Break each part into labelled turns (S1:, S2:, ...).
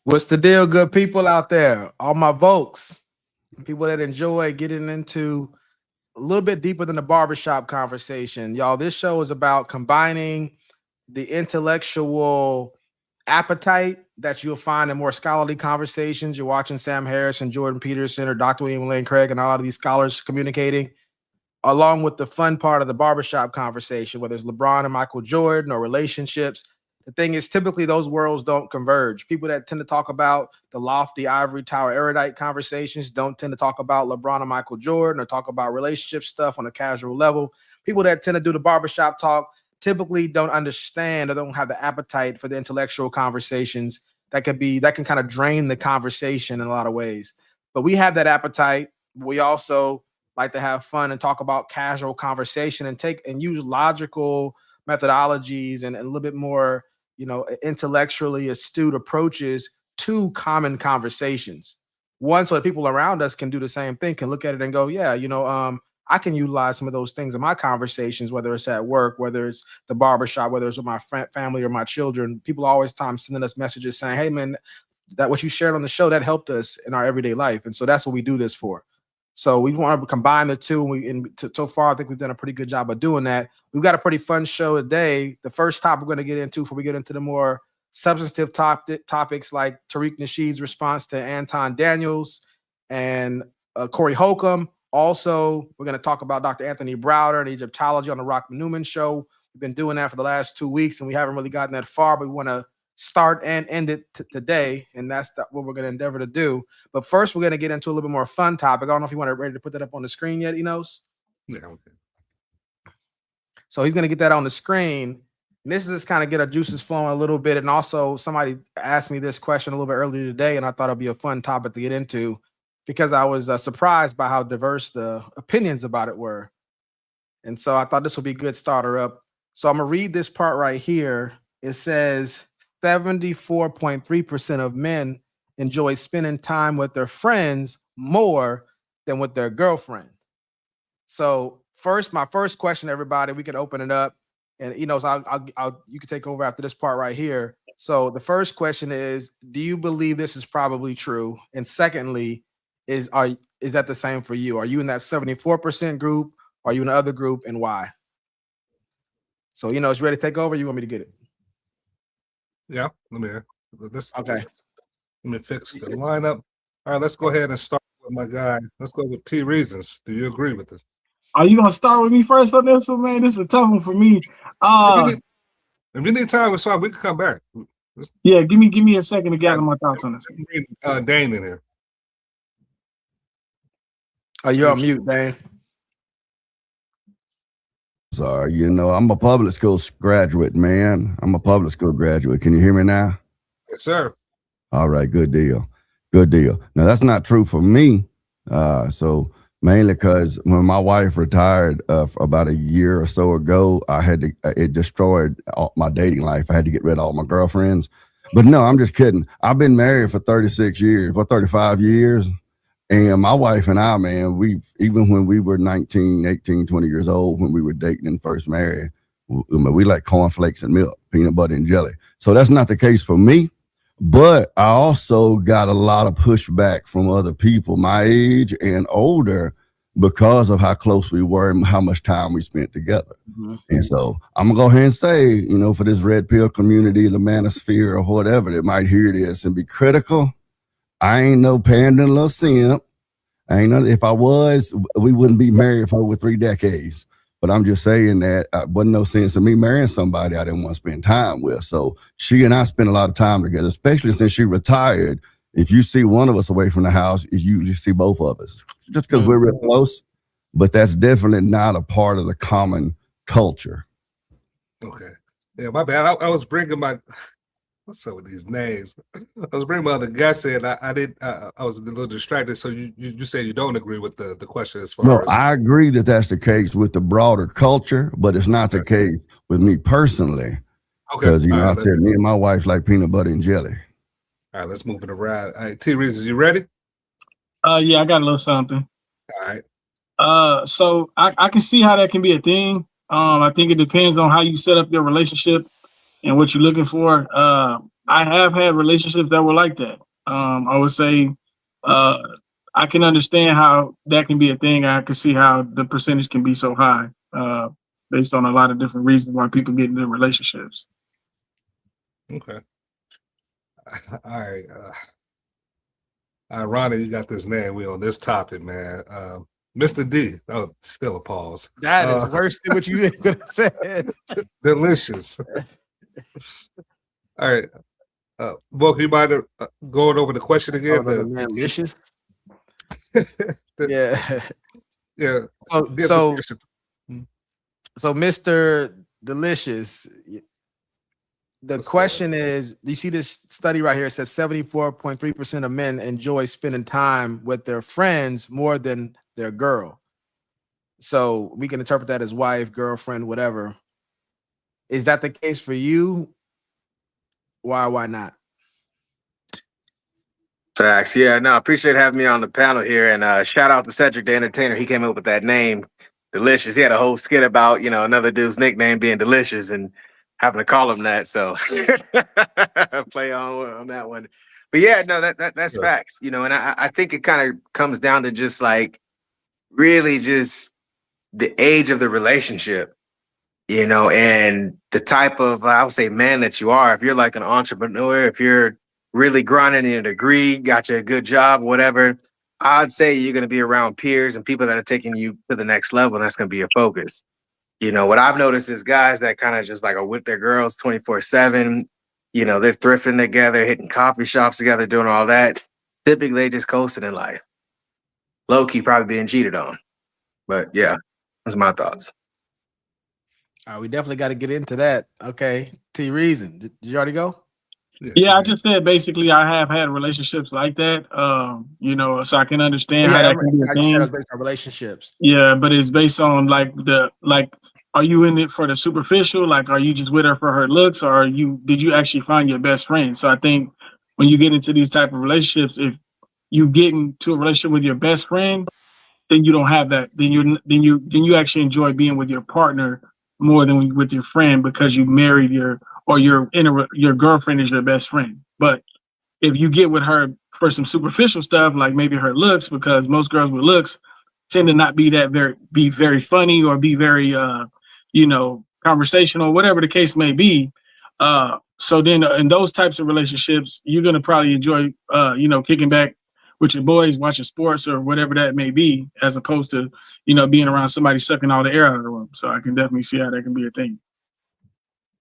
S1: What's the deal, good people out there? All my folks, people that enjoy getting into a little bit deeper than the barbershop conversation. Y'all, this show is about combining the intellectual appetite that you'll find in more scholarly conversations. You're watching Sam Harris and Jordan Peterson or Dr. William Lane Craig and a lot of these scholars communicating, along with the fun part of the barbershop conversation, whether it's LeBron and Michael Jordan or relationships. The thing is, typically those worlds don't converge. People that tend to talk about the lofty ivory tower erudite conversations don't tend to talk about LeBron and Michael Jordan or talk about relationship stuff on a casual level. People that tend to do the barbershop talk typically don't understand or don't have the appetite for the intellectual conversations that can kind of drain the conversation in a lot of ways. But we have that appetite. We also like to have fun and talk about casual conversation and take and use logical methodologies and a little bit more, intellectually astute approaches to common conversations. One, so that people around us can do the same thing, can look at it and go, yeah, I can utilize some of those things in my conversations, whether it's at work, whether it's the barbershop, whether it's with my family or my children. People always sending us messages saying, hey man, that what you shared on the show, that helped us in our everyday life. And so that's what we do this for. So we want to combine the two. So far, I think we've done a pretty good job of doing that. We've got a pretty fun show today. The first topic we're going to get into before we get into the more substantive topics like Tariq Nasheed's response to Anton Daniels and Corey Holcomb. Also, we're going to talk about Dr. Anthony Browder and Egyptology on the Rock Newman show. We've been doing that for the last 2 weeks, and we haven't really gotten that far, but we want to start and end it today, and that's what we're going to endeavor to do. But first, we're going to get into a little bit more fun topic. I don't know if you want to ready to put that up on the screen yet, Enos?
S2: Yeah, okay.
S1: So he's going to get that on the screen. And this is just kind of get our juices flowing a little bit. And also, somebody asked me this question a little bit earlier today, and I thought it'd be a fun topic to get into because I was surprised by how diverse the opinions about it were. And so I thought this would be a good starter up. So I'm going to read this part right here. It says 74.3% of men enjoy spending time with their friends more than with their girlfriend. So my first question, everybody, we can open it up, and you can take over after this part right here. So the first question is, do you believe this is probably true? And secondly, is that the same for you? Are you in that 74% group? Are you in the other group, and why? So it's ready to take over. You want me to get it?
S2: Yeah, let me fix the lineup. All right, let's go ahead and start with my guy. Let's go with T Reasons. Do you agree with this?
S3: Are you gonna start with me first on this one, man? This is a tough one for me.
S2: If you need time, we can come back.
S3: Yeah, give me a second to gather my thoughts on this.
S2: Dane in here.
S1: Oh, you're on mute, Dane.
S4: Sorry, I'm a public school graduate, man. I'm a public school graduate. Can you hear me now?
S2: Yes, sir.
S4: All right, good deal. Good deal. Now, that's not true for me. So mainly because when my wife retired about a year or so ago, it destroyed my dating life. I had to get rid of all my girlfriends. But no, I'm just kidding. I've been married for 35 years. And my wife and I, man, even when we were 19, 18, 20 years old, when we were dating and first married, we like cornflakes and milk, peanut butter and jelly. So that's not the case for me. But I also got a lot of pushback from other people my age and older because of how close we were and how much time we spent together. Mm-hmm. And so I'm going to go ahead and say, for this red pill community, the manosphere or whatever that might hear this and be critical, I ain't no pandering little simp. If I was, we wouldn't be married for over 3 decades. But I'm just saying that wasn't no sense of me marrying somebody I didn't want to spend time with. So she and I spent a lot of time together, especially since she retired. If you see one of us away from the house, you usually see both of us just because we're real close. But that's definitely not a part of the common culture.
S2: Okay. Yeah, my bad. I was bringing my... What's up with these names? I was bringing my other guest in. I was a little distracted. So you say you don't agree with the question as far as...
S4: I agree that that's the case with the broader culture, but it's not the case with me personally.
S2: Okay.
S4: Because, I said me and my wife like peanut butter and jelly.
S2: All right, let's move it around. All right, T Reasons, you ready?
S3: Yeah, I got a little something.
S2: All right.
S3: So I can see how that can be a thing. I think it depends on how you set up your relationship and what you're looking for. I have had relationships that were like that. I would say I can understand how that can be a thing. I can see how the percentage can be so high based on a lot of different reasons why people get into relationships.
S2: Okay. All right. Ironic, you got this name. We on this topic, man. Mr. D. Oh, still a pause.
S1: That is worse than what you could have said.
S2: Delicious. All right. Vulcan, you mind going over the question again?
S1: Delicious. Yeah.
S2: Yeah.
S1: So Mr. Delicious, the question is, you see this study right here, it says 74.3% of men enjoy spending time with their friends more than their girl. So we can interpret that as wife, girlfriend, whatever. Is that the case for you? Why not?
S5: Facts. Yeah, no, appreciate having me on the panel here. And shout out to Cedric the Entertainer. He came up with that name, Delicious. He had a whole skit about, another dude's nickname being Delicious and having to call him that. So play on that one. But yeah, no, that's
S2: Sure.
S5: facts, and I think it kind of comes down to just like really just the age of the relationship, and the type of, I would say, man that you are. If you're like an entrepreneur, if you're really grinding in a degree, got you a good job, whatever, I'd say you're going to be around peers and people that are taking you to the next level, and that's going to be your focus. What I've noticed is guys that kind of just like are with their girls 24/7, they're thrifting together, hitting coffee shops together, doing all that. Typically, they just coasting in life. Low key, probably being cheated on. But yeah, that's my thoughts.
S1: We definitely got to get into that. Okay. T Reason. Did you already go?
S3: Yeah, I just said basically I have had relationships like that. So I can understand how that can be a
S1: I just said it was
S3: thing.
S1: based on relationships.
S3: Yeah, but it's based on like are you in it for the superficial? Like, are you just with her for her looks, or did you actually find your best friend? So I think when you get into these type of relationships, if you get into a relationship with your best friend, then you don't have that. Then you actually enjoy being with your partner more than with your friend because you married your girlfriend is your best friend. But if you get with her for some superficial stuff, like maybe her looks, because most girls with looks tend to not be very funny or be very conversational, whatever the case may be. So then in those types of relationships, you're gonna probably enjoy kicking back with your boys, watching sports or whatever that may be, as opposed to being around somebody sucking all the air out of the room. So I can definitely see how that can be a thing.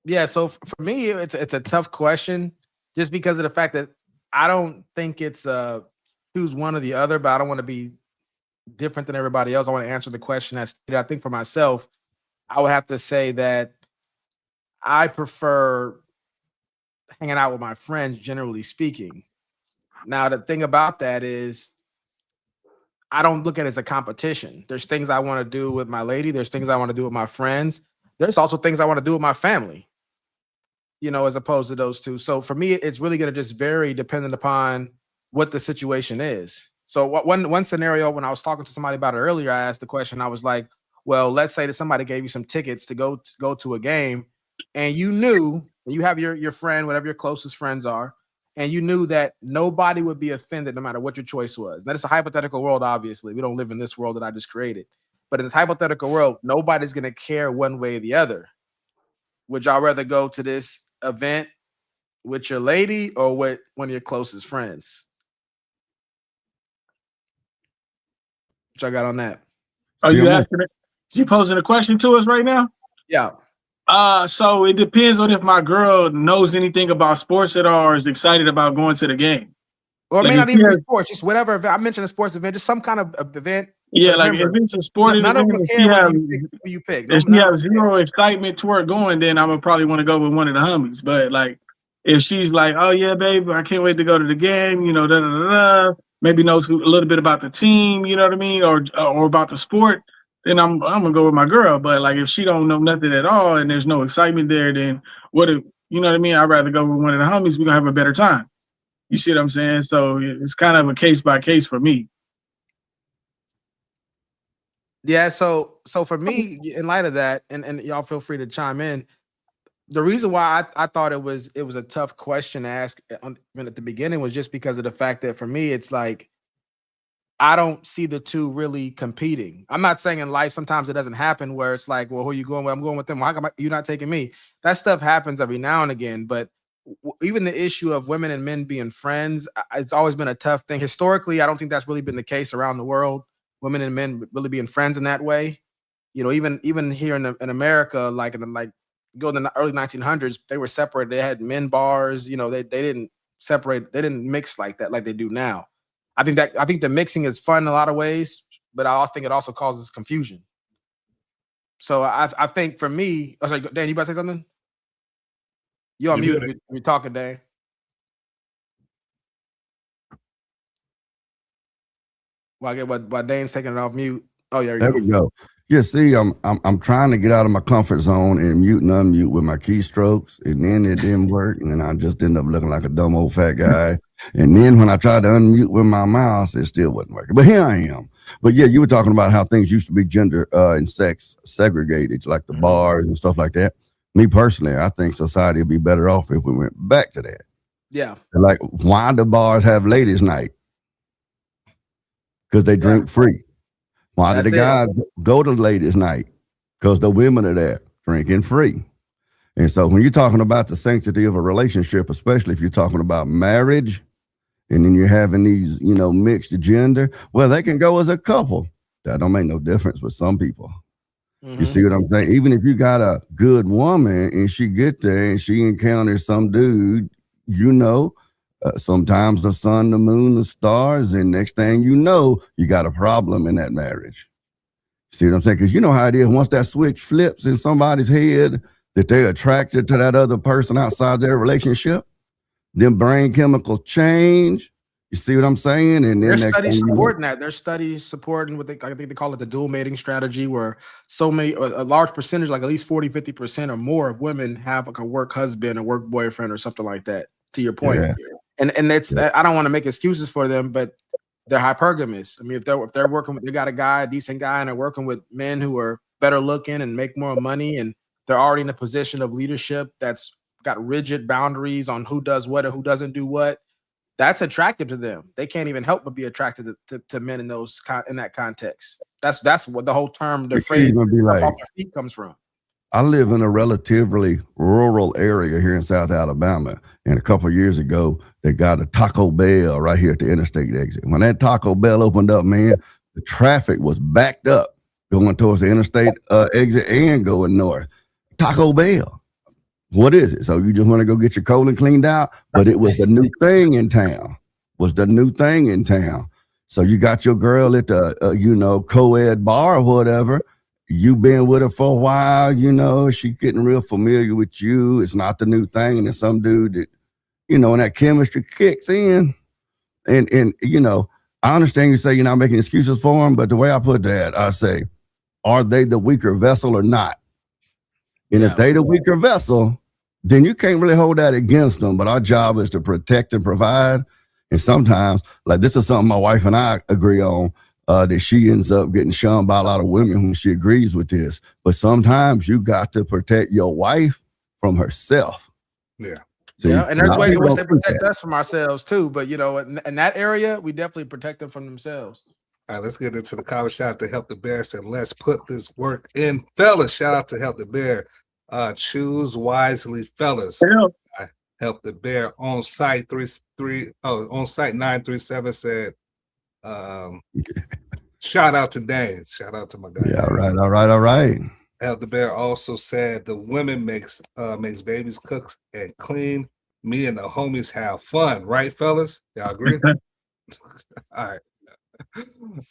S1: Yeah, so for me, it's a tough question, just because of the fact that I don't think it's choose one or the other, but I don't want to be different than everybody else. I want to answer the question as I think for myself, I would have to say that I prefer hanging out with my friends, generally speaking. Now, the thing about that is I don't look at it as a competition. There's things I want to do with my lady. There's things I want to do with my friends. There's also things I want to do with my family, as opposed to those two. So for me, it's really going to just vary depending upon what the situation is. So one scenario, when I was talking to somebody about it earlier, I asked the question, I was like, well, let's say that somebody gave you some tickets to go to a game, and you knew you have your friend, whatever your closest friends are, and you knew that nobody would be offended no matter what your choice was. Now, it's a hypothetical world, obviously. We don't live in this world that I just created. But in this hypothetical world, nobody's going to care one way or the other. Would y'all rather go to this event with your lady or with one of your closest friends? What y'all got on that?
S3: Are you asking it? You posing a question to us right now?
S1: Yeah.
S3: So it depends on if my girl knows anything about sports at all or is excited about going to the game.
S1: Or it may not even be sports, just whatever event. I mentioned a sports event, just some kind of event.
S3: Yeah, like if it's a sporting event,
S1: who you pick.
S3: If she has zero excitement toward going, then I'm gonna probably want to go with one of the homies. But like, if she's like, "Oh yeah, babe, I can't wait to go to the game," maybe knows a little bit about the team, you know what I mean, or about the sport, then I'm gonna go with my girl. But like, if she don't know nothing at all and there's no excitement there, then you know what I mean? I'd rather go with one of the homies. We're gonna have a better time. You see what I'm saying? So it's kind of a case by case for me.
S1: Yeah, so for me, in light of that, and y'all feel free to chime in, the reason why I thought it was a tough question to ask at the beginning was just because of the fact that for me, it's like I don't see the two really competing. I'm not saying in life sometimes it doesn't happen where it's like, well, who are you going with? I'm going with them. How come you're not taking me? That stuff happens every now and again. But even the issue of women and men being friends, it's always been a tough thing. Historically, I don't think that's really been the case around the world. Women and men really being friends in that way. You know, even here in America, like go in the early 1900s, they were separated. They had men bars. You know, they didn't separate. They didn't mix like that like they do now. I think the mixing is fun in a lot of ways, but I also think it also causes confusion. So I think for me, I was like, Dan, you about to say something? You on mute? You're talking, Dan. Well, I get what Dane's taking it off mute. Oh, yeah,
S4: there we go. Yeah, see, I'm trying to get out of my comfort zone and mute and unmute with my keystrokes, and then it didn't work, and then I just ended up looking like a dumb old fat guy. And then when I tried to unmute with my mouse, it still wasn't working. But here I am. But yeah, you were talking about how things used to be gender and sex segregated, like the bars and stuff like that. Me personally, I think society would be better off if we went back to that.
S1: Yeah.
S4: Like, why do bars have ladies' night? Because they drink free. Why did the guys go to ladies' night? Because the women are there drinking free. And so when you're talking about the sanctity of a relationship, especially if you're talking about marriage, and then you're having these, mixed gender, well, they can go as a couple. That don't make no difference with some people. Mm-hmm. You see what I'm saying? Even if you got a good woman and she get there and she encounters some dude, sometimes the sun, the moon, the stars, and next thing you know, you got a problem in that marriage. See what I'm saying? Because you know how it is. Once that switch flips in somebody's head that they're attracted to that other person outside their relationship, then brain chemicals change. You see what I'm saying? And then
S1: there's studies supporting that. There's studies supporting I think they call it the dual mating strategy, where a large percentage, like at least 40-50% or more of women have like a work husband, a work boyfriend, or something like that. To your point. Yeah. And that's I don't want to make excuses for them, but they're hypergamous. I mean, if they're working with, they got a decent guy, and they're working with men who are better looking and make more money, and they're already in a position of leadership that's got rigid boundaries on who does what or who doesn't do what, that's attractive to them. They can't even help but be attracted to men in that context. That's what the whole term "the phrase off their feet" comes from.
S4: I live in a relatively rural area here in South Alabama, and a couple of years ago, they got a Taco Bell right here at the interstate exit. When that Taco Bell opened up, man, the traffic was backed up going towards the interstate exit and going north. Taco Bell. What is it? So you just want to go get your colon cleaned out? But it was the new thing in town. So you got your girl at the, co-ed bar or whatever. You been with her for a while, she getting real familiar with you. It's not the new thing. And there's some dude that, and that chemistry kicks in. And I understand you say you're not making excuses for them, but the way I put that, I say, are they the weaker vessel or not? And if they the weaker vessel, then you can't really hold that against them. But our job is to protect and provide. And sometimes, like this is something my wife and I agree on, that she ends up getting shunned by a lot of women when she agrees with this. But sometimes you got to protect your wife from herself.
S2: Yeah.
S1: See, and there's ways in which they protect us from ourselves too. But in that area, we definitely protect them from themselves.
S2: All right, let's get into the comment. Shout out to Help the Bear. Said, let's put this work in, fellas. Shout out to Help the Bear. Choose wisely, fellas. Help the Bear on site 937 said, shout out to Dan. Shout out to my guy.
S4: Yeah, all right.
S2: Help the Bear also said the women makes babies, cook and clean. Me and the homies have fun, right, fellas? Y'all agree? All right.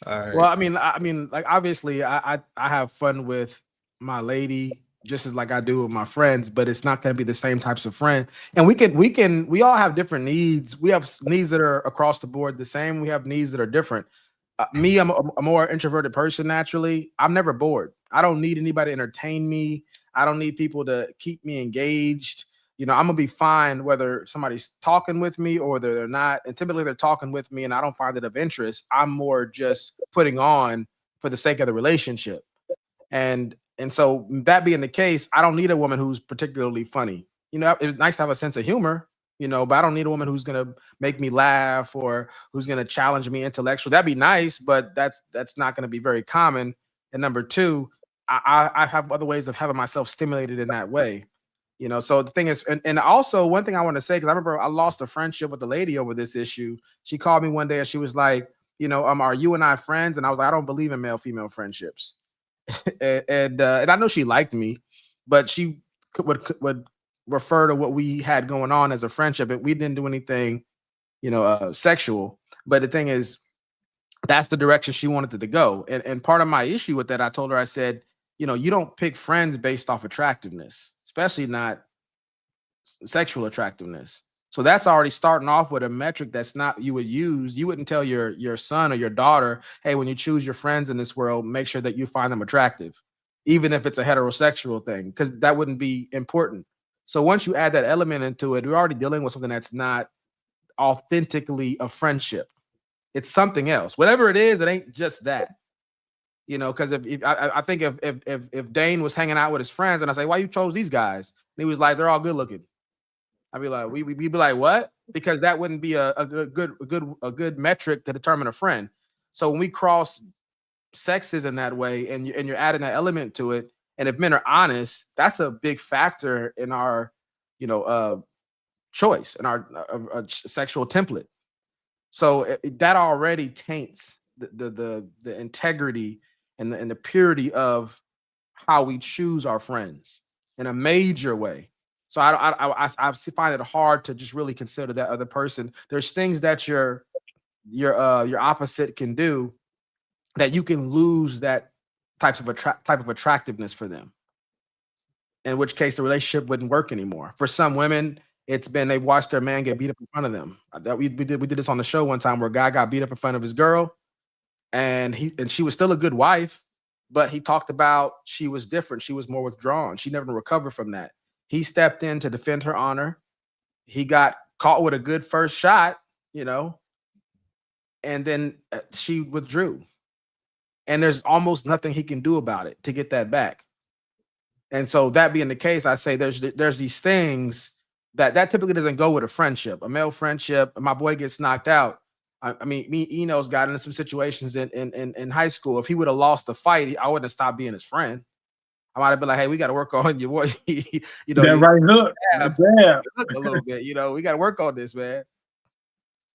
S1: Well, I mean, like obviously, I have fun with my lady just as like I do with my friends, but it's not going to be the same types of friend. And we all have different needs. We have needs that are across the board the same. We have needs that are different. Me, I'm a more introverted person naturally. I'm never bored. I don't need anybody to entertain me. I don't need people to keep me engaged. I'm gonna be fine whether somebody's talking with me or they're not. And typically they're talking with me and I don't find it of interest. I'm more just putting on for the sake of the relationship. And And so that being the case, I don't need a woman who's particularly funny. You know, it's nice to have a sense of humor, you know, but I don't need a woman who's gonna make me laugh or who's gonna challenge me intellectually. That'd be nice, but that's not gonna be very common. And number two, I have other ways of having myself stimulated in that way. You know, so the thing is, and also one thing I want to say, because I remember I lost a friendship with a lady over this issue. She called me one day and she was like, you know, are you and I friends? And I was like, I don't believe in male-female friendships. And I know she liked me, but she would refer to what we had going on as a friendship, and we didn't do anything, you know, sexual. But the thing is, that's the direction she wanted it to go. And part of my issue with that, I told her, I said, you know, you don't pick friends based off attractiveness, especially not sexual attractiveness. So that's already starting off with a metric that's not you would use. You wouldn't tell your son or your daughter, hey, when you choose your friends in this world, make sure that you find them attractive, even if it's a heterosexual thing, because that wouldn't be important. So once you add that element into it, we're already dealing with something that's not authentically a friendship. It's something else. Whatever it is, it ain't just that. You know, because if I think if Dane was hanging out with his friends and I say, why you chose these guys? And he was like, they're all good looking. I'd be like, we'd be like, what? Because that wouldn't be a good metric to determine a friend. So when we cross sexes in that way, and you're adding that element to it, and if men are honest, that's a big factor in our, you know, choice and our sexual template. So that already taints the integrity and the purity of how we choose our friends in a major way. So I find it hard to just really consider that other person. There's things that your opposite can do that you can lose that type of attractiveness for them. In which case the relationship wouldn't work anymore. For some women, it's been they've watched their man get beat up in front of them. That we did this on the show one time where a guy got beat up in front of his girl, and she was still a good wife, but he talked about she was different. She was more withdrawn. She never recovered from that. He stepped in to defend her honor. He got caught with a good first shot, you know, and then she withdrew. And there's almost nothing he can do about it to get that back. And so that being the case, I say there's these things that typically doesn't go with a friendship, a male friendship. My boy gets knocked out. I mean, Eno's got into some situations in high school. If he would have lost the fight, I wouldn't have stopped being his friend. I might have been like, hey, we got to work on your boy. You know,
S3: that right hook. Yeah.
S1: Look a little bit, you know, we got to work on this, man.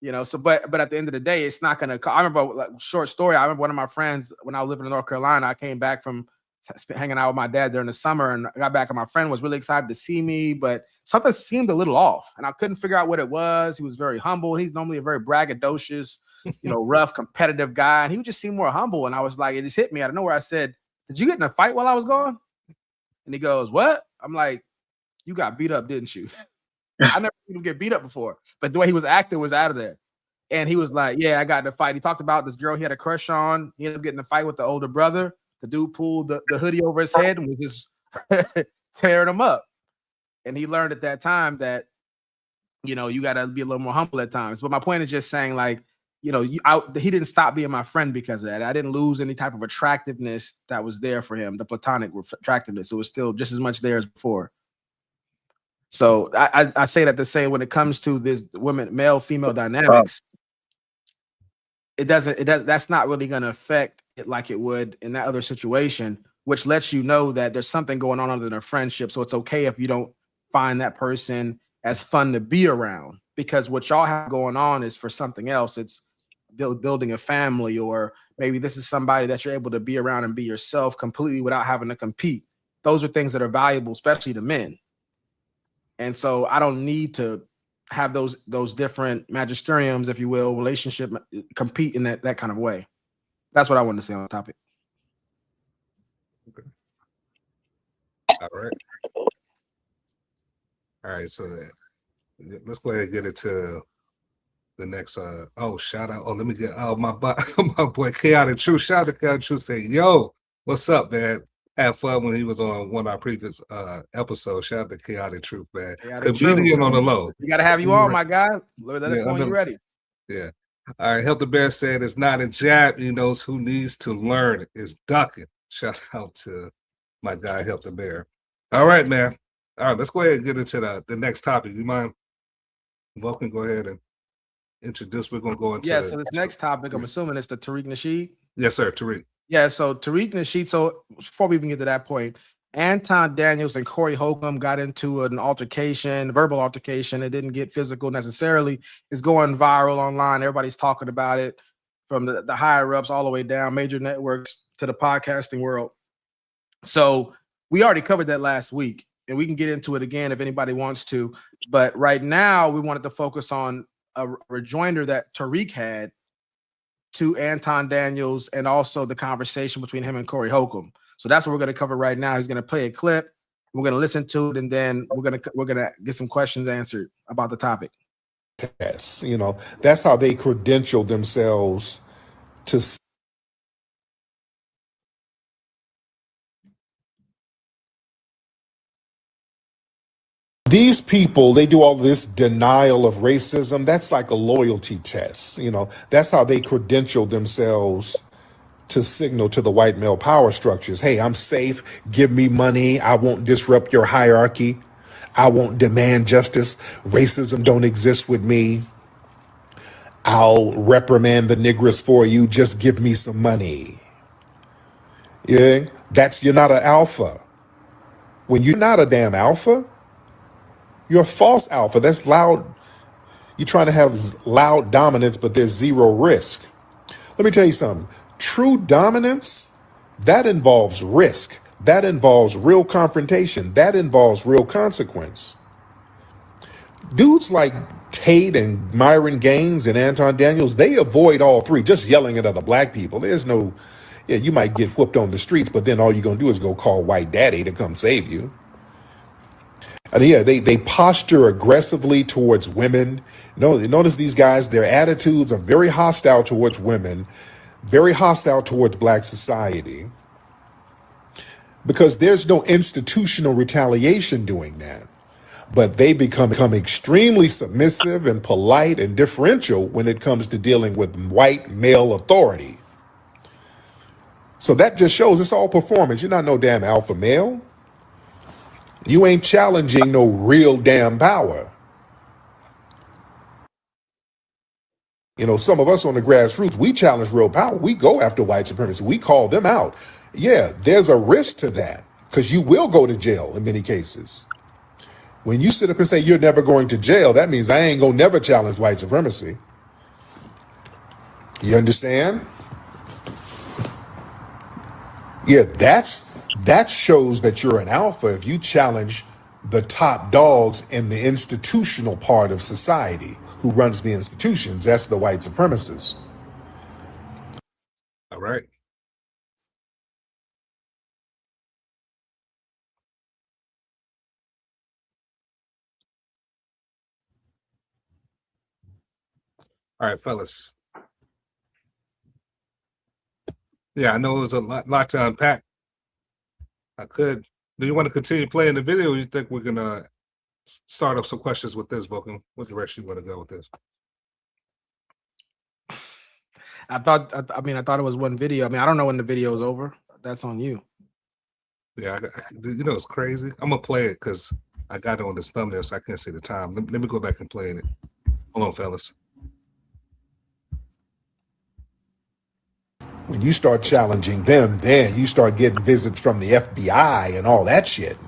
S1: You know, so but at the end of the day, it's not gonna. I remember, like, short story. I remember one of my friends when I was living in North Carolina. I came back from hanging out with my dad during the summer, and I got back, and my friend was really excited to see me, but something seemed a little off, and I couldn't figure out what it was. He was very humble. He's normally a very braggadocious, you know, rough, competitive guy, and he would just seem more humble. And I was like, it just hit me out of nowhere. I said, "Did you get in a fight while I was gone?" And he goes, "What?" I'm like, "You got beat up, didn't you?" I never seen him get beat up before, but the way he was acting was out of there. And he was like, "Yeah, I got in a fight." He talked about this girl he had a crush on. He ended up getting in a fight with the older brother. The dude pulled the hoodie over his head and was just tearing him up. And he learned at that time that, you know, you got to be a little more humble at times. But my point is just saying, like, you know, he didn't stop being my friend because of that. I didn't lose any type of attractiveness that was there for him, the platonic attractiveness. It was still just as much there as before. So I say that to say, when it comes to this male-female dynamics, that's not really going to affect it like it would in that other situation, which lets you know that there's something going on other than a friendship. So it's okay if you don't find that person as fun to be around, because what y'all have going on is for something else. It's building a family, or maybe this is somebody that you're able to be around and be yourself completely without having to compete. Those are things that are valuable, especially to men. And so I don't need to have those different magisteriums, if you will, relationship compete in that kind of way. That's what I wanted to say on the topic.
S2: Okay. All right. So let's go ahead and get into the next. Shout out. Let me get my boy Chaotic Truth. Shout out to Chaotic Truth. Say, yo, what's up, man? Had fun when he was on one of our previous episodes. Shout out to Chaotic Truth, man. Comedian on the low.
S1: We gotta have you on, my guy. Let us know when you're ready.
S2: Yeah. All right. Help the Bear said it's not a jab. He knows who needs to learn is ducking. Shout out to my guy Hilton Bear. All right, man. All right, let's go ahead and get into the next topic. You mind, Vulcan, go ahead and introduce. We're going to go into
S1: so this next topic, I'm assuming it's the Tariq Nasheed.
S2: Yes, sir, Tariq.
S1: Yeah, so Tariq Nasheed. So before we even get to that point, Anton Daniels and Corey Holcomb got into an altercation, verbal altercation. It didn't get physical necessarily. It's going viral online. Everybody's talking about it, from the higher ups all the way down, major networks to the podcasting world. So we already covered that last week, and we can get into it again if anybody wants to. But right now, we wanted to focus on a rejoinder that Tariq had to Anton Daniels, and also the conversation between him and Corey Holcomb. So that's what we're going to cover right now. He's going to play a clip. We're going to listen to it, and then we're going to get some questions answered about the topic.
S6: Yes, you know, that's how they credential themselves to. These people, they do all this denial of racism. That's like a loyalty test. You know, that's how they credential themselves to signal to the white male power structures. Hey, I'm safe. Give me money. I won't disrupt your hierarchy. I won't demand justice. Racism don't exist with me. I'll reprimand the niggers for you. Just give me some money. Yeah, you're not an alpha. When you're not a damn alpha, you're a false alpha. That's loud. You're trying to have loud dominance, but there's zero risk. Let me tell you something. True dominance, that involves risk. That involves real confrontation. That involves real consequence. Dudes like Tate and Myron Gaines and Anton Daniels, they avoid all three, just yelling at other black people. There's no, you might get whooped on the streets, but then all you're going to do is go call white daddy to come save you. And they posture aggressively towards women. Notice these guys, their attitudes are very hostile towards women, very hostile towards black society, because there's no institutional retaliation doing that. But they become extremely submissive and polite and differential when it comes to dealing with white male authority. So that just shows it's all performance. You're not no damn alpha male. You ain't challenging no real damn power. You know, some of us on the grassroots, we challenge real power. We go after white supremacy. We call them out. Yeah, there's a risk to that, because you will go to jail in many cases. When you sit up and say you're never going to jail, that means I ain't gonna never challenge white supremacy. You understand? Yeah, that shows that you're an alpha if you challenge the top dogs in the institutional part of society. Who runs the institutions? That's the white supremacists.
S2: All right. All right, fellas. Yeah, I know it was a lot to unpack. Do you want to continue playing the video, or you think we're going to start off some questions with this, Vulcan? What direction you want to go with this?
S1: I thought it was one video. I mean, I don't know when the video is over. That's on you.
S2: Yeah, you know, it's crazy. I'm going to play it because I got it on this thumbnail, so I can't see the time. Let me go back and play it. Hold on, fellas.
S6: When you start challenging them, then you start getting visits from the FBI and all that shit.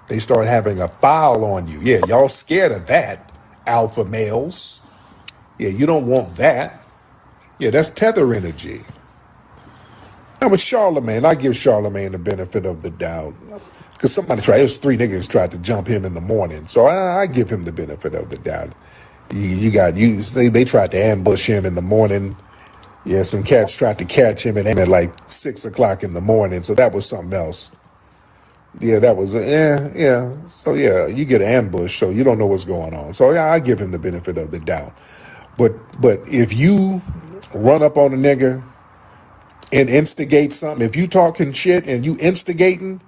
S6: They start having a file on you. Yeah, y'all scared of that, alpha males. Yeah, you don't want that. Yeah, that's tether energy. Now with Charlemagne, I give Charlemagne the benefit of the doubt. Because it was 3 niggas tried to jump him in the morning. So I give him the benefit of the doubt. They tried to ambush him in the morning. Yeah, some cats tried to catch him at like 6 o'clock in the morning. So that was something else. Yeah, that was, yeah. So yeah, you get ambushed, so you don't know what's going on. So yeah, I give him the benefit of the doubt. But if you run up on a nigga and instigate something, if you talking shit and you instigating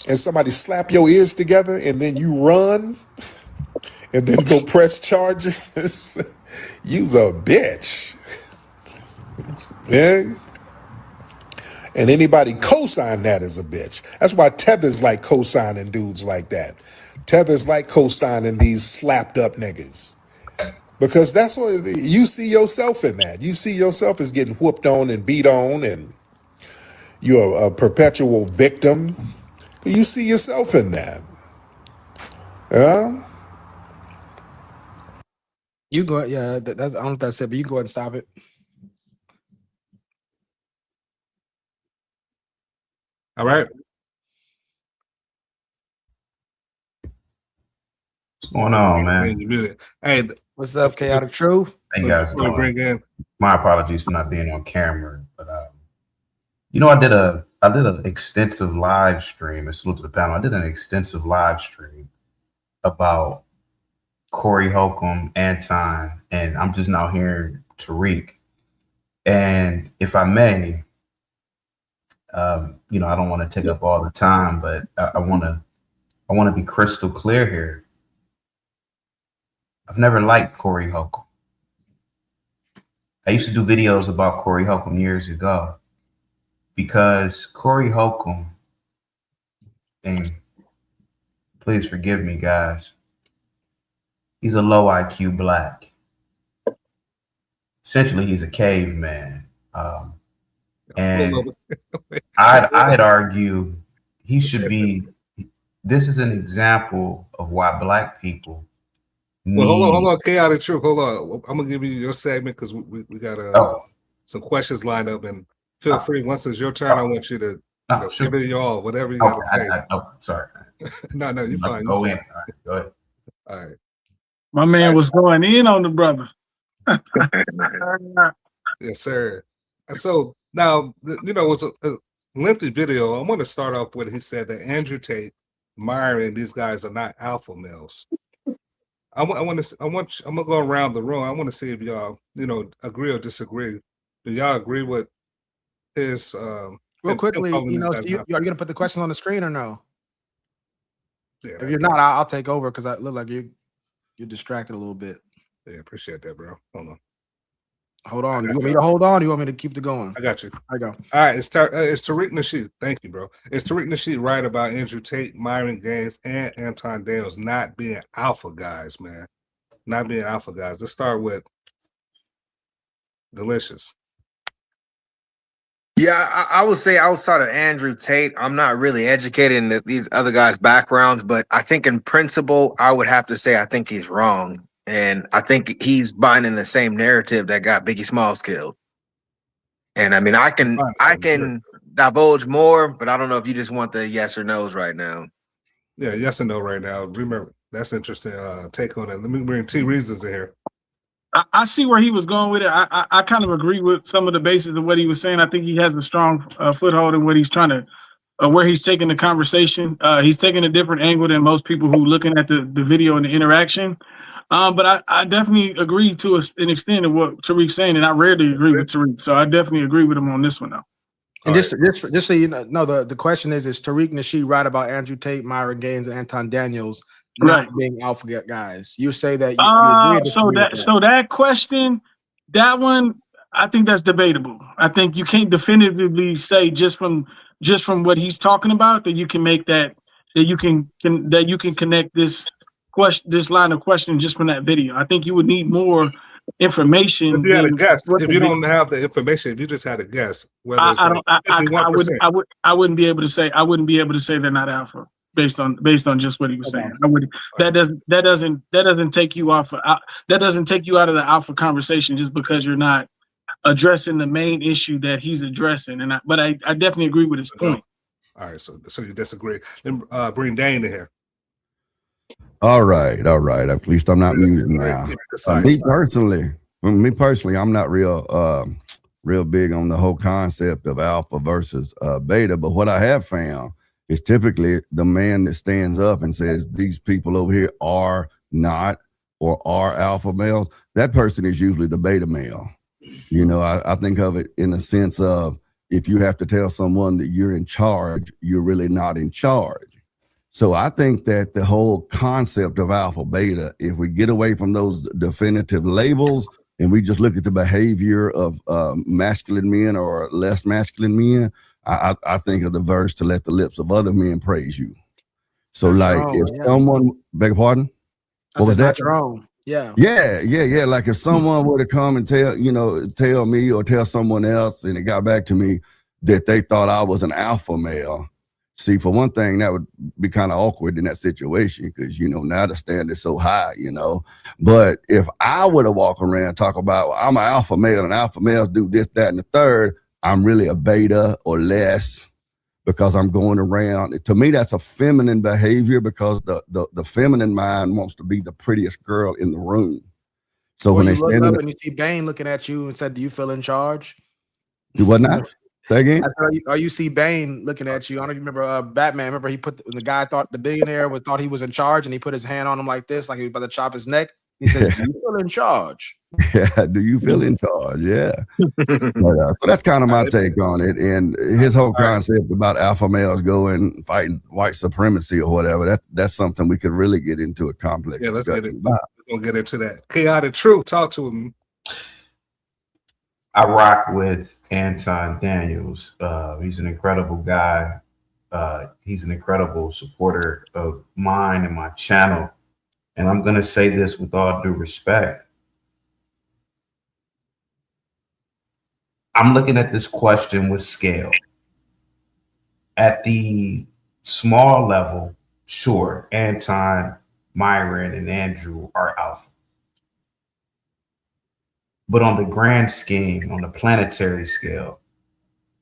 S6: and somebody slap your ears together and then you run and then go press charges, you's a bitch. Yeah. And anybody co-sign that is a bitch. That's why Tether's like co-signing dudes like that. Tether's like co-signing these slapped up niggas. Because that's what you see yourself in that. You see yourself as getting whooped on and beat on, and you're a perpetual victim. You see yourself in that. Yeah.
S1: You go, yeah. That's I don't know if that's it, but you go ahead and stop it.
S2: All right.
S7: What's going on, man?
S2: You muted. Hey,
S1: What's up, Chaotic Truth?
S7: Hey guys,
S2: before we bring in,
S7: my apologies for not being on camera, but you know, I did an extensive live stream. And salute to the panel. I did an extensive live stream about Corey Holcomb, Anton, and I'm just now hearing Tariq. And if I may, you know, I don't want to take up all the time, but I want to be crystal clear here. I've never liked Corey Holcomb. I used to do videos about Corey Holcomb years ago because Corey Holcomb, and please forgive me, guys, he's a low IQ black. Essentially, he's a caveman. And I'd argue he should be, this is an example of why black people
S2: well, hold on, Chaotic Truth. Hold on. I'm gonna give you your segment because we got some questions lined up, and feel free. Once it's your turn, I want you to give it y'all, whatever you got to say.
S7: Sorry.
S2: No, you're fine.
S7: Go in. All right, go ahead.
S2: All right.
S3: My man was going in on the brother.
S2: Yes, sir. So now, you know, it was a lengthy video. I want to start off with he said that Andrew Tate, Myron, these guys are not alpha males. I'm gonna go around the room. I want to see if y'all, you know, agree or disagree. Do y'all agree with his?
S1: Real quickly, you know, are you gonna put the question on the screen or no?
S2: Yeah,
S1: if you're not, I'll take over because I look like you're distracted a little bit.
S2: Yeah, appreciate that, bro.
S1: Hold on. You want me to hold on? Or you want me to keep it going?
S2: I got you.
S1: I go.
S2: All right, it's Tariq Nasheed. Thank you, bro. It's Tariq Nasheed right about Andrew Tate, Myron Gaines, and Anton Daniels not being alpha guys, man. Not being alpha guys. Let's start with Delicious.
S5: Yeah, I would say outside of Andrew Tate, I'm not really educated in these other guys' backgrounds, but I think in principle, I would have to say I think he's wrong. And I think he's buying in the same narrative that got Biggie Smalls killed. And I mean, I can divulge more, but I don't know if you just want the yes or no's right now.
S2: Yeah, yes and no right now. Remember, that's interesting take on it. Let me bring T Reasons in here.
S3: I see where he was going with it. I kind of agree with some of the basis of what he was saying. I think he has a strong foothold in what he's trying to, where he's taking the conversation. He's taking a different angle than most people who looking at the video and the interaction. But I definitely agree to an extent of what Tariq's saying, and I rarely agree with Tariq. So I definitely agree with him on this one, though.
S1: And just so you know, the question is Tariq Nasheed right about Andrew Tate, Myron Gaines, and Anton Daniels not being alpha guys? You say that you agree.
S3: So that question, that one, I think that's debatable. I think you can't definitively say just from what he's talking about that you can make that you can connect this line of questioning just from that video. I think you would need more information.
S2: If you had a guess, if you don't have the information, if you just had a guess, whether
S3: I wouldn't be able to say they're not alpha based on just what he was saying. That doesn't take you off. That doesn't take you out of the alpha conversation just because you're not addressing the main issue that he's addressing. But I definitely agree with his point.
S2: All right, so you disagree. Then bring Dane in here.
S4: All right. At least I'm not muted now. Me personally, I'm not real big on the whole concept of alpha versus beta. But what I have found is typically the man that stands up and says these people over here are not or are alpha males. That person is usually the beta male. You know, I think of it in the sense of if you have to tell someone that you're in charge, you're really not in charge. So I think that the whole concept of alpha beta, if we get away from those definitive labels and we just look at the behavior of masculine men or less masculine men, I think of the verse to let the lips of other men praise you. So
S1: Not
S4: like
S1: your own,
S4: if
S1: yeah.
S4: someone, beg your pardon?
S1: I
S4: What
S1: said
S4: was
S1: not
S4: that?
S1: your own. Yeah.
S4: Yeah. Like if someone were to come and tell me or tell someone else, and it got back to me that they thought I was an alpha male. See, for one thing, that would be kind of awkward in that situation because, now the standard is so high, But if I were to walk around and talk about, well, I'm an alpha male and alpha males do this, that, and the third, I'm really a beta or less because I'm going around. To me, that's a feminine behavior because the feminine mind wants to be the prettiest girl in the room. So
S1: Or
S4: when
S1: you
S4: they
S1: look
S4: stand
S1: up
S4: in
S1: and you see Bane looking at you and said, "Do you feel in charge?"
S4: do what not? Say again?
S1: Or you see Bane looking at you. I don't even remember Batman. Remember when the guy thought the billionaire thought he was in charge and he put his hand on him like this, like he was about to chop his neck. He says, "Do you feel in charge?"
S4: Yeah, do you feel in charge? Yeah. So that's kind of my take on it. And his whole concept about alpha males going fighting white supremacy or whatever, that's something we could really get into a complex
S2: Yeah, let's get
S4: discussion
S2: it.
S4: about.
S2: We're gonna get into that. Chaotic Truth, talk to him.
S7: I rock with Anton Daniels. He's an incredible guy. He's an incredible supporter of mine and my channel. And I'm going to say this with all due respect. I'm looking at this question with scale. At the small level, sure, Anton, Myron, and Andrew are alpha. But on the grand scheme, on the planetary scale,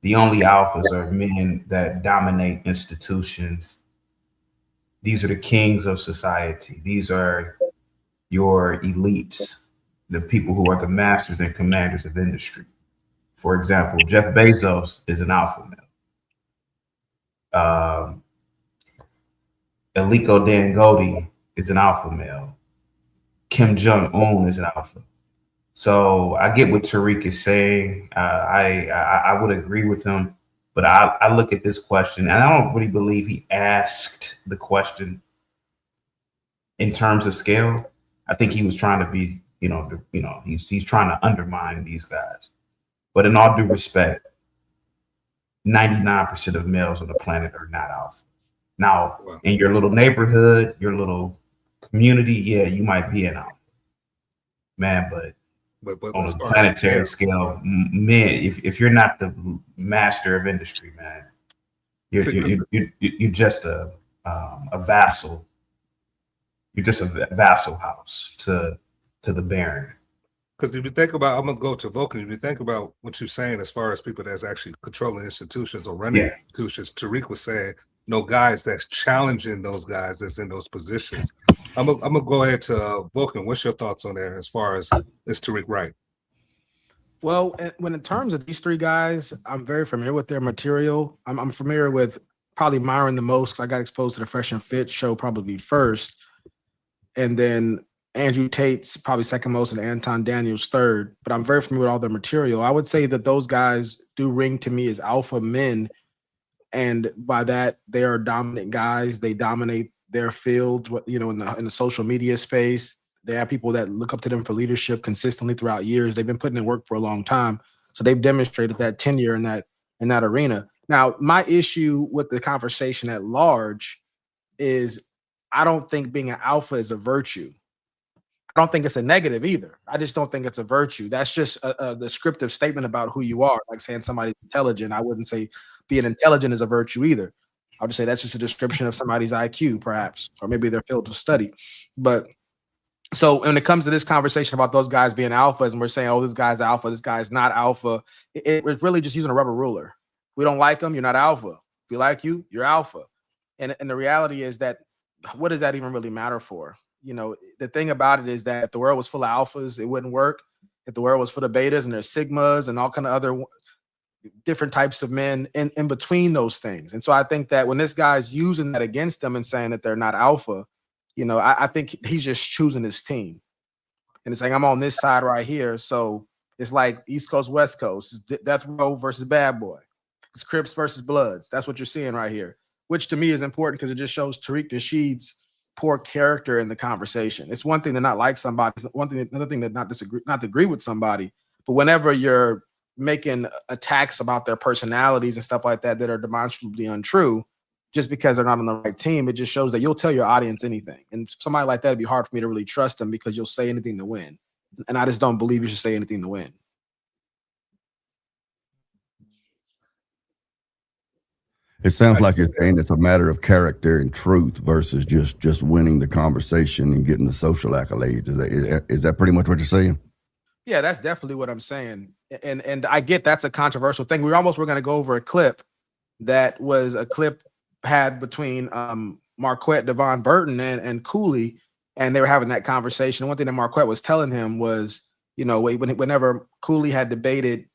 S7: the only alphas are men that dominate institutions. These are the kings of society. These are your elites, the people who are the masters and commanders of industry. For example, Jeff Bezos is an alpha male. Aliko Dangote is an alpha male. Kim Jong-un is an alpha. So I get what Tariq is saying. I would agree with him, but I look at this question and I don't really believe he asked the question in terms of scale. I think he was trying to be, he's trying to undermine these guys. But in all due respect, 99% of males on the planet are not alpha. Now, in your little neighborhood, your little community, yeah, you might be an alpha, man, but on a planetary scale, man, if you're not the master of industry, man, you're just a vassal. You're just a vassal house to the baron.
S2: Because if you think about, I'm gonna go to Vulcan. If you think about what you're saying, as far as people that's actually controlling institutions or running institutions, Tariq was saying, no guys that's challenging those guys that's in those positions. I'm gonna go ahead to Vulcan. What's your thoughts on there as far as is Tariq right?
S1: Well, when in terms of these three guys, I'm very familiar with their material. I'm familiar with probably Myron the most because I got exposed to the Fresh and Fit show probably first, and then Andrew Tate's probably second most, and Anton Daniels third. But I'm very familiar with all their material. I would say that those guys do ring to me as alpha men, and by that they are dominant guys. They dominate their field, in the social media space. They have people that look up to them for leadership consistently throughout years. They've been putting in work for a long time, so they've demonstrated that tenure in that arena. Now, my issue with the conversation at large is I don't think being an alpha is a virtue. I don't think it's a negative either. I just don't think it's a virtue. That's just a descriptive statement about who you are, like saying somebody's intelligent. I wouldn't say being intelligent is a virtue either. I'll just say that's just a description of somebody's IQ, perhaps, or maybe their field of study. But so when it comes to this conversation about those guys being alphas, and we're saying, oh, this guy's alpha, this guy's not alpha, it's really just using a rubber ruler. We don't like them, you're not alpha. If we like you, you're alpha. And the reality is that what does that even really matter for? The thing about it is that if the world was full of alphas, it wouldn't work. If the world was full of betas and there's sigmas and all kind of other different types of men in between those things. And so I think that when this guy's using that against them and saying that they're not alpha, I think he's just choosing his team. And it's like, I'm on this side right here. So it's like East Coast, West Coast, it's Death Row versus Bad Boy. It's Crips versus Bloods. That's what you're seeing right here, which to me is important because it just shows Tariq Nasheed's poor character in the conversation. It's one thing to not like somebody. It's another thing to not agree with somebody. But whenever you're making attacks about their personalities and stuff like that are demonstrably untrue just because they're not on the right team. It just shows that you'll tell your audience anything. And somebody like that, it'd be hard for me to really trust them because you'll say anything to win. And I just don't believe you should say anything to win.
S4: It sounds like you're saying it's a matter of character and truth versus just winning the conversation and getting the social accolades. Is that pretty much what you're saying?
S1: Yeah, that's definitely what I'm saying. And I get that's a controversial thing. We were going to go over a clip that was a clip had between Marquette, Devon Burton, and Cooley, and they were having that conversation. And one thing that Marquette was telling him was, you know, whenever Cooley had debated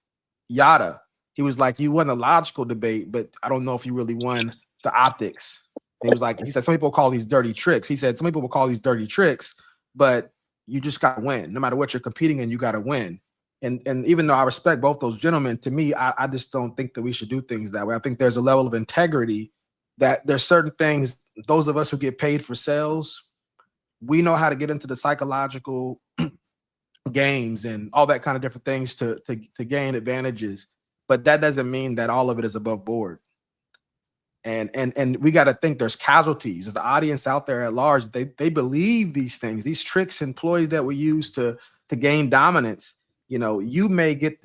S1: Yada, he was like, you won a logical debate, but I don't know if you really won the optics. And he was like, he said, some people call these dirty tricks. He said, some people will call these dirty tricks, but you just got to win. No matter what you're competing in, you got to win. And even though I respect both those gentlemen, to me, I just don't think that we should do things that way. I think there's a level of integrity that there's certain things, those of us who get paid for sales, we know how to get into the psychological games and all that kind of different things to gain advantages. But that doesn't mean that all of it is above board. And we got to think there's casualties. There's the audience out there at large. They believe these things, these tricks and ploys that we use to gain dominance. You know, you may get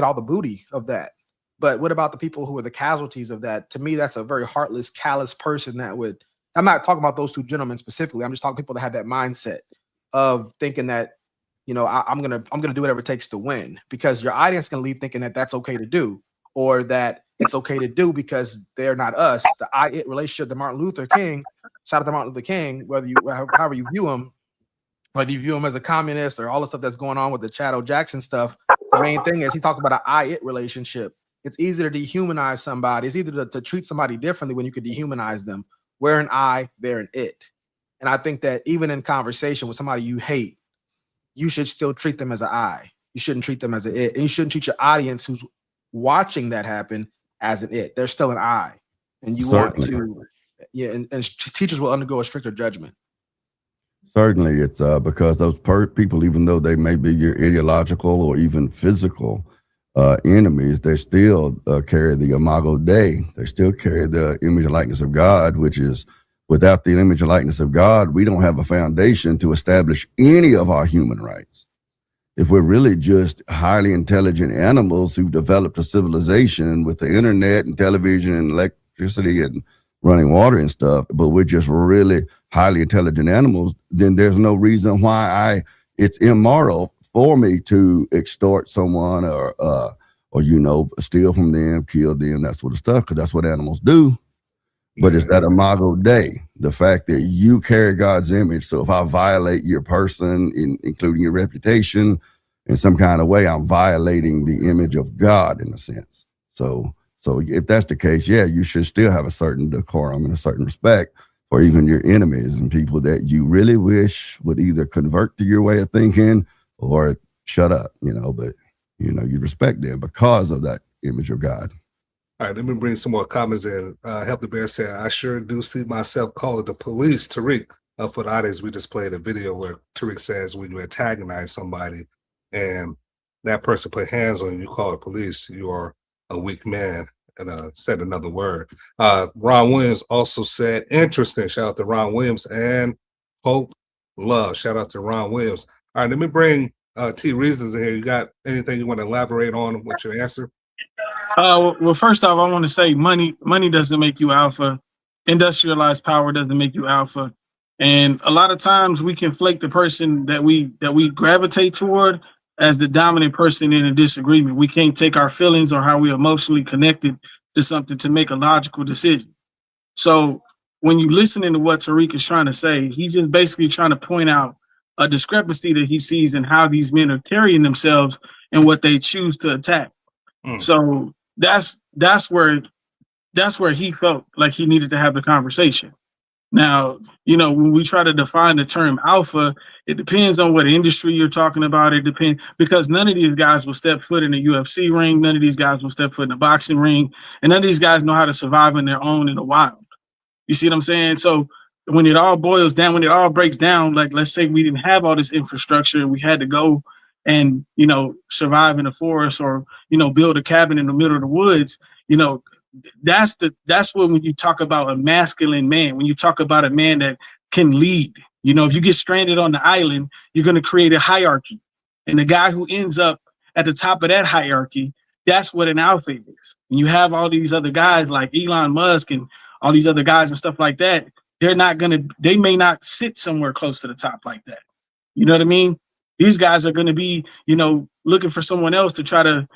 S1: all the booty of that. But what about the people who are the casualties of that? To me, that's a very heartless, callous person that would. I'm not talking about those two gentlemen specifically. I'm just talking people that have that mindset of thinking that, you know, I'm gonna do whatever it takes to win, because your audience can leave thinking that that's okay to do, or that it's okay to do because they're not us. The I-it relationship to Martin Luther King, shout out to Martin Luther King, however you view him, whether you view him as a communist or all the stuff that's going on with the Chad Jackson stuff, the main thing is he talked about an I-it relationship. It's easy to dehumanize somebody. It's easy to treat somebody differently when you could dehumanize them. We're an I, they're an it. And I think that even in conversation with somebody you hate, you should still treat them as an I. You shouldn't treat them as an it. And you shouldn't treat your audience who's watching that happen as an it. They're still an I. And you
S4: Certainly.
S1: want to, yeah, and teachers will undergo a stricter judgment.
S4: Certainly, it's because those people, even though they may be your ideological or even physical enemies, they still carry the imago Dei. They still carry the image and likeness of God, which is, without the image and likeness of God, we don't have a foundation to establish any of our human rights. If we're really just highly intelligent animals who've developed a civilization with the internet and television and electricity and running water and stuff, but we're just really highly intelligent animals, then there's no reason why it's immoral for me to extort someone or you know, steal from them, kill them, that sort of stuff, because that's what animals do. But it's that imago Dei, the fact that you carry God's image. So if I violate your person, including your reputation, in some kind of way, I'm violating the image of God in a sense. So if that's the case, yeah, you should still have a certain decorum and a certain respect for even your enemies and people that you really wish would either convert to your way of thinking or shut up, you know, but, you know, you respect them because of that image of God.
S2: All right, let me bring some more comments in. Help the Bear said, I sure do see myself calling the police. Tariq, for the audience, we just played a video where Tariq says when you antagonize somebody and that person put hands on you, you call the police, you are a weak man, and said another word. Ron Williams also said, interesting. Shout out to Ron Williams and Hope Love. Shout out to Ron Williams. All right, let me bring T Reasons in here. You got anything you want to elaborate on with your answer?
S3: Well, first off, I want to say money doesn't make you alpha. Industrialized power doesn't make you alpha. And a lot of times we conflate the person that we gravitate toward as the dominant person in a disagreement. We can't take our feelings or how we're emotionally connected to something to make a logical decision. So when you listening to what Tariq is trying to say, he's just basically trying to point out a discrepancy that he sees in how these men are carrying themselves and what they choose to attack. So that's where he felt like he needed to have the conversation. Now, you know, when we try to define the term alpha, it depends on what industry you're talking about. It depends, because none of these guys will step foot in a UFC ring. None of these guys will step foot in a boxing ring. And none of these guys know how to survive on their own in the wild. You see what I'm saying? So when it all boils down, when it all breaks down, like let's say we didn't have all this infrastructure and we had to go and, you know, survive in the forest or, you know, build a cabin in the middle of the woods, you know, that's when you talk about a masculine man, when you talk about a man that can lead. You know, if you get stranded on the island, you're going to create a hierarchy. And the guy who ends up at the top of that hierarchy, that's what an alpha is. And you have all these other guys like Elon Musk and all these other guys and stuff like that. They may not sit somewhere close to the top like that. You know what I mean? These guys are going to be, you know, looking for someone else to try to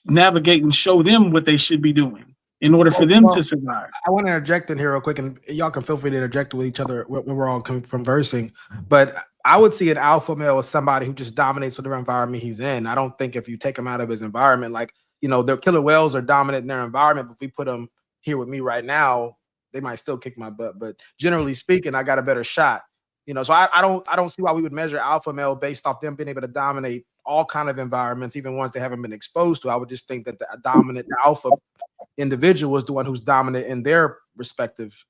S3: navigate and show them what they should be doing in order for them to survive.
S1: I want to interject in here real quick, and y'all can feel free to interject with each other when we're all conversing. But I would see an alpha male as somebody who just dominates whatever environment he's in. I don't think if you take him out of his environment, like, you know, their killer whales are dominant in their environment. But if we put them here with me right now, they might still kick my butt. But generally speaking, I got a better shot. You know, so I don't see why we would measure alpha male based off them being able to dominate all kind of environments, even ones they haven't been exposed to. I would just think that the dominant alpha individual is the one who's dominant in their respective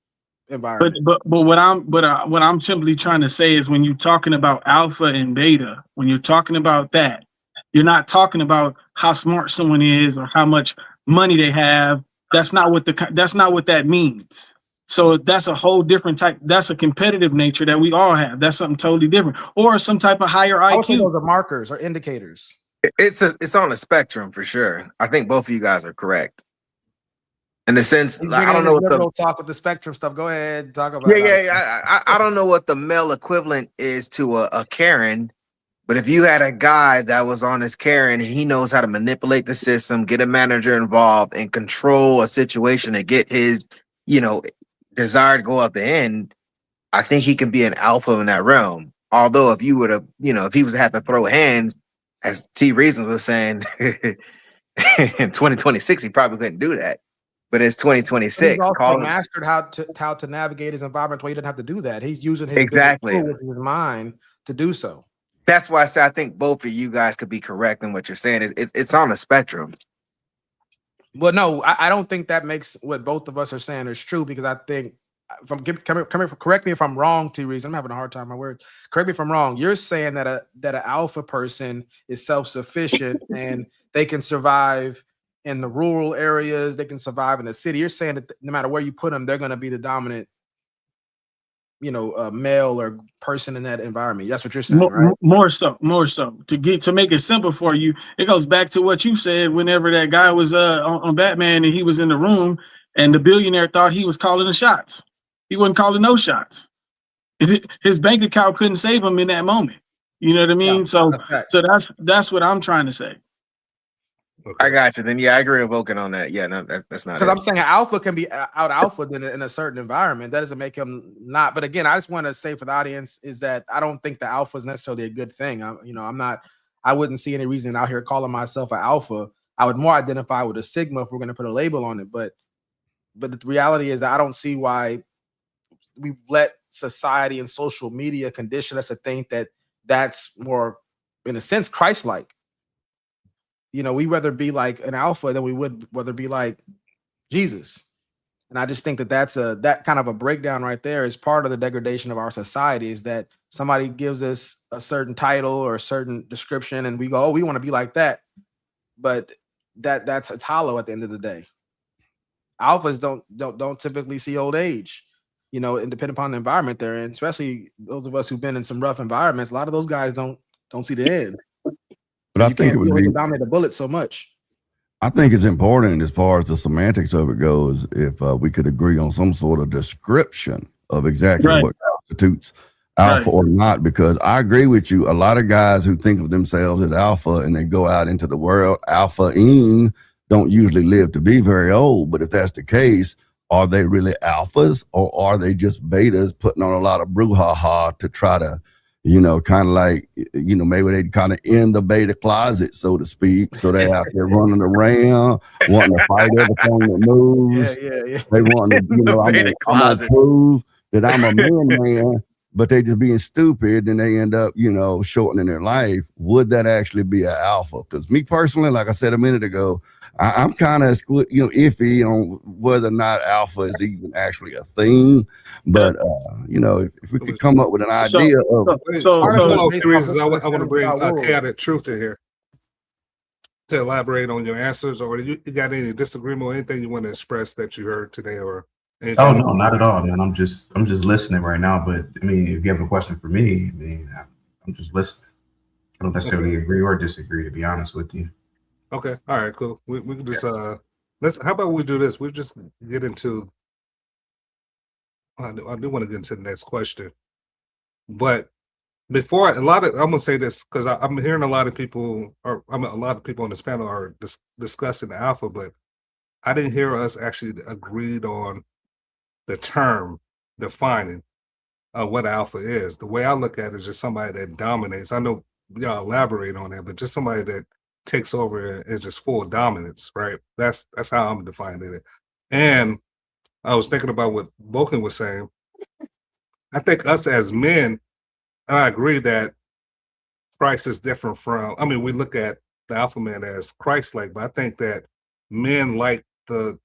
S1: environment.
S3: But what I'm simply trying to say is when you're talking about alpha and beta, when you're talking about that, you're not talking about how smart someone is or how much money they have. That's not what that means. So that's a whole different type. That's a competitive nature that we all have. That's something totally different, or some type of higher IQ.
S1: Those are markers or indicators.
S5: It's on a spectrum for sure. I think both of you guys are correct. In the sense, I don't know what the
S1: talk with the spectrum stuff. Go ahead, talk about.
S5: I don't know what the male equivalent is to a Karen, but if you had a guy that was on his Karen, he knows how to manipulate the system, get a manager involved, and control a situation and get his, you know, desired goal at the end. I think he can be an alpha in that realm. Although if you would have, you know, if he was to have to throw hands, as T Reasons was saying, in 2026, he probably couldn't do that. But it's 2026.
S1: He's also mastered how to navigate his environment where he didn't have to do that. He's using his his mind to do so.
S5: That's why I say I think both of you guys could be correct in what you're saying. It's on a spectrum.
S1: Well, no, I don't think that makes what both of us are saying is true, because I think correct me if I'm wrong, T Reason. I'm having a hard time with my words. Correct me if I'm wrong. You're saying that an alpha person is self-sufficient and they can survive in the rural areas, they can survive in the city. You're saying that no matter where you put them, they're going to be the dominant, you know, male or person in that environment. That's what you're saying, right?
S3: More so. To make it simple for you, it goes back to what you said whenever that guy was on Batman and he was in the room and the billionaire thought he was calling the shots. He wasn't calling no shots. His bank account couldn't save him in that moment. You know what I mean? Yeah, so that's what I'm trying to say.
S5: Okay. I got you. Then yeah, I agree with Vulcan on that. Yeah, no, that's not.
S1: Because I'm saying an alpha can be out alpha in a certain environment. That doesn't make him not. But again, I just want to say for the audience is that I don't think the alpha is necessarily a good thing. I wouldn't see any reason out here calling myself an alpha. I would more identify with a sigma if we're going to put a label on it. But the reality is I don't see why we've let society and social media condition us to think that that's more, in a sense, Christ-like. You know, we rather be like an alpha than we would rather be like Jesus. And I just think that that kind of a breakdown right there is part of the degradation of our society, is that somebody gives us a certain title or a certain description and we go, oh, we want to be like that. But it's hollow at the end of the day. Alphas don't typically see old age, you know, and depending upon the environment they're in, especially those of us who've been in some rough environments. A lot of those guys don't see the end.
S4: But I think it would be
S1: dominate the bullet so much.
S4: I think it's important as far as the semantics of it goes, if we could agree on some sort of description of exactly what constitutes alpha or not, because I agree with you. A lot of guys who think of themselves as alpha and they go out into the world, alpha-ing, don't usually live to be very old. But if that's the case, are they really alphas or are they just betas putting on a lot of brouhaha to try to, you know, kind of like, you know, maybe they kind of in the beta closet, so to speak. So they out there running around, wanting to fight everything that moves.
S1: Yeah.
S4: They want to, you know, I'm gonna prove that I'm a man, but they just being stupid and they end up, shortening their life. Would that actually be an alpha? Because me personally, like I said a minute ago, I'm kind of, iffy on whether or not alpha is even actually a thing. But, if we could come up with an idea of.
S2: One of the reasons I want to
S1: Artificial
S2: bring
S1: intelligence
S2: chaotic truth in here to elaborate on your answers, or you got any disagreement or anything you want to express that you heard today, or anything?
S7: Oh no, not at all, man. I'm just listening right now. But I mean, if you have a question for me, I mean, I'm just listening. I don't necessarily agree or disagree, to be honest with you.
S2: Okay, all right, cool. We can just let's. How about we do this? We just get into. I do want to get into the next question, but before I'm gonna say this because I'm hearing a lot of people, or a lot of people on this panel are discussing the alpha, but I didn't hear us actually agreed on the term defining what alpha is. The way I look at it is just somebody that dominates. I know y'all elaborate on that, but just somebody that takes over and is just full dominance, right? That's how I'm defining it. And I was thinking about what Vulcan was saying. I think us as men, I agree that Christ is different from, we look at the alpha man as Christ-like, but I think that men like to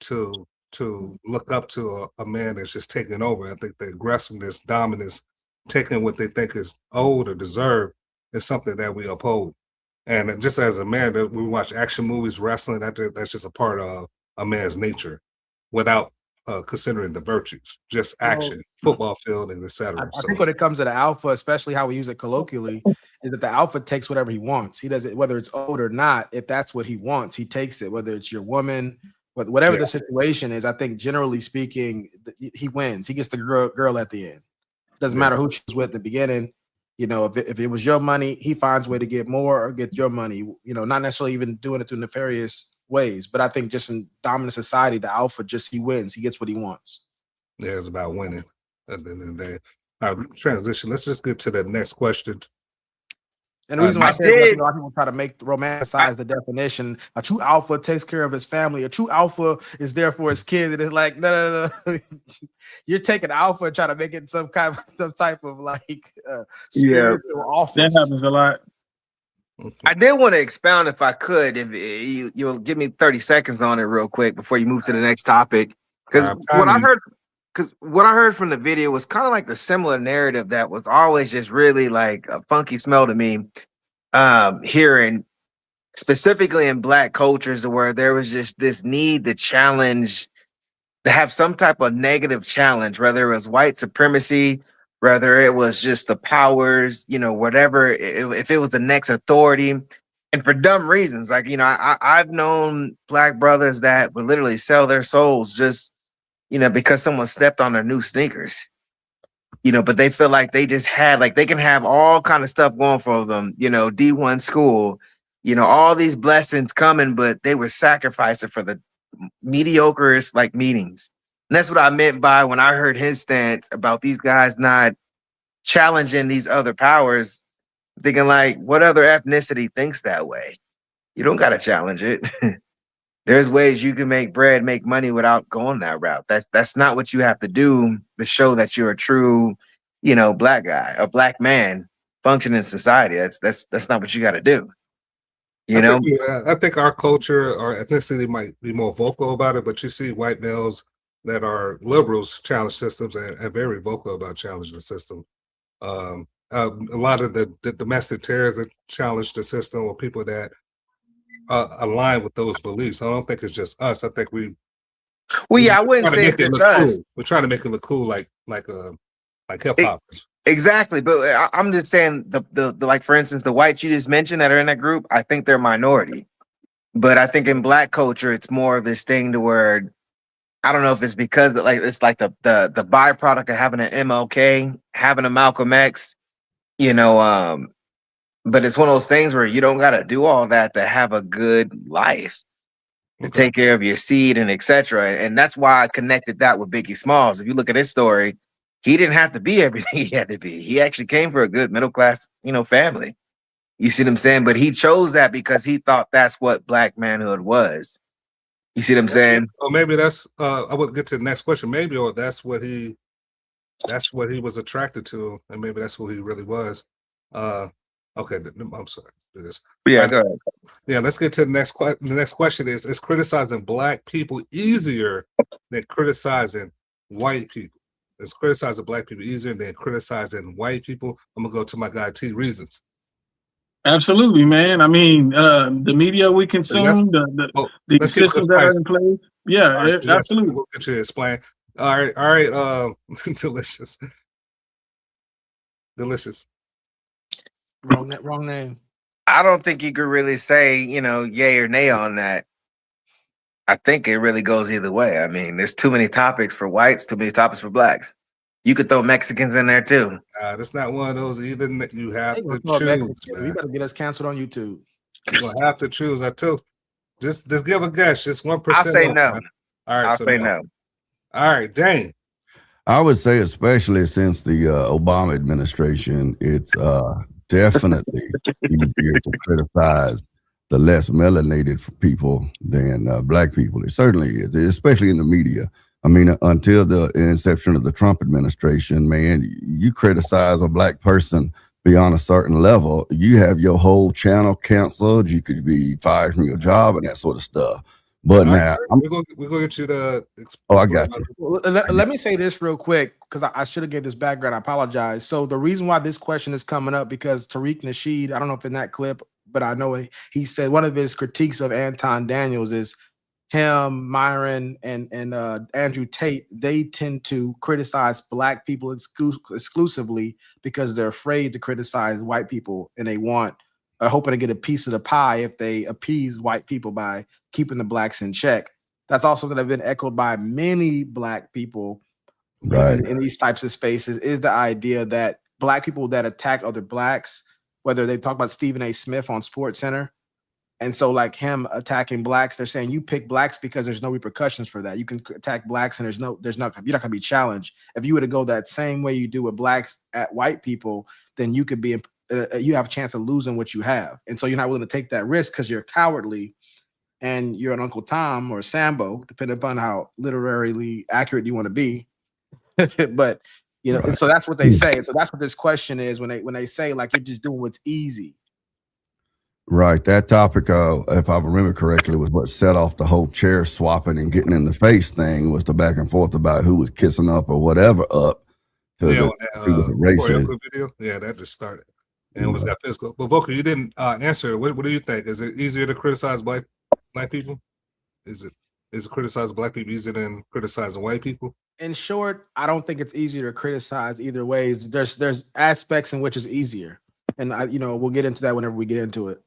S2: look up to a man that's just taking over. I think the aggressiveness, dominance, taking what they think is owed or deserved is something that we uphold. And just as a man, that we watch action movies, wrestling, that's just a part of a man's nature without considering the virtues, just action, football field, and etc.
S1: I think when it comes to the alpha, especially how we use it colloquially, is that the alpha takes whatever he wants. He does it, whether it's owed or not. If that's what he wants, he takes it, whether it's your woman, whatever the situation is. I think generally speaking, he wins. He gets the girl at the end. Doesn't matter who she was with at the beginning. If it was your money, he finds a way to get more or get your money, not necessarily even doing it through nefarious ways. But I think just in dominant society, the alpha he wins. He gets what he wants.
S2: Yeah, it's about winning at the end of the day. All right, transition. Let's just get to the next question.
S1: And the reason why I say a lot of people try to romanticize the definition. A true alpha takes care of his family. A true alpha is there for his kids. And it's like, no. You're taking alpha and trying to make it some type of spiritual office.
S3: That happens a lot.
S5: I did want to expound, if I could, if you'll give me 30 seconds on it real quick before you move to the next topic. Because what I heard from the video was kind of like the similar narrative that was always just really like a funky smell to me. Hearing specifically in Black cultures where there was just this need to challenge, to have some type of negative challenge, whether it was white supremacy, whether it was just the powers, whatever, if it was the next authority, and for dumb reasons. Like, I've known Black brothers that would literally sell their souls just, because someone stepped on their new sneakers, but they feel like they just had, like, they can have all kind of stuff going for them, D1 school, all these blessings coming, but they were sacrificing for the mediocrest like meetings. And that's what I meant by when I heard his stance about these guys not challenging these other powers, thinking like, what other ethnicity thinks that way? You don't got to challenge it. There's ways you can make bread, make money without going that route. That's not what you have to do to show that you're a true, Black guy, a Black man functioning in society. That's not what you got to do.
S2: I think our culture, our ethnicity might be more vocal about it, but you see white males that are liberals challenge systems and very vocal about challenging the system. A lot of the domestic terrorists that challenge the system or people that align with those beliefs. I don't think it's just us. I think I wouldn't say it's just us. We're trying to make it look cool, like hip hop.
S5: Exactly, but I'm just saying the like, for instance, the whites you just mentioned that are in that group, I think they're minority. But I think in Black culture, it's more of this thing to where, I don't know if it's because it's like the byproduct of having an MLK, having a Malcolm X, but it's one of those things where you don't got to do all that to have a good life, to take care of your seed and etc. And that's why I connected that with Biggie Smalls. If you look at his story, he didn't have to be everything he had to be. He actually came from a good middle class, family. You see what I'm saying? But he chose that because he thought that's what Black manhood was. You see what I'm saying?
S2: Or maybe that's I would get to the next question. Maybe, or that's what he that's what he was attracted to, and maybe that's who he really was. Okay, I'm sorry. Do this.
S5: Yeah,
S2: All
S5: go
S2: right,
S5: ahead.
S2: yeah, let's get to the next question. The next question is criticizing black people easier than criticizing white people? Is criticizing black people easier than criticizing white people? I'm gonna go to my guy T Reasons.
S3: Absolutely, man. I mean, the media we
S2: Yes.
S3: consume,
S2: Oh,
S3: the
S2: let's keep it
S3: systems that are
S2: concise.
S3: in place.
S2: All
S3: Yeah,
S2: right, so yes,
S3: absolutely.
S2: we'll get you to explain. All right, delicious. Delicious.
S1: Wrong name.
S5: I don't think you could really say, yay or nay on that. I think it really goes either way. I mean, there's too many topics for whites, too many topics for blacks. You could throw Mexicans in there too.
S2: That's not one of those either. You have
S1: They gonna
S2: to
S1: throw a
S2: choose,
S1: Mexican. We
S2: man.
S1: better get us canceled on YouTube.
S2: You're gonna have to choose that too. Just give a guess, just 1%.
S5: I'll say no.
S2: Man. All right,
S5: I'll
S2: so
S5: say no.
S2: All right, Dane.
S4: I would say, especially since the Obama administration, it's definitely easier to criticize the less melanated people than black people. It certainly is, especially in the media. I mean, until the inception of the Trump administration, man, you criticize a black person beyond a certain level, you have your whole channel canceled. You could be fired from your job and that sort of stuff. But
S2: All
S4: now,
S2: right, we're gonna get you to.
S4: Oh, I got you.
S1: Well, let me say this real quick because I should have gave this background. I apologize. So the reason why this question is coming up because Tariq Nasheed, I don't know if in that clip, but I know he said one of his critiques of Anton Daniels is him, Myron, and Andrew Tate. They tend to criticize black people exclusively because they're afraid to criticize white people, and they are hoping to get a piece of the pie if they appease white people by keeping the blacks in check. That's also that have been echoed by many black people in these types of spaces is the idea that black people that attack other blacks, whether they talk about Stephen A. Smith on Sports Center, and so like him attacking blacks, they're saying you pick blacks because there's no repercussions for that. You can attack blacks and you're not going to be challenged. If you were to go that same way you do with blacks at white people, then you could be you have a chance of losing what you have, and so you're not willing to take that risk because you're cowardly. And you're an Uncle Tom or Sambo, depending upon how literarily accurate you want to be. But and so that's what they say. And so that's what this question is when they say like you're just doing what's easy.
S4: Right. That topic, if I remember correctly, was what set off the whole chair swapping and getting in the face thing. Was the back and forth about who was kissing up or whatever up to the races.
S2: Video. Yeah, that just started. And it was that physical. But Vulcan, you didn't answer. What do you think? Is it easier to criticize black people? Is it criticizing black people easier than criticizing white people?
S1: In short, I don't think it's easier to criticize either ways. There's aspects in which it's easier, and we'll get into that whenever we get into it.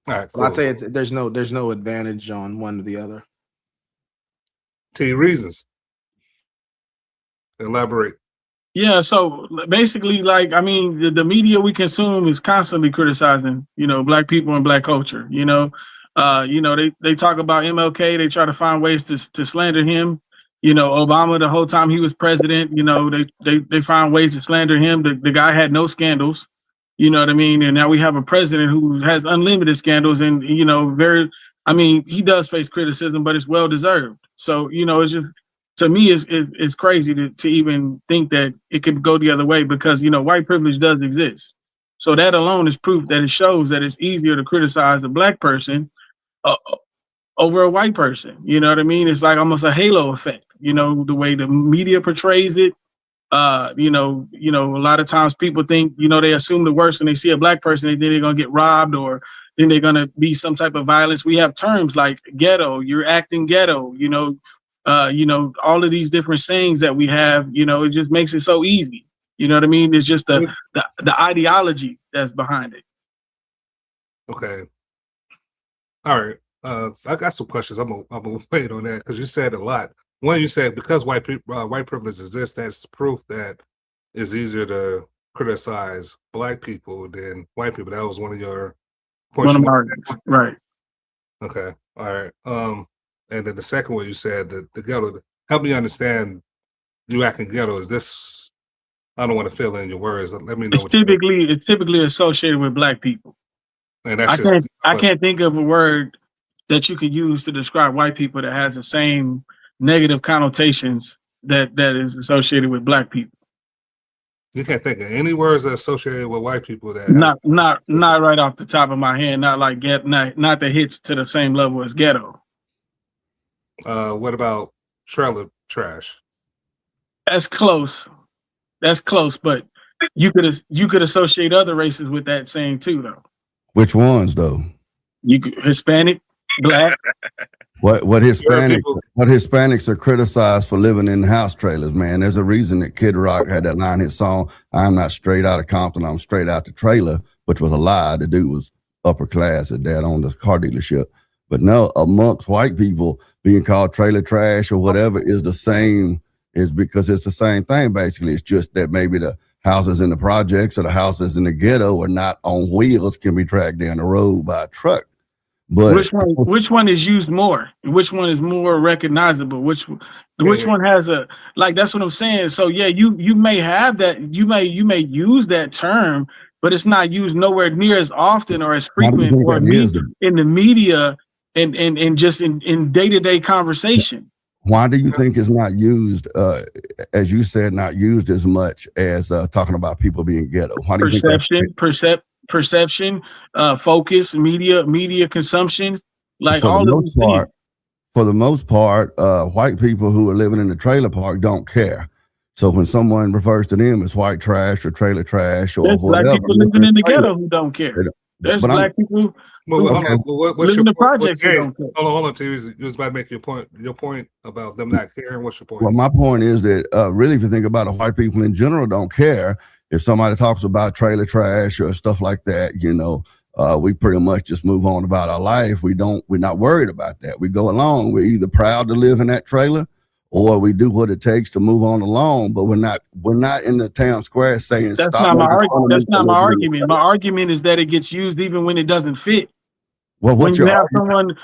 S2: All right, cool.
S1: I'd say there's no advantage on one or the other.
S2: T Reasons. Elaborate.
S3: Yeah, so basically, like, I mean, the media we consume is constantly criticizing, black people and black culture. They talk about MLK. They try to find ways to slander him. Obama, the whole time he was president, they find ways to slander him. The guy had no scandals. You know what I mean? And now we have a president who has unlimited scandals and, he does face criticism, but it's well deserved. So, it's just, to me, it's crazy to even think that it could go the other way because, white privilege does exist. So that alone is proof that it shows that it's easier to criticize a black person over a white person. You know what I mean? It's like almost a halo effect, the way the media portrays it. A lot of times people think, they assume the worst when they see a black person, they think they're going to get robbed or then they're going to be some type of violence. We have terms like ghetto, you're acting ghetto, all of these different sayings that we have, it just makes it so easy. You know what I mean? It's just the ideology that's behind it.
S2: Okay. All right. I got some questions. I'm gonna wait on that because you said a lot. One, you said because white privilege exists, that's proof that it's easier to criticize black people than white people. That was one of your points.
S3: Right.
S2: Okay. All right. And then the second one you said that the ghetto. Help me understand. You acting ghetto. Is this? I don't want to fill in your words. Let me know.
S3: It's typically associated with black people.
S2: And that's
S3: I can't think of a word that you could use to describe white people that has the same negative connotations that is associated with black people.
S2: You can't think of any words that are associated with white people that
S3: Not right off the top of my head. Not like not that hits to the same level as ghetto.
S2: What about trailer trash?
S3: That's close. That's close, but you could associate other races with that saying too, though.
S4: Which ones though?
S3: You could, Hispanic, black.
S4: What Hispanics are criticized for living in house trailers, man. There's a reason that Kid Rock had that line in his song, "I'm not straight out of Compton, I'm straight out the trailer," which was a lie. The dude was upper class, and dad owned a car dealership. But no, amongst white people, being called trailer trash or whatever is the same, is because it's the same thing, basically. It's just that maybe the houses in the projects or the houses in the ghetto are not on wheels, can be dragged down the road by a truck. But
S3: which one is used more? Which one is more recognizable? Which one has a, like, that's what I'm saying. So yeah, you may have that, you may use that term, but it's not used nowhere near as often or as frequent or in the media and just in day-to-day conversation.
S4: Why do you think it's not used, as you said, not used as much as talking about people being ghetto? Why do you think
S3: perception, focus, media consumption, like all of these things.
S4: For the most part, white people who are living in the trailer park don't care. So when someone refers to them as white trash or trailer trash or
S3: there's
S4: whatever,
S3: black people living in the ghetto who don't care. There's black people
S2: what's
S3: living in the projects who don't care.
S2: Hold on, Tariq. You was about to make your point about them not caring. What's your point?
S4: Well, my point is that really, if you think about it, white people in general don't care. If somebody talks about trailer trash or stuff like that, we pretty much just move on about our life. We're not worried about that. We go along. We're either proud to live in that trailer or we do what it takes to move on along, but we're not in the town square saying
S3: that's
S4: stop.
S3: That's not my argument. My argument is that it gets used even when it doesn't fit.
S4: Well,
S3: when you have someone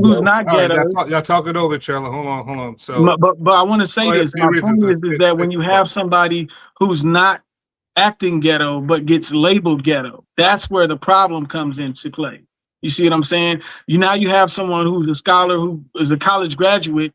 S3: who's not ghetto,
S2: y'all talking over, Charlie. Hold on. So,
S3: but I want to say this. My point is that when you have somebody who's not acting ghetto but gets labeled ghetto, that's where the problem comes into play. You see what I'm saying? Now you have someone who's a scholar, who is a college graduate,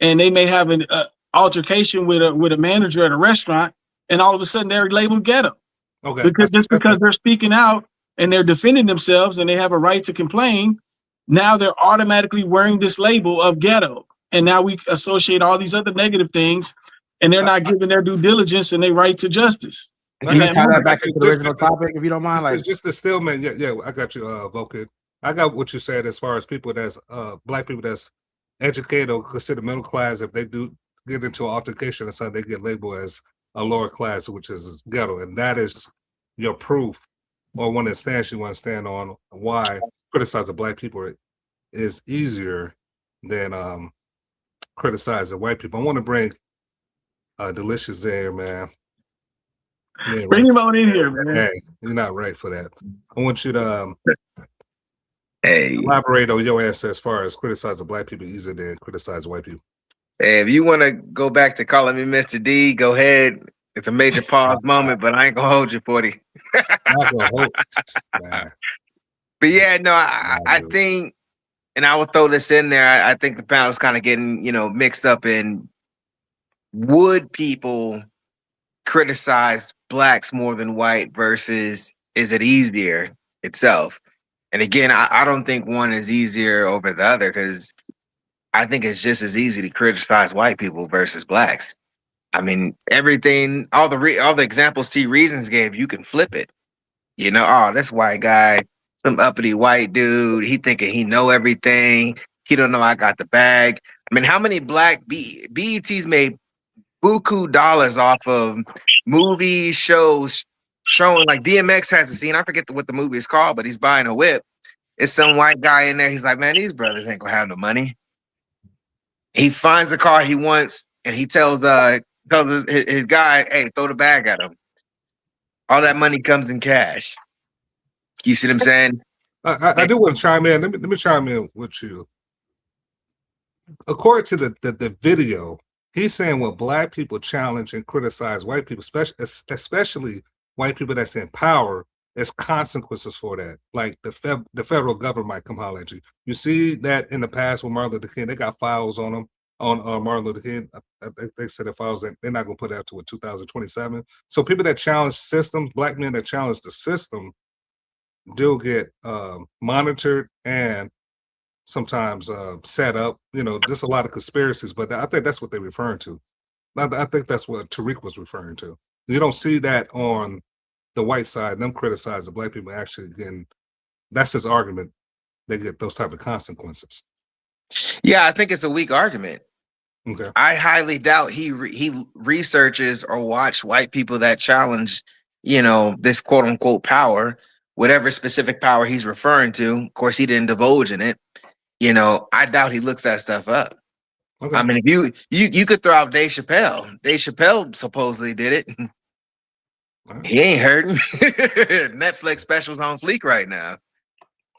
S3: and they may have an altercation with a manager at a restaurant, and all of a sudden they're labeled ghetto.
S2: Okay.
S3: Because they're speaking out and they're defending themselves and they have a right to complain, now they're automatically wearing this label of ghetto. And now we associate all these other negative things, and they're not giving their due diligence and their right to justice.
S1: Can you tie that back to the original topic, if you don't mind? Like,
S2: just the stillman. Yeah, I got you, Vulcan. I got what you said as far as people that's black people that's educated or considered middle class. If they do get into an altercation or something, they get labeled as a lower class, which is ghetto, and that is your proof or one of the stance you want to stand on why criticizing black people is easier than criticizing white people. I want to bring Delicious there, man.
S3: Bring him on in here, man.
S2: Hey, you're not right for that. I want you to elaborate on your answer as far as criticizing black people easier than criticize white people.
S5: Hey, if you want to go back to calling me Mr. D, go ahead. It's a major pause moment, but I ain't gonna hold you 40. But yeah, no, I think, and I will throw this in there. I think the panel's kind of getting, mixed up in, would people criticize blacks more than white versus is it easier itself? And again, I don't think one is easier over the other, because I think it's just as easy to criticize white people versus blacks. I mean, everything, all the examples T Reasons gave, you can flip it. This white guy, some uppity white dude, he thinking he know everything. He don't know I got the bag. I mean, how many black BETs made buku dollars off of movies, shows showing, like DMX has a scene. I forget what the movie is called, but he's buying a whip. It's some white guy in there. He's like, man, these brothers ain't gonna have no money. He finds the car he wants, and he tells his guy, hey, throw the bag at him. All that money comes in cash. You see what I'm saying?
S2: I do want to chime in. Let me chime in with you. According to the video, he's saying when black people challenge and criticize white people, especially white people that's in power, there's consequences for that. Like the federal government might come holler at you. You see that in the past with Martin Luther King, they got files on them. on Martin Luther King. They said if I was, they're not going to put it out to 2027. So people that challenge systems, black men that challenge the system, do get monitored and sometimes set up. You know, there's a lot of conspiracies, but I think that's what they're referring to. I think that's what Tariq was referring to. You don't see that on the white side. Them criticize the black people actually getting. That's his argument. They get those type of consequences.
S5: Yeah, I think it's a weak argument.
S2: Okay.
S5: I highly doubt he researches or watch white people that challenge, you know, this quote unquote power, whatever specific power he's referring to. Of course, he didn't divulge in it. You know, I doubt he looks that stuff up.
S2: Okay.
S5: I mean, if you could throw out Dave Chappelle. Dave Chappelle supposedly did it.
S2: Right.
S5: He ain't hurting. Netflix specials on fleek right now.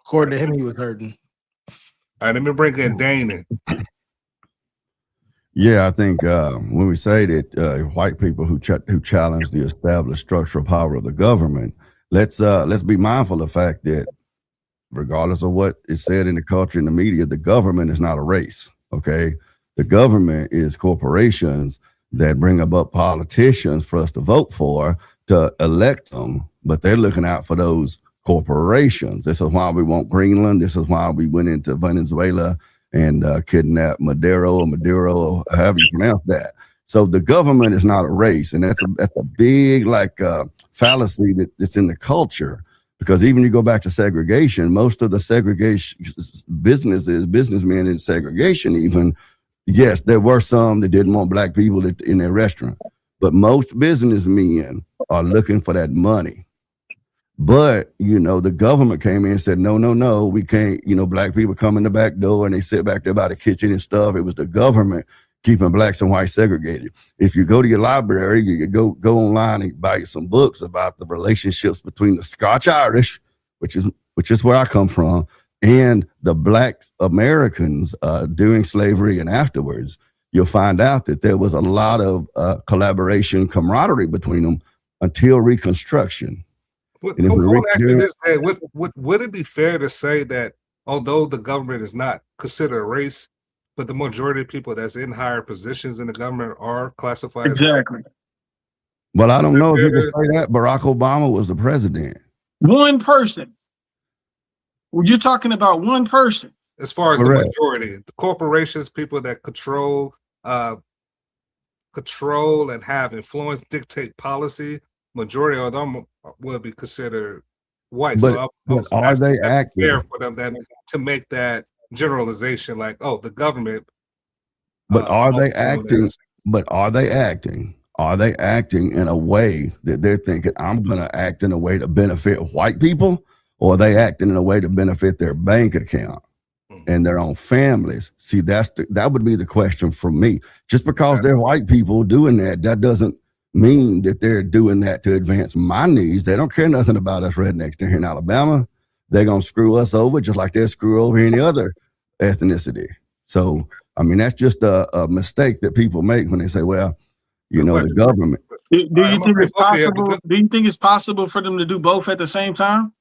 S1: According to him, he was hurting.
S2: All right, let me bring in Dane.
S4: Yeah, I think when we say that white people who challenge the established structural power of the government, let's be mindful of the fact that regardless of what is said in the culture and the media, the government is not a race. Okay, the government is corporations that bring about politicians for us to vote for to elect them, but they're looking out for those corporations. This is why we want Greenland. This is why we went into Venezuela and kidnapped Maduro, or however you pronounce that. So the government is not a race, and that's a big fallacy that's in the culture. Because even you go back to segregation, most of the segregation businessmen in segregation, even, yes, there were some that didn't want black people in their restaurant, but most businessmen are looking for that money. But, you know, the government came in and said, no, we can't, you know, black people come in the back door and they sit back there by the kitchen and stuff. It was the government keeping blacks and whites segregated. If you go to your library, you go online and buy some books about the relationships between the Scotch-Irish, which is where I come from, and the black Americans during slavery and afterwards, you'll find out that there was a lot of collaboration, camaraderie between them until Reconstruction.
S2: Would it be fair to say that although the government is not considered a race, but the majority of people that's in higher positions in the government are classified?
S3: Exactly.
S4: Well, I don't know if you can say that. Barack Obama was the president.
S3: One person. Well, you're talking about one person.
S2: As far as
S4: Correct.
S2: The majority, the corporations, people that control and have influence, dictate policy, majority of them will be considered white.
S4: But are they acting?
S2: Fair for them to make that generalization, like, oh, the government.
S4: But are they acting? But are they acting? Are they acting in a way that they're thinking, I'm going to act in a way to benefit white people? Or are they acting in a way to benefit their bank account and their own families? See, that would be the question for me. Just because they're white people doing that doesn't mean that they're doing that to advance my needs. They don't care nothing about us rednecks down here in Alabama. They're going to screw us over just like they'll screw over any other ethnicity. So, I mean, that's just a mistake that people make when they say, well, you know, the government.
S3: Do you think it's possible? Do you think it's possible for them to do both at the same time?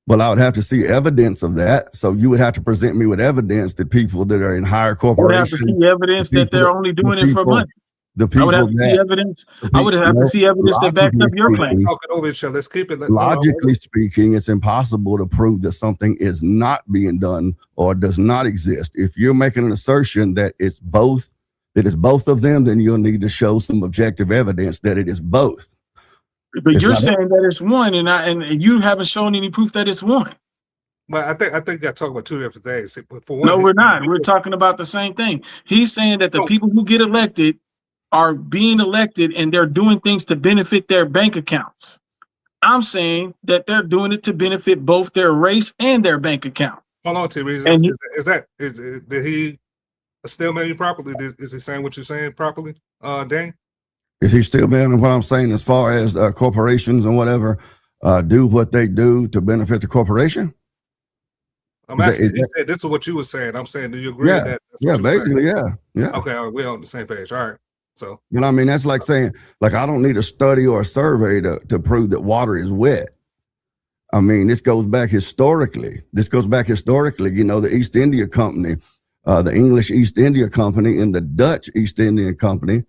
S4: Well, I would have to see evidence of that. So you would have to present me with evidence that people that are in higher corporations.
S3: I would have to see evidence that they're only doing it for money.
S4: The people
S3: I would have to see evidence. I would have to see evidence that backs up your claim.
S2: Talking over each other. Let's keep it.
S4: Logically speaking, it's impossible to prove that something is not being done or does not exist. If you're making an assertion that it's both of them, then you'll need to show some objective evidence that it is both.
S3: But you're saying that it's one, and you haven't shown any proof that it's one.
S2: But I think you got to talk about two different things. For one,
S3: no, we're not. We're talking about the same thing. He's saying that the people who get elected are being elected and they're doing things to benefit their bank accounts. I'm saying that they're doing it to benefit both their race and their bank account.
S2: Hold on, T. Did he still man you properly? Is he saying what you're saying properly, Dane?
S4: Is he still man what I'm saying as far as corporations and whatever do what they do to benefit the corporation?
S2: I'm asking. He said this is what you were saying. I'm saying, do you agree with that?
S4: Yeah, basically, yeah.
S2: Okay, all right, we're on the same page. All right. So,
S4: you know what I mean? That's like saying, like, I don't need a study or a survey to prove that water is wet. I mean, this goes back historically. You know, the East India Company the English East India Company and the Dutch East Indian Company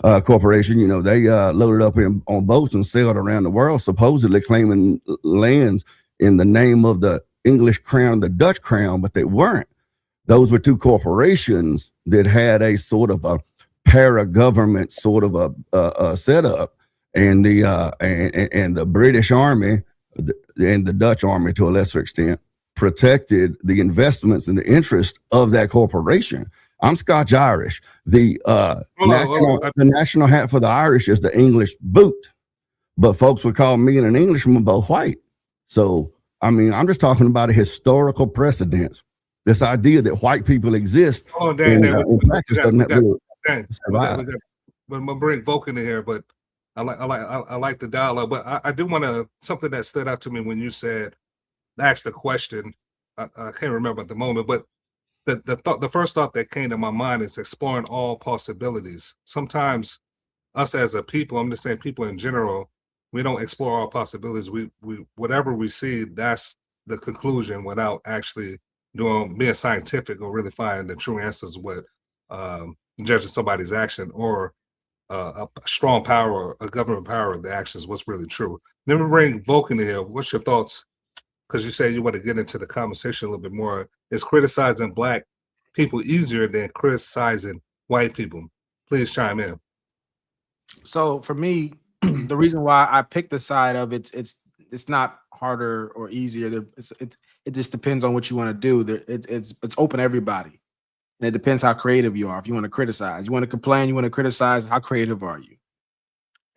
S4: Corporation. You know, they loaded up on boats and sailed around the world, supposedly claiming lands in the name of the English crown, the Dutch crown, but they weren't. Those were two corporations that had a sort of a para-government sort of a setup, and the British Army and the Dutch Army, to a lesser extent, protected the investments and the interest of that corporation. I'm Scotch Irish. The national hat for the Irish is the English boot, but folks would call me and an Englishman both white. So, I mean, I'm just talking about a historical precedence. This idea that white people exist in practice doesn't really survive.
S2: I'm gonna bring Vulcan in here, but I like the dialogue. But I do want to, something that stood out to me when you asked the question. I can't remember at the moment, but the first thought that came to my mind is exploring all possibilities. Sometimes us as a people, I'm just saying people in general, we don't explore all possibilities. We whatever we see, that's the conclusion without actually being scientific or really finding the true answers with judging somebody's action or a strong power or a government power of the actions, what's really true. Let me bring Vulcan in here. What's your thoughts? Because you say you want to get into the conversation a little bit more. Is criticizing Black people easier than criticizing white people? Please chime in.
S1: So for me, the reason why I picked the side of it's not harder or easier. It just depends on what you want to do. It's open to everybody, and it depends how creative you are. If you want to criticize, you want to complain, you want to criticize, how creative are you?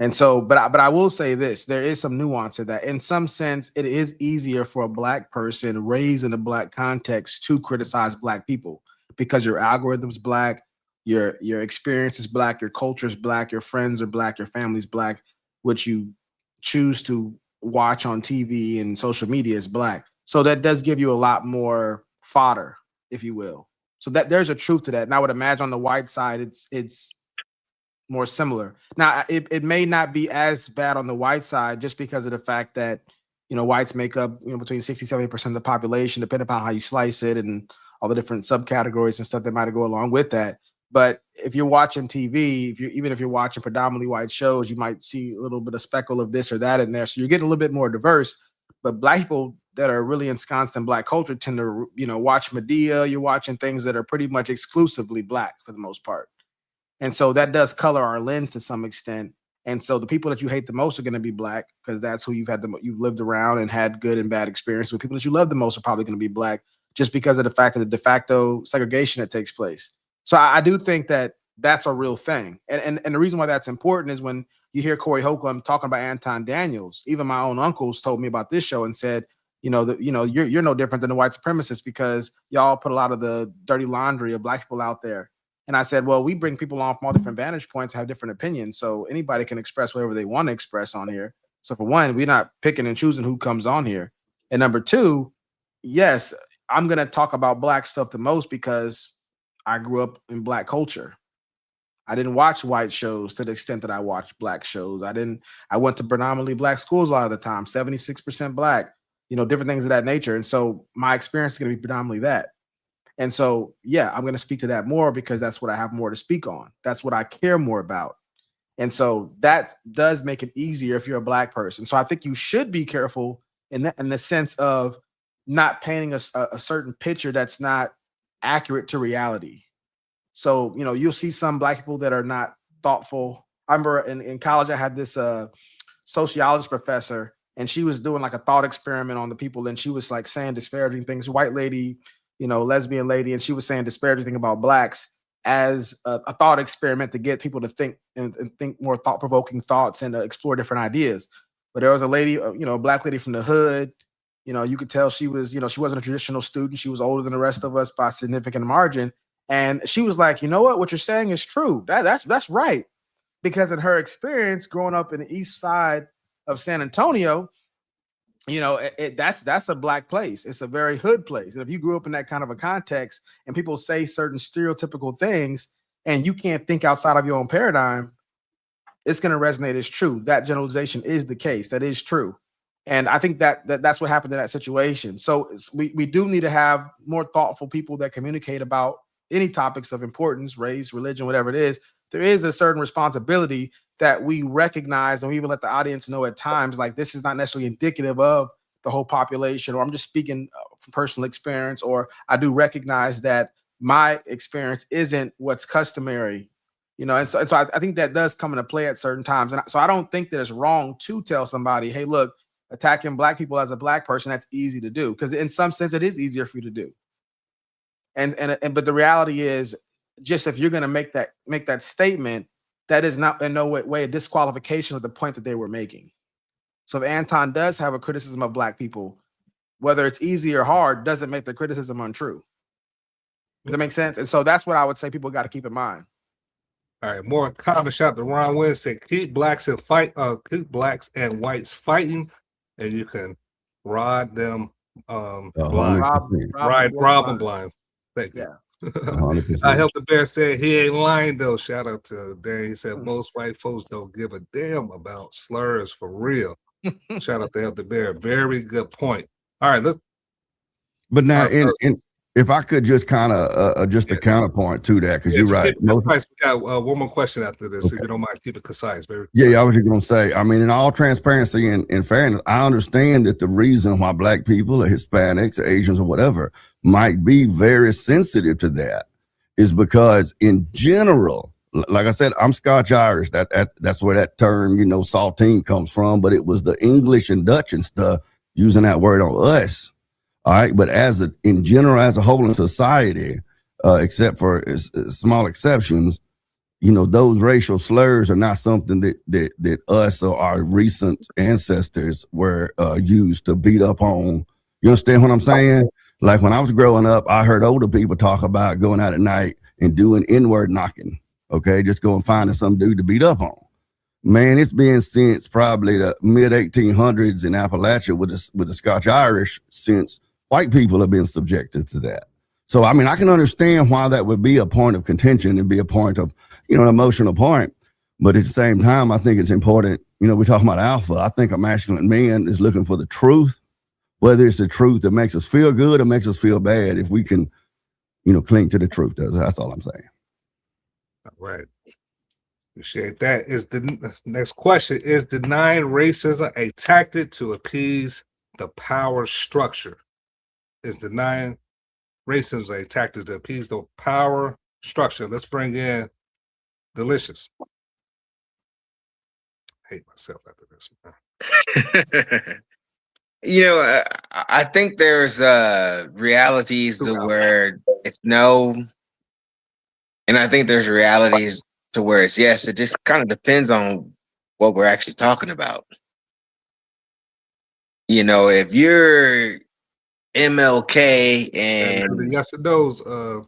S1: And so, but I will say this: there is some nuance to that. In some sense, it is easier for a Black person raised in a Black context to criticize Black people because your algorithm's Black, your experience is Black, your culture is Black, your friends are Black, your family's Black, what you choose to watch on TV and social media is Black. So that does give you a lot more fodder, if you will. So that there's a truth to that. And I would imagine on the white side, it's more similar. Now, it may not be as bad on the white side just because of the fact that, you know, whites make up, you know, between 60-70% of the population, depending upon how you slice it and all the different subcategories and stuff that might go along with that. But if you're watching TV, even if you're watching predominantly white shows, you might see a little bit of speckle of this or that in there. So you're getting a little bit more diverse. But Black people that are really ensconced in Black culture tend to, you know, watch Medea. You're watching things that are pretty much exclusively Black for the most part. And so that does color our lens to some extent. And so the people that you hate the most are going to be Black because that's who you've lived around and had good and bad experience with. People that you love the most are probably going to be Black just because of the fact of the de facto segregation that takes place. So I do think that that's a real thing. And the reason why that's important is when you hear Corey Holcomb talking about Anton Daniels, even my own uncles told me about this show and said, you're no different than the white supremacists because y'all put a lot of the dirty laundry of Black people out there. And I said, well, we bring people on from all different vantage points, have different opinions. So anybody can express whatever they want to express on here. So for one, we're not picking and choosing who comes on here. And number two, yes, I'm going to talk about Black stuff the most because I grew up in Black culture. I didn't watch white shows to the extent that I watched Black shows. I went to predominantly Black schools a lot of the time, 76% Black, different things of that nature. And so my experience is going to be predominantly that. And so, yeah, I'm going to speak to that more because that's what I have more to speak on. That's what I care more about. And so that does make it easier if you're a Black person. So I think you should be careful in the sense of not painting a certain picture that's not accurate to reality. So, you'll see some Black people that are not thoughtful. I remember in college, I had this sociologist professor, and she was doing like a thought experiment on the people. And she was like saying disparaging things, white lady, lesbian lady. And she was saying disparaging things about Blacks as a thought experiment to get people to think and think more thought-provoking thoughts and explore different ideas. But there was a lady, a Black lady from the hood. You could tell she was, she wasn't a traditional student. She was older than the rest of us by a significant margin. And she was like, you know what you're saying is true. That's right. Because in her experience growing up in the east side of San Antonio, that's a Black place. It's a very hood place. And if you grew up in that kind of a context and people say certain stereotypical things and you can't think outside of your own paradigm, it's going to resonate as true. That generalization is the case. That is true. And I think that's what happened in that situation. So we do need to have more thoughtful people that communicate about any topics of importance, race, religion, whatever it is, there is a certain responsibility that we recognize, and we even let the audience know at times, like this is not necessarily indicative of the whole population, or I'm just speaking from personal experience, or I do recognize that my experience isn't what's customary, you know, and so I think that does come into play at certain times. And so I don't think that it's wrong to tell somebody, hey, look, attacking Black people as a Black person, that's easy to do, because in some sense it is easier for you to do. And but the reality is, just if you're going to make that statement, that is not in no way a disqualification of the point that they were making. So if Anton does have a criticism of Black people, whether it's easy or hard, doesn't make the criticism untrue. Does that make sense? And so that's what I would say people got to keep in mind.
S2: All right, more comments. Shout out to Ron Wynn said, keep blacks and whites fighting, and you can rod them blind.
S4: 100%.
S2: Rob them blind. Thank you.
S1: Yeah.
S4: 100%.
S2: I Help the Bear said he ain't lying though. Shout out to Dan. He said most white folks don't give a damn about slurs for real. Shout out to Help the Bear. Very good point. All right, let's.
S4: But now, if I could just kind of just a counterpoint to that, because you're right.
S2: We got one more question after this.
S4: Okay.
S2: If you don't mind, keep it concise. Very concise.
S4: Yeah, I was just going to say, I mean, in all transparency and fairness, I understand that the reason why Black people or Hispanics or Asians or whatever might be very sensitive to that is because in general, like I said, I'm Scotch Irish. That's where that term, you know, saltine comes from, but it was the English and Dutch and stuff using that word on us. All right. But in general, as a whole in society, except for small exceptions, you know, those racial slurs are not something that us or our recent ancestors were used to beat up on. You understand what I'm saying? Like when I was growing up, I heard older people talk about going out at night and doing N-word knocking. Okay. Just going finding some dude to beat up on. Man, it's been since probably the mid 1800s in Appalachia with the Scotch Irish since white people have been subjected to that. So, I mean, I can understand why that would be a point of contention and be a point of, you know, an emotional point. But at the same time, I think it's important, you know, we're talking about alpha. I think a masculine man is looking for the truth, whether it's the truth that makes us feel good or makes us feel bad. If we can, you know, cling to the truth, that's all I'm saying.
S2: All right. Appreciate that. Is the next question, is denying racism a tactic to appease the power structure? Is denying racism a tactic to appease the power structure? Let's bring in Delicious. I hate myself after this.
S5: You know, I think there's realities to where it's no, and I think there's realities to where it's yes. It just kind of depends on what we're actually talking about. You know, if you're MLK and
S2: the yes and no's,
S5: to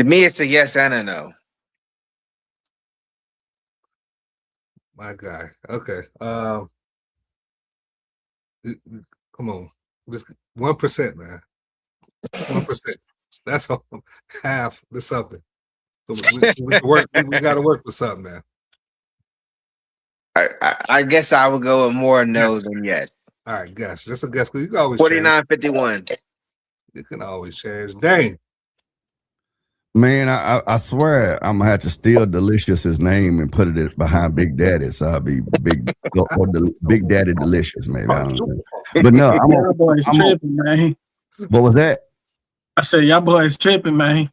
S5: me, it's a yes and a no.
S2: My guy. Okay. Come on. Just 1%, man. 1%. That's all. Half the something. So we got to work with something, man.
S5: I guess I would go with more no than yes.
S2: All right, guess. Just a guess. You can always
S5: 49-51.
S2: You can always change. Dang.
S4: Man, I swear I'm gonna have to steal Delicious's name and put it behind Big Daddy, so I'll be Big Daddy Delicious, maybe. I don't know. But no,
S3: tripping, man.
S4: What was that?
S3: I said y'all boys tripping, man.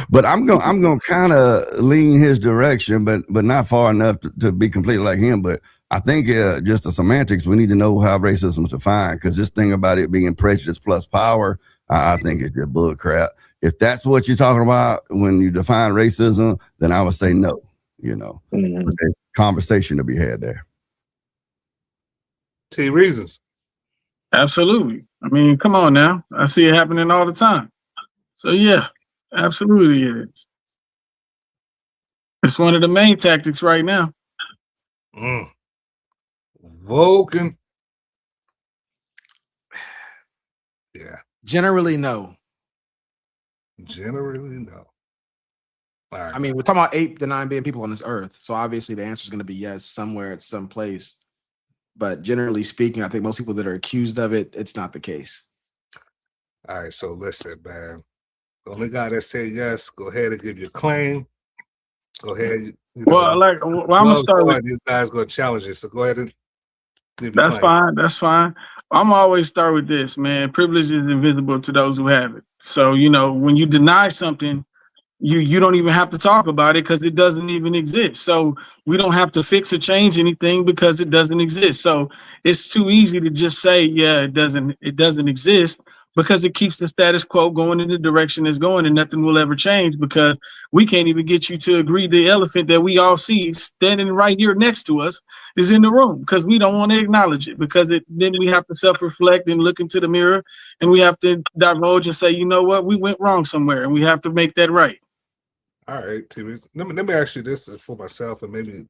S4: But I'm gonna kind of lean his direction, but not far enough to be completely like him. But I think just the semantics, we need to know how racism is defined, because this thing about it being prejudice plus power, I think it's just bull crap. If that's what you're talking about when you define racism, then I would say no. You know, there's conversation to be had there.
S2: T reasons.
S3: Absolutely. I mean, come on now. I see it happening all the time. So yeah, absolutely it is. It's one of the main tactics right now.
S2: Vulcan. Yeah.
S1: Generally, no.
S2: Generally, no. All right.
S1: I mean, we're talking about 8 to 9 billion people on this earth. So obviously the answer is going to be yes, somewhere at some place. But generally speaking, I think most people that are accused of it, it's not the case.
S2: All right. So listen, man. The only guy that said yes, go ahead and give your claim. Go ahead. You
S3: Well, like, well, I'm gonna start with.
S2: These guys gonna challenge you. So go ahead and give your
S3: That's
S2: claim.
S3: fine. That's fine. I'm always start with this, man. Privilege is invisible to those who have it. So, you know, when you deny something, you don't even have to talk about it because it doesn't even exist. So we don't have to fix or change anything because it doesn't exist. So it's too easy to just say, yeah, it doesn't exist, because it keeps the status quo going in the direction it's going, and nothing will ever change, because we can't even get you to agree the elephant that we all see standing right here next to us is in the room, because we don't want to acknowledge it, because then we have to self-reflect and look into the mirror, and we have to divulge and say, you know what, we went wrong somewhere and we have to make that right.
S2: All right, TV. Let me ask you this for myself and maybe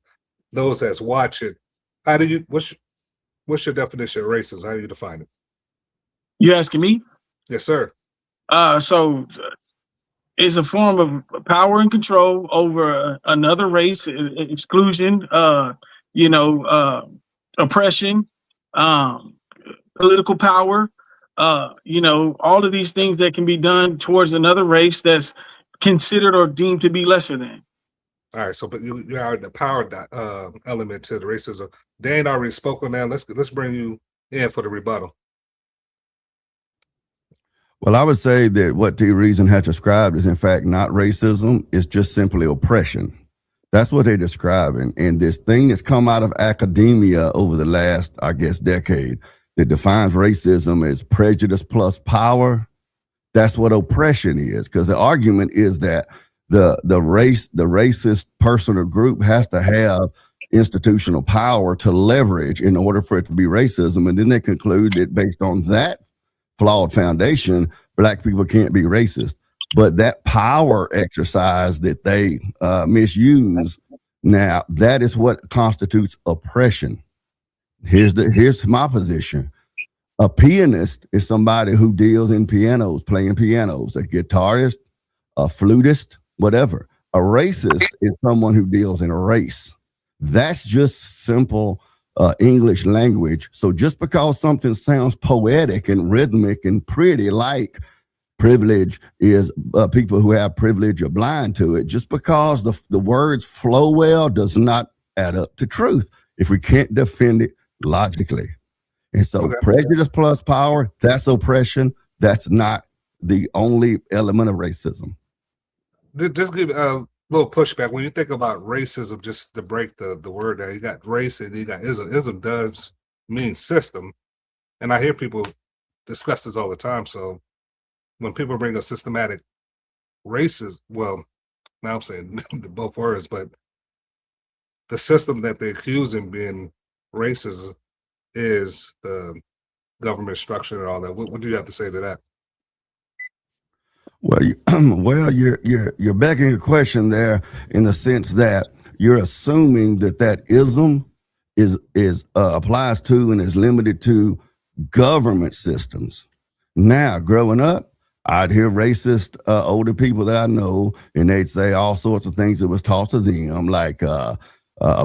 S2: those that's watching. How do you what's your definition of racism? How do you define it?
S3: You asking me?
S2: Yes, sir.
S3: So it's a form of power and control over another race, exclusion, oppression, political power, all of these things that can be done towards another race that's considered or deemed to be lesser than.
S2: All right, so but you are the power element to the racism. Dan already spoke on that. Let's bring you in for the rebuttal.
S4: Well, I would say that what T. Reason had described is in fact not racism, it's just simply oppression. That's what they're describing. And this thing that's come out of academia over the last, I guess, decade that defines racism as prejudice plus power. That's what oppression is, because the argument is that the racist person or group has to have institutional power to leverage in order for it to be racism. And then they conclude that based on that flawed foundation, black people can't be racist. But that power exercise that they misuse, now that is what constitutes oppression. Here's my position. A pianist is somebody who deals in pianos, playing pianos, a guitarist, a flutist, whatever. A racist is someone who deals in a race. That's just simple English language. So just because something sounds poetic and rhythmic and pretty, like privilege is people who have privilege are blind to it, just because the words flow well does not add up to truth if we can't defend it logically. And so prejudice plus power, that's oppression. That's not the only element of racism.
S2: Just give a little pushback. When you think about racism, just to break the word down, you got race and you got ism. Ism does mean system. And I hear people discuss this all the time. So when people bring up systematic racism, well, now I'm saying both words, but the system that they accuse in being racist is the government structure and all that. What do you have to say to that?
S4: Well, you're begging a question there in the sense that you're assuming that ism is applies to and is limited to government systems. Now, growing up, I'd hear racist older people that I know, and they'd say all sorts of things that was taught to them, like a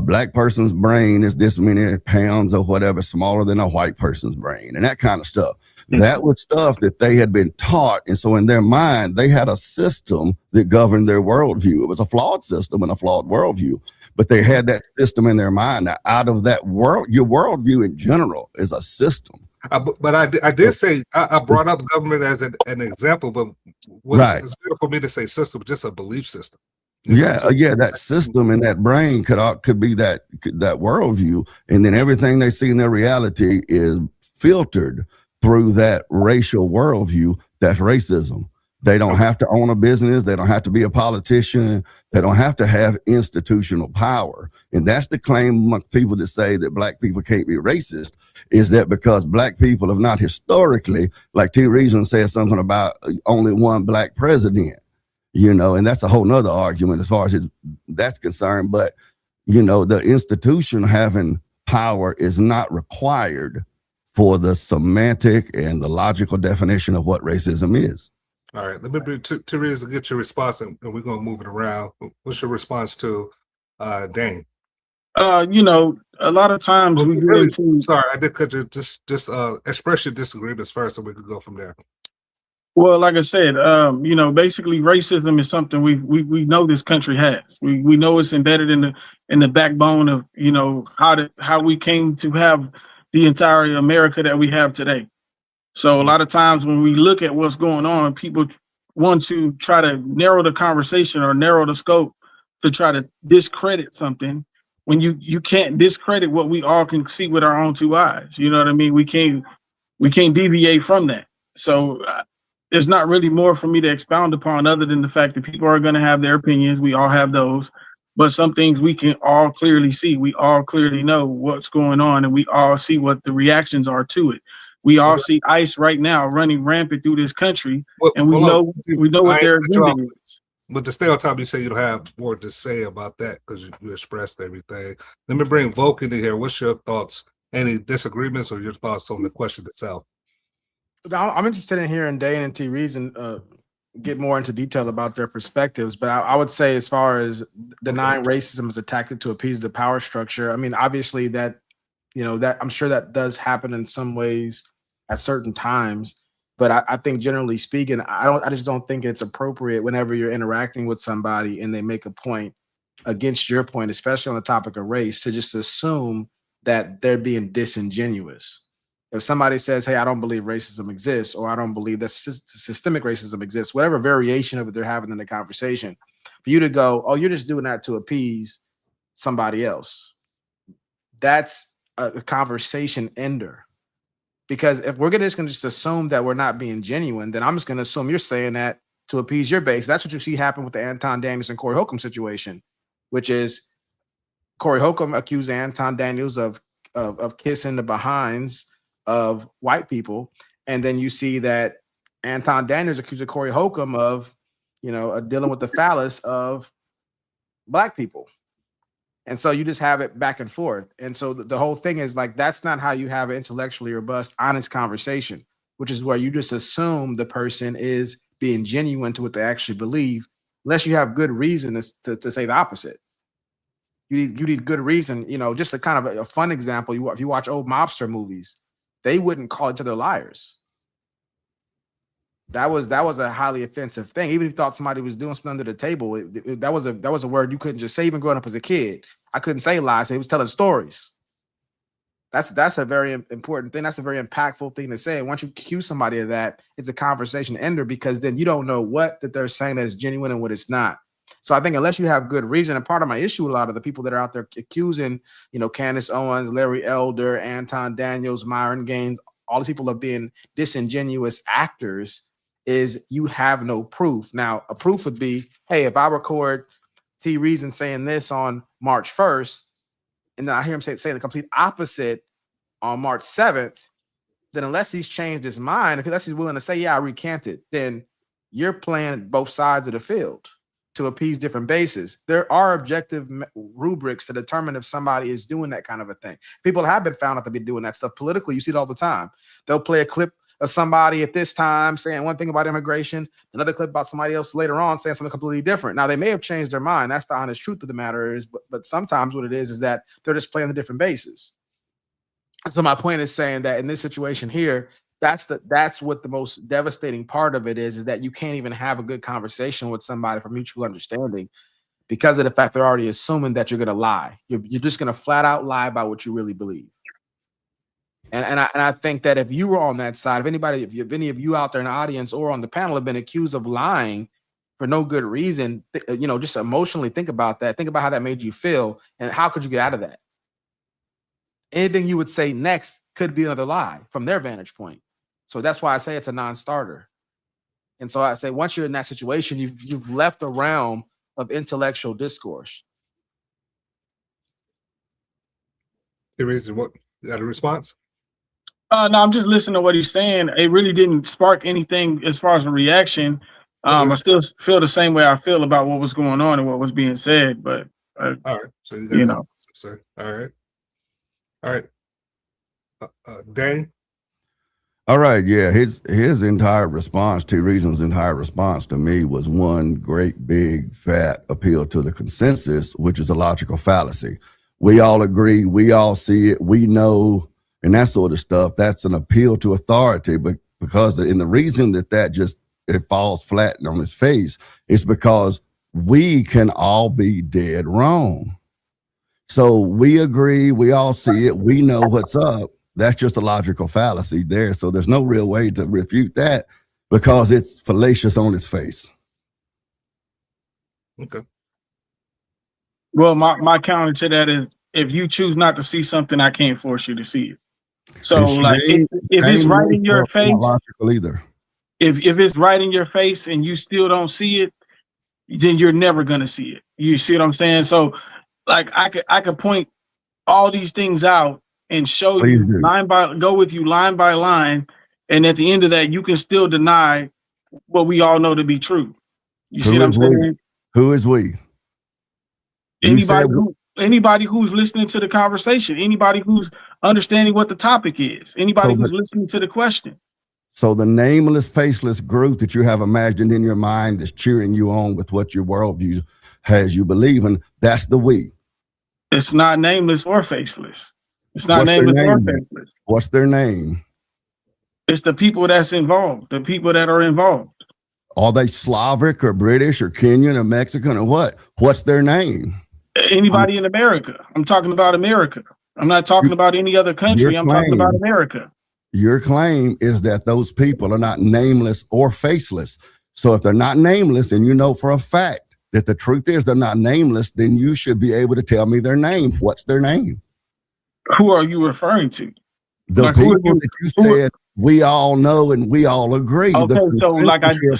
S4: black person's brain is this many pounds or whatever smaller than a white person's brain, and that kind of stuff. That was stuff that they had been taught. And so in their mind, they had a system that governed their worldview. It was a flawed system and a flawed worldview, but they had that system in their mind. Now, out of that world, your worldview in general is a system.
S2: But I did say, I brought up government as an example, but it's better for me to say system, just a belief system.
S4: That system in that brain could be that worldview, and then everything they see in their reality is filtered through that racial worldview. That's racism. They don't have to own a business. They don't have to be a politician. They don't have to have institutional power. And that's the claim among people that say that black people can't be racist, is that because black people have not historically, like T. Reason said something about only one black president. And that's a whole nother argument as far as that's concerned. But, the institution having power is not required for the semantic and the logical definition of what racism is.
S2: All right, let me bring Tariq to get your response, and we're going to move it around. What's your response to Dane?
S3: A lot of times we get into...
S2: Sorry, I did cut you. Just express your disagreements first, and we could go from there.
S3: Well, like I said, basically racism is something we know this country has. We know it's embedded in the backbone of how we came to have the entire America that we have today. So a lot of times when we look at what's going on, people want to try to narrow the conversation or narrow the scope to try to discredit something when you can't discredit what we all can see with our own two eyes. You know what I mean? We can't deviate from that. So there's not really more for me to expound upon other than the fact that people are going to have their opinions. We all have those, but some things we can all clearly see. We all clearly know what's going on, and we all see what the reactions are to it. We all see ICE right now running rampant through this country, and we know what their agenda is.
S2: But to stay on top, you say you don't have more to say about that because you expressed everything. Let me bring Vulcan in here. What's your thoughts? Any disagreements or your thoughts on the question itself?
S1: I'm interested in hearing Dane and T. Reason get more into detail about their perspectives, but I would say as far as denying racism as a tactic to appease the power structure, I mean, obviously that I'm sure that does happen in some ways at certain times, but I think generally speaking, I just don't think it's appropriate whenever you're interacting with somebody and they make a point against your point, especially on the topic of race, to just assume that they're being disingenuous. If somebody says, hey, I don't believe racism exists, or I don't believe that systemic racism exists, whatever variation of it they're having in the conversation, for you to go, oh, you're just doing that to appease somebody else, that's a conversation ender. Because if we're just going to just assume that we're not being genuine, then I'm just going to assume you're saying that to appease your base. That's what you see happen with the Anton Daniels and Corey Holcomb situation, which is Corey Holcomb accused Anton Daniels of kissing the behinds of white people, and then you see that Anton Daniels accused Corey Holcomb of, dealing with the phallus of black people, and so you just have it back and forth. And so the whole thing is like, that's not how you have an intellectually robust, honest conversation, which is where you just assume the person is being genuine to what they actually believe, unless you have good reason to say the opposite. You need good reason. Just a kind of a fun example. If you watch old mobster movies, they wouldn't call each other liars. That was a highly offensive thing. Even if you thought somebody was doing something under the table, that was a word you couldn't just say. Even growing up as a kid, I couldn't say lies. He was telling stories. That's a very important thing. That's a very impactful thing to say. And once you accuse somebody of that, it's a conversation ender, because then you don't know what that they're saying that's genuine and what it's not. So I think unless you have good reason, and part of my issue with a lot of the people that are out there accusing, Candace Owens, Larry Elder, Anton Daniels, Myron Gaines, all the people of being disingenuous actors, is you have no proof. Now, a proof would be, hey, if I record T. Reason saying this on March 1st, and then I hear him say the complete opposite on March 7th, then unless he's changed his mind, unless he's willing to say, yeah, I recanted, then you're playing both sides of the field to appease different bases. There are objective rubrics to determine if somebody is doing that kind of a thing. People have been found out to be doing that stuff politically. You see it all the time. They'll play a clip of somebody at this time saying one thing about immigration, another clip about somebody else later on saying something completely different. Now, they may have changed their mind. That's the honest truth of the matter is, but sometimes what it is that they're just playing the different bases. So my point is saying that in this situation here, that's what the most devastating part of it is that you can't even have a good conversation with somebody for mutual understanding because of the fact they're already assuming that you're going to lie. You're just going to flat out lie about what you really believe. And I think that if you were on that side, if any of you out there in the audience or on the panel have been accused of lying for no good reason, just emotionally think about that. Think about how that made you feel and how could you get out of that? Anything you would say next could be another lie from their vantage point. So that's why I say it's a non-starter. And so I say, once you're in that situation, you've left the realm of intellectual discourse.
S2: What, you got a response?
S3: No, I'm just listening to what he's saying. It really didn't spark anything as far as a reaction. I still feel the same way I feel about what was going on and what was being said. But
S2: all right, so you got sir. All right. Dane.
S4: All right, yeah. His entire response, T. Reason's entire response to me was one great big fat appeal to the consensus, which is a logical fallacy. We all agree, we all see it, we know, and that sort of stuff. That's an appeal to authority, but because in the reason that just it falls flat on its face, it's because we can all be dead wrong. So we agree, we all see it, we know what's up. That's just a logical fallacy there. So there's no real way to refute that because it's fallacious on its face.
S2: Okay.
S3: Well, my counter to that is if you choose not to see something, I can't force you to see it. So like if it's right in your face,
S4: logical either.
S3: If it's right in your face and you still don't see it, then you're never gonna see it. You see what I'm saying? So like I could point all these things out and show
S4: Please
S3: you
S4: do.
S3: go with you line by line, and at the end of that, you can still deny what we all know to be true. You see what I'm saying?
S4: Who is we?
S3: Anybody who's listening to the conversation, anybody who's understanding what the topic is, anybody who's listening to the question.
S4: So the nameless, faceless group that you have imagined in your mind that's cheering you on with what your worldview has you believe in, that's the we.
S3: It's not nameless or faceless. It's not nameless or faceless.
S4: What's their name?
S3: It's the people that's involved, the people that are involved.
S4: Are they Slavic or British or Kenyan or Mexican or what? What's their name?
S3: Anybody in America. I'm talking about America. I'm not talking about any other country. I'm talking about America.
S4: Your claim is that those people are not nameless or faceless. So if they're not nameless, and you know for a fact that the truth is they're not nameless, then you should be able to tell me their name. What's their name?
S3: Who are you referring to?
S4: The people that you said we all know and we all agree.
S3: Okay,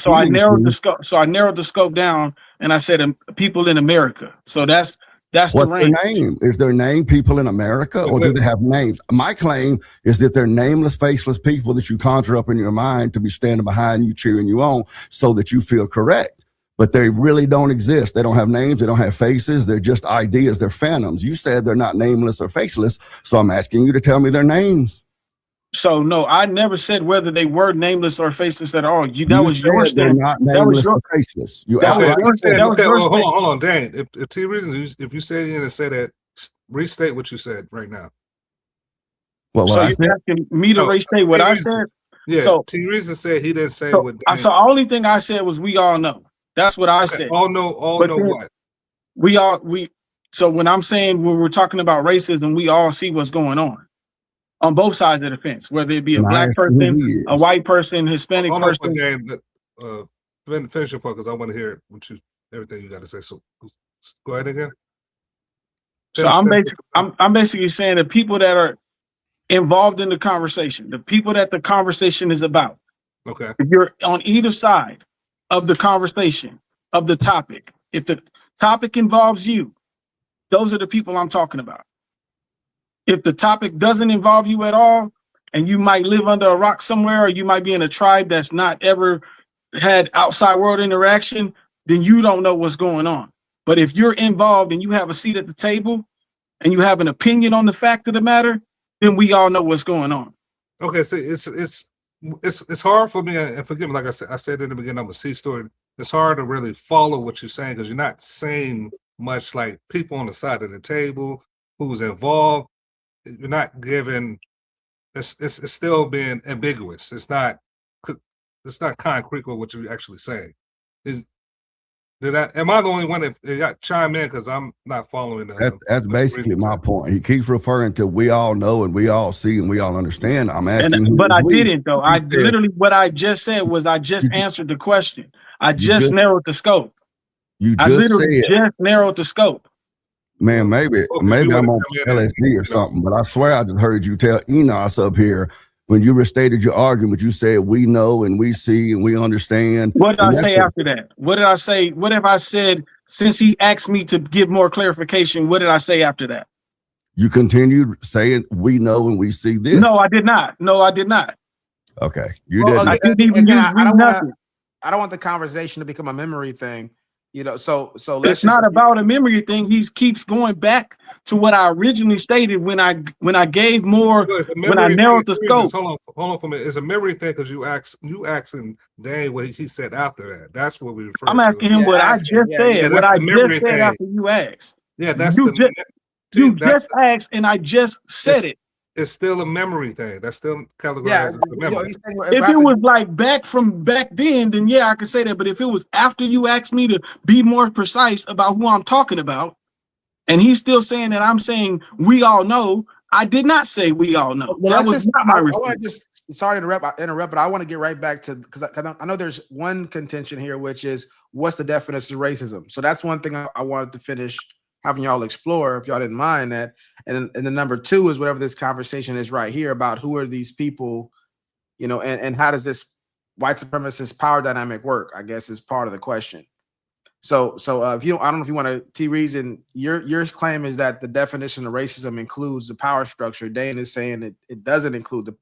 S3: I narrowed the scope. So I narrowed the scope down, and I said people in America. So that's the range.
S4: What's their name? Is their name people in America, or do they have names? My claim is that they're nameless, faceless people that you conjure up in your mind to be standing behind you, cheering you on, so that you feel correct. But they really don't exist. They don't have names. They don't have faces. They're just ideas. They're phantoms. You said they're not nameless or faceless, so I'm asking you to tell me their names.
S3: So no, I never said whether they were nameless or faceless at all. That was your
S4: statement. They're not nameless or faceless.
S2: Hold on, Dan. If T reasons, if you say it and say that, restate what you said right now.
S3: Well, so you're asking me to restate what I said?
S2: Yeah. So T reasons said he didn't say what.
S3: So the only thing I said was we all know. That's what I said.
S2: All know what?
S3: So when I'm saying when we're talking about racism, we all see what's going on both sides of the fence, whether it be a black person, a white person, Hispanic person.
S2: Finish your point because I want to hear everything you got to say. So go ahead again.
S3: So I'm basically saying the people that are involved in the conversation, the people that the conversation is about.
S2: Okay.
S3: If you're on either side of the conversation, of the topic, if the topic involves you, those are the people I'm talking about. If the topic doesn't involve you at all, and you might live under a rock somewhere, or you might be in a tribe that's not ever had outside world interaction, then you don't know what's going on. But if you're involved and you have a seat at the table and you have an opinion on the fact of the matter, then we all know what's going on.
S2: Okay, so it's hard for me, and forgive me, like I said in the beginning, I'm a C story. It's hard to really follow what you're saying because you're not saying much like people on the side of the table, who's involved. You're not giving. It's still being ambiguous. It's not concrete with what you're actually saying. Am I the only one that got chime in because I'm not following?
S4: That's basically my point. He keeps referring to we all know and we all see and we all understand. I'm asking,
S3: but I didn't though. I literally what I just said was I just answered the question. I just narrowed the scope. I literally just narrowed the scope.
S4: Man, maybe I'm on LSD or something, but I swear I just heard you tell Enos up here when you restated your argument, you said we know and we see and we understand.
S3: What did I say after that? What did I say? What have I said since he asked me to give more clarification? What did I say after that?
S4: You continued saying we know and we see this.
S3: No, I did not.
S4: Okay, you didn't.
S3: I didn't even use nothing.
S1: I don't want the conversation to become a memory thing. So
S3: it's not about a memory thing. He keeps going back to what I originally stated when I gave more, when I narrowed the scope.
S2: Hold on for a minute. It's a memory thing because you asking Dane what he said after that. That's what we refer to.
S3: I'm asking him what I just said. What I just said after you asked.
S2: Yeah, that's
S3: you just asked and I just said it.
S2: it's still a memory thing. That's still categorized
S1: Yeah,
S2: as a memory.
S3: If it was like back then yeah, I could say that. But if it was after you asked me to be more precise about who I'm talking about, and he's still saying that I'm saying we all know, I did not say we all know.
S1: Well,
S3: That was not my
S1: I want
S3: response.
S1: to just sorry to interrupt, but I want to get right back to because I know there's one contention here, which is what's the definition of racism. So that's one thing I wanted to finish having y'all explore, if y'all didn't mind that. And the number two is whatever this conversation is right here about who are these people, you know, and how does this white supremacist power dynamic work? I guess is part of the question. So if you, I don't know if you want to T-Reason, your claim is that the definition of racism includes the power structure. Dane is saying that it doesn't include the,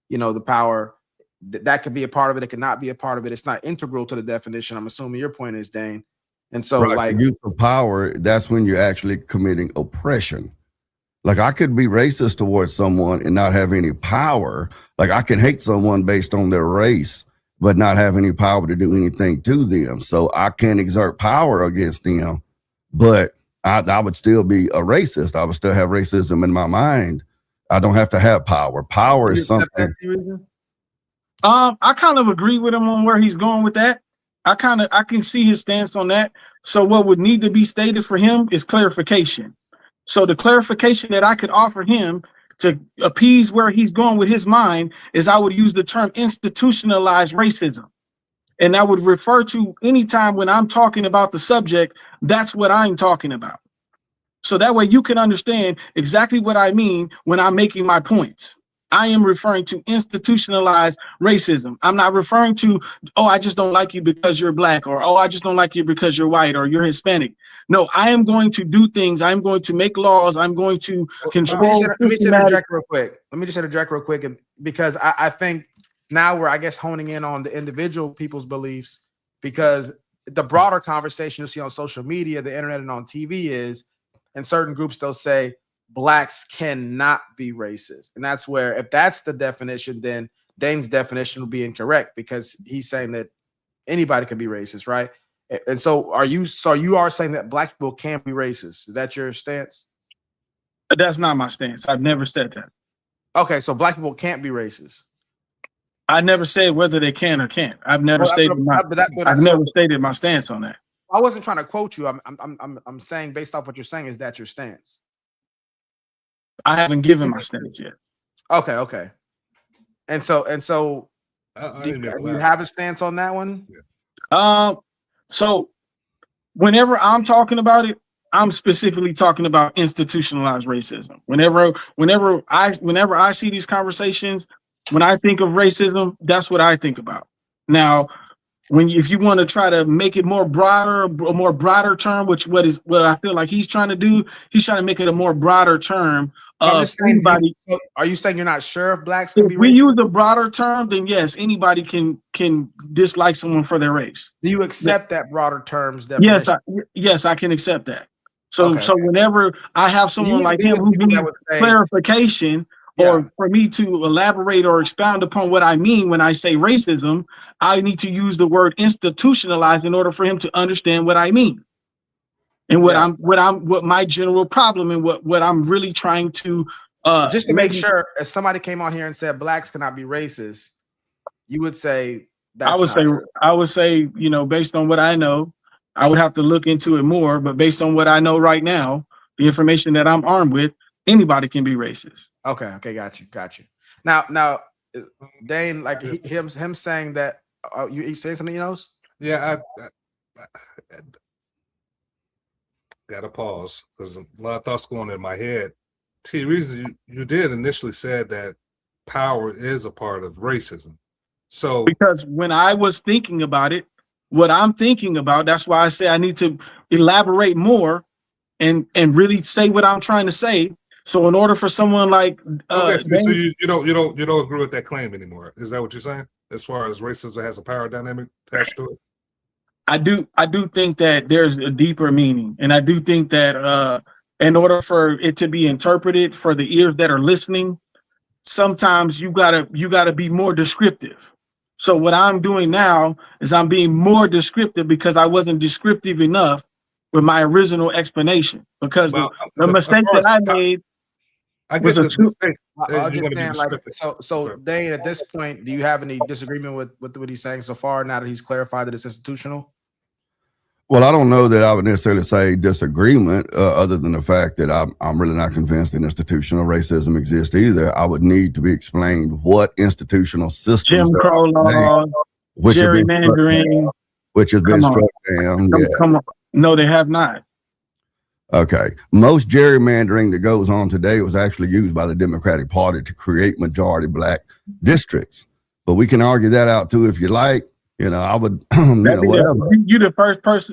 S1: you know, the power. That could be a part of it. It cannot be a part of it. It's not integral to the definition. I'm assuming your point is, Dane. And so,
S4: right,
S1: like,
S4: the use of power, that's when you're actually committing oppression. Like, I could be racist towards someone and not have any power. Like, I can hate someone based on their race, but not have any power to do anything to them. So I can't exert power against them, but I would still be a racist. I would still have racism in my mind. I don't have to have power. Power is something.
S3: I kind of agree with him on where he's going with that. I can see his stance on that. So what would need to be stated for him is clarification. So the clarification that I could offer him to appease where he's going with his mind is I would use the term institutionalized racism. And that would refer to any time when I'm talking about the subject, that's what I'm talking about. So that way you can understand exactly what I mean when I'm making my points. I am referring to institutionalized racism. I'm not referring to, oh, I just don't like you because you're black, or, oh, I just don't like you because you're white or you're Hispanic. No, I am going to do things. I'm going to make laws. I'm going to control.
S1: Let me just interject real quick. And because I think now we're, I guess, honing in on the individual people's beliefs, because the broader conversation you see on social media, the internet, and on TV is, in certain groups, they'll say, Blacks cannot be racist. And that's where, if that's the definition, then Dane's definition will be incorrect, because he's saying that anybody can be racist, right? And so you are saying that black people can't be racist. Is that your stance?
S3: That's not my stance. I've never said that.
S1: Okay, so black people can't be racist.
S3: I never said whether they can or can't. I've never stated my stance on that.
S1: I wasn't trying to quote you. I'm saying, based off what you're saying, is that your stance?
S3: I haven't given my stance yet.
S1: Okay. And so do you have a stance on that one?
S3: So whenever I'm talking about it, I'm specifically talking about institutionalized racism. Whenever I see these conversations, when I think of racism, that's what I think about. Now, if you want to try to make it more broader term, what I feel like he's trying to do, he's trying to make it a more broader term. Are
S1: you saying you're not sure if blacks can be racist?
S3: If we use a broader term, then yes, anybody can dislike someone for their race.
S1: Do you accept that broader term's definition?
S3: Yes, I can accept that. So whenever I have someone like him who needs clarification, or for me to elaborate or expound upon what I mean when I say racism, I need to use the word institutionalized in order for him to understand what I mean. And what my general problem and what I'm really trying to
S1: just to make sure, if somebody came on here and said blacks cannot be racist, you would say
S3: I would say, you know, based on what I know, I would have to look into it more, but based on what I know right now, the information that I'm armed with, anybody can be racist.
S1: Okay, got you. Now, Dane, like him saying that, you saying something else?
S2: Yeah, I gotta pause because a lot of thoughts going in my head. Reason you did initially said that power is a part of racism. So
S3: because when I was thinking about it, what I'm thinking about, that's why I say I need to elaborate more and really say what I'm trying to say. So in order for someone like
S2: so you don't agree with that claim anymore. Is that what you're saying? As far as racism has a power dynamic attached to it?
S3: I do think that there's a deeper meaning, and I do think that in order for it to be interpreted for the ears that are listening, sometimes you gotta be more descriptive. So what I'm doing now is I'm being more descriptive because I wasn't descriptive enough with my original explanation. Because the mistake that I made.
S2: I
S3: Was
S2: get
S3: a
S2: the
S3: two.
S2: mistake.
S1: I was
S2: You
S1: just
S2: want to be
S1: saying, like,
S2: descriptive.
S1: so
S2: Okay.
S1: Dane, at this point, do you have any disagreement with what he's saying so far? Now that he's clarified that it's institutional.
S4: Well, I don't know that I would necessarily say disagreement, other than the fact that I'm really not convinced that institutional racism exists either. I would need to be explained what institutional systems
S3: Jim
S4: there
S3: Crow
S4: are today,
S3: law,
S4: which have been struck
S3: gerrymandering.
S4: down, which has been
S3: Come on.
S4: struck down. Yeah.
S3: Come on. No, they have not.
S4: Okay. Most gerrymandering that goes on today was actually used by the Democratic Party to create majority black districts. But we can argue that out too if you like. You know, I would, whatever.
S3: You the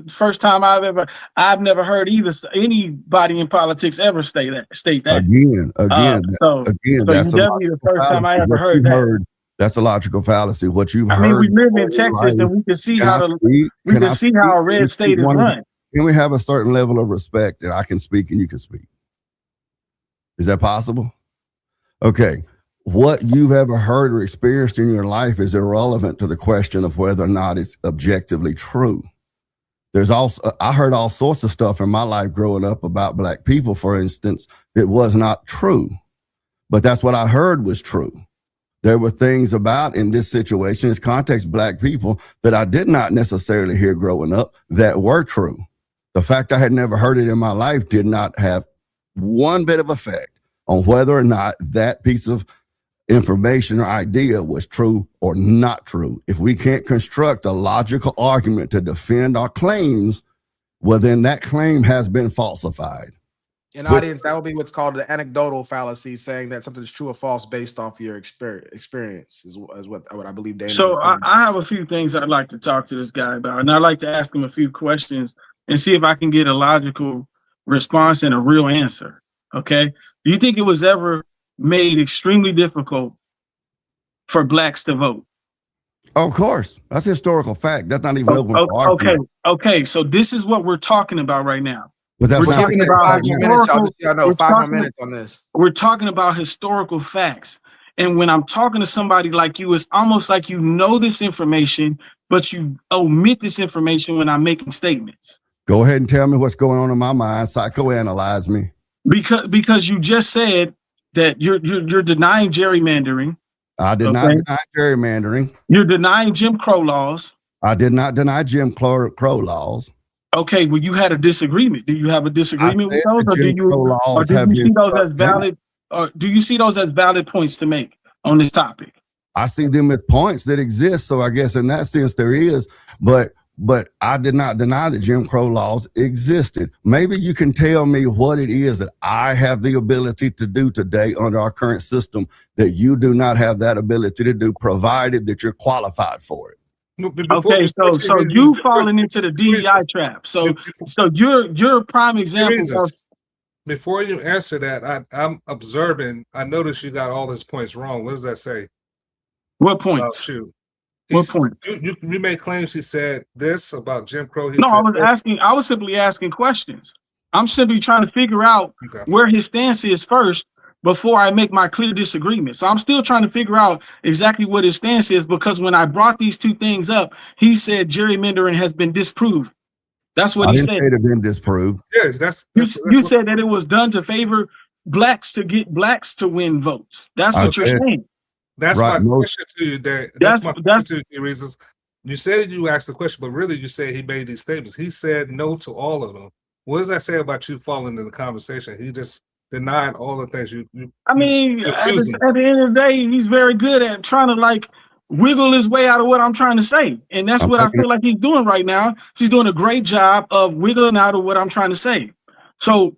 S3: first time I've never heard anybody in politics ever state that.
S4: Again,
S3: So
S4: that's
S3: definitely the first time I ever heard that.
S4: That's a logical fallacy. What you've heard.
S3: I mean, we live in Texas, and we can see how a red state is run.
S4: Can we have a certain level of respect that I can speak and you can speak? Is that possible? Okay. What you've ever heard or experienced in your life is irrelevant to the question of whether or not it's objectively true. I heard all sorts of stuff in my life growing up about black people, for instance, that was not true, but that's what I heard was true. There were things about in this situation, this context, black people that I did not necessarily hear growing up that were true. The fact I had never heard it in my life did not have one bit of effect on whether or not that piece of information or idea was true or not true. If we can't construct a logical argument to defend our claims, well, then that claim has been falsified.
S1: In audience, that would be what's called the anecdotal fallacy, saying that something is true or false based off your experience, is what I believe. Dane.
S3: So I have a few things I'd like to talk to this guy about, and I'd like to ask him a few questions and see if I can get a logical response and a real answer. Okay. Do you think it was ever made extremely difficult for blacks to vote?
S4: Of course. That's a historical fact. That's not even open for argument.
S3: Okay. So this is what we're talking about right now.
S4: But that's
S1: we're
S4: not
S1: talking about 5 more minutes. I'll just, I know 5 more minutes on this.
S3: We're talking about historical facts. And when I'm talking to somebody like you, it's almost like you know this information, but you omit this information when I'm making statements.
S4: Go ahead and tell me what's going on in my mind. Psychoanalyze me.
S3: Because you just said that you're denying gerrymandering.
S4: I did not deny gerrymandering.
S3: You're denying Jim Crow laws.
S4: I did not deny Jim Crow laws.
S3: Okay, well, you had a disagreement. Do you have a disagreement with those, or do you see those as valid? Or do you see those as valid points to make on this topic?
S4: I see them as points that exist. So I guess in that sense there is, but I did not deny that Jim Crow laws existed. Maybe you can tell me what it is that I have the ability to do today under our current system that you do not have that ability to do, provided that you're qualified for it.
S3: Okay, so you falling into the DEI trap. So you're a prime example of.
S2: Before you answer that, I'm observing. I noticed you got all his points wrong. What does that say?
S3: What points? What point?
S2: You made claims. He said this about Jim Crow.
S3: I was simply asking questions. I'm simply trying to figure out where his stance is first before I make my clear disagreement. So I'm still trying to figure out exactly what his stance is, because when I brought these two things up, he said gerrymandering has been disproved. That's what he said.
S4: It had been disproved.
S2: Yes, that's
S3: you said that it was done to favor blacks to get blacks to win votes. That's what you're saying.
S2: That's right. My question to you, Dave. That's my question to you, reasons. You said you asked the question, but really you said he made these statements. He said no to all of them. What does that say about you falling in the conversation? He just denied all the things you
S3: at the end of the day, he's very good at trying to wiggle his way out of what I'm trying to say. And that's what I feel like he's doing right now. He's doing a great job of wiggling out of what I'm trying to say. So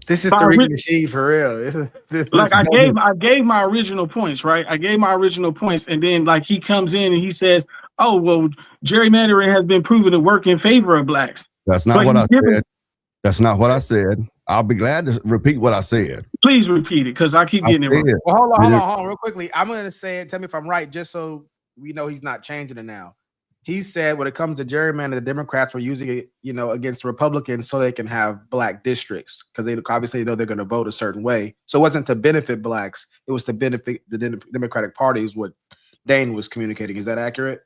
S1: this is Tariq Nasheed for real.
S3: I gave my original points, right? I gave my original points, and then he comes in and he says, "Oh, well, gerrymandering has been proven to work in favor of blacks."
S4: That's not what I said. That's not what I said. I'll be glad to repeat what I said.
S3: Please repeat it, because I keep getting it wrong.
S1: Well, hold on, real quickly. I'm going to say it. Tell me if I'm right, just so we know he's not changing it now. He said when it comes to gerrymandering, the Democrats were using it, against Republicans so they can have black districts, because they obviously know they're going to vote a certain way. So it wasn't to benefit blacks; it was to benefit the Democratic Party, is what Dane was communicating. Is that accurate?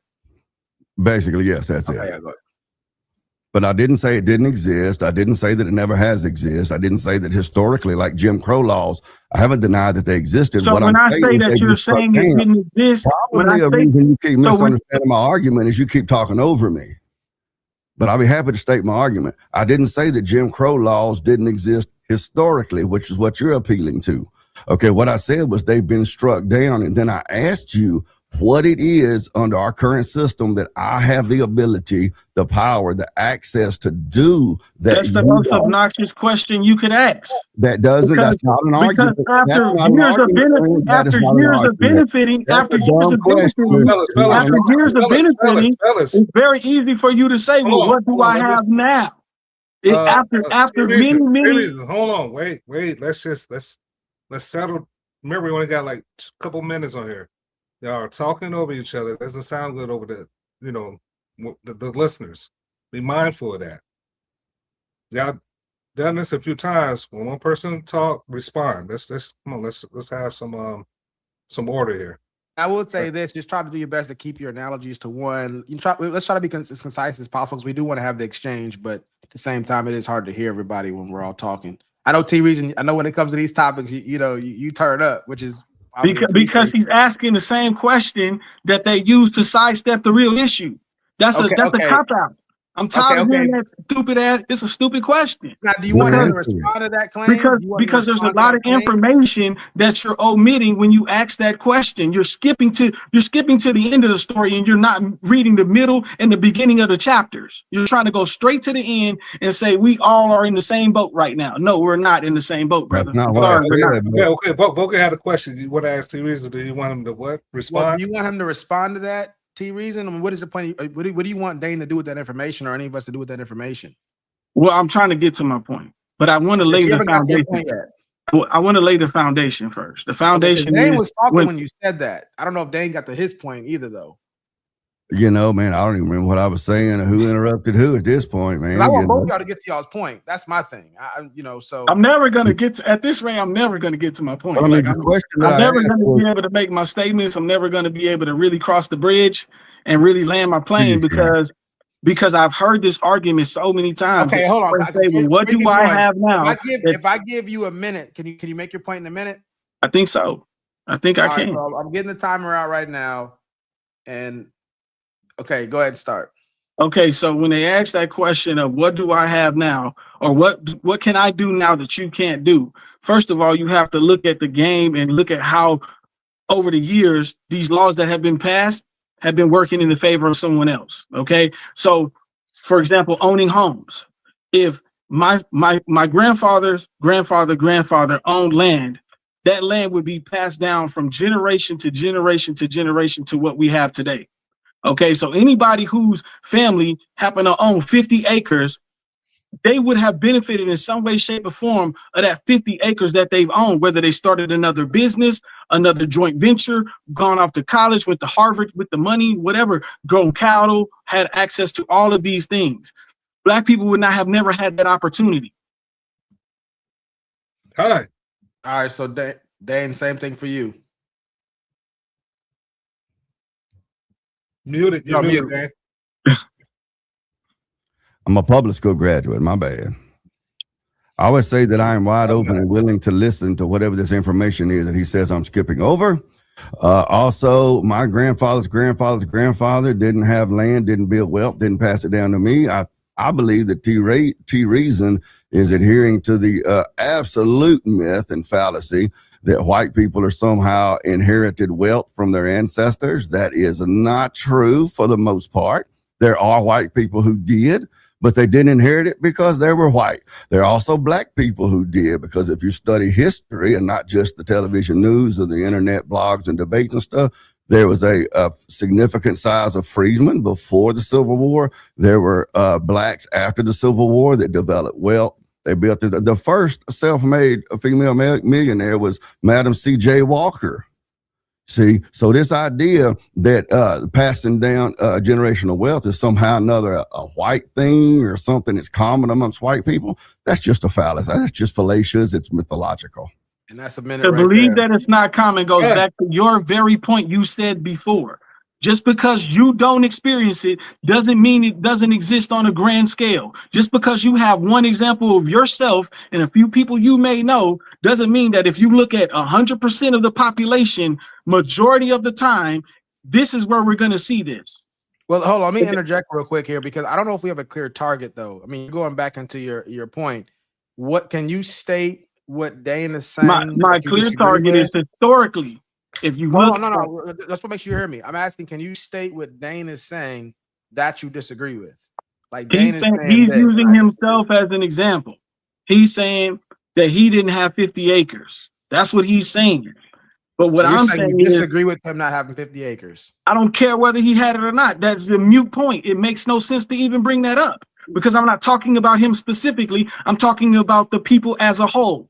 S4: Basically, yes, that's it.
S1: Yeah, go ahead.
S4: But I didn't say it didn't exist. I didn't say that it never has existed. I didn't say that historically, like Jim Crow laws, I haven't denied that they existed.
S3: So
S4: what
S3: when
S4: I'm
S3: I say that you're saying it didn't exist, when I
S4: probably
S3: say
S4: a reason you keep
S3: so
S4: misunderstanding my argument is you keep talking over me. But I'll be happy to state my argument. I didn't say that Jim Crow laws didn't exist historically, which is what you're appealing to. Okay, what I said was they've been struck down, and then I asked you what it is under our current system that I have the ability, the power, the access to do that.
S3: That's the most obnoxious question you could ask.
S4: That doesn't,
S3: because,
S4: that's not an argument.
S3: After years of benefiting, after years of benefiting, it's very easy for you to say, well, what do I have now? After many
S2: hold on, wait, let's settle. Remember, we only got like a couple minutes on here. Y'all are talking over each other. It doesn't sound good over the listeners. Be mindful of that. Y'all done this a few times. When one person talk, respond. Let's come on. Let's have some order here.
S1: I will say this: just try to do your best to keep your analogies to one. Let's try to be as concise as possible because we do want to have the exchange, but at the same time, it is hard to hear everybody when we're all talking. I know T-Reason. I know when it comes to these topics, you turn up, which is
S3: because he's asking the same question that they use to sidestep the real issue. That's a cop out. I'm tired of hearing that stupid ass. It's a stupid question.
S1: Now, do you want him to respond to that claim?
S3: Because there's a lot of information that you're omitting when you ask that question. You're skipping to the end of the story, and you're not reading the middle and the beginning of the chapters. You're trying to go straight to the end and say we all are in the same boat right now. No, we're not in the same boat, brother.
S4: That's not what I said.
S2: Okay. Vulcan had a question. You want to ask T-Reason? Do you want him to what? Respond?
S1: Well, do you want him to respond to that? T-Reason? I mean, what is the point? What do you want Dane to do with that information, or any of us to do with that information?
S3: Well, I'm trying to get to my point, but I want to lay the foundation. I want to lay the foundation first. The foundation
S1: Dane was talking when you said that. I don't know if Dane got to his point either, though.
S4: Man, I don't even remember what I was saying or who interrupted who at this point, man.
S1: I want both y'all to get to y'all's point. That's my thing. So
S3: I'm never gonna get to, at this rate. I'm never gonna get to my point.
S4: I'm never
S3: gonna be able to make my statements. I'm never gonna be able to really cross the bridge and really land my plane because I've heard this argument so many times.
S1: Okay, hold on.
S3: Say, well, what do I have now?
S1: If I give you a minute, can you make your point in a minute?
S3: I think so. I think I can.
S1: So I'm getting the timer out right now, and. Okay, go ahead and start.
S3: Okay, so when they ask that question of what do I have now, or what can I do now that you can't do? First of all, you have to look at the game and look at how over the years these laws that have been passed have been working in the favor of someone else. Okay, so for example, owning homes. If my grandfather's grandfather owned land, that land would be passed down from generation to generation to generation to what we have today. Okay, so anybody whose family happened to own 50 acres, they would have benefited in some way, shape, or form of that 50 acres that they've owned, whether they started another business, another joint venture, gone off to college, went to Harvard with the money, whatever, grown cattle, had access to all of these things. Black people would not have never had that opportunity.
S2: All
S1: right, so Dane, same thing for you.
S2: Muted. You're muted, man.
S4: I'm a public school graduate. My bad. I always say that I am wide open and willing to listen to whatever this information is that he says I'm skipping over. Also, my grandfather's grandfather didn't have land, didn't build wealth, didn't pass it down to me. I believe that T-Reason is adhering to the absolute myth and fallacy that white people are somehow inherited wealth from their ancestors. That is not true for the most part. There are white people who did, but they didn't inherit it because they were white. There are also black people who did, because if you study history and not just the television news or the internet blogs and debates and stuff, there was a significant size of freedmen before the Civil War. There were blacks after the Civil War that developed wealth. They built it. The first self-made female millionaire was Madam C.J. Walker. See, so this idea that passing down generational wealth is somehow another a white thing or something that's common amongst white people, that's just a fallacy. That's just fallacious. It's mythological.
S1: And that's a minute
S3: to
S1: right
S3: believe
S1: there.
S3: that it's not common goes back to your very point you said before. Just because you don't experience it doesn't mean it doesn't exist on a grand scale. Just because you have one example of yourself and a few people you may know doesn't mean that if you look at 100% of the population, majority of the time, this is where we're going to see this.
S1: Well, hold on. Let me interject real quick here because I don't know if we have a clear target, though. I mean, going back into your point, what can you state what Dane is saying?
S3: My clear target is historically. If you look,
S1: no. That's what makes you hear me. I'm asking, can you state what Dane is saying that you disagree with? Like Dane
S3: he's using himself as an example. He's saying that he didn't have 50 acres. That's what he's saying. But what I'm saying
S1: is, disagree with him not having 50 acres.
S3: I don't care whether he had it or not. That's the mute point. It makes no sense to even bring that up because I'm not talking about him specifically. I'm talking about the people as a whole.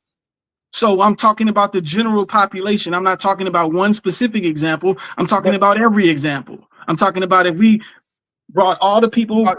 S3: So I'm talking about the general population. I'm not talking about one specific example. I'm talking about every example. I'm talking about if we brought all the people.
S1: I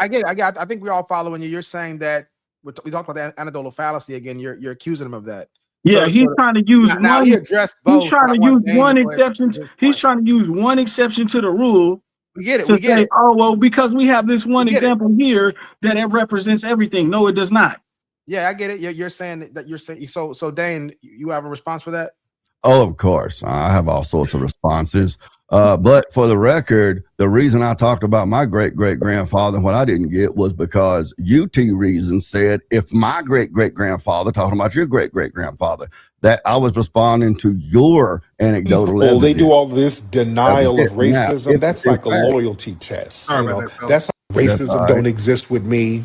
S1: get it. I think we're all following you. You're saying that we talked about the anecdotal fallacy again. You're accusing him of that.
S3: Yeah, he's trying to use one.
S1: He addressed both.
S3: He's trying to use one exception. He's trying to use one exception to the rule.
S1: We get it.
S3: We get it. Oh well, because we have this one example here that it represents everything. No, it does not.
S1: Yeah, I get it. You're saying that you're saying so. Dane, you have a response for that?
S4: Oh, of course. I have all sorts of responses. But for the record, the reason I talked about my great-great-grandfather, what I didn't get was because UT Reason said, if my great-great-grandfather, talking about your great-great-grandfather, that I was responding to your anecdotal evidence.
S6: They do all this denial of racism. That's like a loyalty test. That's how racism don't exist with me.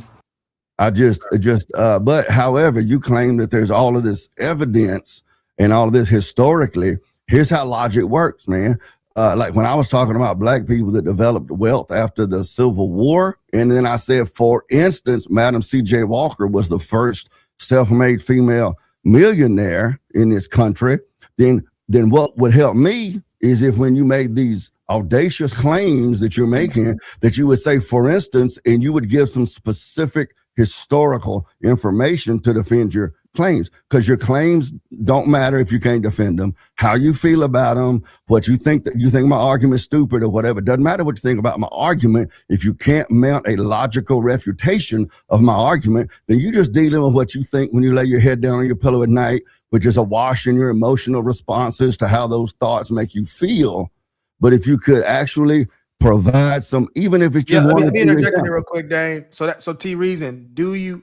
S4: But however, you claim that there's all of this evidence and all of this historically. Here's how logic works, man. Like when I was talking about black people that developed wealth after the Civil War, and then I said, for instance, Madam C.J. Walker was the first self-made female millionaire in this country, then what would help me is if when you made these audacious claims that you're making, that you would say, for instance, and you would give some specific historical information to defend your claims, because your claims don't matter if you can't defend them. How you feel about them, what you think, that you think my argument is stupid or whatever, doesn't matter what you think about my argument. If you can't mount a logical refutation of my argument, then you just dealing with what you think when you lay your head down on your pillow at night, which is awash in your emotional responses to how those thoughts make you feel. But if you could actually provide some, even if it's just
S1: let me interject here real quick, Dane. So T Reason, do you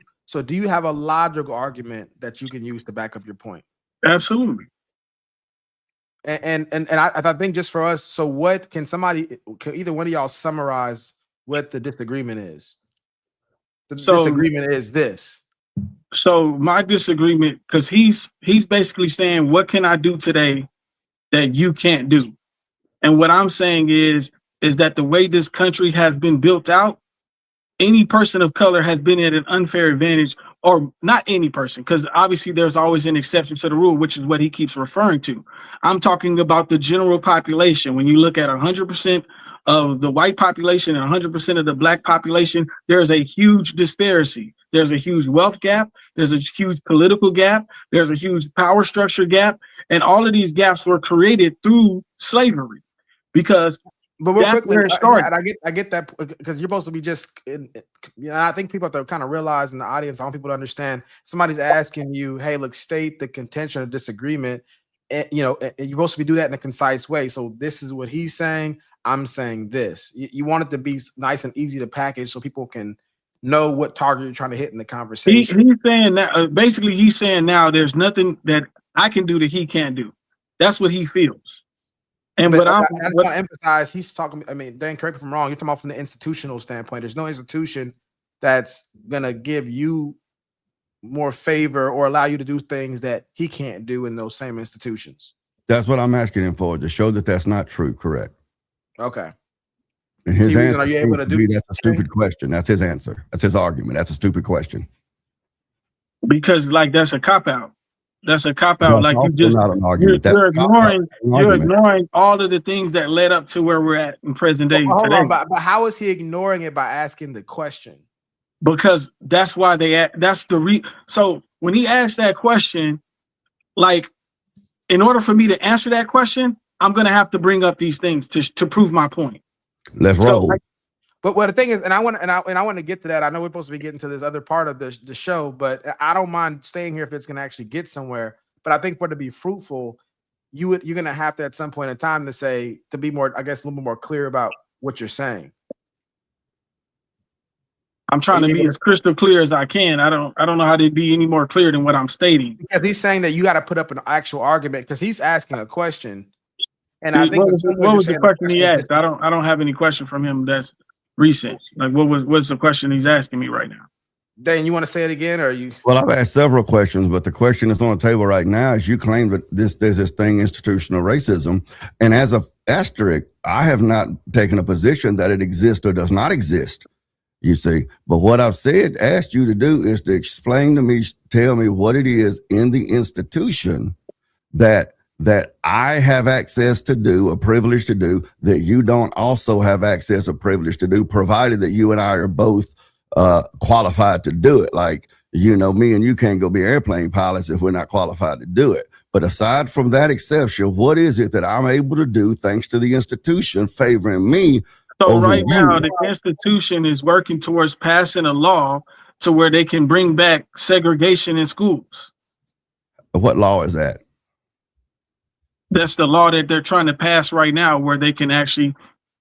S1: have a logical argument that you can use to back up your point?
S3: Absolutely.
S1: And I think just for us, so what can either one of y'all summarize what the disagreement is? The disagreement is this.
S3: So my disagreement, because he's basically saying, what can I do today that you can't do? And what I'm saying is that the way this country has been built out, any person of color has been at an unfair advantage, or not any person, because obviously there's always an exception to the rule, which is what he keeps referring to. I'm talking about the general population. When you look at 100% of the white population and 100% of the black population, there's a huge disparity. There's a huge wealth gap. There's a huge political gap. There's a huge power structure gap. And all of these gaps were created through slavery because
S1: but real quickly, I get that because you're supposed to be just, I think people have to kind of realize in the audience, I want people to understand, somebody's asking you, hey, look, state the contention or disagreement, and you're supposed to be do that in a concise way. So this is what he's saying. I'm saying this. You want it to be nice and easy to package so people can know what target you're trying to hit in the conversation.
S3: He's saying that basically he's saying now there's nothing that I can do that he can't do. That's what he feels. And
S1: but I just want to emphasize, he's talking, I mean, Dan, correct me if I'm wrong, you're talking about from the institutional standpoint. There's no institution that's going to give you more favor or allow you to do things that he can't do in those same institutions.
S4: That's what I'm asking him for, to show that that's not true. Correct.
S1: Okay.
S4: And his answer, are you able to do that's a stupid question. That's his answer. That's his argument. That's a stupid question.
S3: Because that's a cop-out. That's a cop-out. Like you're ignoring all of the things that led up to where we're at in present day today.
S1: But how is he ignoring it by asking the question?
S3: Because that's why so when he asked that question, like, in order for me to answer that question, I'm going to have to bring up these things to prove my point.
S4: Let's roll.
S1: But what the thing is, and I want to get to that. I know we're supposed to be getting to this other part of the show, but I don't mind staying here if it's going to actually get somewhere. But I think for it to be fruitful, you're going to have to at some point in time to be more, I guess, a little bit more clear about what you're saying.
S3: I'm trying to be as crystal clear as I can. I don't know how to be any more clear than what I'm stating.
S1: Because he's saying that you got to put up an actual argument because he's asking a question. And I think
S3: what was the question he asked? I don't have any question from him that's recent. Like what's the question he's asking me right now?
S1: Dan, you want to say it again, or you?
S4: Well, I've asked several questions, but the question that's on the table right now is you claim that there's this thing, institutional racism. And as a asterisk, I have not taken a position that it exists or does not exist, you see. But what I've asked you to do is to explain to me, tell me what it is in the institution that I have access to do, a privilege to do, that you don't also have access or privilege to do, provided that you and I are both qualified to do it. Like, me and you can't go be airplane pilots if we're not qualified to do it. But aside from that exception, what is it that I'm able to do thanks to the institution favoring me?
S3: So right now, the institution is working towards passing a law to where they can bring back segregation in schools.
S4: What law is that?
S3: That's the law that they're trying to pass right now, where they can actually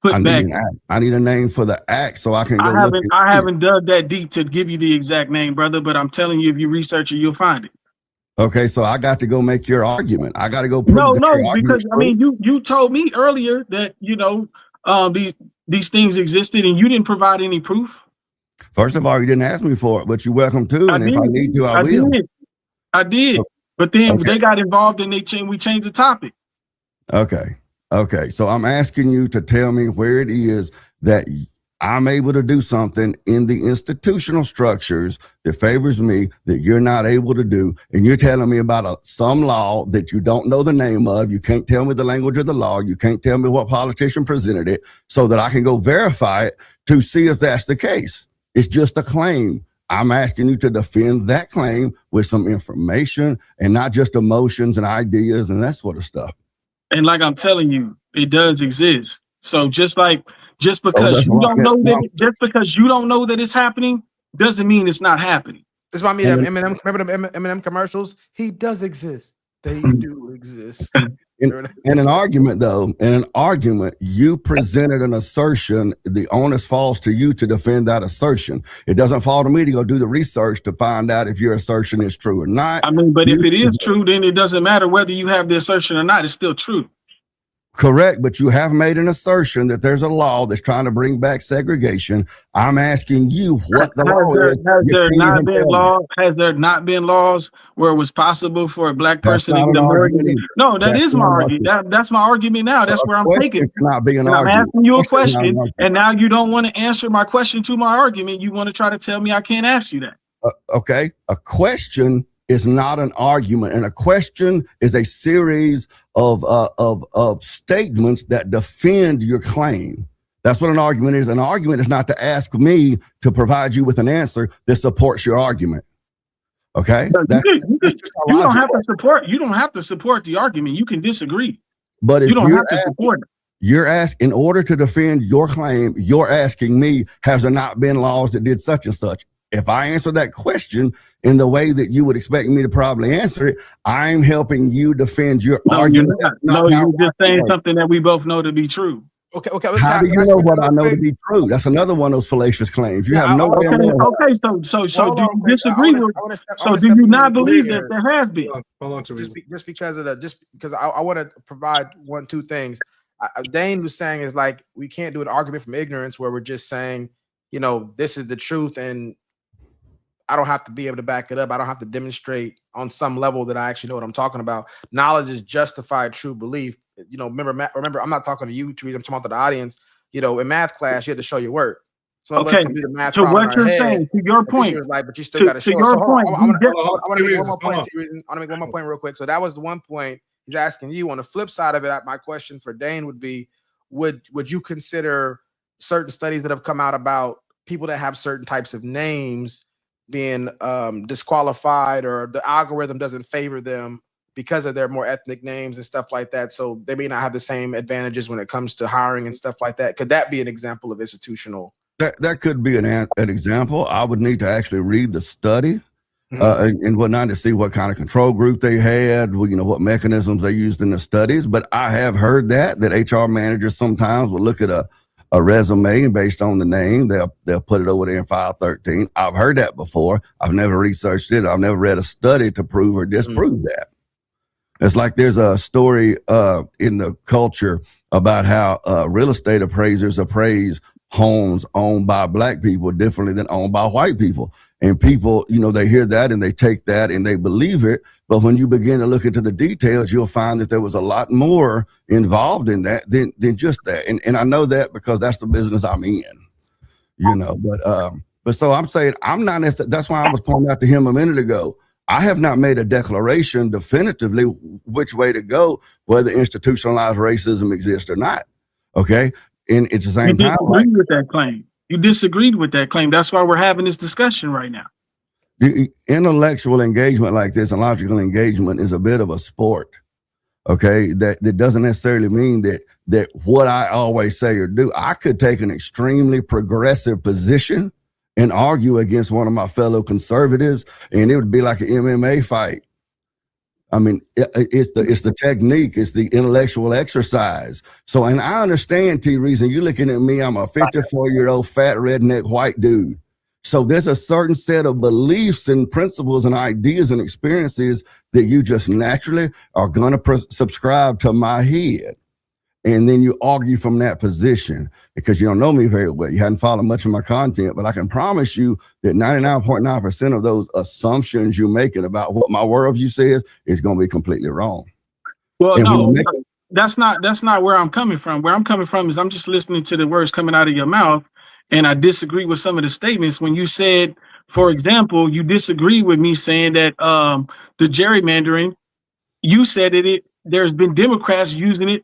S3: put back.
S4: I need a name for the act so I can go.
S3: I haven't dug that deep to give you the exact name, brother, but I'm telling you, if you research it, you'll find it.
S4: Okay, so I got to go make your argument. I got to go prove
S3: because I mean, you told me earlier that these things existed and you didn't provide any proof.
S4: First of all, you didn't ask me for it, but you're welcome to. And if I need to, I will.
S3: I did. But then they got involved and we changed the topic.
S4: Okay. So I'm asking you to tell me where it is that I'm able to do something in the institutional structures that favors me that you're not able to do. And you're telling me about some law that you don't know the name of. You can't tell me the language of the law. You can't tell me what politician presented it so that I can go verify it to see if that's the case. It's just a claim. I'm asking you to defend that claim with some information and not just emotions and ideas and that sort of stuff.
S3: And like I'm telling you, it does exist. So just because you don't know that it's happening doesn't mean it's not happening.
S1: That's why I mean Eminem. Remember the Eminem commercials? He does exist. They do exist.
S4: In an argument, you presented an assertion. The onus falls to you to defend that assertion. It doesn't fall to me to go do the research to find out if your assertion is true or not.
S3: I mean, but if it is true, then it doesn't matter whether you have the assertion or not. It's still true.
S4: Correct, but you have made an assertion that there's a law that's trying to bring back segregation. I'm asking you what the law is.
S3: Has there not been laws where it was possible for a black person to get murdered? No, that is my argument. That's my argument now. That's where I'm taking it. I'm asking you a question, and now you don't want to answer my question to my argument. You want to try to tell me I can't ask you that.
S4: Okay, a question is not an argument, and a question is a series of statements that defend your claim. That's what an argument is. An argument is not to ask me to provide you with an answer that supports your argument. Okay,
S3: you don't have to support. You don't have to support the argument. You can disagree,
S4: but if
S3: you don't have to support it.
S4: You're asking, in order to defend your claim, you're asking me, has there not been laws that did such and such? If I answer that question in the way that you would expect me to probably answer it, I'm helping you defend your argument.
S3: You're just saying something that we both know to be true.
S1: Okay.
S4: How do you know what I know to be true? That's another one of those fallacious claims. You have no way of knowing.
S3: Okay, so do you disagree with? So do you not believe that there has been?
S1: Just because I want to provide two things. Dane was saying is like we can't do an argument from ignorance where we're just saying, this is the truth and I don't have to be able to back it up. I don't have to demonstrate on some level that I actually know what I'm talking about. Knowledge is justified true belief. Remember, I'm not talking to you, Tariq. I'm talking to the audience. In math class, you had to show your work. So
S3: okay. To what you're saying, to your point,
S1: but you still got to show.
S3: Your point.
S1: I want to make one more point. I want to make one more point real quick. So that was the one point he's asking you. On the flip side of it, my question for Dane would be: Would you consider certain studies that have come out about people that have certain types of names being disqualified or the algorithm doesn't favor them because of their more ethnic names and stuff like that. So they may not have the same advantages when it comes to hiring and stuff like that. Could that be an example of institutional?
S4: That could be an example. I would need to actually read the study and whatnot to see what kind of control group they had, what mechanisms they used in the studies. But I have heard that HR managers sometimes will look at a resume, and based on the name, they'll put it over there in file 13. I've heard that before. I've never researched it. I've never read a study to prove or disprove that. It's like there's a story in the culture about how real estate appraisers appraise homes owned by black people differently than owned by white people. And people, they hear that and they take that and they believe it. But when you begin to look into the details, you'll find that there was a lot more involved in that than just that. And I know that because that's the business I'm in, But so I'm saying that's why I was pointing out to him a minute ago. I have not made a declaration definitively which way to go, whether institutionalized racism exists or not. Okay. And it's the same time.
S3: With that claim. You disagreed with that claim. That's why we're having this discussion right now.
S4: Intellectual engagement like this and logical engagement is a bit of a sport. Okay. That doesn't necessarily mean that what I always say or do. I could take an extremely progressive position and argue against one of my fellow conservatives, and it would be like an MMA fight. I mean, it's the technique, it's the intellectual exercise. So, and I understand, T-Reason, you're looking at me, I'm a 54-year-old fat redneck white dude. So there's a certain set of beliefs and principles and ideas and experiences that you just naturally are going to subscribe to my head. And then you argue from that position because you don't know me very well. You hadn't followed much of my content, but I can promise you that 99.9% of those assumptions you're making about what my worldview says is going to be completely wrong.
S3: Well, no, that's not where I'm coming from. Where I'm coming from is I'm just listening to the words coming out of your mouth, and I disagree with some of the statements. When you said, for example, you disagree with me saying that the gerrymandering, you said there's been Democrats using it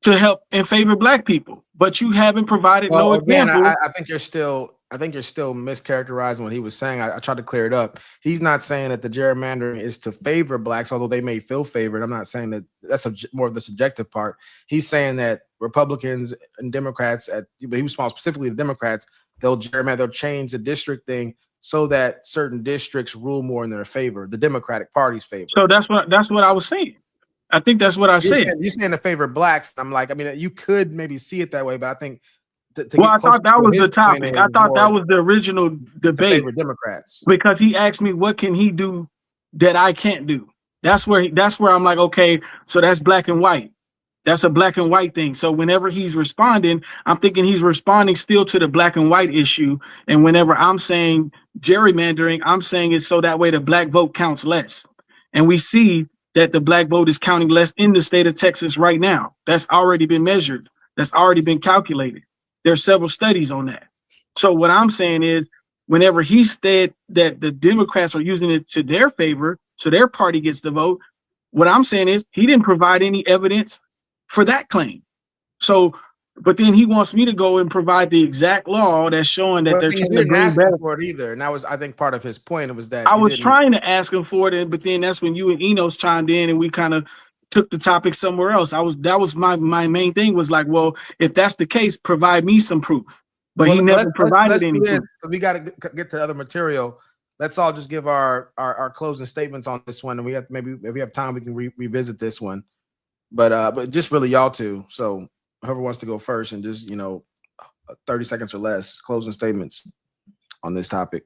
S3: to help and favor black people, but you haven't provided no example.
S1: I think you're still mischaracterizing what he was saying. I tried to clear it up. He's not saying that the gerrymandering is to favor blacks, although they may feel favored. I'm not saying that that's more of the subjective part. He's saying that Republicans and Democrats, but he was speaking specifically to Democrats, they'll gerrymander, they'll change the district thing so that certain districts rule more in their favor, the Democratic Party's favor.
S3: So that's what I was saying. I think that's what I said.
S1: You're saying to favor blacks. I'm like, I mean, you could maybe see it that way, but I think.
S3: I thought that was the topic. I thought that was the original debate.
S1: Favor Democrats
S3: because he asked me, "What can he do that I can't do?" That's where I'm like, okay, so that's black and white. That's a black and white thing. So whenever he's responding, I'm thinking he's responding still to the black and white issue. And whenever I'm saying gerrymandering, I'm saying it so that way the black vote counts less. And we see that the black vote is counting less in the state of Texas right now. That's already been measured. That's already been calculated. There's several studies on that. So what I'm saying is whenever he said that the Democrats are using it to their favor, so their party gets the vote, what I'm saying is he didn't provide any evidence for that claim. So, but then he wants me to go and provide the exact law that's showing that they're trying to bring back
S1: for it either. And that was, I think, part of his point. It was that
S3: I was trying to ask him for it, but then that's when you and Enos chimed in and we kind of took the topic somewhere else. That was my main thing was like, well, if that's the case, provide me some proof. But he never provided any proof.
S1: We got to get to the other material. Let's all just give our closing statements on this one, and we have maybe if we have time, we can revisit this one. But just really y'all two. So whoever wants to go first, and just 30 seconds or less closing statements on this topic.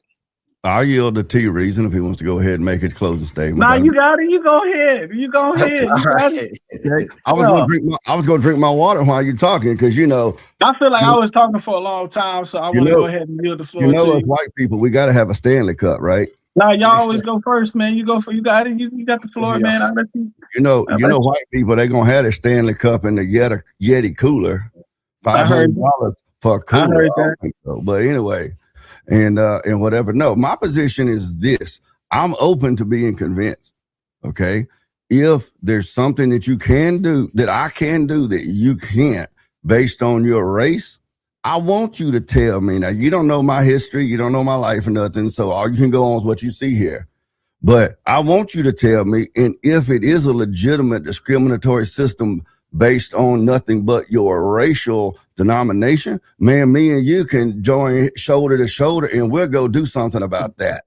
S4: I'll yield to T-Reason if he wants to go ahead and make his closing statement.
S3: No, you got it. You go ahead. You go ahead. You got it.
S4: Okay. I was going to drink my water while you're talking because
S3: I feel like I was talking for a long time, so I want to go ahead and yield the floor.
S4: As white people, we got to have a Stanley Cup, right?
S3: No, y'all always go first, man. You got it. You got the floor, man. I'll let you.
S4: White people, they're gonna have a Stanley Cup in the Yeti cooler, $500 for a cooler. I don't think so. But anyway, and whatever. No, my position is this: I'm open to being convinced. Okay, if there's something that you can do that I can do that you can't, based on your race, I want you to tell me. Now, you don't know my history, you don't know my life or nothing, so all you can go on is what you see here. But I want you to tell me, and if it is a legitimate discriminatory system based on nothing but your racial denomination, man, me and you can join shoulder to shoulder and we'll go do something about that.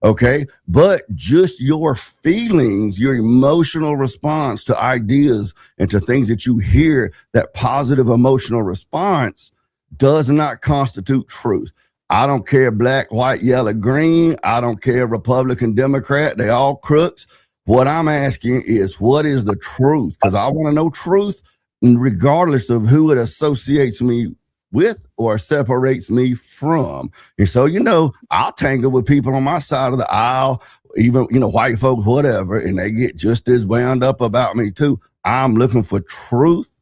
S4: Okay. But just your feelings, your emotional response to ideas and to things that you hear, that positive emotional response does not constitute truth. I don't care black, white, yellow, green. I don't care Republican, Democrat. They all crooks. What I'm asking is, what is the truth? Because I want to know truth regardless of who it associates me with or separates me from. And so, you know, I'll tangle with people on my side of the aisle, even, you know, white folks, whatever, and they get just as wound up about me too. I'm looking for truth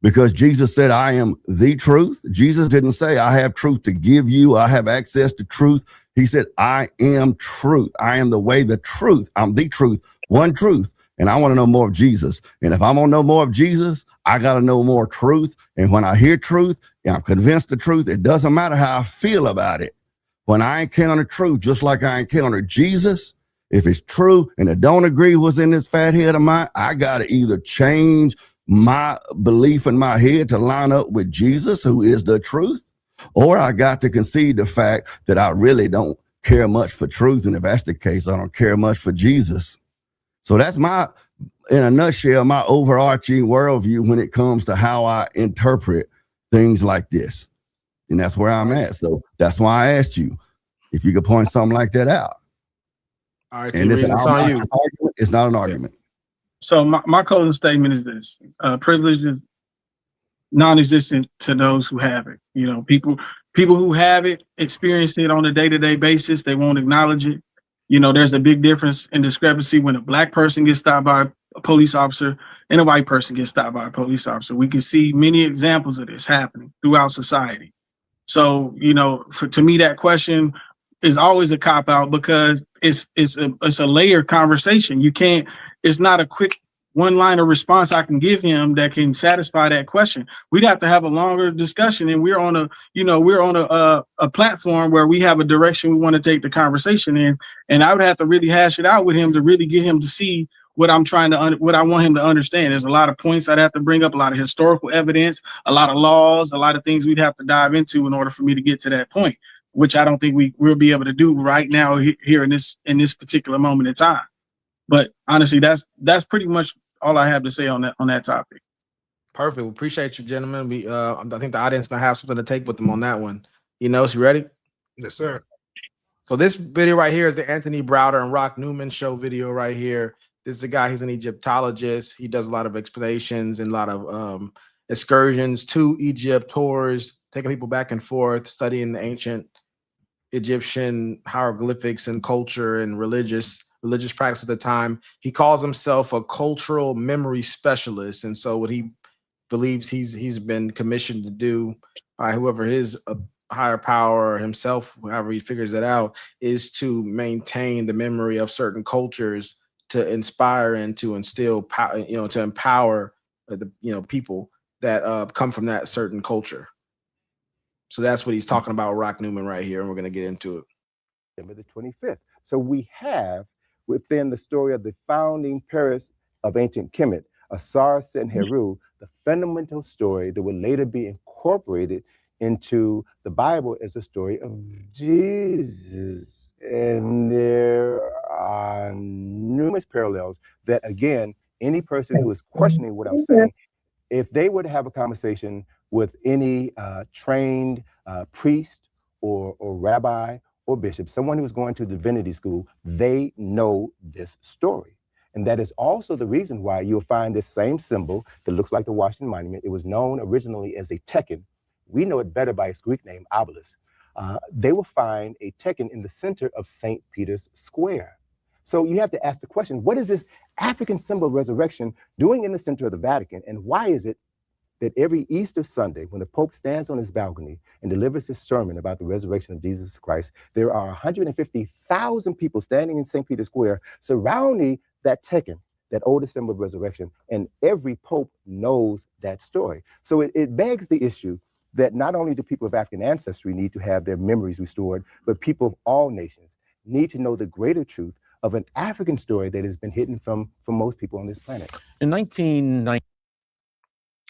S4: because Jesus said, I am the truth. Jesus didn't say, I have truth to give you. I have access to truth. He said, I am truth. I am the way, the truth. I'm the truth, one truth. And I want to know more of Jesus. And if I'm going to know more of Jesus, I got to know more truth. And when I hear truth, and I'm convinced of truth, it doesn't matter how I feel about it. When I encounter truth, just like I encountered Jesus, if it's true and I don't agree what's in this fat head of mine, I got to either change my belief in my head to line up with Jesus, who is the truth, or I got to concede the fact that I really don't care much for truth. And if that's the case, I don't care much for Jesus. So that's my, in a nutshell, my overarching worldview when it comes to how I interpret things like this. And that's where I'm at. So that's why I asked you if you could point something like that out.
S1: All right,
S4: And listen,
S1: it's on you.
S4: It's not an argument.
S3: So my closing statement is this: privilege is non-existent to those who have it. You know, people who have it experience it on a day-to-day basis. They won't acknowledge it. You know, there's a big difference in discrepancy when a black person gets stopped by a police officer and a white person gets stopped by a police officer. We can see many examples of this happening throughout society. So, you know, to me, that question is always a cop-out because it's a layered conversation. You can't, it's not a quick one-liner response I can give him that can satisfy that question. We'd have to have a longer discussion, and we're on a platform where we have a direction we want to take the conversation in, and I would have to really hash it out with him to really get him to see what I'm trying to what I want him to understand. There's a lot of points I'd have to bring up, a lot of historical evidence, a lot of laws, a lot of things we'd have to dive into in order for me to get to that point, which I don't think we'll be able to do right now here in this particular moment in time. But honestly, that's pretty much all I have to say on that topic.
S1: Perfect. We appreciate you, gentlemen. I think the audience gonna have something to take with them on that one. You know, so you ready?
S2: Yes, sir.
S1: So this video right here is the Anthony Browder and Rock Newman show video right here. This is the guy. He's an Egyptologist. He does a lot of explanations and a lot of excursions to Egypt, tours, taking people back and forth, studying the ancient Egyptian hieroglyphics and culture and religious practice at the time. He calls himself a cultural memory specialist, and so what he believes he's been commissioned to do by whoever his higher power or himself, however he figures it out, is to maintain the memory of certain cultures, to inspire and to instill power, you know, to empower the people that come from that certain culture. So that's what he's talking about, Rock Newman, right here, and we're going to get into it.
S8: December the 25th. So we have within the story of the founding Paris of ancient Kemet, Asar-Senheru, the fundamental story that would later be incorporated into the Bible as the story of Jesus. And there are numerous parallels that, again, any person who is questioning what I'm saying, if they were to have a conversation with any trained priest or rabbi or bishop, someone who's going to divinity school, they know this story. And that is also the reason why you'll find this same symbol that looks like the Washington Monument. It was known originally as a tekken. We know it better by its Greek name, obelisk. They will find a tekken in the center of St. Peter's Square. So you have to ask the question, what is this African symbol of resurrection doing in the center of the Vatican? And why is it that every Easter Sunday, when the Pope stands on his balcony and delivers his sermon about the resurrection of Jesus Christ, there are 150,000 people standing in St. Peter's Square surrounding that tekken, that oldest symbol of resurrection, and every Pope knows that story. So it begs the issue that not only do people of African ancestry need to have their memories restored, but people of all nations need to know the greater truth of an African story that has been hidden from most people on this planet.
S9: In 1990.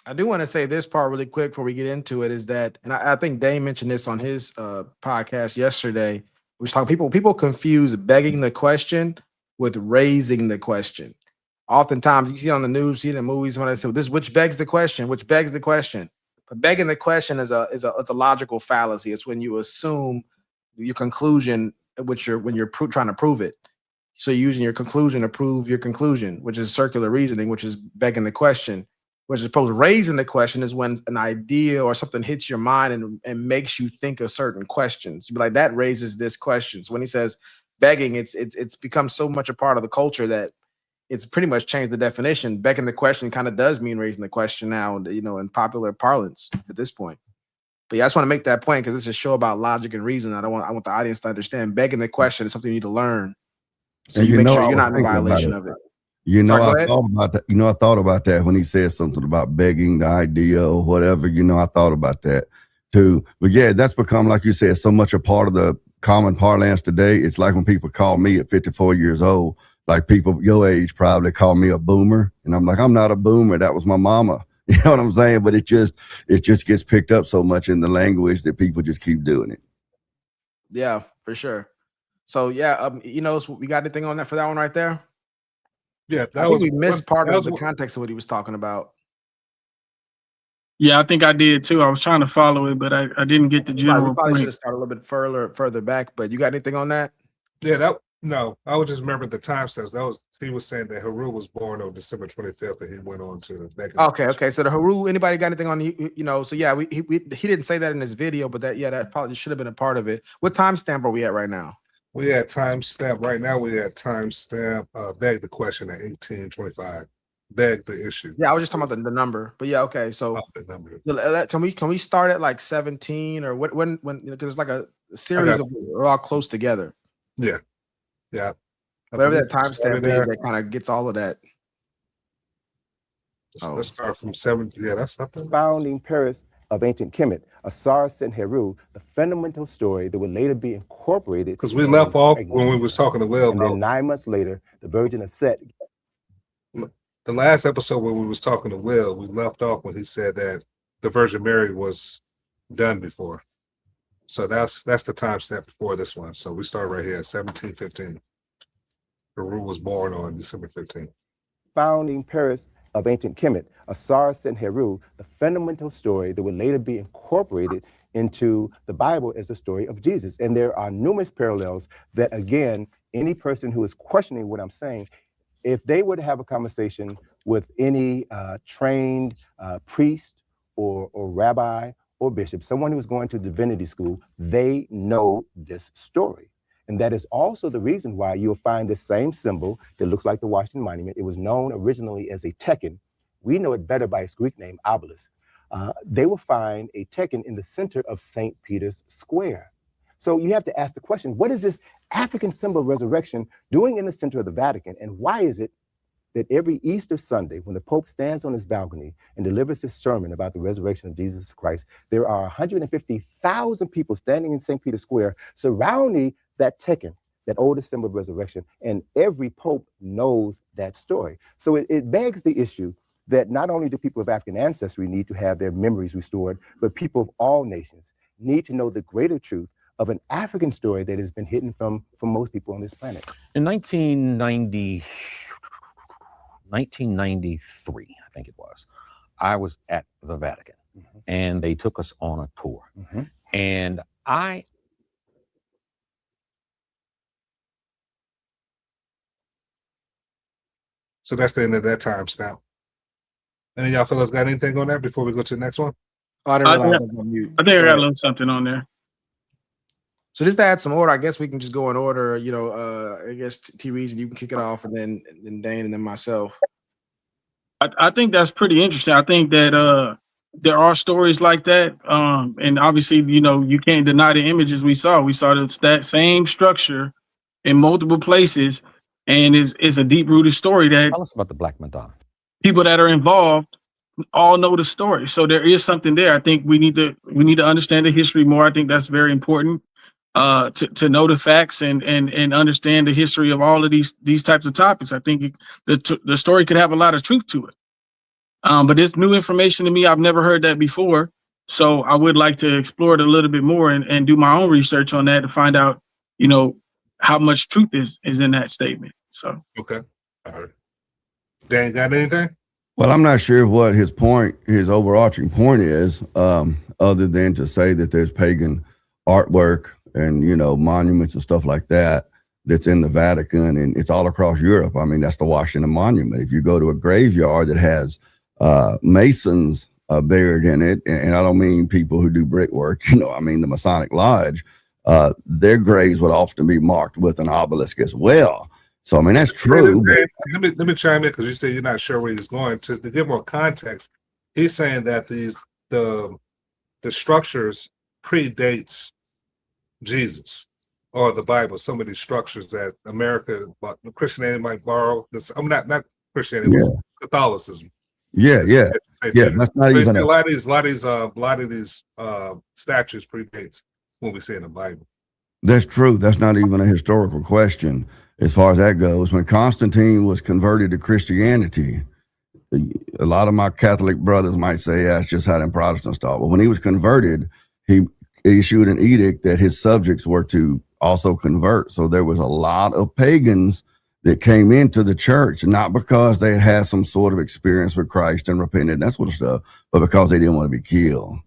S1: I do want to say this part really quick before we get into it is that, and I think Dane mentioned this on his podcast yesterday. We was talking people confuse begging the question with raising the question. Oftentimes you see on the news, see in the movies when they say this, which begs the question, which begs the question. But begging the question is it's a logical fallacy. It's when you assume your conclusion, when you're trying to prove it. So you're using your conclusion to prove your conclusion, which is circular reasoning, which is begging the question. Which is opposed raising the question is when an idea or something hits your mind and makes you think of certain questions. You'd be like, that raises this question. So when he says begging, it's become so much a part of the culture that it's pretty much changed the definition. Begging the question kind of does mean raising the question now, in popular parlance at this point. But yeah, I just want to make that point because this is a show about logic and reason. I want the audience to understand begging the question is something you need to learn. So you make sure you're not in violation of it.
S4: I thought about that. I thought about that when he said something about begging the idea or whatever. I thought about that too. But yeah, that's become, like you said, so much a part of the common parlance today. It's like when people call me at 54 years old, like people your age probably call me a boomer, and I'm like, I'm not a boomer. That was my mama. You know what I'm saying? But it just gets picked up so much in the language that people just keep doing it.
S1: Yeah, for sure. So yeah, we got anything on that for that one right there?
S2: Yeah,
S1: I think we missed part of the context of what he was talking about.
S3: Yeah, I think I did too. I was trying to follow it, but I didn't get the general
S1: We probably
S3: point.
S1: should have started a little bit further back. But you got anything on that?
S2: Yeah, no, I would just remember the timestamps. He was saying that Haru was born on December 25th, and he went on to
S1: Okay. So the Haru, anybody got anything on So yeah, he didn't say that in his video, but that probably should have been a part of it. What timestamp are we at right now?
S2: We at timestamp right now. We at timestamp. Beg the question at 18:25. Beg the issue.
S1: Yeah, I was just talking about the number, but yeah, okay. So
S2: the number.
S1: Can we start at like 17 or when because it's like a series of we're all close together.
S2: Yeah.
S1: Whatever that timestamp is, that kind of gets all of that.
S2: Let's start from 7. Yeah, that's something.
S8: Founding Paris of ancient Kemet, Osiris and Heru, the fundamental story that would later be incorporated.
S2: Because we left off when we was talking to Will.
S8: And then 9 months later, the Virgin of Set.
S2: The last episode when we was talking to Will, we left off when he said that the Virgin Mary was done before. So that's the timestamp before this one. So we start right here at 1715. Heru was born on December 15th.
S8: Founding Paris of ancient Kemet, Osiris and Heru, the fundamental story that would later be incorporated into the Bible as the story of Jesus. And there are numerous parallels that, again, any person who is questioning what I'm saying, if they were to have a conversation with any trained priest or rabbi or bishop, someone who's going to divinity school, they know this story. And that is also the reason why you'll find the same symbol that looks like the Washington Monument. It was known originally as a tekken. We know it better by its Greek name, obelisk. They will find a tekken in the center of St. Peter's Square. So you have to ask the question, what is this African symbol of resurrection doing in the center of the Vatican? And why is it that every Easter Sunday, when the Pope stands on his balcony and delivers his sermon about the resurrection of Jesus Christ, there are 150,000 people standing in St. Peter's Square surrounding that tekken, that oldest symbol of resurrection, and every Pope knows that story. So it begs the issue that not only do people of African ancestry need to have their memories restored, but people of all nations need to know the greater truth of an African story that has been hidden from most people on this planet.
S9: In 1993, I think it was, I was at the Vatican, and they took us on a tour. And
S2: So that's the end of that timestamp. And y'all fellas got anything on that before we go to the next one?
S1: Oh, I didn't realize I was on mute.
S3: I think I got a little something on there.
S1: So just to add some order, I guess we can just go in order. I guess T-Reason, you can kick it off, and then Dane, and then myself.
S3: I think that's pretty interesting. I think that there are stories like that, and obviously, you can't deny the images we saw. We saw that same structure in multiple places, and it's a deep-rooted story that
S9: tell us about the Black Madonna.
S3: People that are involved all know the story. So there is something there. I think we need to understand the history more. I think that's very important. to know the facts and understand the history of all of these types of topics. I think the story could have a lot of truth to it. But it's new information to me. I've never heard that before. So I would like to explore it a little bit more and do my own research on that to find out, how much truth is in that statement. So
S2: Okay. All right. Dan, got anything?
S4: Well, I'm not sure what his overarching point is, other than to say that there's pagan artwork and, monuments and stuff like that that's in the Vatican, and it's all across Europe. I mean, that's the Washington Monument. If you go to a graveyard that has Masons buried in it, and I don't mean people who do brickwork, I mean the Masonic Lodge, their graves would often be marked with an obelisk as well. So, I mean, that's true.
S2: Let me chime in, because you say you're not sure where he's going. To give more context, he's saying that the structures predates Jesus or the Bible. Some of these structures that Christianity might borrow. I'm not Christianity,
S4: Yeah.
S2: Catholicism.
S4: Yeah. That's not even
S2: a lot of these statues predates what we see in the Bible.
S4: That's true. That's not even a historical question as far as that goes. When Constantine was converted to Christianity, a lot of my Catholic brothers might say, yeah, it's just how them Protestants thought. But when he was converted, he issued an edict that his subjects were to also convert. So there was a lot of pagans that came into the church, not because they had some sort of experience with Christ and repented, that sort of stuff, but because they didn't want to be killed.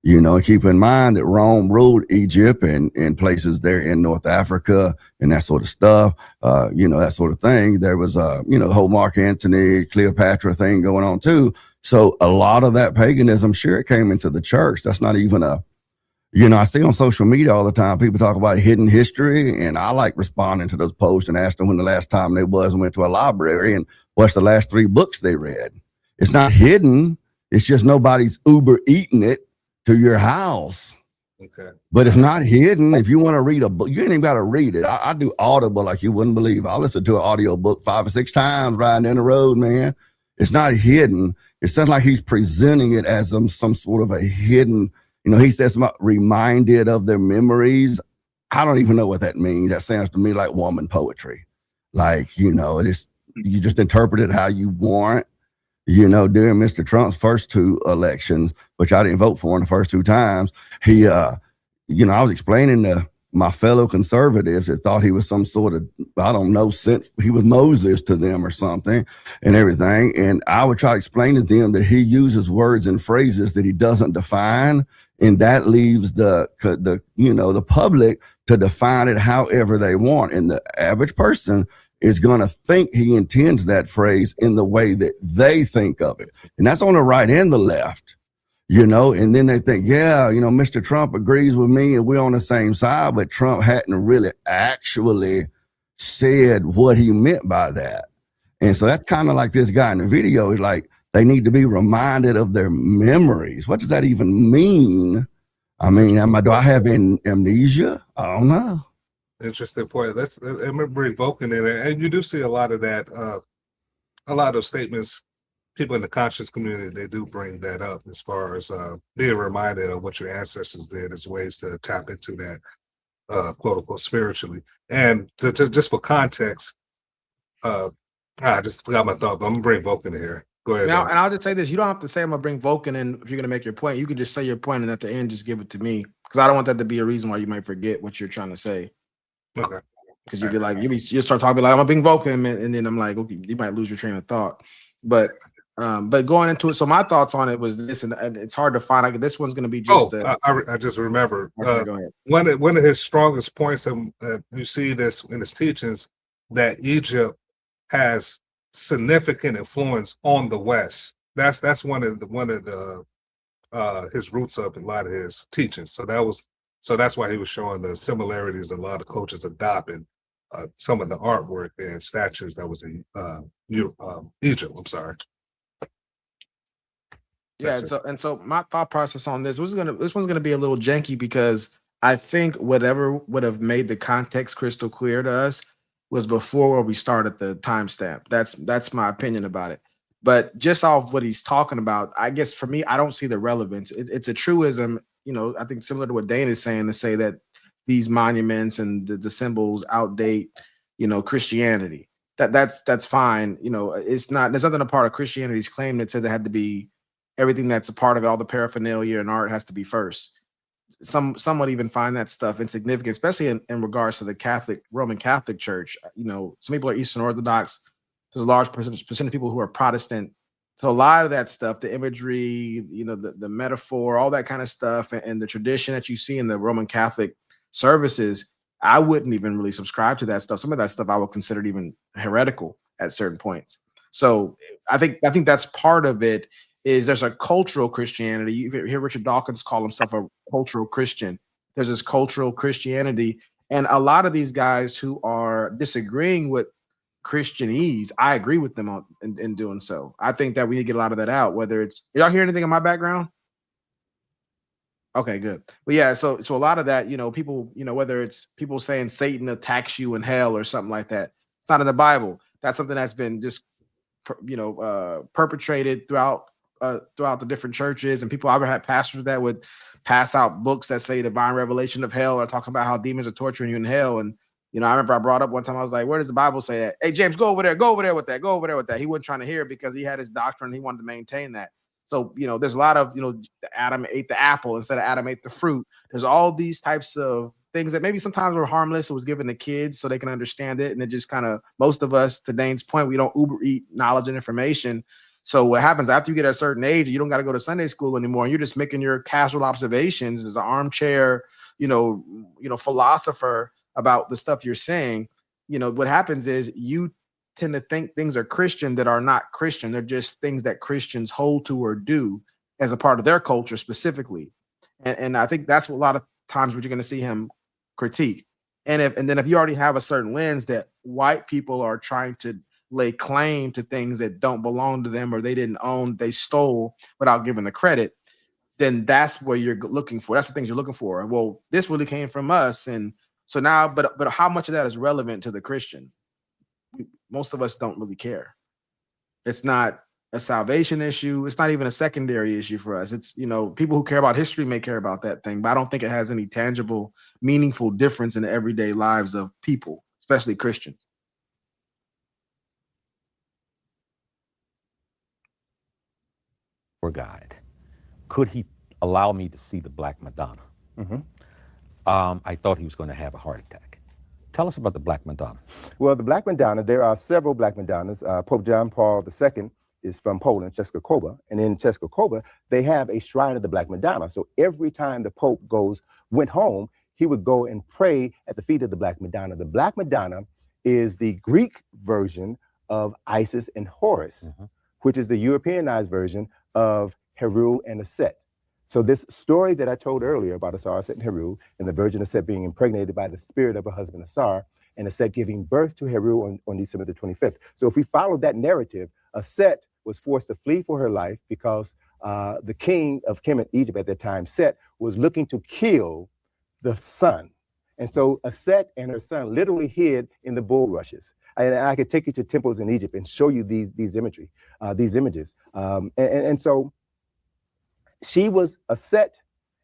S4: And keep in mind that Rome ruled Egypt and places there in North Africa and that sort of stuff, that sort of thing. There was, the whole Mark Antony, Cleopatra thing going on too. So a lot of that paganism, sure, it came into the church. That's not even I see on social media all the time, people talk about hidden history, and I like responding to those posts and asking them when the last time they went to a library and what's the last 3 books they read. It's not hidden. It's just nobody's Uber eating it to your house.
S2: Okay.
S4: But it's not hidden. If you want to read a book, you ain't even got to read it. I do Audible like you wouldn't believe. I listen to an audio book 5 or 6 times riding down the road, man. It's not hidden. It sounds like he's presenting it as some sort of a hidden, he says about reminded of their memories. I don't even know what that means. That sounds to me like woman poetry. Like, you just interpret it how you want. During Mr. Trump's first 2 elections, which I didn't vote for in the first 2 times, he, I was explaining to my fellow conservatives that thought he was some sort of, I don't know, he was Moses to them or something and everything. And I would try to explain to them that he uses words and phrases that he doesn't define. And that leaves the public to define it however they want. And the average person is going to think he intends that phrase in the way that they think of it. And that's on the right and the left, and then they think, Mr. Trump agrees with me and we're on the same side, but Trump hadn't really actually said what he meant by that. And so that's kind of like this guy in the video. He's like, they need to be reminded of their memories. What does that even mean? I mean, do I have amnesia? I don't know.
S2: Interesting point. I remember Vulcan in it, and you do see a lot of that. A lot of those statements, people in the conscious community, they do bring that up as far as being reminded of what your ancestors did as ways to tap into that, quote unquote, spiritually. And just for context, I just forgot my thought, but I'm gonna bring Vulcan in here. Go ahead.
S1: Now, and I'll just say this: you don't have to say I'm gonna bring Vulcan in if you're gonna make your point. You can just say your point, and at the end, just give it to me, because I don't want that to be a reason why you might forget what you're trying to say.
S2: Okay.
S1: Because you'd be like, you start talking like I'm a big Vulcan, and then I'm like, okay, you might lose your train of thought. But going into it, so my thoughts on it was this, and it's hard to find. Like, this one's going to be just.
S2: I just remember
S1: okay, go ahead.
S2: One of his strongest points, and you see this in his teachings, that Egypt has significant influence on the West. That's one of the his roots of a lot of his teachings. So that's why he was showing the similarities a lot of cultures adopted some of the artwork and statues that was in Egypt. I'm sorry.
S1: Yeah, so my thought process on this one's gonna be a little janky, because I think whatever would have made the context crystal clear to us was before where we started the timestamp. That's my opinion about it. But just off what he's talking about, I guess for me, I don't see the relevance. It's a truism, I think similar to what Dane is saying, to say that these monuments and the symbols outdate, Christianity. That's fine. It's not. There's nothing a part of Christianity's claim that says it had to be everything that's a part of it, all the paraphernalia and art has to be first. Some would even find that stuff insignificant, especially in regards to the Roman Catholic Church. Some people are Eastern Orthodox. There's a large percentage of people who are Protestant. So a lot of that stuff, the imagery, the metaphor, all that kind of stuff, and the tradition that you see in the Roman Catholic services, I wouldn't even really subscribe to that stuff. Some of that stuff I would consider even heretical at certain points. So I think that's part of it. Is there's a cultural Christianity. You hear Richard Dawkins call himself a cultural Christian. There's this cultural Christianity, and a lot of these guys who are disagreeing with Christianese, I agree with them in doing so. I think that we need to get a lot of that out. Whether it's, y'all hear anything in my background? Okay, good. But yeah, so a lot of that, people, whether it's people saying Satan attacks you in hell or something like that, it's not in the Bible. That's something that's been just, perpetrated throughout the different churches, and people. I've had pastors that would pass out books that say divine revelation of hell, or talking about how demons are torturing you in hell. And I remember I brought up one time, I was like, where does the Bible say that? Hey, James, go over there with that. He wasn't trying to hear it because he had his doctrine. He wanted to maintain that. So, there's a lot of, Adam ate the apple instead of Adam ate the fruit. There's all these types of things that maybe sometimes were harmless. It was given to kids so they can understand it. And it just kind of, most of us, to Dane's point, we don't Uber eat knowledge and information. So what happens after you get a certain age, you don't got to go to Sunday school anymore. You're just making your casual observations as an armchair, philosopher about the stuff you're saying. What happens is you tend to think things are Christian that are not Christian. They're just things that Christians hold to or do as a part of their culture specifically. And I think that's what a lot of times what you're going to see him critique. And then if you already have a certain lens that white people are trying to lay claim to things that don't belong to them, or they didn't own, they stole without giving the credit, then that's where you're looking for. That's the things you're looking for. Well, this really came from us. And so now, but how much of that is relevant to the Christian? Most of us don't really care. It's not a salvation issue. It's not even a secondary issue for us. It's, people who care about history may care about that thing, but I don't think it has any tangible, meaningful difference in the everyday lives of people, especially Christians.
S9: Guide, could he allow me to see the Black Madonna? I thought he was going to have a heart attack. Tell us about the Black Madonna.
S8: Well, the Black Madonna, there are several Black Madonnas. Pope John Paul II is from Poland, Czeskokowa, and in Czeskokowa, they have a shrine of the Black Madonna. So every time the Pope went home, he would go and pray at the feet of the Black Madonna. The Black Madonna is the Greek version of Isis and Horus, which is the Europeanized version of Heru and Aset. So this story that I told earlier about Asar, Aset, and Heru, and the Virgin Aset being impregnated by the spirit of her husband Asar, and Aset giving birth to Heru on December the 25th. So if we follow that narrative, Aset was forced to flee for her life because the king of Kemet, Egypt at that time, Set, was looking to kill the sun. And so Aset and her son literally hid in the bulrushes. And I could take you to temples in Egypt and show you these images. And so she was Aset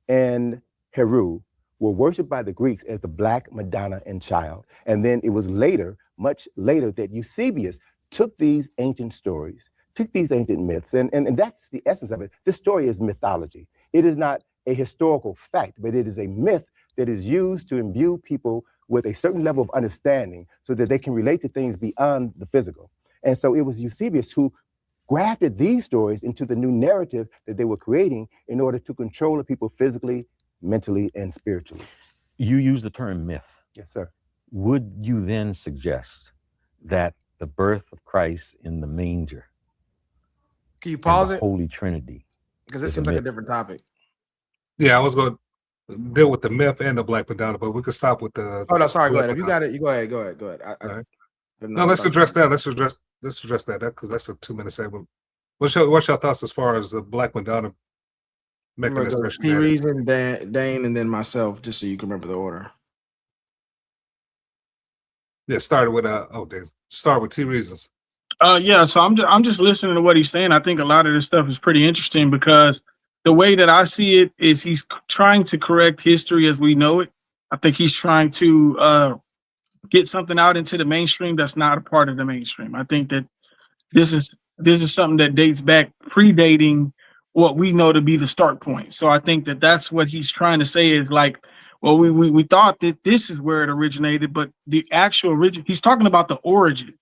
S8: and Heru were worshipped by the Greeks as the Black Madonna and Child. And then it was later, much later, that Eusebius took these ancient stories, took these ancient myths, and that's the essence of it. This story is mythology. It is not a historical fact, but it is a myth that is used to imbue people with a certain level of understanding so that they can relate to things beyond the physical. And so it was Eusebius who grafted these stories into the new narrative that they were creating in order to control the people physically, mentally, and spiritually.
S9: You use the term myth.
S8: Yes, sir.
S9: Would you then suggest that the birth of Christ in the manger,
S1: can you pause it?
S9: Holy Trinity,
S1: because this seems like a different topic.
S2: Yeah, I was going to deal with the myth and the Black Madonna, but we could stop with the.
S1: Oh no, sorry. Go ahead. If you got it, you go ahead. Go ahead.
S2: No, let's address that. Let's address that because that's a 2-minute segment. What's your thoughts as far as the Black Madonna mechanism?
S1: T Reason, Dane, and then myself, just so you can remember the order.
S2: Yeah, start with T Reasons.
S3: Yeah, so I'm just listening to what he's saying. I think a lot of this stuff is pretty interesting because the way that I see it is he's trying to correct history as we know it. I think he's trying to get something out into the mainstream that's not a part of the mainstream. I think that this is something that dates back, predating what we know to be the start point. So I think that that's what he's trying to say is like, well, we thought that this is where it originated, but the actual origin, he's talking about the origin.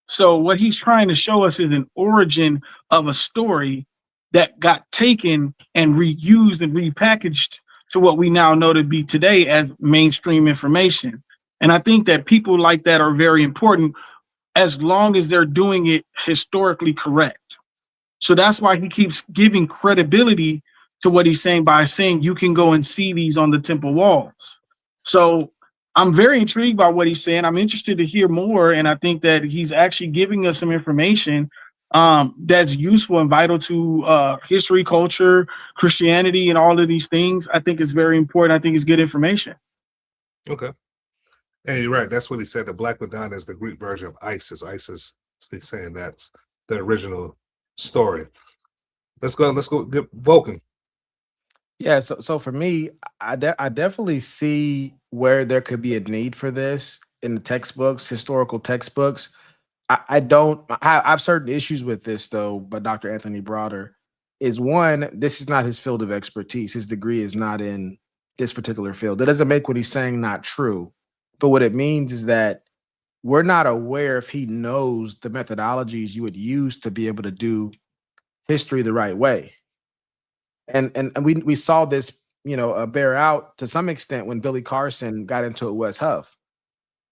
S3: So what he's trying to show us is an origin of a story that got taken and reused and repackaged to what we now know to be today as mainstream information. And I think that people like that are very important as long as they're doing it historically correct. So that's why he keeps giving credibility to what he's saying by saying you can go and see these on the temple walls. So I'm very intrigued by what he's saying. I'm interested to hear more. And I think that he's actually giving us some information that's useful and vital to history, culture, Christianity, and all of these things. I think it's very important. I think it's good information.
S2: Okay. And you're right. That's what he said. The Black Madonna is the Greek version of Isis. Isis, he's saying that's the original story. Let's go get Vulcan.
S1: Yeah, so for me, I definitely see where there could be a need for this in the textbooks, historical textbooks. I have certain issues with this though, but Dr. Anthony Browder is one, this is not his field of expertise. His degree is not in this particular field. That doesn't make what he's saying not true. But what it means is that we're not aware if he knows the methodologies you would use to be able to do history the right way. And we saw this, bear out to some extent when Billy Carson got into it West Huff.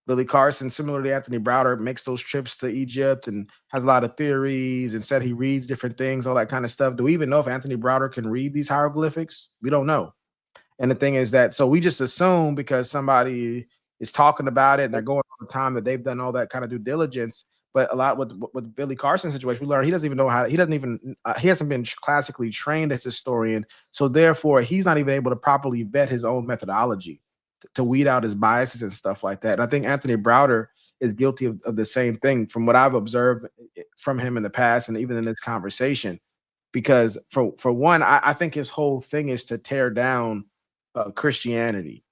S1: Billy Carson, similar to Anthony Browder, makes those trips to Egypt and has a lot of theories and said he reads different things, all that kind of stuff. Do we even know if Anthony Browder can read these hieroglyphics? We don't know. And the thing is that, so we just assume because somebody is talking about it and they're going all the time that they've done all that kind of due diligence. But a lot with Billy Carson's situation, we learned he doesn't even know how. He hasn't been classically trained as a historian, so therefore he's not even able to properly vet his own methodology to weed out his biases and stuff like that. And I think Anthony Browder is guilty of the same thing from what I've observed from him in the past and even in this conversation. Because for one, I think his whole thing is to tear down Christianity.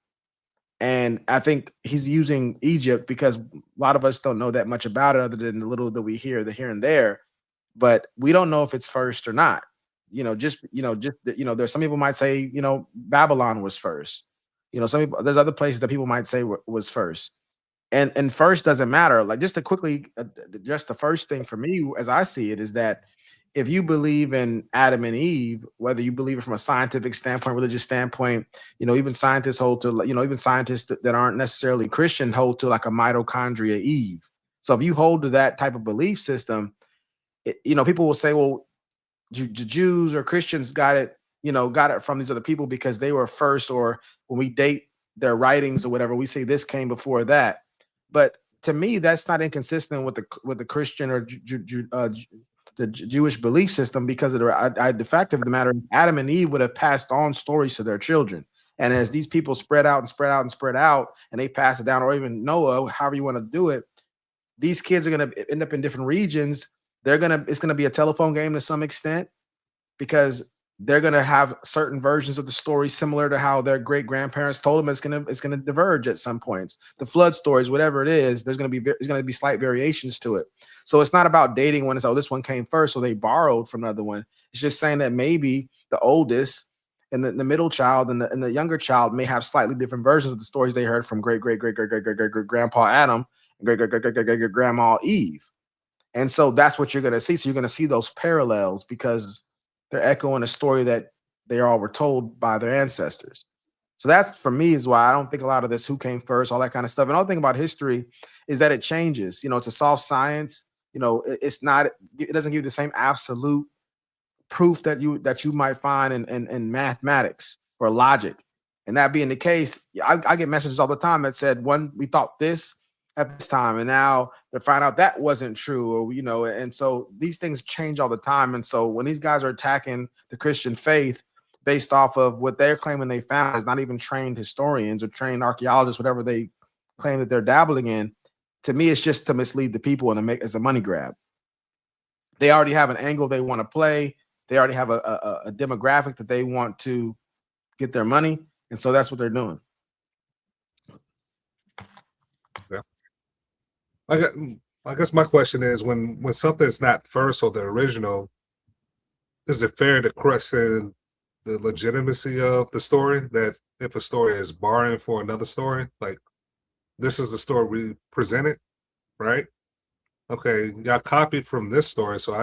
S1: And I think he's using Egypt because a lot of us don't know that much about it other than the little that we hear, the here and there. But we don't know if it's first or not. There's some people might say, Babylon was first. Some people, there's other places that people might say was first. And first doesn't matter. Like, just to quickly address the first thing for me, as I see it, is that if you believe in Adam and Eve, whether you believe it from a scientific standpoint, religious standpoint, even scientists hold to, even scientists that aren't necessarily Christian hold to like a mitochondria Eve. So if you hold to that type of belief system, people will say, well, the Jews or Christians got it from these other people because they were first, or when we date their writings or whatever, we say this came before that. But to me, that's not inconsistent with the Christian or the Jewish belief system, because of the fact of the matter, Adam and Eve would have passed on stories to their children. And as these people spread out and spread out and spread out, and they pass it down, or even Noah, however you want to do it, these kids are going to end up in different regions. It's going to be a telephone game to some extent, because they're going to have certain versions of the story similar to how their great grandparents told them. It's going to diverge at some points. The flood stories, whatever it is, there's going to be slight variations to it. So it's not about dating one. It's, oh, this one came first, so they borrowed from another one. It's just saying that maybe the oldest and the middle child and the younger child may have slightly different versions of the stories they heard from great grandpa Adam and great grandma Eve. And so that's what you're going to see. So you're going to see those parallels because they're echoing a story that they all were told by their ancestors. So that's, for me, is why I don't think a lot of this who came first, all that kind of stuff. And all the thing about history is that it changes. It's a soft science. It doesn't give you the same absolute proof that you might find in mathematics or logic. And that being the case, I get messages all the time that said, we thought this at this time, and now they find out that wasn't true, or and so these things change all the time. And so when these guys are attacking the Christian faith based off of what they're claiming they found, is not even trained historians or trained archaeologists, whatever they claim that they're dabbling in, to me, it's just to mislead the people and to make as a money grab. They already have an angle they want to play. They already have a demographic that they want to get their money, and so that's what they're doing.
S2: I guess my question is when something's not first or the original, is it fair to question the legitimacy of the story? That if a story is borrowing for another story, like this is the story we presented, right? Okay, y'all copied from this story, so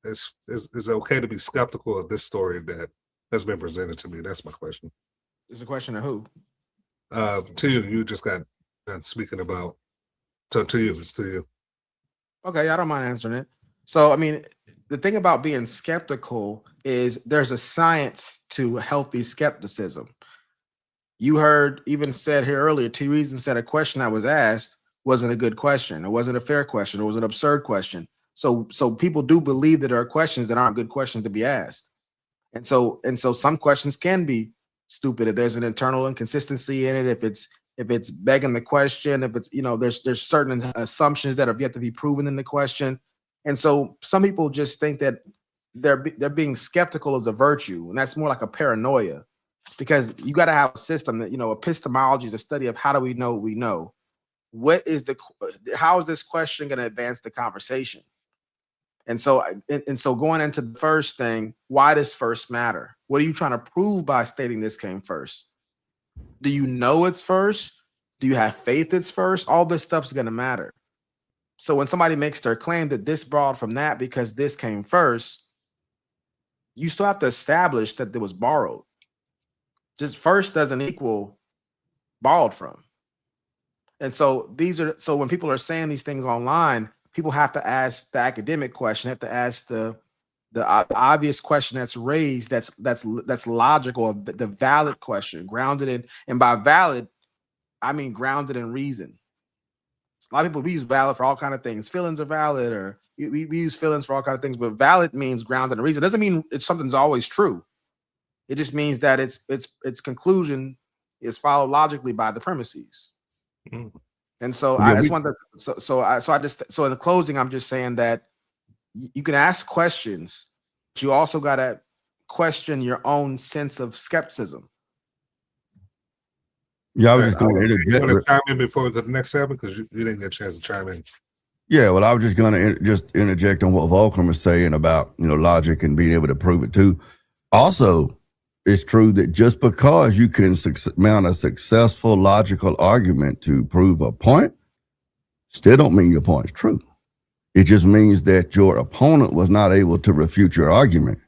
S2: is it okay to be skeptical of this story that has been presented to me? That's my question.
S1: It's a question of who?
S2: To you, you just got done speaking about. So to you, it's to you.
S1: Okay, I don't mind answering it. So, I mean, the thing about being skeptical is there's a science to healthy skepticism. You heard even said here earlier, T Reason said a question I was asked wasn't a good question, it wasn't a fair question, it was an absurd question. So people do believe that there are questions that aren't good questions to be asked. And so some questions can be stupid if there's an internal inconsistency in it, if it's begging the question, if it's, there's certain assumptions that have yet to be proven in the question. And so some people just think that they're being skeptical is a virtue, and that's more like a paranoia, because you got to have a system that, epistemology is a study of how do we know what we know. How is this question going to advance the conversation? And so going into the first thing, why does first matter? What are you trying to prove by stating this came first? Do you know it's first? Do you have faith it's first? All this stuff's going to matter. So when somebody makes their claim that this borrowed from that because this came first, you still have to establish that it was borrowed. Just first doesn't equal borrowed from. And so when people are saying these things online, people have to ask the academic question, have to ask the obvious question that's raised, that's logical, the valid question, grounded in, and by valid, I mean grounded in reason. A lot of people, we use valid for all kind of things. Feelings are valid, or we use feelings for all kind of things, but valid means grounded in reason. It doesn't mean something's always true. It just means that its conclusion is followed logically by the premises. Mm. And so I just want to. So in the closing, I'm just saying that you can ask questions, but you also got to question your own sense of skepticism.
S4: Yeah, I was just going
S2: to chime in before we go to the next segment, because you didn't get a chance to chime in.
S4: Yeah, well, I was just going to just interject on what Vulcan was saying about logic and being able to prove it too. Also, it's true that just because you can mount a successful logical argument to prove a point, still don't mean your point's true. It just means that your opponent was not able to refute your argument,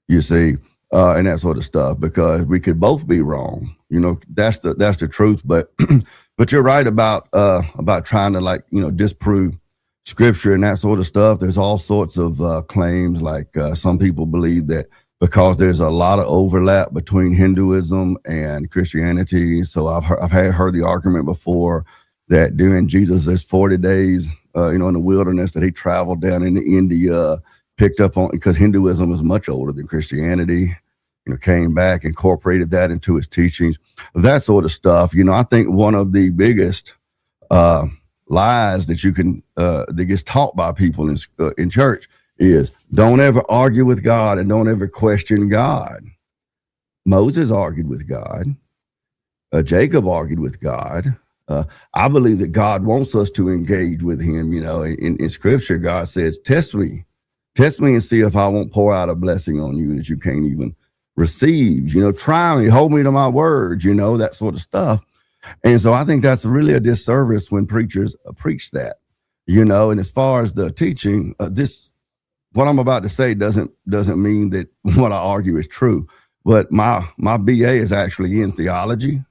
S4: you see, and that sort of stuff, because we could both be wrong. That's the truth. But but you're right about trying to disprove scripture and that sort of stuff. There's all sorts of claims, like some people believe that because there's a lot of overlap between Hinduism and Christianity. So I've heard the argument before that during Jesus' 40 days, in the wilderness, that he traveled down into India, picked up on, because Hinduism was much older than Christianity, came back, incorporated that into his teachings, that sort of stuff. I think one of the biggest lies that you can that gets taught by people in church is don't ever argue with God and don't ever question God. Moses argued with God. Jacob argued with God. I believe that God wants us to engage with him. In scripture, God says, test me and see if I won't pour out a blessing on you that you can't even receive. Try me, hold me to my word, that sort of stuff. And so I think that's really a disservice when preachers preach that, and as far as the teaching, what I'm about to say doesn't mean that what I argue is true, but my BA is actually in theology.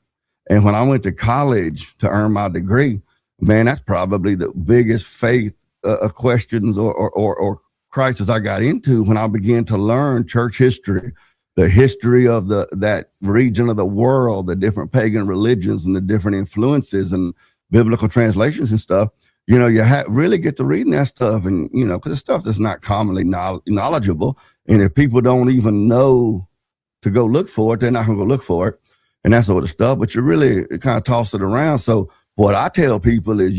S4: And when I went to college to earn my degree, man, that's probably the biggest faith questions or crisis I got into when I began to learn church history, the history of that region of the world, the different pagan religions and the different influences and biblical translations and stuff. You really get to reading that stuff, and because it's stuff that's not commonly knowledgeable, and if people don't even know to go look for it, they're not going to go look for it, and that sort of stuff. But you really kind of toss it around. So what I tell people is,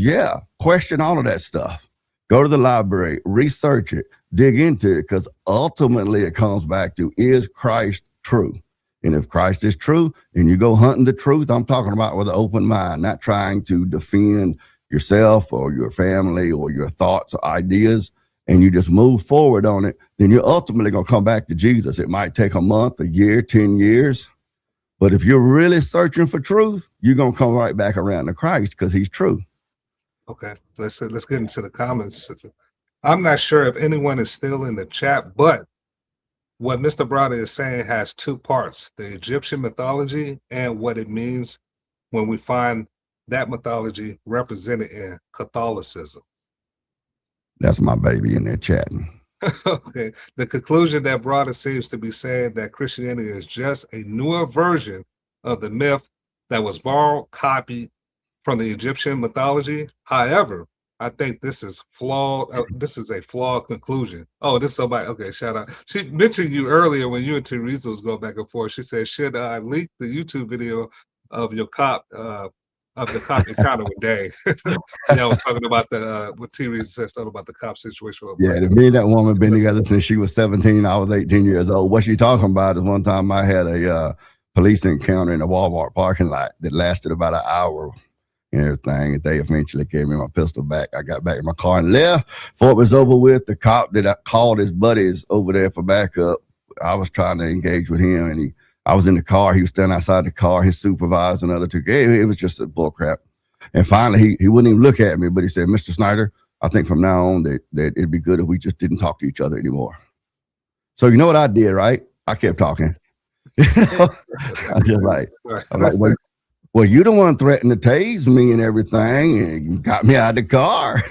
S4: question all of that stuff. Go to the library, research it, dig into it, because ultimately it comes back to, is Christ true? And if Christ is true, and you go hunting the truth, I'm talking about with an open mind, not trying to defend yourself or your family or your thoughts or ideas, and you just move forward on it, then you're ultimately going to come back to Jesus. It might take a month, a year, 10 years. But if you're really searching for truth, you're going to come right back around to Christ because he's true.
S2: Okay, let's get into the comments. I'm not sure if anyone is still in the chat, but what Mr. Browder is saying has two parts: the Egyptian mythology and what it means when we find that mythology represented in Catholicism.
S4: That's my baby in there chatting.
S2: Okay, the conclusion that Browder seems to be saying that Christianity is just a newer version of the myth that was borrowed, copied from the Egyptian mythology. However, I think this is flawed. This is a flawed conclusion. Oh, this is somebody. Okay, shout out. She mentioned you earlier when you and Teresa was going back and forth. She said, "Should I leak the YouTube video of your cop of the cop encounter with Dave?" Yeah, I was talking about the what Teresa said something about the cop situation.
S4: Yeah, me and that woman been together since she was 17. I was 18 years old. What she talking about is one time I had a police encounter in a Walmart parking lot that lasted about an hour and everything. And they eventually gave me my pistol back. I got back in my car and left. Before it was over with, the cop that I called his buddies over there for backup, I was trying to engage with him, and I was in the car. He was standing outside the car. His supervisor and other two. It was just a bull crap. And finally, he wouldn't even look at me, but he said, "Mr. Snyder, I think from now on that it'd be good if we just didn't talk to each other anymore." So you know what I did, right? I kept talking. I'm just like, well, you the one threatened to tase me and everything, and you got me out of the car.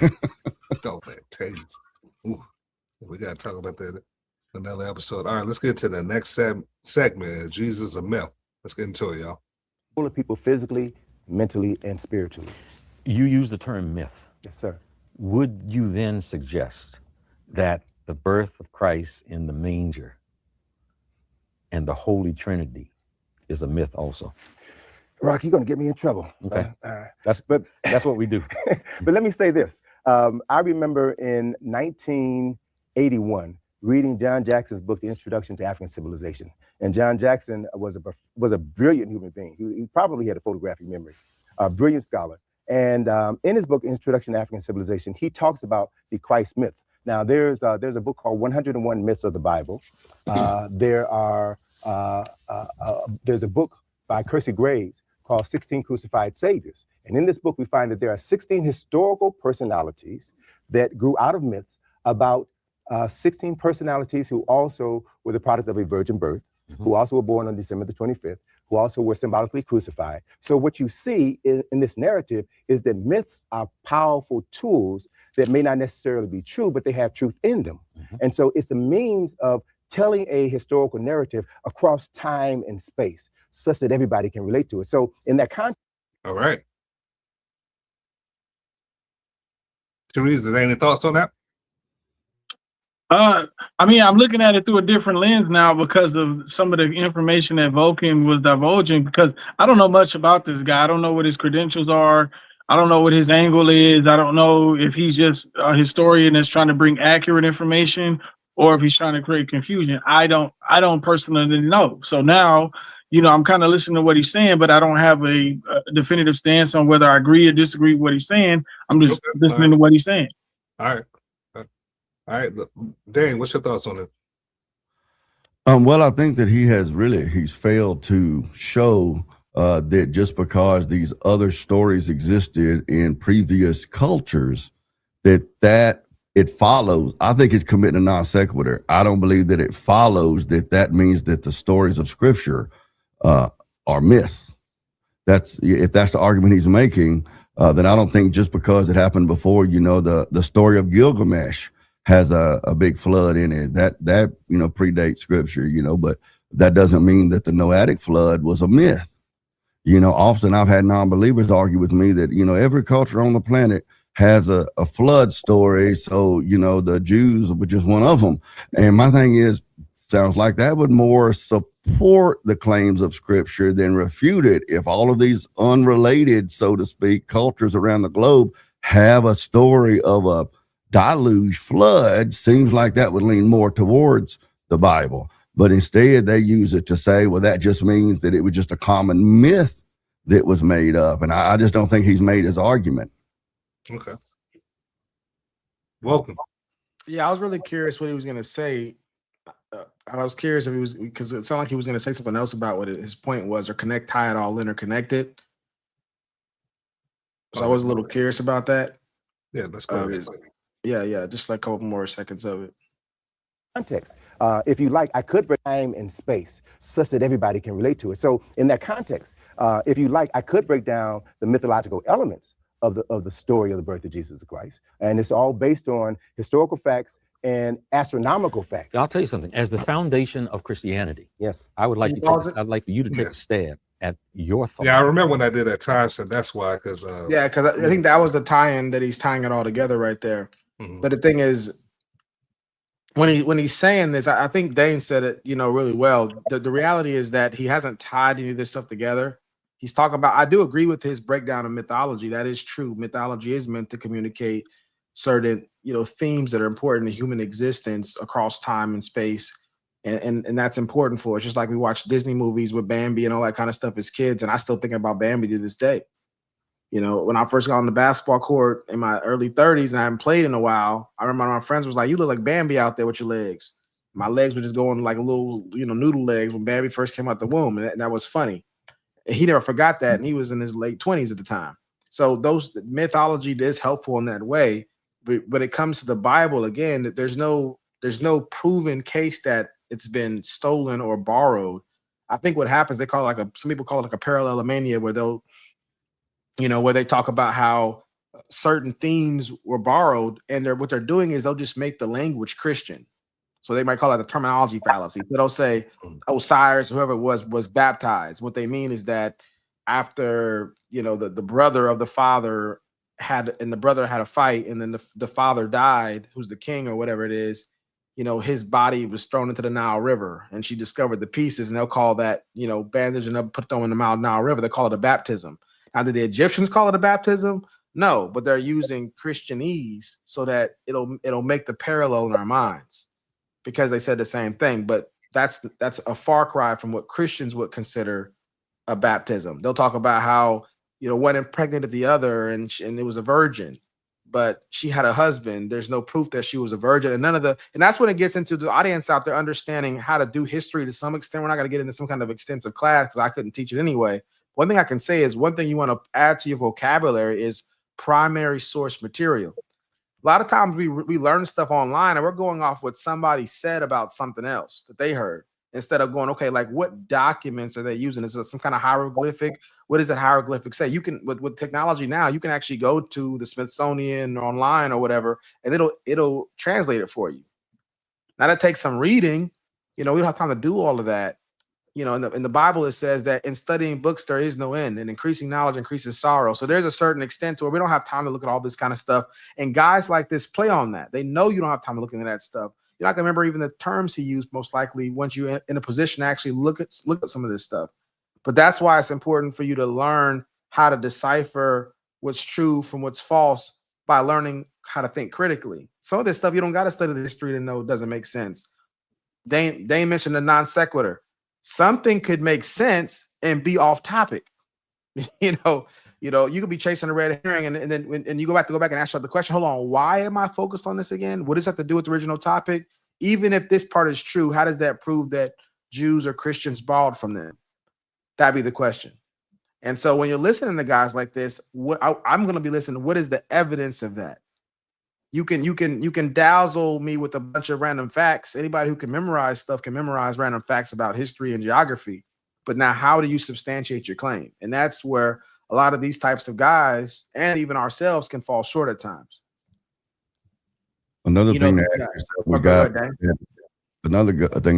S2: Don't let tase. Ooh, we got to talk about that in another episode. All right, let's get to the next segment. Jesus a myth. Let's get into it, y'all.
S8: Full of people physically, mentally, and spiritually.
S9: You use the term myth.
S8: Yes, sir.
S9: Would you then suggest that the birth of Christ in the manger and the Holy Trinity is a myth also?
S8: Rock, you're going to get me in trouble.
S9: Okay. That's what we do.
S8: But let me say this. I remember in 1981 reading John Jackson's book, The Introduction to African Civilization. And John Jackson was a brilliant human being. He probably had a photographic memory, a brilliant scholar. And in his book, Introduction to African Civilization, he talks about the Christ myth. Now, there's a book called 101 Myths of the Bible. There's a book by Kersey Graves called 16 Crucified Saviors. And in this book, we find that there are 16 historical personalities that grew out of myths about 16 personalities who also were the product of a virgin birth, who also were born on December the 25th, who also were symbolically crucified. So what you see in this narrative is that myths are powerful tools that may not necessarily be true, but they have truth in them. And so it's a means of telling a historical narrative across time and space, such that everybody can relate to it. So in that context.
S2: All right. Teresa, any thoughts on that?
S3: I mean, I'm looking at it through a different lens now because of some of the information that Vulcan was divulging, because I don't know much about this guy. I don't know what his credentials are. I don't know what his angle is. I don't know if he's just a historian that's trying to bring accurate information or if he's trying to create confusion. I don't personally know. So now, you know, I'm kind of listening to what he's saying, but I don't have a definitive stance on whether I agree or disagree with what he's saying. I'm just listening to what he's saying.
S2: All right. All right, Dane, what's your thoughts on it?
S4: Well, I think that he's failed to show that just because these other stories existed in previous cultures, that it follows. I think he's committing a non sequitur. I don't believe that it follows that means that the stories of Scripture are myths. If that's the argument he's making, then I don't think just because it happened before, you know, the story of Gilgamesh has a big flood in it that you know predates Scripture, you know, but that doesn't mean that the Noahic flood was a myth. You know, often I've had non-believers argue with me that, you know, every culture on the planet has a flood story, so you know the Jews were just one of them. And my thing is, sounds like that would more support the claims of Scripture than refute it. If all of these unrelated, so to speak, cultures around the globe have a story of a deluge flood, seems like that would lean more towards the Bible. But instead they use it to say, well, that just means that it was just a common myth that was made up. And I just don't think he's made his argument.
S2: Okay. Welcome.
S1: Yeah, I was really curious what he was going to say. I was curious if he was, because it sounded like he was going to say something else about what his point was, or tie it all in or connect it. So I was a little curious about that.
S2: Yeah, that's good.
S1: Yeah, just like a couple more seconds of it.
S8: Context. If you like, I could break time and space such that everybody can relate to it. So in that context, if you like, I could break down the mythological elements of the story of the birth of Jesus Christ. And it's all based on historical facts and astronomical facts.
S9: I'll tell you something. As the foundation of Christianity,
S8: yes,
S9: I would like I'd like for you to take a stab at your thought.
S2: Yeah, I remember when I did that time, so that's why. Because
S1: I think that was the tie-in that he's tying it all together right there.
S2: Mhm.
S1: But the thing is, when he's saying this, I think Dane said it, really well. The reality is that he hasn't tied any of this stuff together. He's talking about, I do agree with his breakdown of mythology. That is true. Mythology is meant to communicate certain, themes that are important to human existence across time and space. And that's important for us. Just like we watch Disney movies with Bambi and all that kind of stuff as kids. And I still think about Bambi to this day. When I first got on the basketball court in my early 30s and I haven't played in a while, I remember my friends was like, "You look like Bambi out there with your legs." My legs were just going like a little, noodle legs when Bambi first came out the womb. And that was funny. He never forgot that. And he was in his late 20s at the time. So those mythology is helpful in that way. But when it comes to the Bible, again, there's no proven case that it's been stolen or borrowed. I think what happens, some people call it like a parallelomania, where they'll, where they talk about how certain themes were borrowed, and what they're doing is they'll just make the language Christian. So they might call it a terminology fallacy. So they'll say Osiris, whoever it was baptized. What they mean is that after, the brother of the father had a fight, and then the father died, who's the king or whatever it is, his body was thrown into the Nile River, and she discovered the pieces, and they'll call that, bandaging up, put them in the Nile River. They call it a baptism. Now, did the Egyptians call it a baptism? No, but they're using Christianese so that it'll make the parallel in our minds, because they said the same thing. But that's a far cry from what Christians would consider a baptism. They'll talk about how one impregnated the other, and it was a virgin, but she had a husband. There's no proof that she was a virgin, and that's when it gets into the audience out there understanding how to do history to some extent. We're not going to get into some kind of extensive class because I couldn't teach it anyway. One thing I can say is, one thing you want to add to your vocabulary is primary source material. A lot of times we learn stuff online and we're going off what somebody said about something else that they heard, instead of going, okay, like what documents are they using? Is it some kind of hieroglyphic? What does that hieroglyphic say? You can, with technology now, you can actually go to the Smithsonian or online or whatever, and it'll translate it for you. Now that takes some reading. We don't have time to do all of that. In the Bible, it says that in studying books, there is no end, and increasing knowledge increases sorrow. So there's a certain extent to where we don't have time to look at all this kind of stuff. And guys like this play on that. They know you don't have time to look into that stuff. You're not gonna remember even the terms he used, most likely, once you're in a position to actually look at some of this stuff. But that's why it's important for you to learn how to decipher what's true from what's false by learning how to think critically. Some of this stuff you don't got to study the history to know it doesn't make sense. They mentioned the non sequitur. Something could make sense and be off topic. You could be chasing a red herring, and then you go back and ask yourself the question, hold on, why am I focused on this again? What does that have to do with the original topic? Even if this part is true, how does that prove that Jews or Christians borrowed from them? That'd be the question. And so when you're listening to guys like this, I'm going to be listening. What is the evidence of that? You can dazzle me with a bunch of random facts. Anybody who can memorize stuff can memorize random facts about history and geography. But now, how do you substantiate your claim? And that's where a lot of these types of guys, and even ourselves, can fall short at times.
S4: Another thing to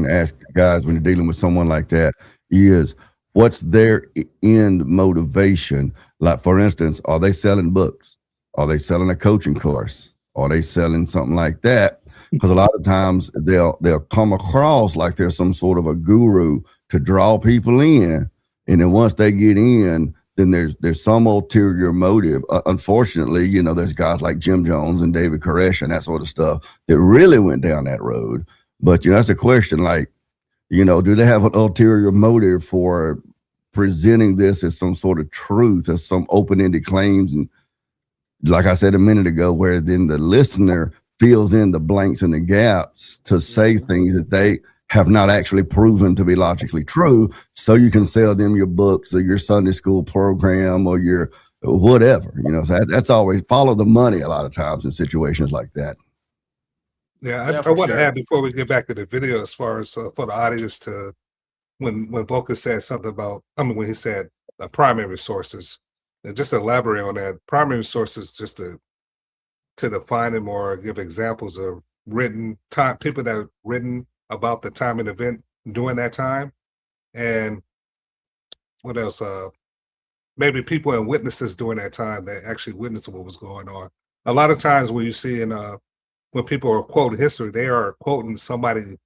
S4: ask guys when you're dealing with someone like that is, what's their end motivation? Like, for instance, are they selling books? Are they selling a coaching course? Are they selling something like that? Because a lot of times they'll come across like there's some sort of a guru to draw people in, and then once they get in, then there's some ulterior motive. Unfortunately, there's guys like Jim Jones and David Koresh and that sort of stuff that really went down that road. But that's a question, like, do they have an ulterior motive for presenting this as some sort of truth, as some open-ended claims? And like I said a minute ago, where then the listener fills in the blanks and the gaps to say things that they have not actually proven to be logically true, so you can sell them your books or your Sunday school program or your whatever. So that's always follow the money a lot of times in situations like that.
S2: Yeah, I want to add before we get back to the video, as far as for the audience, to when Vulcan said something about, when he said primary sources, and just to elaborate on that, primary sources, just to define them or give examples of written time, people that have written about the time and event during that time. And what else? Maybe people and witnesses during that time that actually witnessed what was going on. A lot of times when you see when people are quoting history, they are quoting somebody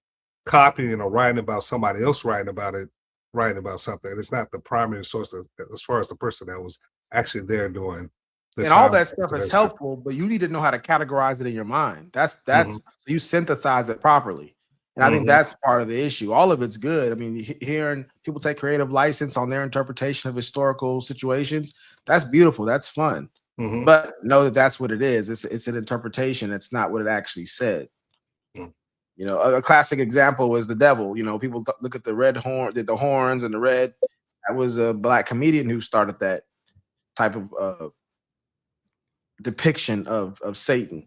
S2: copying or writing about somebody else writing about something. It's not the primary source as far as the person that was actually there doing.
S1: And all that stuff is helpful, but you need to know how to categorize it in your mind. That's so you synthesize it properly. And I think that's part of the issue. All of it's good. I mean, hearing people take creative license on their interpretation of historical situations, that's beautiful. That's fun. But know that that's what it is. It's an interpretation. It's not what it actually said. A classic example was the devil. People look at the red horn, the horns and the red. That was a black comedian who started that type of depiction of Satan.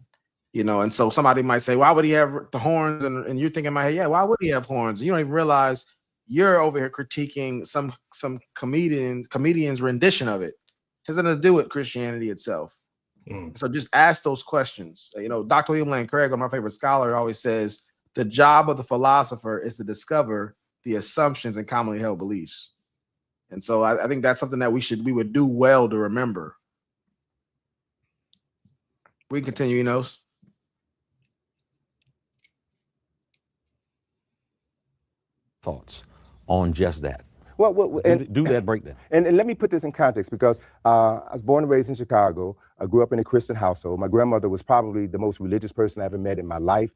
S1: And so somebody might say, why would he have the horns? And you're thinking in my head, yeah, why would he have horns? You don't even realize you're over here critiquing some comedian's rendition of it. Has nothing to do with Christianity itself. So just ask those questions. Dr. William Lane Craig, one of my favorite scholars, always says the job of the philosopher is to discover the assumptions and commonly held beliefs. And so I think that's something that we would do well to remember. We continue, Enos.
S9: Thoughts on just that.
S8: Well, and
S9: do that breakdown.
S8: And let me put this in context, because I was born and raised in Chicago. I grew up in a Christian household. My grandmother was probably the most religious person I ever met in my life.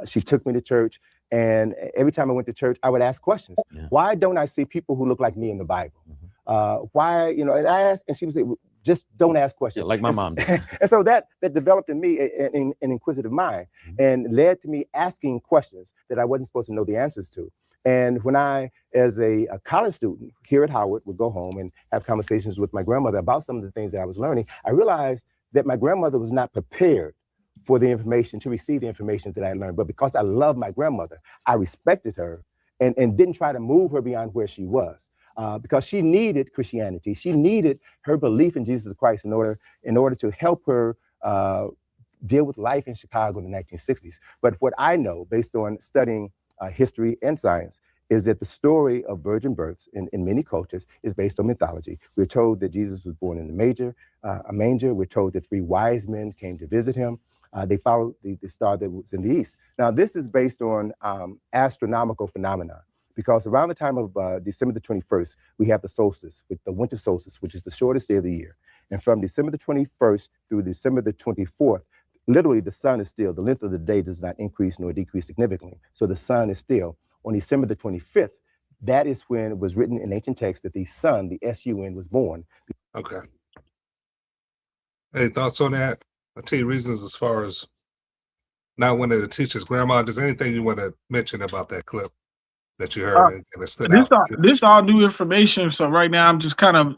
S8: She took me to church, and every time I went to church, I would ask questions. Yeah. Why don't I see people who look like me in the Bible? Why, and I asked, and she would say, just don't ask questions.
S9: Yeah, like my mom did.
S8: And so that developed in me an inquisitive mind, and led to me asking questions that I wasn't supposed to know the answers to. And when I, as a college student here at Howard, would go home and have conversations with my grandmother about some of the things that I was learning, I realized that my grandmother was not prepared for the information, to receive the information that I learned. But because I loved my grandmother, I respected her and didn't try to move her beyond where she was. Because she needed Christianity. She needed her belief in Jesus Christ in order to help her deal with life in Chicago in the 1960s. But what I know, based on studying history and science, is that the story of virgin births in many cultures is based on mythology. We're told that Jesus was born in a manger. We're told that 3 wise men came to visit him. They followed the star that was in the east. Now, this is based on astronomical phenomena, because around the time of December the 21st, we have the solstice, with the winter solstice, which is the shortest day of the year. And from December the 21st through December the 24th, literally the sun is still, the length of the day does not increase nor decrease significantly. So the sun is still. On December the 25th, that is when it was written in ancient text that the sun, the S-U-N, was born.
S2: Okay. Any thoughts on that? I'll tell you reasons as far as not wanting to teach his grandma. Does anything you want to mention about that clip that you heard and it stood out?
S3: This all new information. So right now I'm just kind of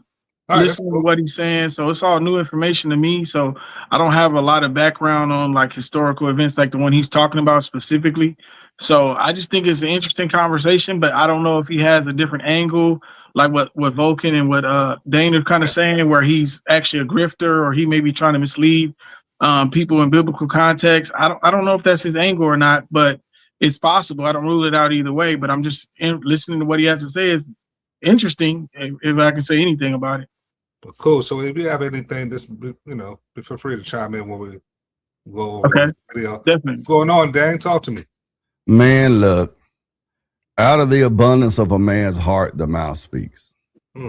S3: listening to what he's saying. So it's all new information to me. So I don't have a lot of background on like historical events like the one he's talking about specifically. So I just think it's an interesting conversation, but I don't know if he has a different angle, like what Vulcan and what Dane are kind of saying, where he's actually a grifter or he may be trying to mislead people in biblical context. I don't know if that's his angle or not, but it's possible. I don't rule it out either way, but I'm just listening to what he has to say is interesting, if I can say anything about it.
S2: Well, cool. So if you have anything, just feel free to chime in when we go over this video.
S3: Definitely.
S2: What's going on, Dan? Talk to me.
S4: Man, look, out of the abundance of a man's heart, the mouth speaks.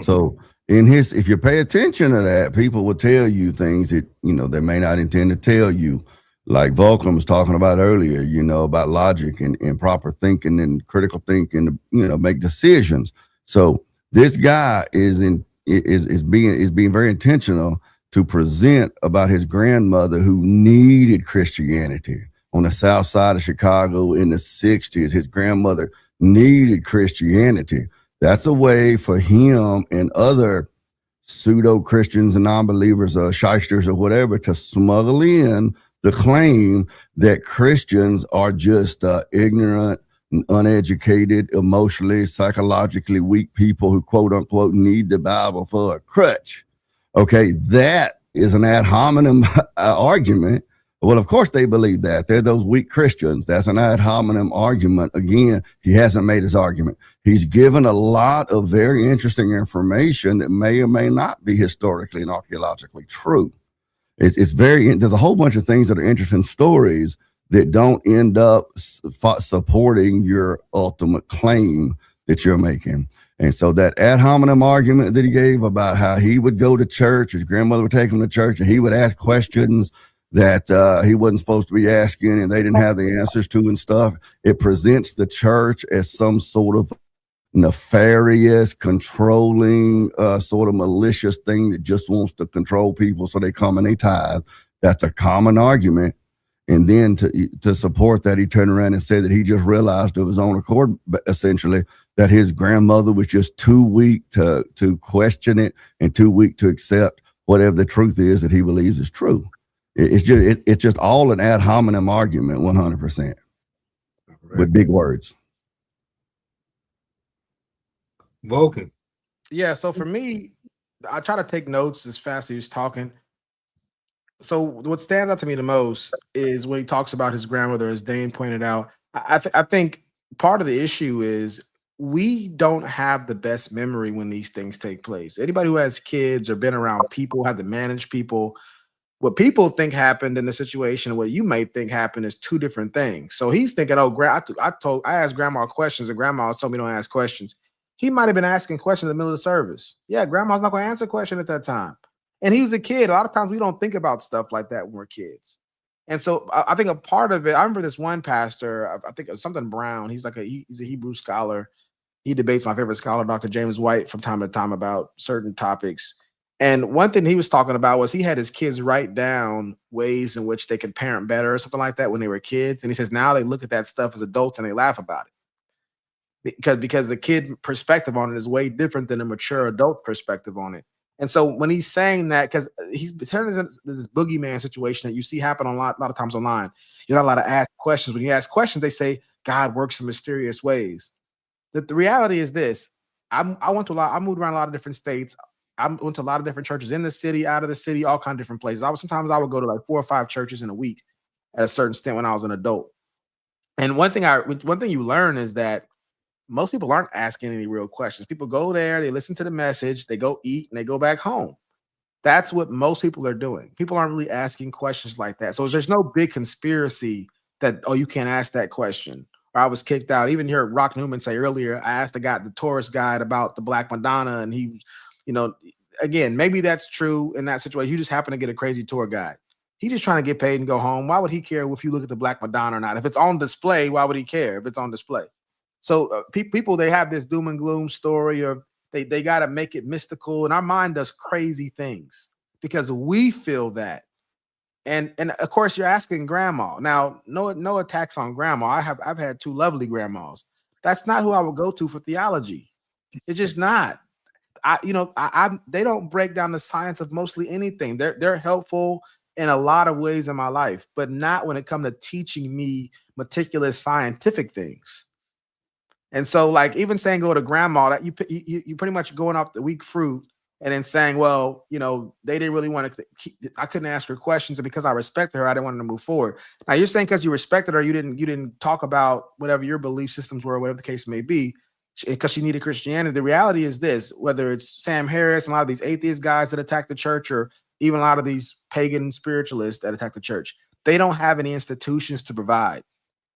S4: So if you pay attention to that, people will tell you things that, they may not intend to tell you. Like Vulcan was talking about earlier, about logic and proper thinking and critical thinking, make decisions. So this guy is being very intentional to present about his grandmother who needed Christianity on the south side of Chicago in the 60s. His grandmother needed Christianity. That's a way for him and other pseudo-Christians and non-believers or shysters or whatever to smuggle in the claim that Christians are just ignorant, uneducated, emotionally, psychologically weak people who quote unquote need the Bible for a crutch. Okay, that is an ad hominem argument. Well, of course they believe that. They're those weak Christians. That's an ad hominem argument. Again, he hasn't made his argument. He's given a lot of very interesting information that may or may not be historically and archaeologically true. There's a whole bunch of things that are interesting stories that don't end up supporting your ultimate claim that you're making. And so that ad hominem argument that he gave about how he would go to church, his grandmother would take him to church, and he would ask questions that he wasn't supposed to be asking and they didn't have the answers to and stuff. It presents the church as some sort of nefarious, controlling, sort of malicious thing that just wants to control people so they come and they tithe. That's a common argument. And then to support that, he turned around and said that he just realized of his own accord, essentially, that his grandmother was just too weak to question it and too weak to accept whatever the truth is that he believes is true. It's just all an ad hominem argument, 100%, with big words.
S2: Vulcan.
S1: Yeah, so for me, I try to take notes as fast as he was talking. So what stands out to me the most is when he talks about his grandmother, as Dane pointed out. I think part of the issue is we don't have the best memory when these things take place. Anybody who has kids or been around people, had to manage people, what people think happened in the situation and what you may think happened is two different things. So he's thinking, oh, I asked grandma questions and grandma told me don't ask questions. He might have been asking questions in the middle of the service. Yeah, grandma's not going to answer a question at that time. And he was a kid. A lot of times we don't think about stuff like that when we're kids. And so I think a part of it, I remember this one pastor, I think it was something Brown. He's a Hebrew scholar. He debates my favorite scholar, Dr. James White, from time to time about certain topics. And one thing he was talking about was he had his kids write down ways in which they could parent better or something like that when they were kids. And he says now they look at that stuff as adults and they laugh about it. Because the kid perspective on it is way different than a mature adult perspective on it. And so when he's saying that, because he's turning this boogeyman situation that you see happen a lot of times online, you're not allowed to ask questions. When you ask questions, they say God works in mysterious ways. The reality is this: I moved around a lot of different states. I went to a lot of different churches in the city, out of the city, all kinds of different places. Sometimes I would go to like 4 or 5 churches in a week at a certain stint when I was an adult. And one thing you learn is that most people aren't asking any real questions. People go there, they listen to the message, they go eat, and they go back home. That's what most people are doing. People aren't really asking questions like that. So there's no big conspiracy that, oh, you can't ask that question, or I was kicked out. Even heard Rock Newman say earlier, I asked the tourist guide about the Black Madonna, and he, again, maybe that's true in that situation. You just happen to get a crazy tour guide. He's just trying to get paid and go home. Why would he care if you look at the Black Madonna or not? If it's on display, why would he care if it's on display? So people, they have this doom and gloom story, or they got to make it mystical, and our mind does crazy things because we feel that. And of course, you're asking grandma. Now, no attacks on grandma. I've had 2 lovely grandmas. That's not who I would go to for theology. It's just not. They don't break down the science of mostly anything. They're helpful in a lot of ways in my life, but not when it comes to teaching me meticulous scientific things. And so, like, even saying go to grandma, that you pretty much going off the weak fruit, and then saying, well, they didn't really want to. I couldn't ask her questions, and because I respected her, I didn't want to move forward. Now you're saying because you respected her, you didn't talk about whatever your belief systems were, whatever the case may be, because she needed Christianity. The reality is this: whether it's Sam Harris and a lot of these atheist guys that attack the church, or even a lot of these pagan spiritualists that attack the church, they don't have any institutions to provide.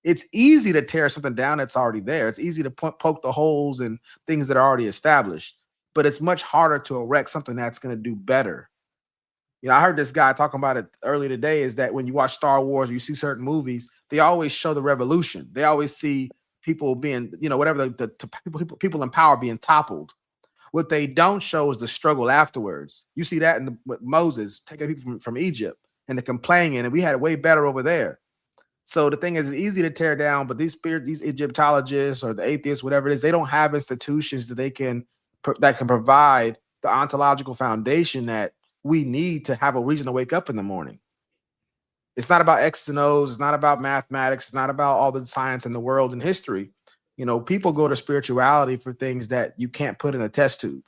S1: It's easy to tear something down that's already there. It's easy to poke the holes and things that are already established, but it's much harder to erect something that's going to do better. I heard this guy talking about it earlier today, is that when you watch Star Wars, or you see certain movies, they always show the revolution. They always see people being, whatever the people in power being toppled. What they don't show is the struggle afterwards. You see that with Moses taking people from Egypt and the complaining, and we had it way better over there. So the thing is, it's easy to tear down, but these Egyptologists or the atheists, whatever it is, they don't have institutions that can provide the ontological foundation that we need to have a reason to wake up in the morning. It's not about X's and O's. It's not about mathematics. It's not about all the science in the world and history. People go to spirituality for things that you can't put in a test tube.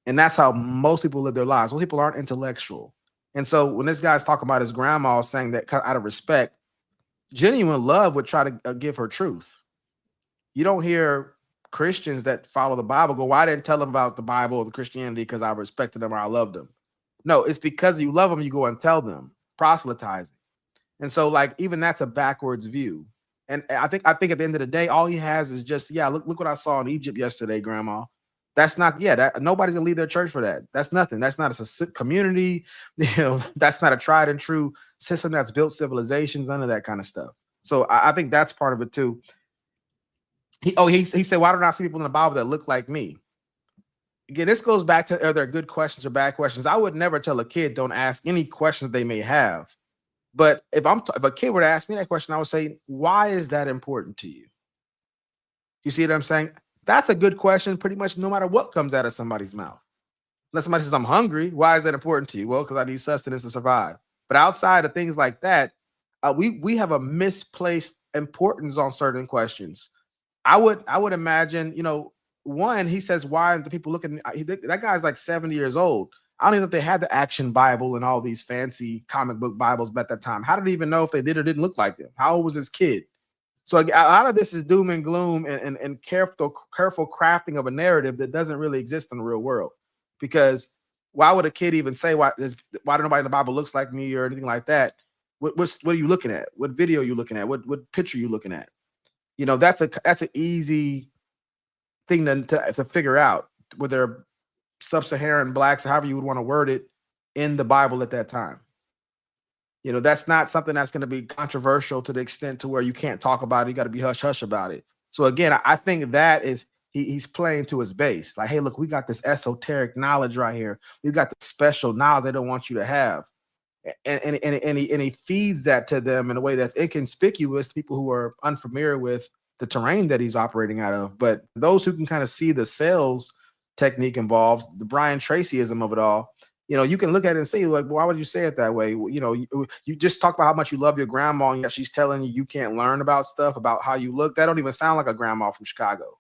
S1: And that's how most people live their lives. Most people aren't intellectual. And so when this guy's talking about his grandma saying that out of respect, genuine love would try to give her truth. You don't hear Christians that follow the Bible go, well, I didn't tell them about the Bible or the Christianity because I respected them or I loved them. No, it's because you love them, you go and tell them, proselytizing. And so even that's a backwards view. And I think at the end of the day, all he has is just, look what I saw in Egypt yesterday, Grandma. That's not, nobody's gonna leave their church for that. That's nothing. That's not a community. That's not a tried and true system that's built civilizations, none of that kind of stuff. So I think that's part of it too. He said, why don't I see people in the Bible that look like me? Again, this goes back to, are there good questions or bad questions? I would never tell a kid, don't ask any questions they may have. But if a kid were to ask me that question, I would say, why is that important to you? You see what I'm saying? That's a good question, pretty much no matter what comes out of somebody's mouth. Unless somebody says, I'm hungry, why is that important to you? Well, because I need sustenance to survive. But outside of things like that, we have a misplaced importance on certain questions. I would imagine, one, he says, why are the people looking? That guy's like 70 years old. I don't even know if they had the Action Bible and all these fancy comic book Bibles at that time. How did he even know if they did or didn't look like them? How old was his kid? So a lot of this is doom and gloom and careful crafting of a narrative that doesn't really exist in the real world. Because why would a kid even say why nobody in the Bible looks like me or anything like that? What are you looking at? What video are you looking at? What picture are you looking at? That's an easy thing to figure out, whether sub-Saharan blacks, or however you would want to word it, in the Bible at that time. That's not something that's going to be controversial to the extent to where you can't talk about it. You got to be hush-hush about it. So again, I think that is he's playing to his base. Like, hey, look, we got this esoteric knowledge right here. We got the special knowledge they don't want you to have. And he feeds that to them in a way that's inconspicuous to people who are unfamiliar with the terrain that he's operating out of. But those who can kind of see the sales technique involved, the Brian Tracyism of it all, you can look at it and say, like, why would you say it that way? You just talk about how much you love your grandma, and yet she's telling you can't learn about stuff about how you look. That don't even sound like a grandma from Chicago.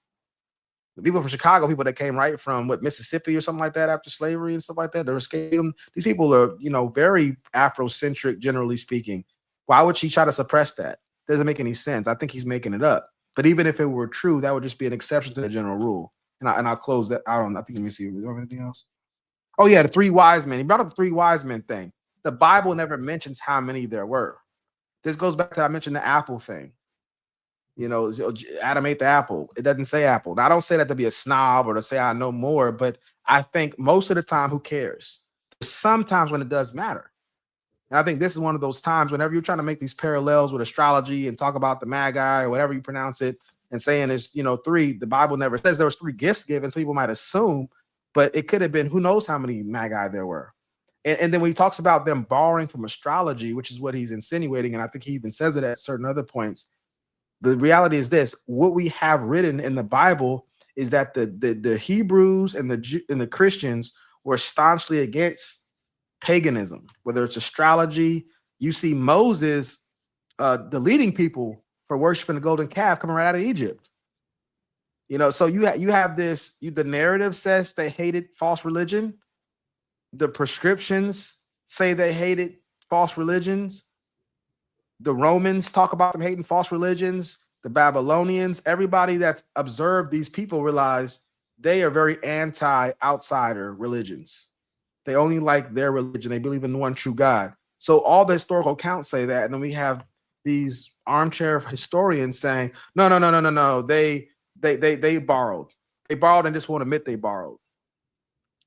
S1: The people from Chicago, people that came right from Mississippi or something like that after slavery and stuff like that, they're escaping. These people are, very Afrocentric, generally speaking. Why would she try to suppress that? Doesn't make any sense. I think he's making it up. But even if it were true, that would just be an exception to the general rule. And I'll close that out on. I think, let me see. Do you have anything else? Oh yeah, the three wise men. He brought up the three wise men thing. The Bible never mentions how many there were. This goes back to, I mentioned the apple thing. Adam ate the apple. It doesn't say apple. Now, I don't say that to be a snob or to say I know more, but I think most of the time, who cares? There's sometimes when it does matter. And I think this is one of those times whenever you're trying to make these parallels with astrology and talk about the Magi or whatever you pronounce it, and saying it's, three, the Bible never says there was three gifts given, so people might assume, but it could have been, who knows how many Magi there were. And then when he talks about them borrowing from astrology, which is what he's insinuating, and I think he even says it at certain other points, the reality is this: what we have written in the Bible is that the Hebrews and the Christians were staunchly against paganism, whether it's astrology. You see Moses deleting people for worshiping the golden calf coming right out of Egypt. So you have this. The narrative says they hated false religion. The prescriptions say they hated false religions. The Romans talk about them hating false religions. The Babylonians, everybody that's observed these people realize they are very anti-outsider religions. They only like their religion. They believe in one true God. So all the historical accounts say that. And then we have these armchair historians saying, no. They borrowed. They borrowed and just won't admit they borrowed.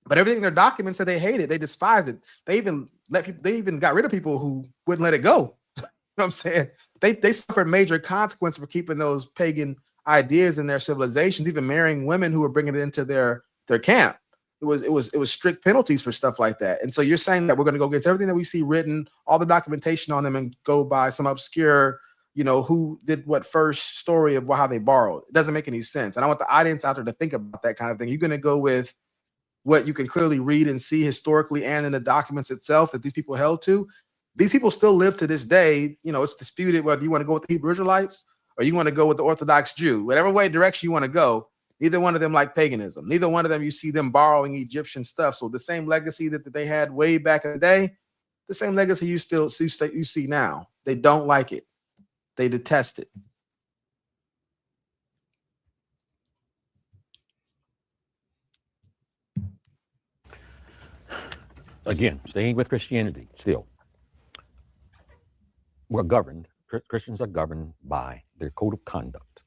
S1: But everything in their documents said they hate it. They despise it. They even got rid of people who wouldn't let it go. You know what I'm saying? They suffered major consequences for keeping those pagan ideas in their civilizations, even marrying women who were bringing it into their their camp. It was strict penalties for stuff like that. And so you're saying that we're going to go get everything that we see written, all the documentation on them, and go by some obscure, who did what first story of how they borrowed. It doesn't make any sense. And I want the audience out there to think about that kind of thing. You're going to go with what you can clearly read and see historically and in the documents itself that these people held to. These people still live to this day. It's disputed whether you want to go with the Hebrew Israelites or you want to go with the Orthodox Jew. Whatever way direction you want to go, neither one of them like paganism. Neither one of them you see them borrowing Egyptian stuff. So the same legacy that they had way back in the day, the same legacy you see now. They don't like it. They detest it.
S9: Again, staying with Christianity still. Christians are governed by their code of conduct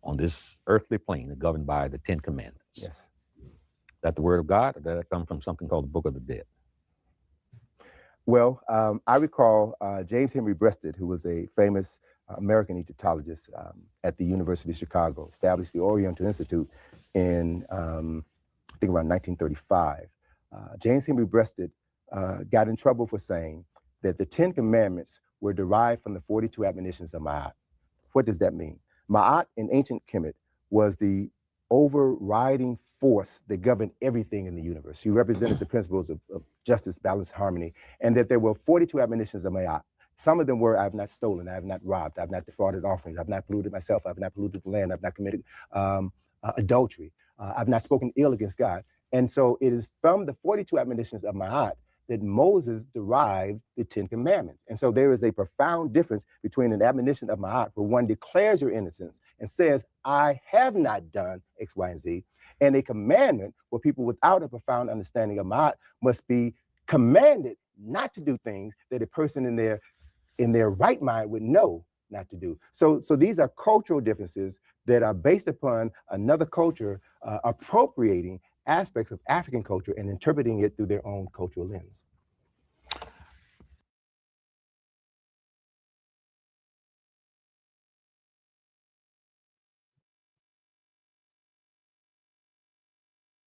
S9: on this earthly plane, are governed by the 10 Commandments.
S8: Yes.
S9: That the word of God, or that it come from something called the Book of the Dead?
S8: Well, I recall James Henry Breasted, who was a famous American Egyptologist at the University of Chicago, established the Oriental Institute in, I think, around 1935. James Henry Breasted got in trouble for saying that the 10 Commandments were derived from the 42 admonitions of Ma'at. What does that mean? Ma'at in ancient Kemet was the overriding force that governed everything in the universe. She represented the principles of justice, balance, harmony, and that there were 42 admonitions of Ma'at. Some of them were, I have not stolen, I have not robbed, I have not defrauded offerings, I have not polluted myself, I have not polluted the land, I have not committed adultery, I have not spoken ill against God. And so it is from the 42 admonitions of Ma'at that Moses derived the 10 Commandments. And so there is a profound difference between an admonition of Ma'at, where one declares your innocence and says, I have not done X, Y, and Z, and a commandment where people without a profound understanding of Ma'at must be commanded not to do things that a person in their right mind would know not to do. So these are cultural differences that are based upon another culture appropriating aspects of African culture and interpreting it through their own cultural lens.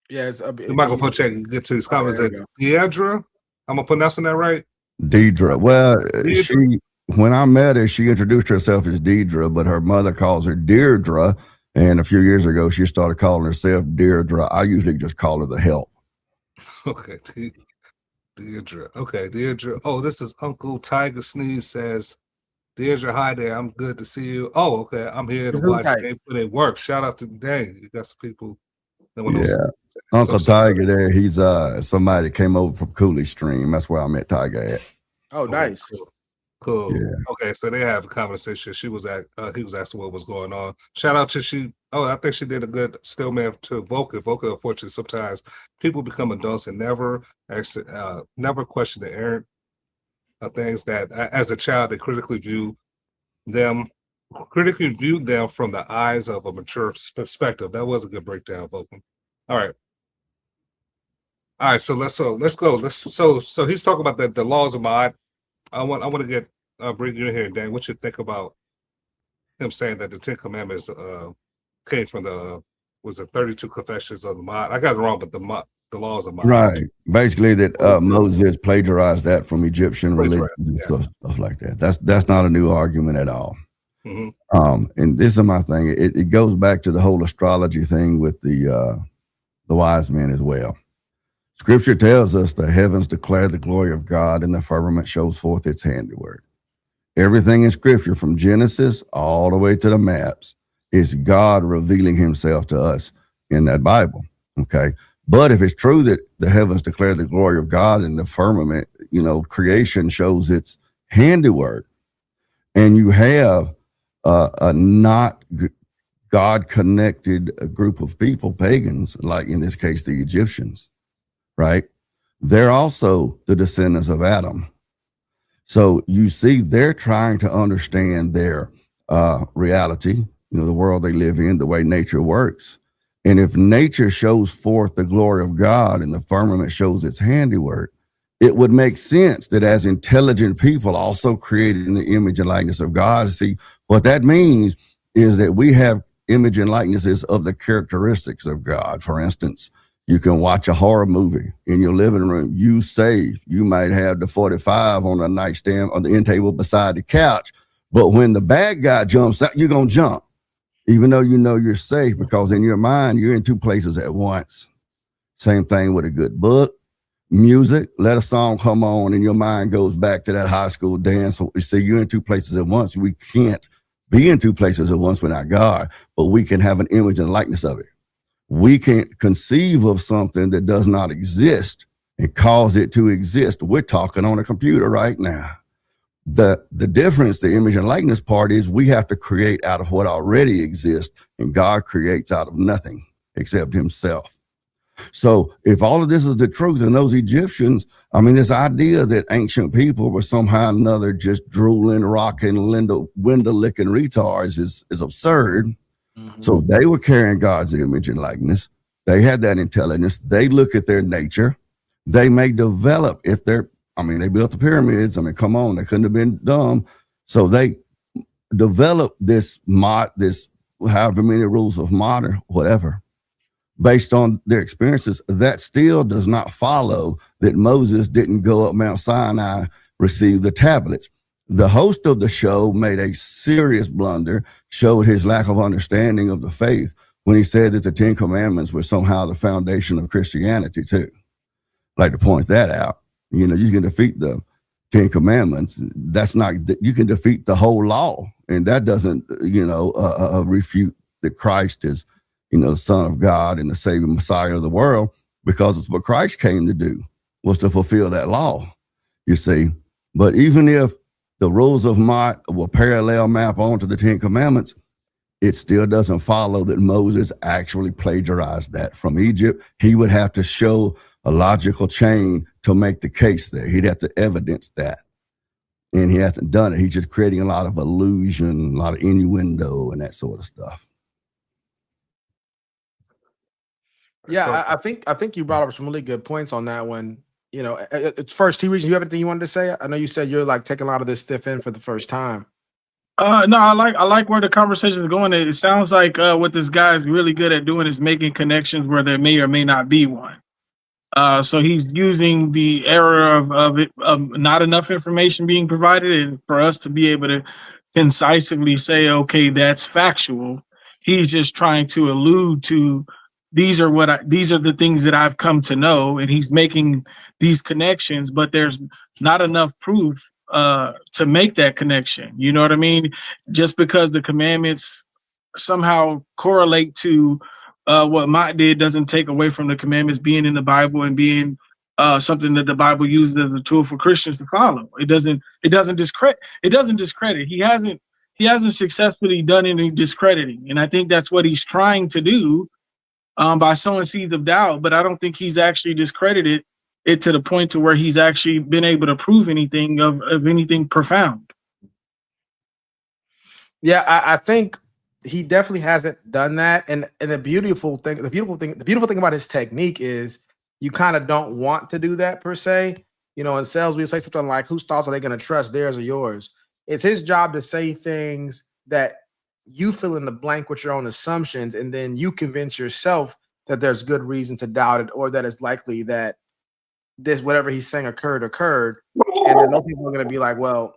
S1: Yes,
S2: The microphone check and get to his comments. Deidre, am I pronouncing that right?
S4: Deidre. Well,
S2: Deidre?
S4: When I met her, she introduced herself as Deidre, but her mother calls her Deirdre. And a few years ago, she started calling herself Deirdre. I usually just call her the help.
S2: Okay, Deirdre. Okay, Deirdre. Oh, this is Uncle Tiger Sneeze says, Deirdre, hi there. I'm good to see you. Oh, okay. I'm here to watch game put in work. Shout out to Dang. You got some people that want
S4: to Uncle Tiger there. He's somebody that came over from Cooley Stream. That's where I met Tiger at.
S1: Oh, nice.
S2: Cool.
S4: Yeah.
S2: Okay, so they have a conversation. He was asking what was going on. Shout out to she. Oh, I think she did a good stillman to Vulcan. Vulcan, unfortunately, sometimes people become adults and never question the errant things that, as a child, they critically viewed them from the eyes of a mature perspective. That was a good breakdown, Vulcan. All right. So let's go. So he's talking about the laws of Ma'at. I want to get bring you in here, Dan. What you think about him saying that the 10 Commandments came from the 32 confessions of the Ma'at? I got it wrong, but the laws of Ma'at.
S4: Right. Basically, that Moses plagiarized that from Egyptian religion and stuff like that. That's not a new argument at all. Mm-hmm. And this is my thing. It goes back to the whole astrology thing with the wise men as well. Scripture tells us the heavens declare the glory of God and the firmament shows forth its handiwork. Everything in Scripture from Genesis all the way to the maps is God revealing himself to us in that Bible. Okay. But if it's true that the heavens declare the glory of God and the firmament, creation shows its handiwork, and you have a not God connected group of people, pagans, like in this case, the Egyptians, right? They're also the descendants of Adam. So you see, they're trying to understand their reality, the world they live in, the way nature works. And if nature shows forth the glory of God and the firmament shows its handiwork, it would make sense that as intelligent people also created in the image and likeness of God. See, what that means is that we have image and likenesses of the characteristics of God. For instance, You can watch a horror movie in your living room. You safe. You might have the 45 on the nightstand on the end table beside the couch. But when the bad guy jumps out, you're going to jump, even though you know you're safe, because in your mind, you're in two places at once. Same thing with a good book. Music, let a song come on and your mind goes back to that high school dance. You see, you're in two places at once. We can't be in two places at once without God, but we can have an image and likeness of it. We can't conceive of something that does not exist and cause it to exist. We're talking on a computer right now. The difference, the image and likeness part, is we have to create out of what already exists, and God creates out of nothing except himself. So if all of this is the truth, and those Egyptians, I mean, this idea that ancient people were somehow or another just drooling, rocking, window licking retards is absurd. Mm-hmm. So they were carrying God's image and likeness. They had that intelligence. They look at their nature. They may develop they built the pyramids. I mean, come on, they couldn't have been dumb. So they developed this however many rules of modern, whatever, based on their experiences. That still does not follow that Moses didn't go up Mount Sinai, receive the tablets. The host of the show made a serious blunder, showed his lack of understanding of the faith when he said that the 10 Commandments were somehow the foundation of Christianity too. I'd like to point that out. You can defeat the 10 Commandments. That's not, you can defeat the whole law. And that doesn't, refute that Christ is, the Son of God and the Savior Messiah of the world, because it's what Christ came to do, was to fulfill that law, you see. But even if the rules of Mott will parallel map onto the 10 Commandments, it still doesn't follow that Moses actually plagiarized that from Egypt. He would have to show a logical chain to make the case there. He'd have to evidence that. And he hasn't done it. He's just creating a lot of illusion, a lot of innuendo and that sort of stuff.
S1: Yeah, I think you brought up some really good points on that one. It's first, T. Region, you have anything you wanted to say? I know you said you're like taking a lot of this stuff in for the first time.
S3: No, I like where the conversation is going. It sounds like what this guy is really good at doing is making connections where there may or may not be one. So he's using the error of not enough information being provided, and for us to be able to concisely say, okay, that's factual. He's just trying to allude to these are the things that I've come to know, and he's making these connections, but there's not enough proof to make that connection. You know what I mean? Just because the commandments somehow correlate to what Mott did doesn't take away from the commandments being in the Bible and being something that the Bible uses as a tool for Christians to follow. It doesn't discredit. He hasn't successfully done any discrediting, and I think that's what he's trying to do by sowing seeds of doubt. But I don't think he's actually discredited it to the point to where he's actually been able to prove anything of anything profound.
S1: Yeah, I think he definitely hasn't done that. And the beautiful thing about his technique is you kind of don't want to do that per se. In sales, we say something like, whose thoughts are they going to trust, theirs or yours? It's his job to say things that you fill in the blank with your own assumptions, and then you convince yourself that there's good reason to doubt it, or that it's likely that this, whatever he's saying occurred. And then those people are going to be like, well,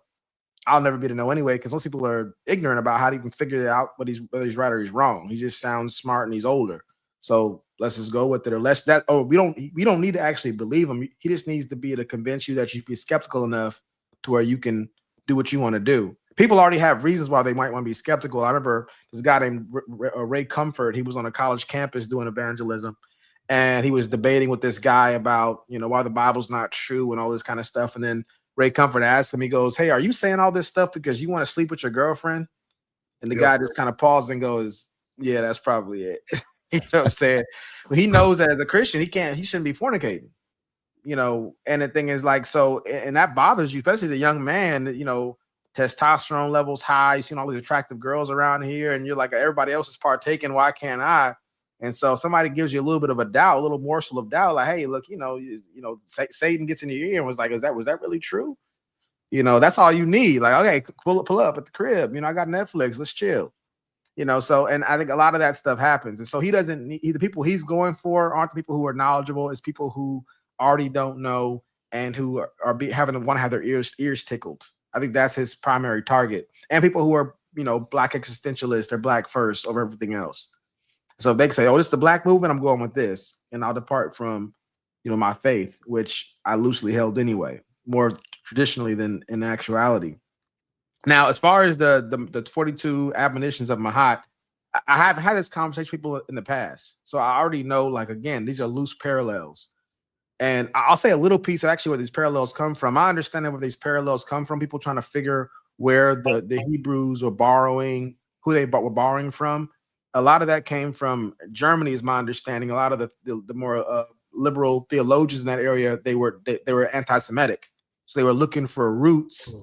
S1: I'll never be to know anyway, because most people are ignorant about how to even figure out whether he's right or he's wrong. He just sounds smart and he's older. So let's just go with it. Or we don't need to actually believe him. He just needs to be able to convince you that you be skeptical enough to where you can do what you want to do. People already have reasons why they might want to be skeptical. I remember this guy named Ray Comfort. He was on a college campus doing evangelism, and he was debating with this guy about, why the Bible's not true and all this kind of stuff. And then Ray Comfort asked him, he goes, "Hey, are you saying all this stuff because you want to sleep with your girlfriend?" And the guy just kind of paused and goes, "Yeah, that's probably it." You know what I'm saying? But he knows that as a Christian, he shouldn't be fornicating. And the thing is, like, so, and that bothers you, especially the young man, testosterone levels high. You've seen all these attractive girls around here, and you're like, everybody else is partaking. Why can't I? And so somebody gives you a little bit of a doubt, a little morsel of doubt, like, hey, look, Satan gets in your ear and was like, was that really true? That's all you need. Like, okay, pull up at the crib. I got Netflix. Let's chill. You know, so, and I think a lot of that stuff happens. And so he doesn't need, the people he's going for aren't the people who are knowledgeable. It's people who already don't know and who want to have their ears tickled. I think that's his primary target. And people who are, you know, black existentialists or black first over everything else. So if they can say, oh, this is the black movement, I'm going with this. And I'll depart from, you know, my faith, which I loosely held anyway, more traditionally than in actuality. Now, as far as the 42 admonitions of Mahat, I have had this conversation with people in the past. So I already know, like, again, these are loose parallels. And I'll say a little piece of actually where these parallels come from. I understand where these parallels come from, people trying to figure where the Hebrews were borrowing, who they were borrowing from. A lot of that came from Germany, is my understanding. A lot of the more liberal theologians in that area, they were anti-Semitic. So they were looking for roots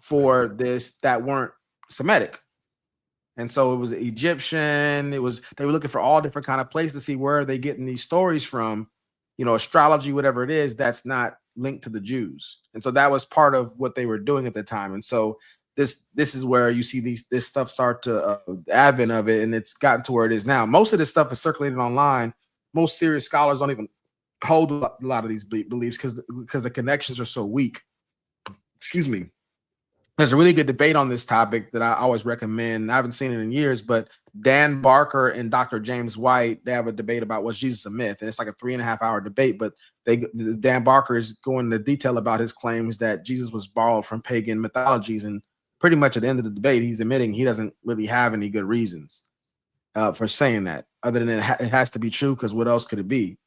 S1: for this that weren't Semitic. And so it was Egyptian, they were looking for all different kind of places to see where are they getting these stories from, you know, astrology, whatever it is, that's not linked to the Jews. And so that was part of what they were doing at the time. And so this is where you see this stuff start to the advent of it, and it's gotten to where it is now. Most of this stuff is circulated online. Most serious scholars don't even hold a lot of these beliefs because the connections are so weak. Excuse me. There's a really good debate on this topic that I always recommend. I haven't seen it in years, but Dan Barker and Dr. James White, they have a debate about was Jesus a myth, and it's like a 3.5-hour debate. But Dan Barker is going into detail about his claims that Jesus was borrowed from pagan mythologies, and pretty much at the end of the debate, he's admitting he doesn't really have any good reasons for saying that, other than it has to be true, because what else could it be?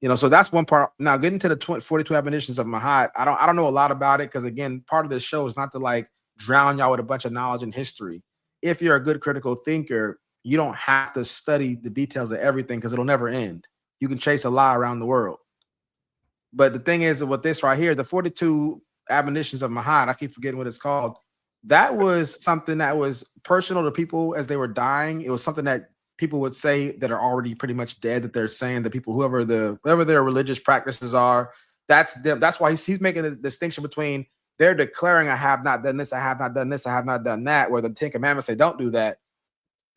S1: You know, so that's one part. Now, getting to the 42 admonitions of Mahat, I don't know a lot about it, because again, part of this show is not to like drown y'all with a bunch of knowledge and history. If you're a good critical thinker, you don't have to study the details of everything, because it'll never end. You can chase a lie around the world. But the thing is, with this right here, the 42 admonitions of Mahat, I keep forgetting what it's called. That was something that was personal to people as they were dying. It was something that people would say that are already pretty much dead, that they're saying that people, whoever their religious practices are, that's them. That's why he's making a distinction between they're declaring, I have not done this, I have not done this, I have not done that, where the 10 Commandments say don't do that.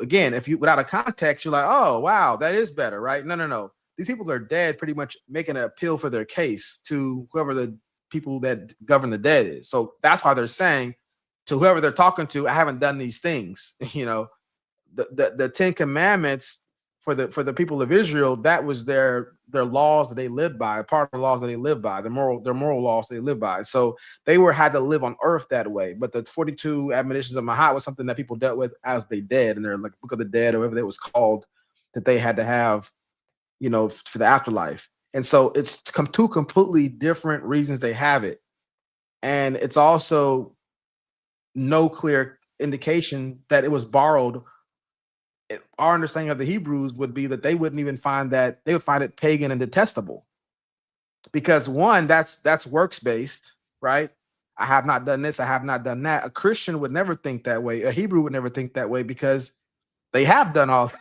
S1: Again, if you, without a context, you're like, oh, wow, that is better, right? No. These people are dead, pretty much making an appeal for their case to whoever the people that govern the dead is. So that's why they're saying to whoever they're talking to, I haven't done these things. You know, the 10 Commandments for the people of Israel, that was their laws that they lived by, part of the laws that they lived by, their moral laws they live by. So they had to live on earth that way. But the 42 admonitions of Mahat was something that people dealt with as they dead, and they're like Book of the Dead or whatever it was called, that they had to have, you know, for the afterlife. And so it's two completely different reasons they have it. And it's also no clear indication that it was borrowed. Our understanding of the Hebrews would be that they wouldn't even find that, they would find it pagan and detestable, because one, that's works based, right? I have not done this, I have not done that. A Christian would never think that way. A Hebrew would never think that way, because they have done all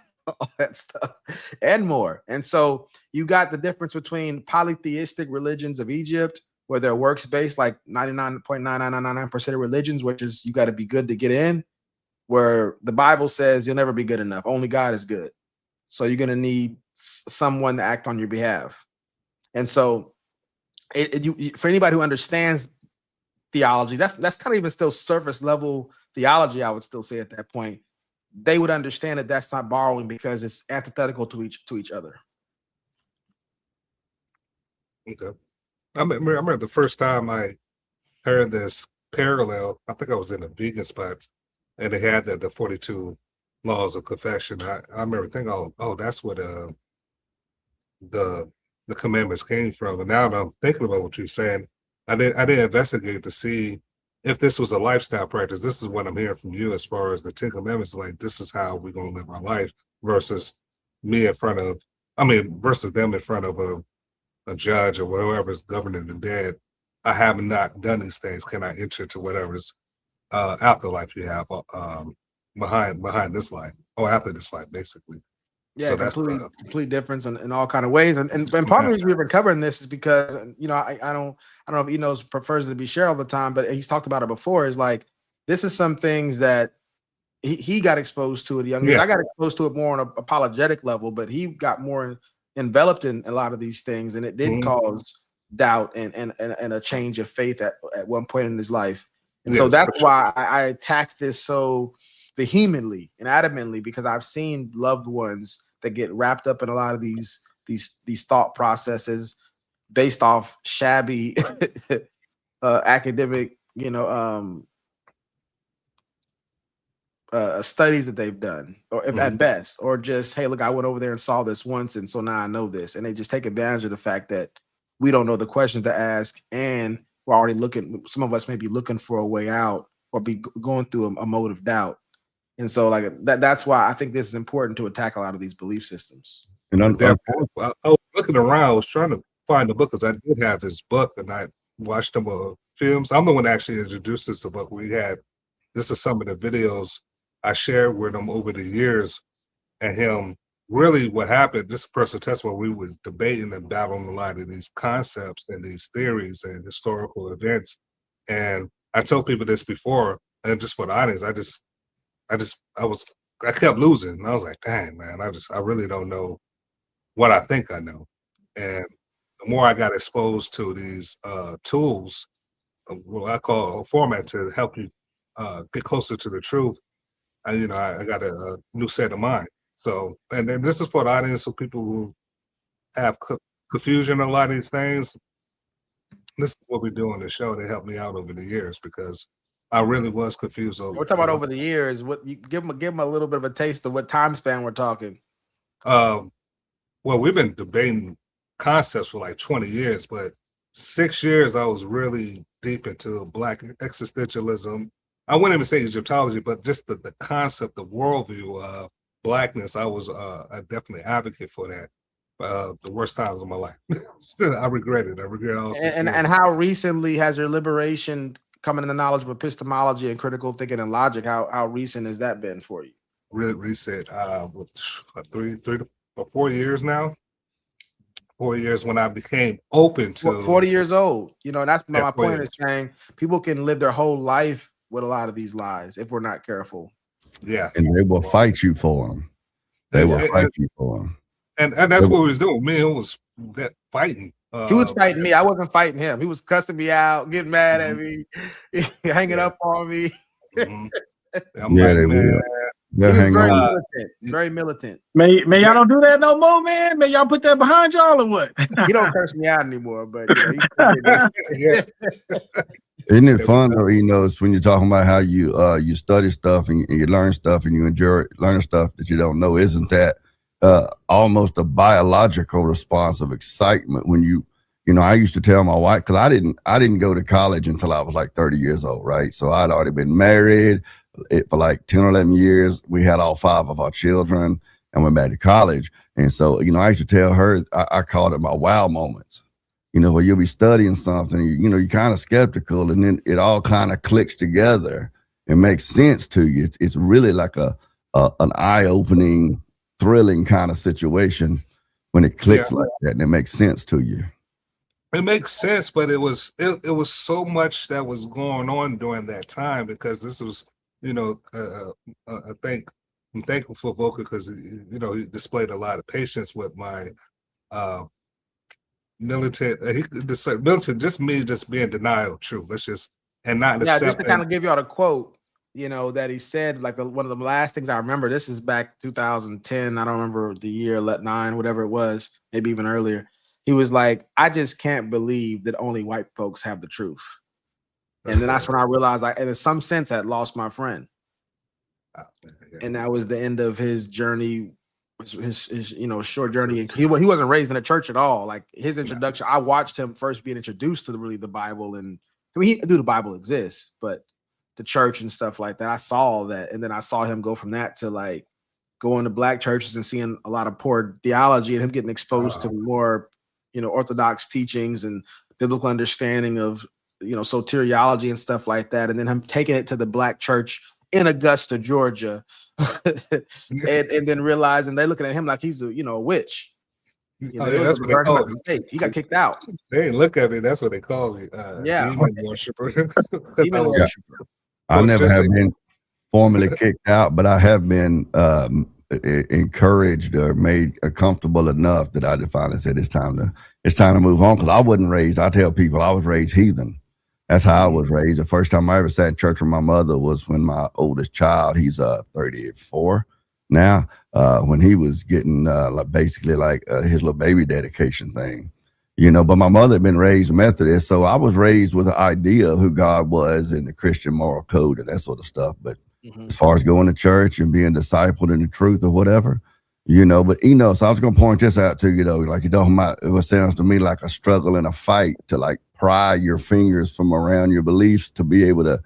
S1: that stuff and more. And so you got the difference between polytheistic religions of Egypt, where they're works based, like 99.9999% of religions, which is you got to be good to get in, where the Bible says you'll never be good enough. Only God is good. So you're going to need someone to act on your behalf. And so for anybody who understands theology, that's kind of even still surface level theology, I would still say at that point, they would understand that that's not borrowing, because it's antithetical to each other.
S2: Okay. I remember the first time I heard this parallel, I think I was in a vegan spot, and they had the 42 laws of confession. I remember thinking, oh, that's what the commandments came from. And now that I'm thinking about what you're saying, I didn't investigate to see if this was a lifestyle practice. This is what I'm hearing from you as far as the 10 Commandments. Like, this is how we're gonna live our life, versus versus them in front of a judge or whatever's governing the dead. I have not done these things. Can I enter to whatever's afterlife you have behind this life, or after this life, basically?
S1: Yeah,
S2: so
S1: complete difference in all kind of ways. And part of the reason we've been covering this is because, you know, I don't know if Enos prefers it to be shared all the time, but he's talked about it before, is like, this is some things that he got exposed to it young.
S2: Yeah.
S1: I got exposed to it more on an apologetic level, but he got more enveloped in a lot of these things, and it did cause doubt and a change of faith at one point in his life. And so that's why I attack this so vehemently and adamantly, because I've seen loved ones that get wrapped up in a lot of these thought processes based off shabby academic, studies that they've done, or at best, or just, hey, look, I went over there and saw this once, and so now I know this, and they just take advantage of the fact that we don't know the questions to ask, and we're already looking. Some of us may be looking for a way out, or be going through a mode of doubt, and so like that's why I think this is important to attack a lot of these belief systems.
S2: And I was looking around, I was trying to find the book because I did have his book, and I watched some films. I'm the one that actually introduced us to the book. This is some of the videos I shared with him over the years, and him. Really, what happened? This personal testimony. We was debating and battling a lot of these concepts and these theories and historical events. And I told people this before, and just for the audience, I kept losing. And I was like, dang, man, I really don't know what I think I know. And the more I got exposed to these tools, what I call a format to help you get closer to the truth, I got a new set of mind. So, and then this is for the audience, so people who have confusion on a lot of these things. This is what we do on the show. They helped me out over the years because I really was confused.
S1: We're talking about over the years. What you give them a little bit of a taste of what time span we're talking.
S2: Well, we've been debating concepts for like 20 years, but 6 years I was really deep into Black existentialism. I wouldn't even say Egyptology, but just the concept, the worldview of Blackness. I was a definitely advocate for that. The worst times of my life. I regret it. I regret all.
S1: And how recently has your liberation coming in the knowledge of epistemology and critical thinking and logic? How recent has that been for you?
S2: Really recent. 3 to 4 years now. 4 years when I became open to
S1: 40 years old. And that's my point is saying people can live their whole life with a lot of these lies if we're not careful.
S2: Yeah,
S4: and they will fight you for them. They will fight you for them.
S2: And that's what we was doing. Me, it was that fighting.
S1: He was fighting me. I wasn't fighting him. He was cussing me out, getting mad at me, hanging up on me.
S4: They will. They'll hang on.
S1: Very militant.
S3: May y'all don't do that no more, man. May y'all put that behind y'all or what?
S1: He don't curse me out anymore, but
S4: Isn't it fun though? It's when you're talking about how you study stuff and you learn stuff and you enjoy learning stuff that you don't know. Isn't that almost a biological response of excitement when I used to tell my wife, because I didn't go to college until I was like 30 years old, right? So I'd already been married for like 10 or 11 years. We had all 5 of our children and went back to college. And so, I used to tell her, I called it my wow moments. Where you'll be studying something, you're kind of skeptical, and then it all kind of clicks together and makes sense to you. It's really like an eye-opening, thrilling kind of situation when it clicks like that and it makes sense to you.
S2: It makes sense, but it was so much that was going on during that time, because this was, I'm thankful for Vulcan because he displayed a lot of patience with my militant. Militant, just me, just being denial of truth. Let's just not accept.
S1: Just to kind of give y'all the quote, that he said, like one of the last things I remember. This is back 2010. I don't remember the year, 9, whatever it was, maybe even earlier. He was like, I just can't believe that only white folks have the truth. And then that's when I realized in some sense, I had lost my friend. And that was the end of his journey, his short journey. He wasn't raised in a church at all. Like his introduction, I watched him first being introduced to the Bible. And I mean, he knew the Bible exists, but the church and stuff like that, I saw that. And then I saw him go from that to like going to Black churches and seeing a lot of poor theology and him getting exposed to more orthodox teachings and biblical understanding of, soteriology and stuff like that. And then him taking it to the Black church in Augusta, Georgia, and then realizing they're looking at him like he's a witch.
S2: That's what they call
S1: me. He got kicked out.
S2: They didn't look at me. That's what they call me. Demon worshiper.
S4: I never have been. formally kicked out, but I have been encouraged or made comfortable enough that I finally said it's time to move on. Because I wasn't raised. I tell people I was raised heathen. That's how I was raised. The first time I ever sat in church with my mother was when my oldest child, he's 34 now, when he was getting basically his little baby dedication thing. But my mother had been raised Methodist, so I was raised with the idea of who God was and the Christian moral code and that sort of stuff. But as far as going to church and being discipled in the truth or whatever, but so I was going to point this out to you, though, like, it sounds to me like a struggle and a fight to like pry your fingers from around your beliefs to be able to,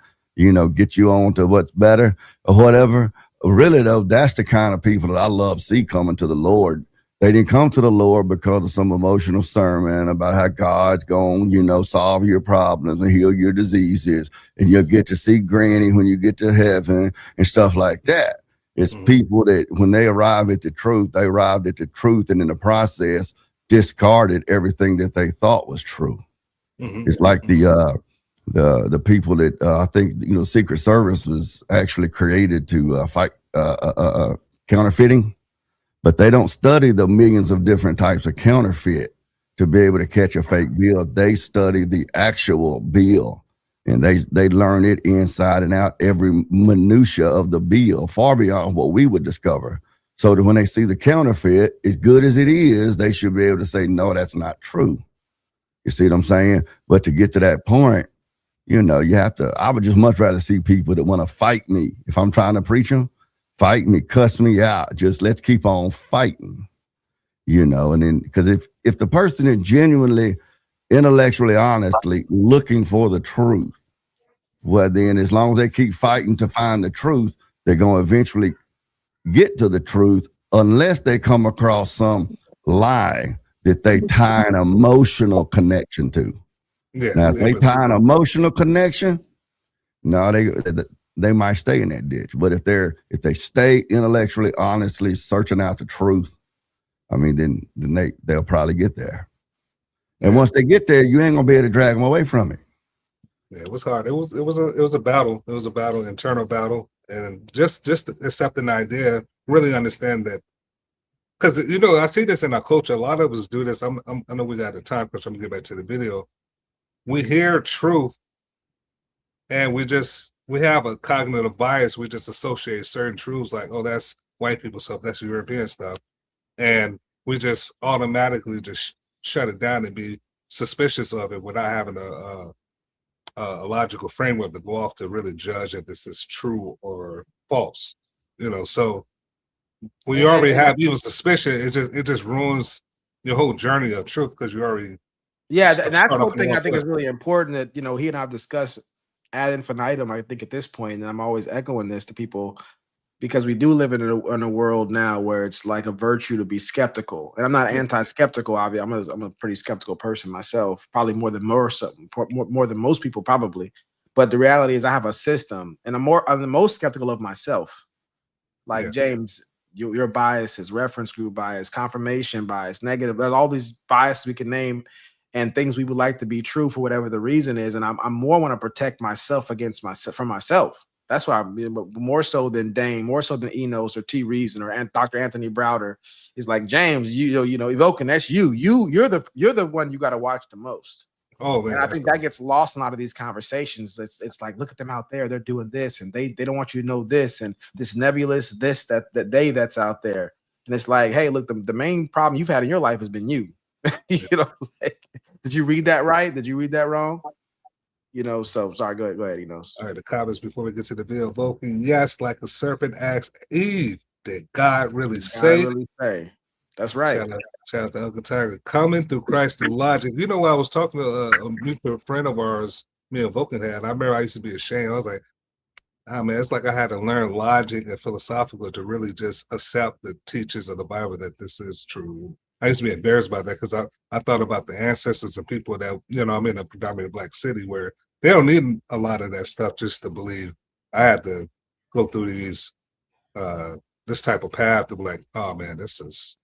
S4: get you on to what's better or whatever. Really, though, that's the kind of people that I love see coming to the Lord. They didn't come to the Lord because of some emotional sermon about how God's going, solve your problems and heal your diseases. And you'll get to see Granny when you get to heaven and stuff like that. It's people that when they arrive at the truth, they arrived at the truth and in the process discarded everything that they thought was true. It's like the people that I think, Secret Service was actually created to fight counterfeiting. But they don't study the millions of different types of counterfeit to be able to catch a fake bill. They study the actual bill, and they learn it inside and out, every minutia of the bill, far beyond what we would discover. So that when they see the counterfeit, as good as it is, they should be able to say, no, that's not true. You see what I'm saying? But to get to that point, you have to, I would just much rather see people that want to fight me. If I'm trying to preach them, fight me, cuss me out. Just let's keep on fighting, and then because if the person is genuinely, intellectually, honestly looking for the truth, well, then as long as they keep fighting to find the truth, they're going to eventually get to the truth, unless they come across some lie that they tie an emotional connection to. Now, if they tie an emotional connection, no, they might stay in that ditch. But if they stay intellectually, honestly searching out the truth, I mean, then they'll probably get there. And once they get there, you ain't gonna be able to drag them away from it.
S2: Yeah, it was hard. It was a battle. It was a battle, internal battle, and just accepting the idea, really understand that, because I see this in our culture. A lot of us do this. I know we got a time crunch. I'm gonna get back to the video. We hear truth, and we have a cognitive bias. We just associate certain truths like, oh, that's white people stuff, that's European stuff. And we just automatically just shut it down and be suspicious of it without having a logical framework to go off to really judge if this is true or false. So when you already have even suspicion, it just ruins your whole journey of truth, because you already.
S1: Yeah, and that's one thing I think is really important that, he and I have discussed ad infinitum, I think, at this point, and I'm always echoing this to people, because we do live in a world now where it's like a virtue to be skeptical. And I'm not anti-skeptical, obviously. I'm a pretty skeptical person myself, probably more than most people probably. But the reality is I have a system, and I'm the most skeptical of myself. Like James, your biases, reference group bias, confirmation bias, negative, there's all these biases we can name, and things we would like to be true for whatever the reason is. And I'm more want to protect myself from myself. That's why more so than Dane, more so than Enos or T. Reason or Dr. Anthony Browder is like, James, Vulcan, that's you. You're the one you got to watch the most.
S2: Oh man,
S1: and I think that gets lost in a lot of these conversations. It's like, look at them out there, they're doing this, and they don't want you to know this, and this nebulous, this, that that's out there. And it's like, hey, look, the main problem you've had in your life has been you. Did you read that right? Did you read that wrong? So sorry, go ahead, Enos.
S2: All right, the comments before we get to the video. Vulcan, yes, like a serpent asked Eve, did God really say?
S1: That's right.
S2: Shout out to Uncle Tariq. Coming through Christ through logic. I was talking to a mutual friend of ours, me and Vulcan had. I remember I used to be ashamed. I was like, man, it's like I had to learn logic and philosophical to really just accept the teachings of the Bible that this is true. I used to be embarrassed by that, because I thought about the ancestors and people that, I'm in a predominantly Black city where they don't need a lot of that stuff just to believe. I had to go through this type of path to be like, oh man, this is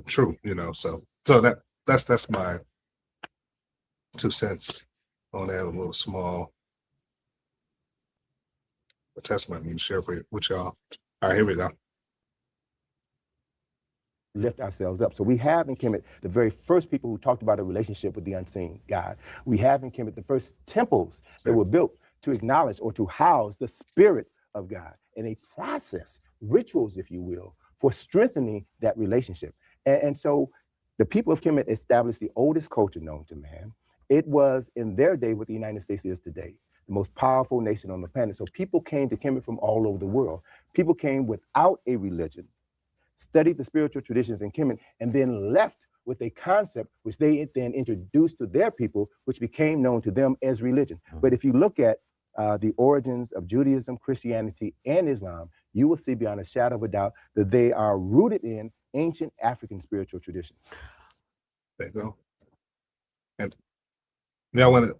S2: true, So that's my 2 cents on that, a little small. testimony to share with y'all. All right, here we go.
S8: Lift ourselves up. So we have in Kemet the very first people who talked about a relationship with the unseen God. We have in Kemet the first temples that were built to acknowledge or to house the spirit of God, and a process, rituals, if you will, for strengthening that relationship. And so the people of Kemet established the oldest culture known to man. It was in their day what the United States is today, the most powerful nation on the planet. So people came to Kemet from all over the world. People came without a religion, studied the spiritual traditions in Kemet, and then left with a concept which they then introduced to their people, which became known to them as religion. But if you look at the origins of Judaism, Christianity, and Islam, you will see beyond a shadow of a doubt that they are rooted in ancient African spiritual traditions.
S2: There you go. And y'all want to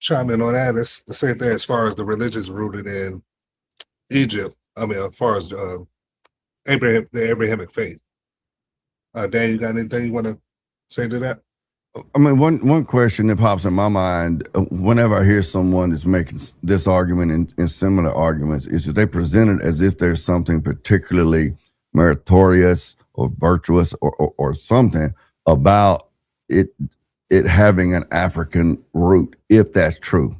S2: chime in on that? It's the same thing as far as the religions rooted in Egypt. I mean, as far as the Abrahamic faith. Dan, you got anything you want to say to that?
S4: I mean, one question that pops in my mind whenever I hear someone that's making this argument and similar arguments is that they present it as if there's something particularly meritorious or virtuous or something about it having an African root, if that's true.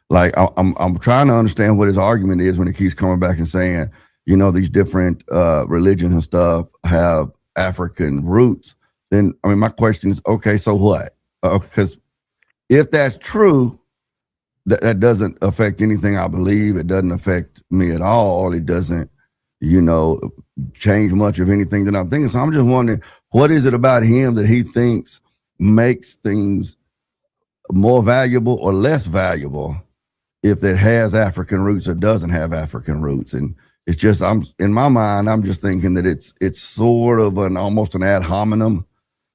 S4: Like I'm trying to understand what his argument is when he keeps coming back and saying, you know, these different religions and stuff have African roots. Then, I mean, my question is, okay, so what? Because if that's true, that doesn't affect anything I believe. It doesn't affect me at all. It doesn't, you know, change much of anything that I'm thinking. So I'm just wondering, what is it about him that he thinks makes things more valuable or less valuable if it has African roots or doesn't have African roots? And it's just, in my mind, I'm just thinking that it's sort of almost an ad hominem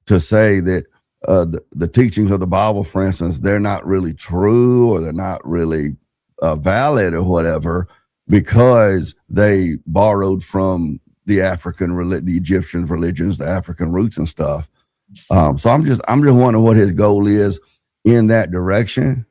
S4: to say that the teachings of the Bible, for instance, they're not really true or they're not really valid or whatever because they borrowed from the the Egyptian religions, the African roots and stuff. So I'm just wondering what his goal is in that direction.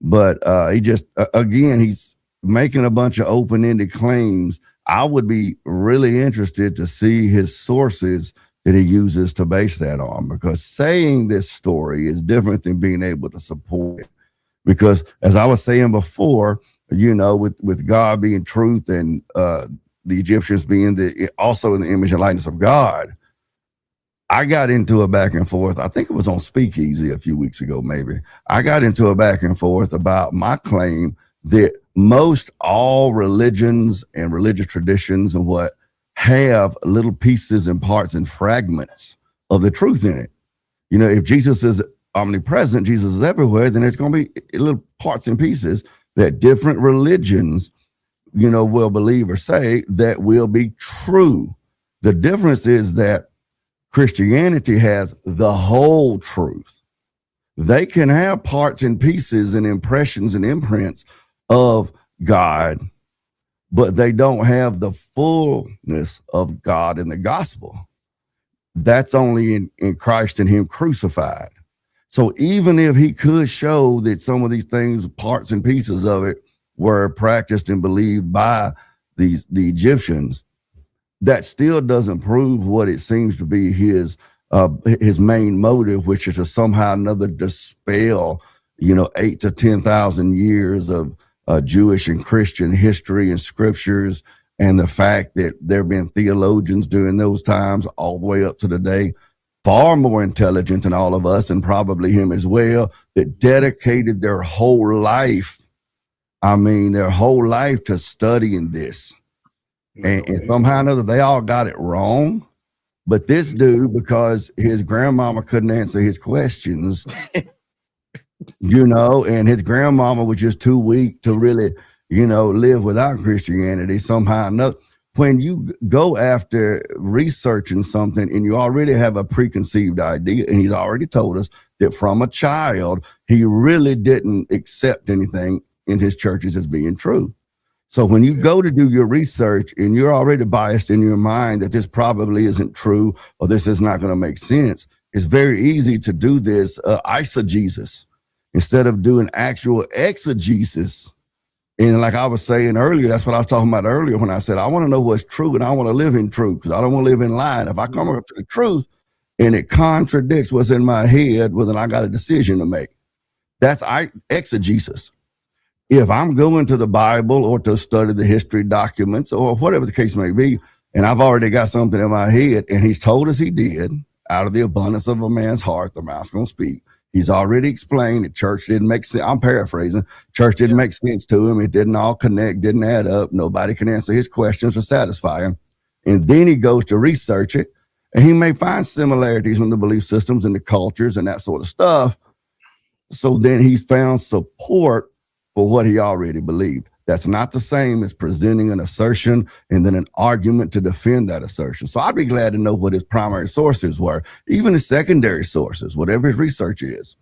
S4: But he just, again, he's making a bunch of open-ended claims. I would be really interested to see his sources that he uses to base that on, because saying this story is different than being able to support it. Because as I was saying before, you know, with God being truth and the Egyptians being also in the image and likeness of God, I got into a back and forth. I think it was on Speakeasy a few weeks ago, maybe. I got into a back and forth about my claim that most all religions and religious traditions and what have little pieces and parts and fragments of the truth in it. You know, if Jesus is omnipresent, Jesus is everywhere, then it's going to be little parts and pieces that different religions, you know, will believe or say that will be true. The difference is that Christianity has the whole truth. They can have parts and pieces and impressions and imprints of God, but they don't have the fullness of God in the gospel. That's only in Christ and him crucified. So even if he could show that some of these things, parts and pieces of it, were practiced and believed by the Egyptians, that still doesn't prove what it seems to be his main motive, which is to somehow or another dispel, you know, 8,000 to 10,000 years of Jewish and Christian history and scriptures, and the fact that there have been theologians during those times all the way up to today, far more intelligent than all of us, and probably him as well, that dedicated their whole life, their whole life to studying this. And somehow or another, they all got it wrong. But this dude, because his grandmama couldn't answer his questions, you know, and his grandmama was just too weak to really, you know, live without Christianity somehow or another. When you go after researching something and you already have a preconceived idea, and he's already told us that from a child, he really didn't accept anything in his churches as being true. So when you go to do your research and you're already biased in your mind that this probably isn't true or this is not going to make sense, it's very easy to do this eisegesis instead of doing actual exegesis And like I was saying earlier, that's what I was talking about earlier when I said, I want to know what's true and I want to live in truth because I don't want to live in lie. If I come up to the truth and it contradicts what's in my head, well, then I got a decision to make. That's exegesis. If I'm going to the Bible or to study the history documents or whatever the case may be, and I've already got something in my head and he's told us he did, out of the abundance of a man's heart, the mouth's going to speak. He's already explained that church didn't make sense. I'm paraphrasing. Church didn't make sense to him. It didn't all connect, didn't add up. Nobody can answer his questions or satisfy him. And then he goes to research it. And he may find similarities in the belief systems and the cultures and that sort of stuff. So then he's found support for what he already believed. That's not the same as presenting an assertion and then an argument to defend that assertion. So I'd be glad to know what his primary sources were, even his secondary sources, whatever his research is.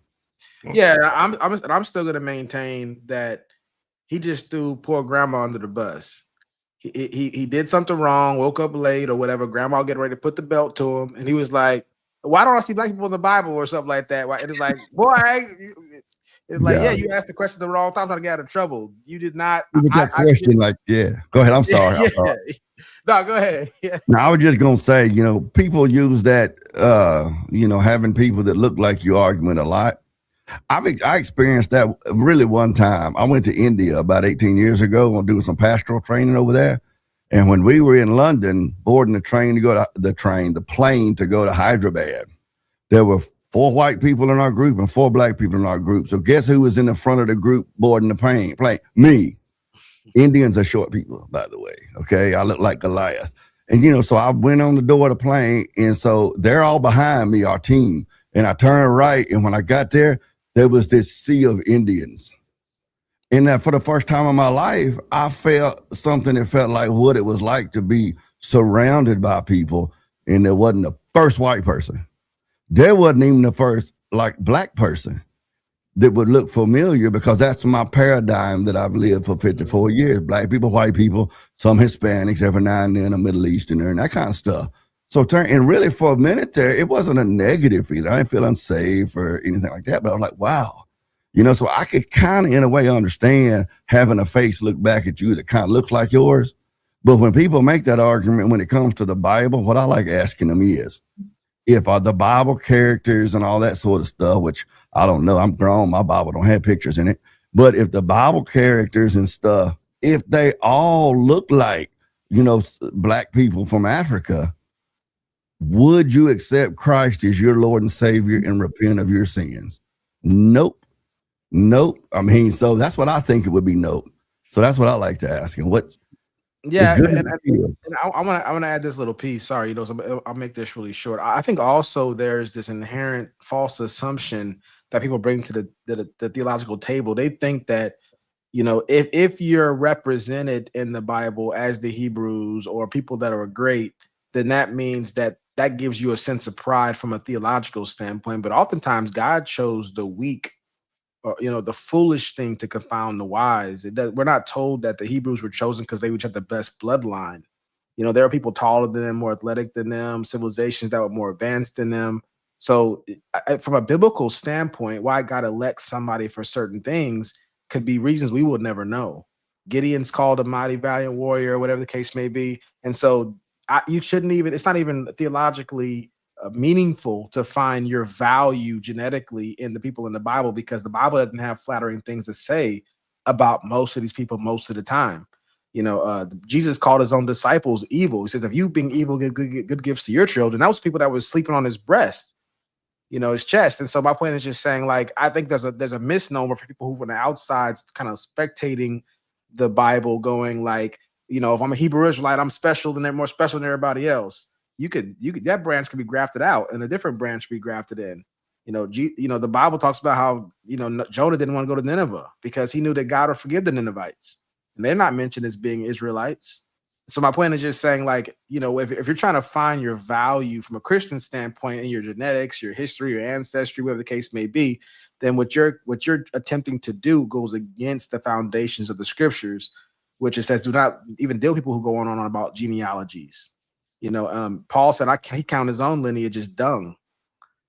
S1: Yeah, I'm still going to maintain that he just threw poor grandma under the bus. He did something wrong, woke up late or whatever. Grandma getting ready to put the belt to him, and he was like, "Why don't I see black people in the Bible or something like that?" And it's like, boy, it's like, yeah, you asked the question the wrong time, trying to get out of trouble. You did not.
S4: That question, go ahead. I'm sorry.
S1: Yeah.
S4: I'm sorry.
S1: No, go ahead. Yeah.
S4: Now, I was just gonna say, people use that, having people that look like you argument a lot. I experienced that really one time. I went to India about 18 years ago. I'm doing some pastoral training over there. And when we were in London, boarding the plane to go to Hyderabad, there were 4 white people in our group and 4 black people in our group. So guess who was in the front of the group boarding the plane? Me. Indians are short people, by the way. Okay. I look like Goliath. And, so I went on the door of the plane. And so they're all behind me, our team. And I turned right. And when I got there was this sea of Indians. And that for the first time in my life, I felt something that felt like what it was like to be surrounded by people. And there wasn't the first white person. There wasn't even the first black person that would look familiar, because that's my paradigm that I've lived for 54 years. Black people, white people, some Hispanics, every now and then a Middle Easterner and that kind of stuff. So and really for a minute there, it wasn't a negative feeling. I didn't feel unsafe or anything like that, but I was like, wow. So I could kind of in a way understand having a face look back at you that kind of looks like yours. But when people make that argument, when it comes to the Bible, what I like asking them is, if the Bible characters and all that sort of stuff, which I don't know, I'm grown, my Bible don't have pictures in it. But if the Bible characters and stuff, if they all look like, black people from Africa, would you accept Christ as your Lord and Savior and repent of your sins? Nope. I mean, so that's what I think it would be. Nope. So that's what I like to ask. And what?
S1: Yeah, and I want to add this little piece. Sorry, so I'll make this really short. I think also there's this inherent false assumption that people bring to the theological table. They think that, if you're represented in the Bible as the Hebrews or people that are great, then that means that gives you a sense of pride from a theological standpoint. But oftentimes God chose the weak, or, the foolish thing to confound the wise. We're not told that the Hebrews were chosen because they would have the best bloodline. There are people taller than them, more athletic than them, civilizations that were more advanced than them. So from a biblical standpoint, why God elects somebody for certain things could be reasons we will never know. Gideon's called a mighty valiant warrior, whatever the case may be. And so you shouldn't even, it's not even theologically meaningful to find your value genetically in the people in the Bible, because the Bible doesn't have flattering things to say about most of these people most of the time. Jesus called his own disciples evil. He says, if you being evil, give good gifts to your children. That was people that were sleeping on his breast, his chest. And so my point is just saying, I think there's a misnomer for people who from the outside kind of spectating the Bible, going if I'm a Hebrew Israelite, I'm special, then they're more special than everybody else. You could that branch could be grafted out and a different branch be grafted in. The Bible talks about how Jonah didn't want to go to Nineveh because he knew that God would forgive the Ninevites, and they're not mentioned as being Israelites. So my point is just saying, if you're trying to find your value from a Christian standpoint in your genetics, your history, your ancestry, whatever the case may be, then what you're attempting to do goes against the foundations of the scriptures, which it says do not even deal with people who go on about genealogies. Paul said he count his own lineage as dung.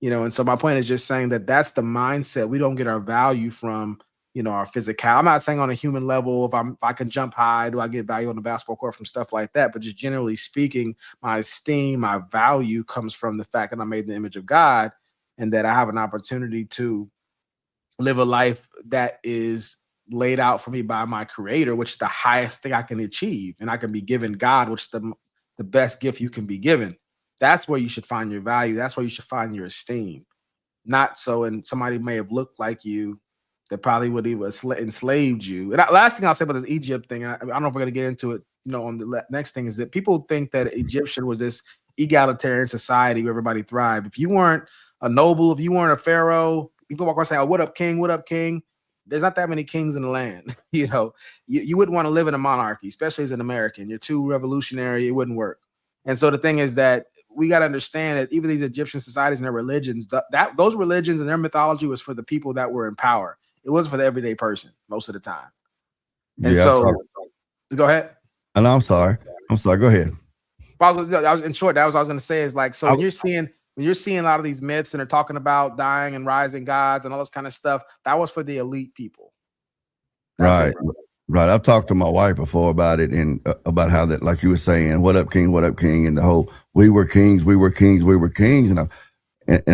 S1: And so my point is just saying that that's the mindset. We don't get our value from, our physical. I'm not saying on a human level, if I can jump high, do I get value on the basketball court from stuff like that? But just generally speaking, my esteem, my value comes from the fact that I'm made in the image of God, and that I have an opportunity to live a life that is laid out for me by my Creator, which is the highest thing I can achieve, and I can be given God, which is the best gift you can be given. That's where you should find your value. That's where you should find your esteem. Not so, and somebody may have looked like you that probably would have enslaved you. And last thing I'll say about this Egypt thing, I don't know if we're going to get into it, on the next thing, is that people think that Egyptian was this egalitarian society where everybody thrived. If you weren't a noble, if you weren't a pharaoh, people walk around and say, "Oh, what up, king? What up, king?" There's not that many kings in the land. You wouldn't want to live in a monarchy, especially as an American. You're too revolutionary. It wouldn't work. And so the thing is that we got to understand that even these Egyptian societies and their religions, those religions and their mythology was for the people that were in power. It wasn't for the everyday person most of the time. And go ahead.
S4: And I'm sorry. Go ahead.
S1: I was in short. That was what I was going to say is like, so when you're seeing a lot of these myths and they're talking about dying and rising gods and all this kind of stuff, that was for the elite people.
S4: Right. Right. I've talked to my wife before about it, and about how that, like you were saying, what up, king, and the whole, we were kings. And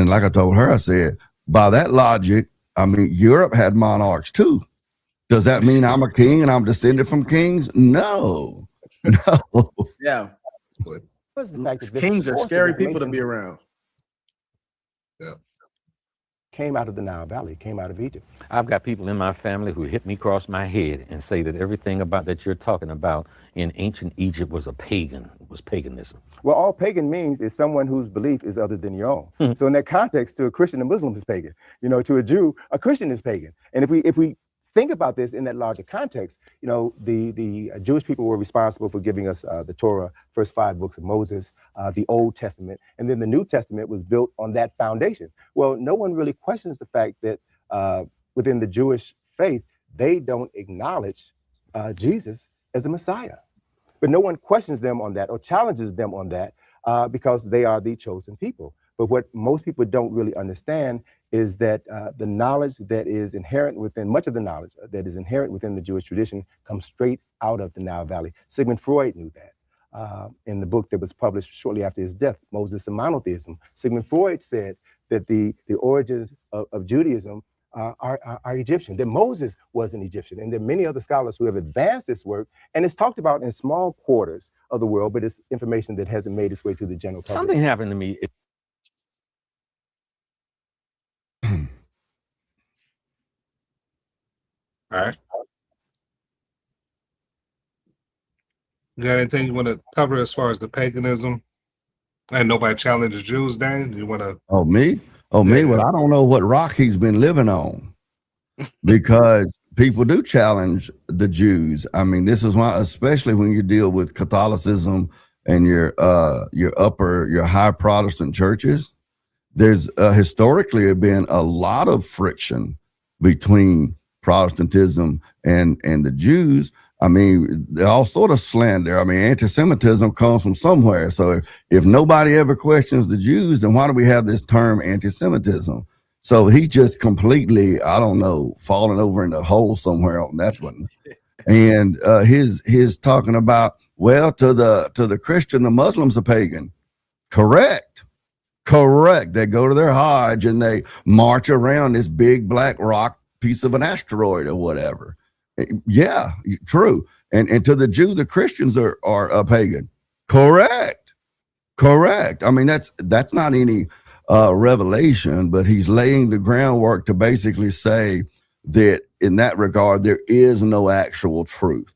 S4: like I told her, I said, by that logic, I mean, Europe had monarchs too. Does that mean I'm a king and I'm descended from kings? No.
S1: Yeah.
S8: The
S1: kings are scary people to be around.
S2: Yeah.
S8: Came out of the Nile Valley, came out of Egypt.
S9: I've got people in my family who hit me across my head and say that everything about that you're talking about in ancient Egypt was paganism.
S8: Well, all pagan means is someone whose belief is other than your own. So in that context, to a Christian, a Muslim is pagan. To a Jew, a Christian is pagan. And if we think about this in that larger context, the Jewish people were responsible for giving us the Torah, first 5 books of Moses, the Old Testament, and then the New Testament was built on that foundation. Well, no one really questions the fact that within the Jewish faith, they don't acknowledge Jesus as a Messiah. But no one questions them on that or challenges them on that because they are the chosen people. But what most people don't really understand is that the knowledge that is inherent within, much of the knowledge that is inherent within the Jewish tradition comes straight out of the Nile Valley. Sigmund Freud knew that in the book that was published shortly after his death, Moses and Monotheism. Sigmund Freud said that the origins of Judaism are Egyptian, that Moses was an Egyptian, and there are many other scholars who have advanced this work, and it's talked about in small quarters of the world, but it's information that hasn't made its way to the general public.
S9: Something happened to me.
S2: All right. You got anything you want to cover as far as the paganism? And nobody challenged Jews, Dan? You want to?
S4: Oh, me? Well, I don't know what rock he's been living on, because people do challenge the Jews. I mean, this is why, especially when you deal with Catholicism and your high Protestant churches, there's historically been a lot of friction between Protestantism and the Jews. I mean, they're all sort of slander. I mean, anti-Semitism comes from somewhere. So if nobody ever questions the Jews, then why do we have this term anti-Semitism? So he just completely, I don't know, falling over in the hole somewhere on that one. And his talking about, well, to the Christian, the Muslims are pagan. Correct. They go to their Hajj and they march around this big black rock piece of an asteroid or whatever. Yeah, true. And to the Jew, the Christians are a pagan. Correct. I mean, that's not any revelation, but he's laying the groundwork to basically say that in that regard, there is no actual truth.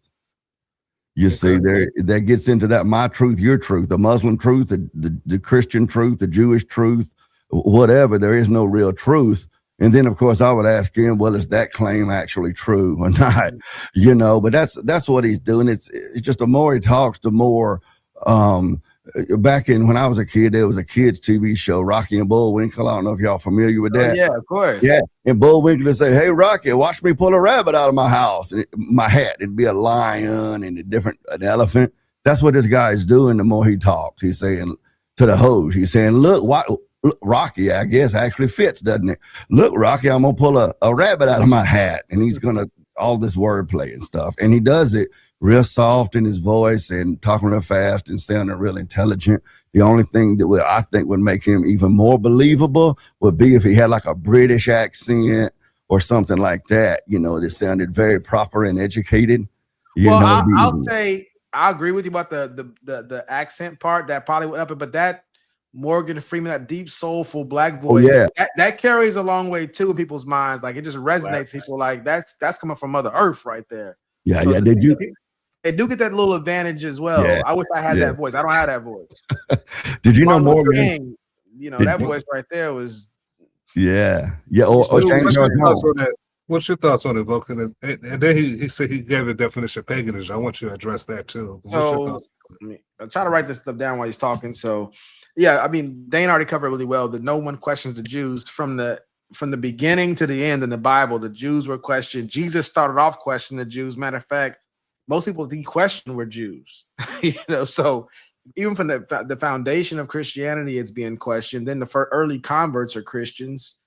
S4: You see, that gets into that my truth, your truth, the Muslim truth, the Christian truth, the Jewish truth, whatever. There is no real truth. And then, of course, I would ask him, well, is that claim actually true or not? But that's what he's doing. It's just the more he talks, the more, back in when I was a kid, there was a kids TV show, Rocky and Bullwinkle. I don't know if y'all familiar with that.
S1: Yeah, of course.
S4: Yeah. And Bullwinkle would say, hey, Rocky, watch me pull a rabbit out of my house. And my hat, it'd be a lion and an elephant. That's what this guy is doing the more he talks. He's saying to the host, he's saying, look, look, Rocky, I guess, actually fits, doesn't it? Look, Rocky, I'm gonna pull a rabbit out of my hat, and he's gonna all this wordplay and stuff, and he does it real soft in his voice and talking real fast and sounding real intelligent. The only thing that I think would make him even more believable would be if he had like a British accent or something like that, you know, that sounded very proper and educated.
S1: I'll say I agree with you about the accent part. That probably would up it, but that Morgan Freeman, that deep, soulful black voice, that carries a long way too in people's minds. Like it just resonates. People like that's coming from Mother Earth right there.
S4: Yeah,
S1: so
S4: yeah.
S1: They do get that little advantage as well.
S4: Yeah,
S1: I wish I had that voice. I don't have that voice.
S4: Did you know Morgan?
S1: King, you know, that voice right there was.
S4: Yeah. Or
S2: what's your thoughts on it, Vulcan? And then he said he gave a definition of paganism. I want you to address that too. What's your thoughts?
S1: I'll try to write this stuff down while he's talking. So, yeah, I mean, Dane already covered really well that no one questions the Jews from the beginning to the end in the Bible. The Jews were questioned. Jesus started off questioning the Jews. Matter of fact, most people he questioned were Jews. You know, so even from the foundation of Christianity, it's being questioned. Then the early converts are Christians.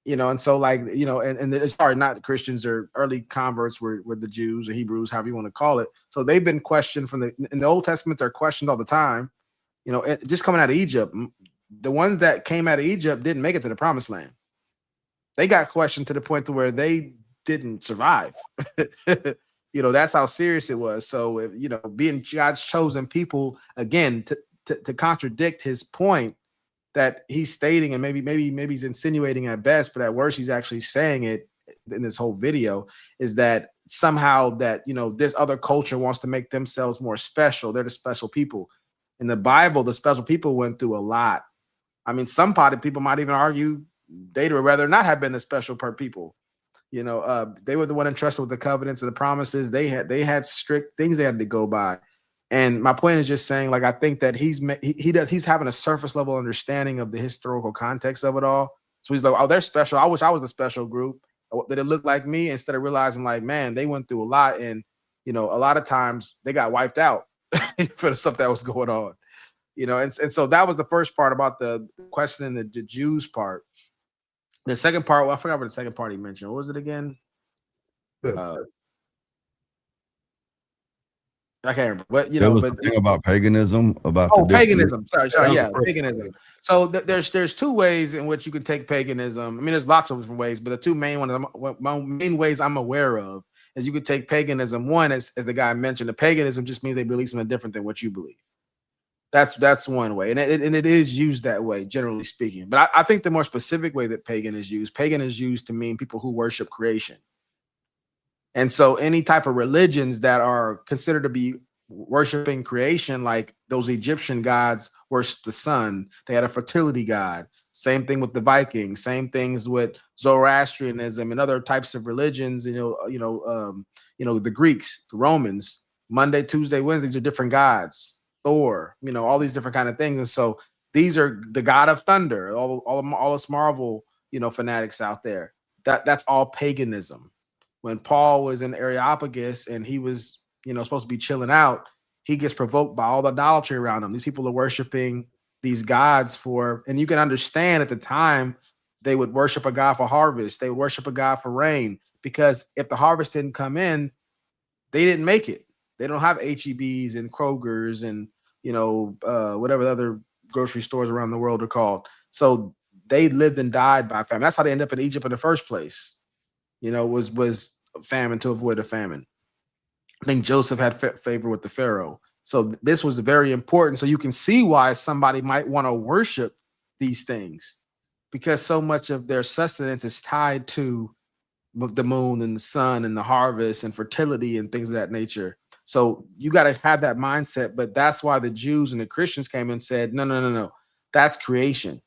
S1: You know, and so like, you know, and sorry, not Christians, or early converts were the Jews or Hebrews, however you want to call it. So they've been questioned in the Old Testament. They're questioned all the time. You know, just coming out of Egypt, the ones that came out of Egypt didn't make it to the promised land. They got questioned to the point to where they didn't survive. You know, that's how serious it was. So, you know, being God's chosen people, again, to contradict his point that he's stating, and maybe he's insinuating at best, but at worst he's actually saying it in this whole video, is that somehow that, you know, this other culture wants to make themselves more special. They're the special people. In the Bible, the special people went through a lot. I mean, some people might even argue they'd rather not have been the special people. You know, they were the one entrusted with the covenants and the promises. They had strict things they had to go by. And my point is just saying, like, I think that he's having a surface level understanding of the historical context of it all. So he's like, oh, they're special. I wish I was a special group that it looked like me, instead of realizing like, man, they went through a lot. And, you know, a lot of times they got wiped out for the stuff that was going on, you know? And so that was the first part about the questioning the Jews part. The second part, well, I forgot what the second part he mentioned. What was it again? I can't remember, but you know,
S4: but the thing about paganism,
S1: paganism. Sorry, yeah, paganism. So there's two ways in which you can take paganism. I mean, there's lots of different ways, but the two main ways I'm aware of is you could take paganism. One, as the guy mentioned, the paganism just means they believe something different than what you believe. That's one way, and it is used that way, generally speaking. But I think the more specific way that pagan is used to mean people who worship creation. And so any type of religions that are considered to be worshiping creation, like those Egyptian gods worship the sun. They had a fertility god. Same thing with the Vikings. Same things with Zoroastrianism and other types of religions. The Greeks, the Romans. Monday, Tuesday, Wednesdays are different gods. Thor, you know, all these different kind of things. And so these are the god of thunder. All us Marvel, you know, fanatics out there. That's all paganism. When Paul was in the Areopagus and he was, you know, supposed to be chilling out, he gets provoked by all the idolatry around him. These people are worshiping these gods and you can understand at the time they would worship a god for harvest. They would worship a god for rain, because if the harvest didn't come in, they didn't make it. They don't have HEBs and Kroger's and, you know, whatever the other grocery stores around the world are called. So they lived and died by famine. That's how they ended up in Egypt in the first place. You know, was famine to avoid a famine. I think Joseph had favor with the Pharaoh. So this was very important. So you can see why somebody might want to worship these things, because so much of their sustenance is tied to the moon and the sun and the harvest and fertility and things of that nature. So you got to have that mindset. But that's why the Jews and the Christians came and said, no, that's creation.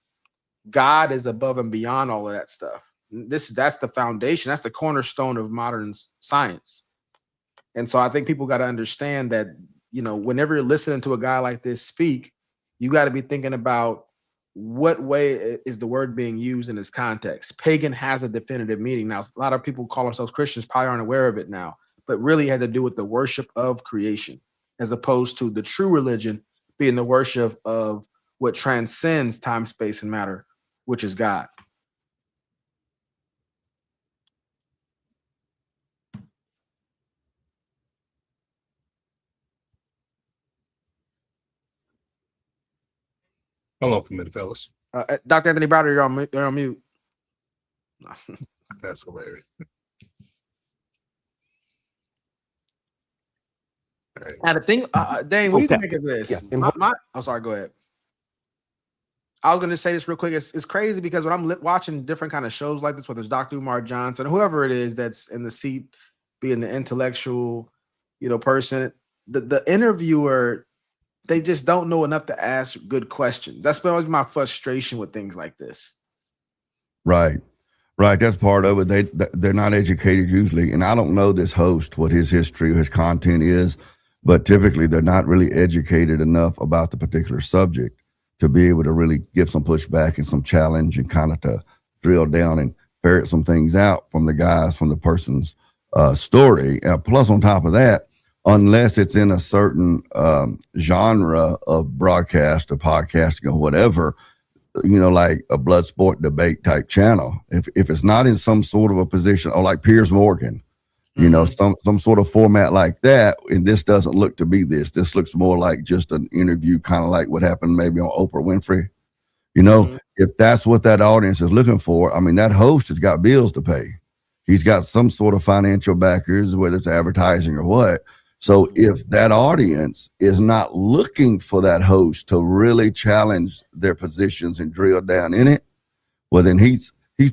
S1: God is above and beyond all of that stuff. That's the foundation. That's the cornerstone of modern science. And so I think people got to understand that, you know, whenever you're listening to a guy like this speak, you got to be thinking about what way is the word being used in this context. Pagan has a definitive meaning. Now, a lot of people call themselves Christians probably aren't aware of it now, but really had to do with the worship of creation, as opposed to the true religion being the worship of what transcends time, space, and matter, which is God.
S2: Hold on for a minute, fellas.
S1: Dr. Anthony Browder, you're on mute.
S2: That's hilarious. All right.
S1: Now the thing, Dane, what do you
S9: Hotep.
S1: think of this?
S8: Yes,
S1: Oh, sorry, go ahead. I was going to say this real quick. It's crazy because when I'm watching different kind of shows like this, whether it's Dr. Umar Johnson, whoever it is that's in the seat, being the intellectual, person, the interviewer, they just don't know enough to ask good questions. That's always my frustration with things like this.
S4: Right. That's part of it. They're not educated usually. And I don't know this host, what his history or his content is, but typically they're not really educated enough about the particular subject to be able to really give some pushback and some challenge and kind of to drill down and ferret some things out from the person's story. Plus on top of that, unless it's in a certain genre of broadcast or podcasting or whatever, like a blood sport debate type channel. If it's not in some sort of a position, or like Piers Morgan, some sort of format like that, and this doesn't look to be this. This looks more like just an interview, kind of like what happened maybe on Oprah Winfrey. If that's what that audience is looking for, I mean, that host has got bills to pay. He's got some sort of financial backers, whether it's advertising or what. So if that audience is not looking for that host to really challenge their positions and drill down in it, well, then he's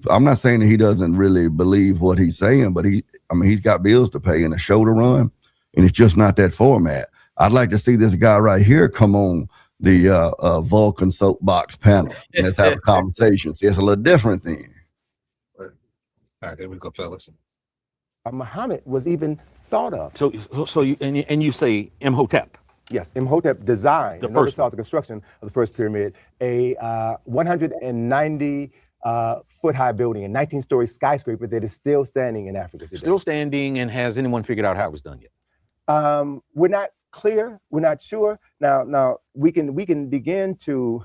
S4: I'm not saying that he doesn't really believe what he's saying, but he's got bills to pay and a show to run, and it's just not that format. I'd like to see this guy right here come on the Vulcan Soapbox panel and let's have a conversation. See, it's a little different then.
S2: All right, here we go, fellas.
S8: Muhammad was even thought of.
S9: So you say Imhotep.
S8: Yes, Imhotep designed and oversaw the construction of the first pyramid, a 190 foot high building, a 19-story skyscraper that is still standing in Africa today.
S9: Still standing, and has anyone figured out how it was done yet?
S8: We're not clear. We're not sure. Now we can begin to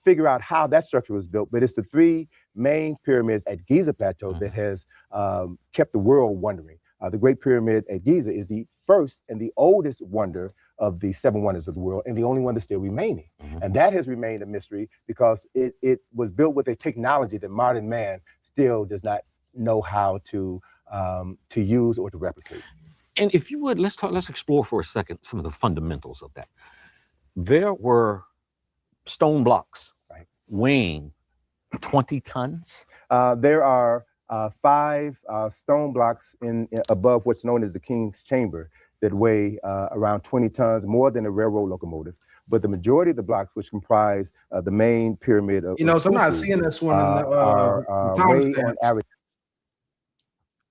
S8: figure out how that structure was built, but it's the three main pyramids at Giza Plateau that has kept the world wondering. The Great Pyramid at Giza is the first and the oldest wonder of the seven wonders of the world, and the only one that's still remaining. And that has remained a mystery because it was built with a technology that modern man still does not know how to use or to replicate.
S9: And if you would, let's explore for a second some of the fundamentals of that. There were stone blocks,
S8: right,
S9: weighing 20 tons.
S8: There are 5 stone blocks above what's known as the King's Chamber that weigh around 20 tons, more than a railroad locomotive. But the majority of the blocks, which comprise the main pyramid of
S1: so I'm not seeing this one in the
S8: weigh on average.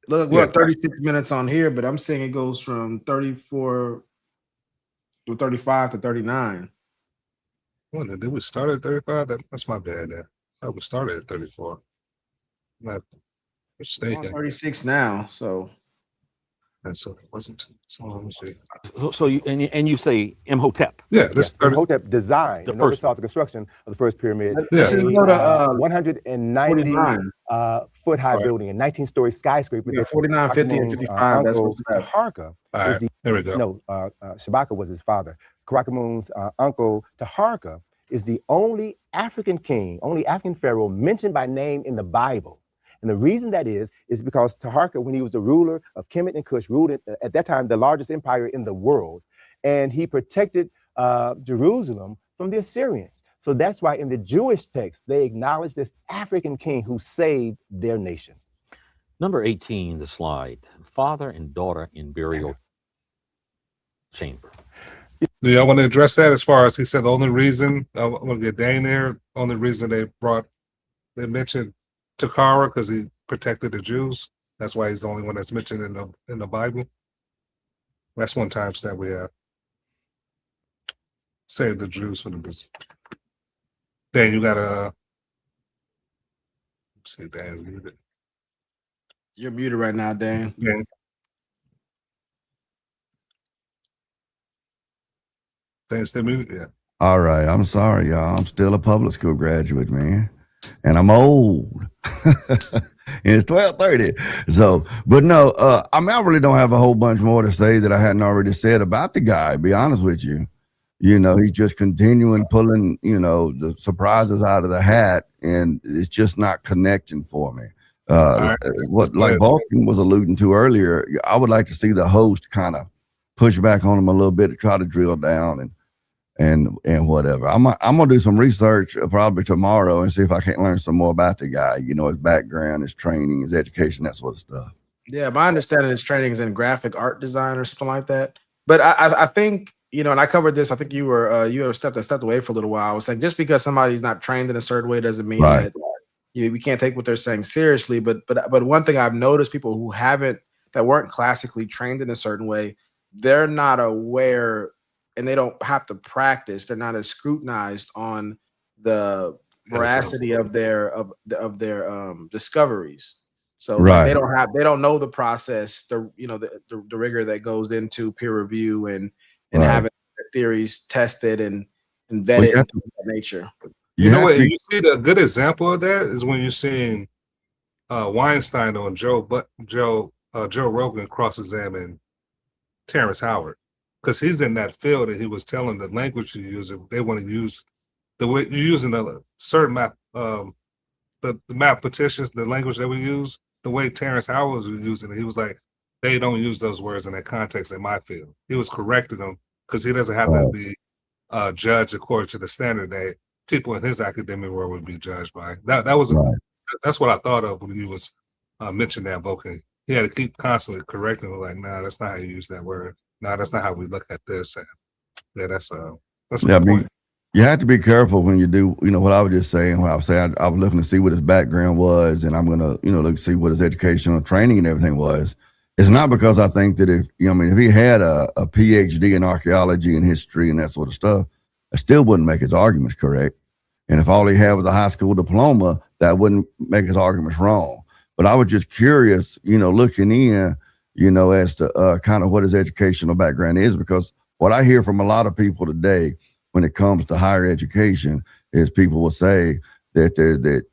S1: Look, we're at 36 minutes on here, but I'm saying it goes from 34 to 35 to 39.
S2: Well, did we start at 35? That's my bad there. I was started at 34. Not mistaken.
S1: 36 now, so.
S2: And so it wasn't. So let me see.
S9: So you say Imhotep.
S2: Yeah, this
S8: Imhotep designed and oversaw the construction of the first pyramid.
S2: Yeah.
S8: 190 foot high building, a 19-story skyscraper.
S1: Yeah, 49, 50, and 55. That's what's
S8: Taharqa.
S2: Right, there we go.
S8: No, Shabaka was his father. Karakoum's uncle Taharqa is the only African king, only African pharaoh mentioned by name in the Bible. And the reason that is because Taharqa, when he was the ruler of Kemet and Kush, ruled at that time the largest empire in the world, and he protected Jerusalem from the Assyrians. So that's why in the Jewish text, they acknowledge this African king who saved their nation.
S9: Number 18, the slide, father and daughter in burial chamber.
S2: Do y'all want to address that as far as he said the only reason, I want to get Dane there, only reason they mentioned Takara because he protected the Jews. That's why he's the only one that's mentioned in the Bible. That's one timestamp we have. Save the Jews for the business. Dan, you gotta see Dan muted.
S1: You're muted right now, Dan.
S2: Dan. Dan's still muted, yeah.
S4: All right, I'm sorry, y'all. I'm still a public school graduate, man. and I'm old. And it's 12:30. So, but no, I mean, I really don't have a whole bunch more to say that I hadn't already said about the guy, be honest with you. You know, he's just continuing pulling, you know, the surprises out of the hat, and it's just not connecting for me.
S2: right.
S4: What like Vulcan was alluding to earlier, I would like to see the host kind of push back on him a little bit to try to drill down and whatever. I'm gonna do some research probably tomorrow and see if I can't learn some more about the guy. You know, his background, his training, his education, that sort of stuff.
S1: Yeah, my understanding is training is in graphic art design or something like that. But I think, you know, and I covered this. I think you were stepped away for a little while. I was saying just because somebody's not trained in a certain way doesn't mean
S4: Right.
S1: that we can't take what they're saying seriously. But one thing I've noticed, people who weren't classically trained in a certain way, they're not aware and they don't have to practice. They're not as scrutinized on the veracity of their discoveries. So like
S4: Right.
S1: they don't know the process, the rigor that goes into peer review and
S4: Right.
S1: having theories tested and
S4: Well,
S1: vetted
S4: you have
S1: and things of that nature.
S2: You know
S4: have
S2: what?
S4: to be,
S2: You see the good example of that is when you're seeing Weinstein on Joe Rogan cross-examine Terrence Howard, because he's in that field and he was telling the language you use. They want to use the way you're using a certain math, the mathematicians, the language that we use, the way Terrence Howard was using it. He was like, they don't use those words in that context in my field. He was correcting them because he doesn't have to
S4: right.
S2: be judged according to the standard that people in his academic world would be judged by. That's what I thought of when you was mentioning that Vulcan. He had to keep constantly correcting him, like, nah, that's not how you use that word. Nah, that's not how we look at this. And yeah, that's a
S4: Yeah, I
S2: good
S4: mean,
S2: point.
S4: you have to be careful when you do, you know, what I was just saying, when I was saying I was looking to see what his background was, and I'm going to, you know, look to see what his educational training and everything was. It's not because I think that if he had a PhD in archaeology and history and that sort of stuff, I still wouldn't make his arguments correct. And if all he had was a high school diploma, that wouldn't make his arguments wrong. But I was just curious, you know, looking in, you know, as to kind of what his educational background is, because what I hear from a lot of people today when it comes to higher education is people will say that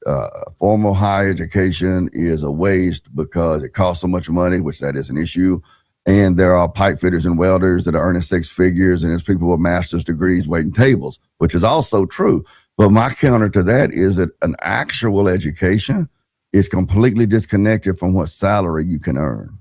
S4: formal higher education is a waste because it costs so much money, which that is an issue. And there are pipe fitters and welders that are earning six figures, and there's people with master's degrees waiting tables, which is also true. But my counter to that is that an actual education is completely disconnected from what salary you can earn.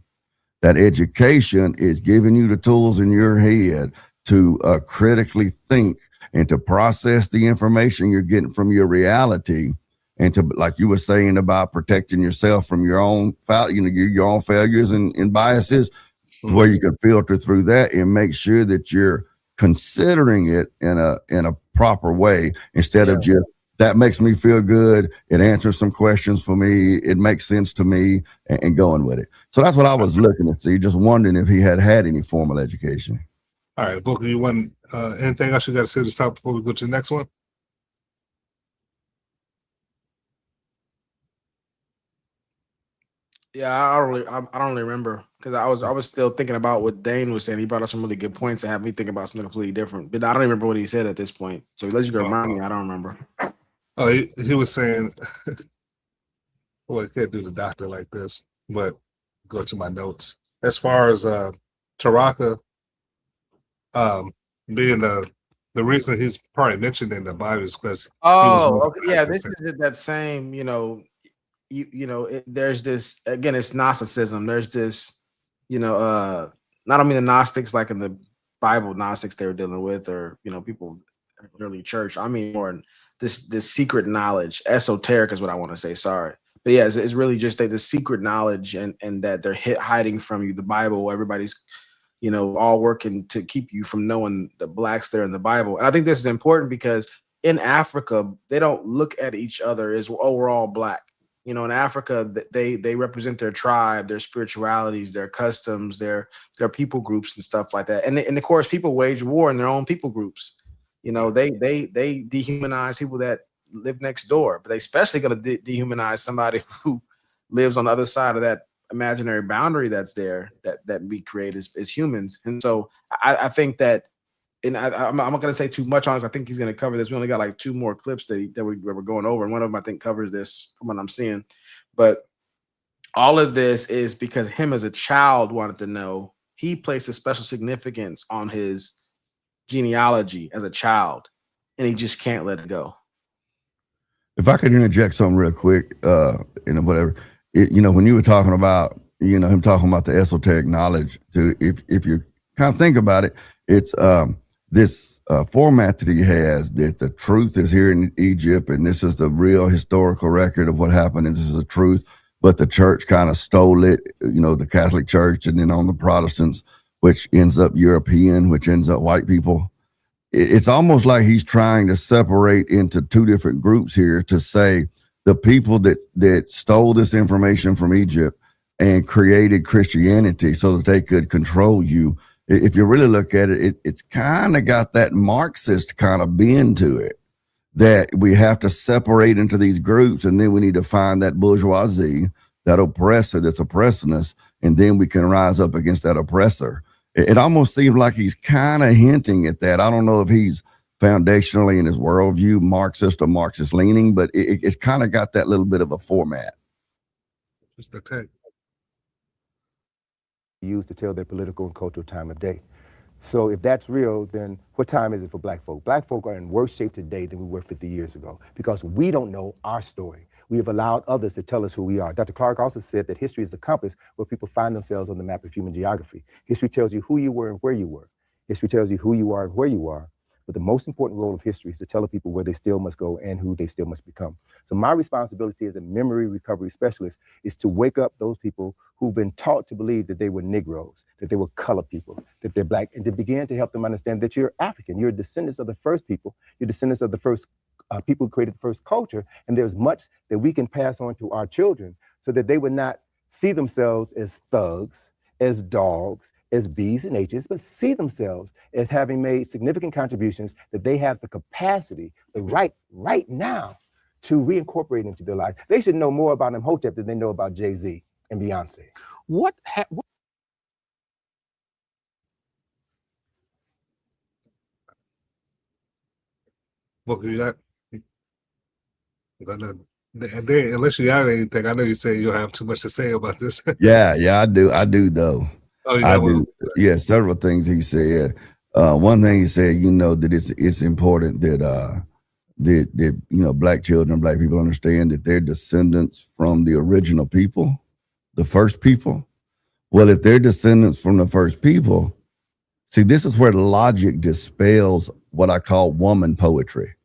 S4: That education is giving you the tools in your head to critically think and to process the information you're getting from your reality, and to, like you were saying about protecting yourself from your own your own failures and biases, where you can filter through that and make sure that you're considering it in a proper way, instead of just, that makes me feel good, it answers some questions for me, it makes sense to me, and going with it. So that's what I was looking to see, just wondering if he had any formal education.
S2: All right, Booker, you want anything else you got to say to stop before we go to the next one?
S1: Yeah, I don't really remember, because I was still thinking about what Dane was saying. He brought up some really good points that had me thinking about something completely different. But I don't even remember what he said at this point. So unless you can remind me, I don't remember.
S2: Oh, he was saying, well, I can't do the doctor like this, but go to my notes. As far as Tariq, being the reason he's probably mentioned in the Bible is because
S1: This is that same, there's this, again, it's Gnosticism. There's this, not only the Gnostics like in the Bible Gnostics they were dealing with, or people in the early church. I mean more this secret knowledge, esoteric is what I want to say. Sorry. But yeah, it's really just the secret knowledge and that they're hiding from you. The Bible, everybody's all working to keep you from knowing the blacks there in the Bible. And I think this is important because in Africa, they don't look at each other as, oh, we're all black. In Africa, they represent their tribe, their spiritualities, their customs, their people groups and stuff like that. And of course, people wage war in their own people groups. They dehumanize people that live next door, but they especially going to dehumanize somebody who lives on the other side of that imaginary boundary that's there that we create as humans. And so I think that and I'm not going to say too much on this. I think he's going to cover this. We only got like 2 more clips that we're going over, and one of them I think covers this from what I'm seeing. But all of this is because him as a child wanted to know. He placed a special significance on his genealogy as a child, and he just can't let it go.
S4: If I could interject something real quick, whatever, when you were talking about, him talking about the esoteric knowledge, if you kind of think about it, it's this format that he has, that the truth is here in Egypt, and this is the real historical record of what happened, and this is the truth, but the church kind of stole it, the Catholic Church, and then on the Protestants, which ends up European, which ends up white people. It's almost like he's trying to separate into 2 different groups here to say the people that stole this information from Egypt and created Christianity so that they could control you. If you really look at it, it's kind of got that Marxist kind of bend to it, that we have to separate into these groups, and then we need to find that bourgeoisie, that oppressor that's oppressing us, and then we can rise up against that oppressor. It almost seems like he's kind of hinting at that. I don't know if he's foundationally in his worldview Marxist or Marxist leaning, but it's kind of got that little bit of a format.
S2: Just a take.
S8: Used to tell their political and cultural time of day. So if that's real, then what time is it for black folk? Black folk are in worse shape today than we were 50 years ago because we don't know our story. We have allowed others to tell us who we are. Dr. Clark also said that history is the compass where people find themselves on the map of human geography. History tells you who you were and where you were. History tells you who you are and where you are. But the most important role of history is to tell people where they still must go and who they still must become. So my responsibility as a memory recovery specialist is to wake up those people who've been taught to believe that they were Negroes, that they were colored people, that they're black, and to begin to help them understand that you're African. You're descendants of the first people. You're descendants of the first people who created the first culture. And there's much that we can pass on to our children so that they would not see themselves as thugs, as dogs, as B's and H's, but see themselves as having made significant contributions that they have the capacity, the right now to reincorporate into their life. They should know more about Imhotep than they know about Jay-Z and Beyonce.
S2: What you got? Unless you have anything, I know you say you'll have too much to say about this.
S4: Yeah, I do though.
S2: Oh,
S4: I do. Yeah, several things he said. One thing he said, that it's important that black children, black people understand that they're descendants from the original people, the first people. Well, if they're descendants from the first people, see, this is where logic dispels what I call woman poetry.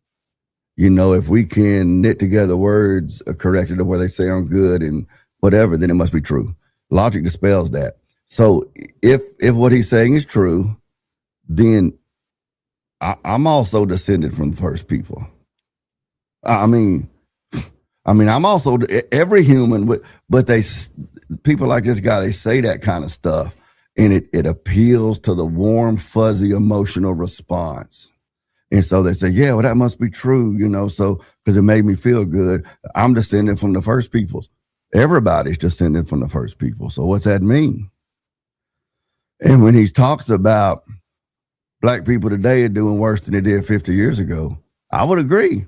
S4: If we can knit together words corrected to where they sound good and whatever, then it must be true. Logic dispels that. So if what he's saying is true, then I'm also descended from the first people. I mean, I'm also every human, but people like this guy, they say that kind of stuff, and it appeals to the warm, fuzzy, emotional response. And so they say, yeah, well, that must be true, so because it made me feel good. I'm descended from the first peoples. Everybody's descended from the first people. So what's that mean? And when he talks about black people today are doing worse than they did 50 years ago, I would agree.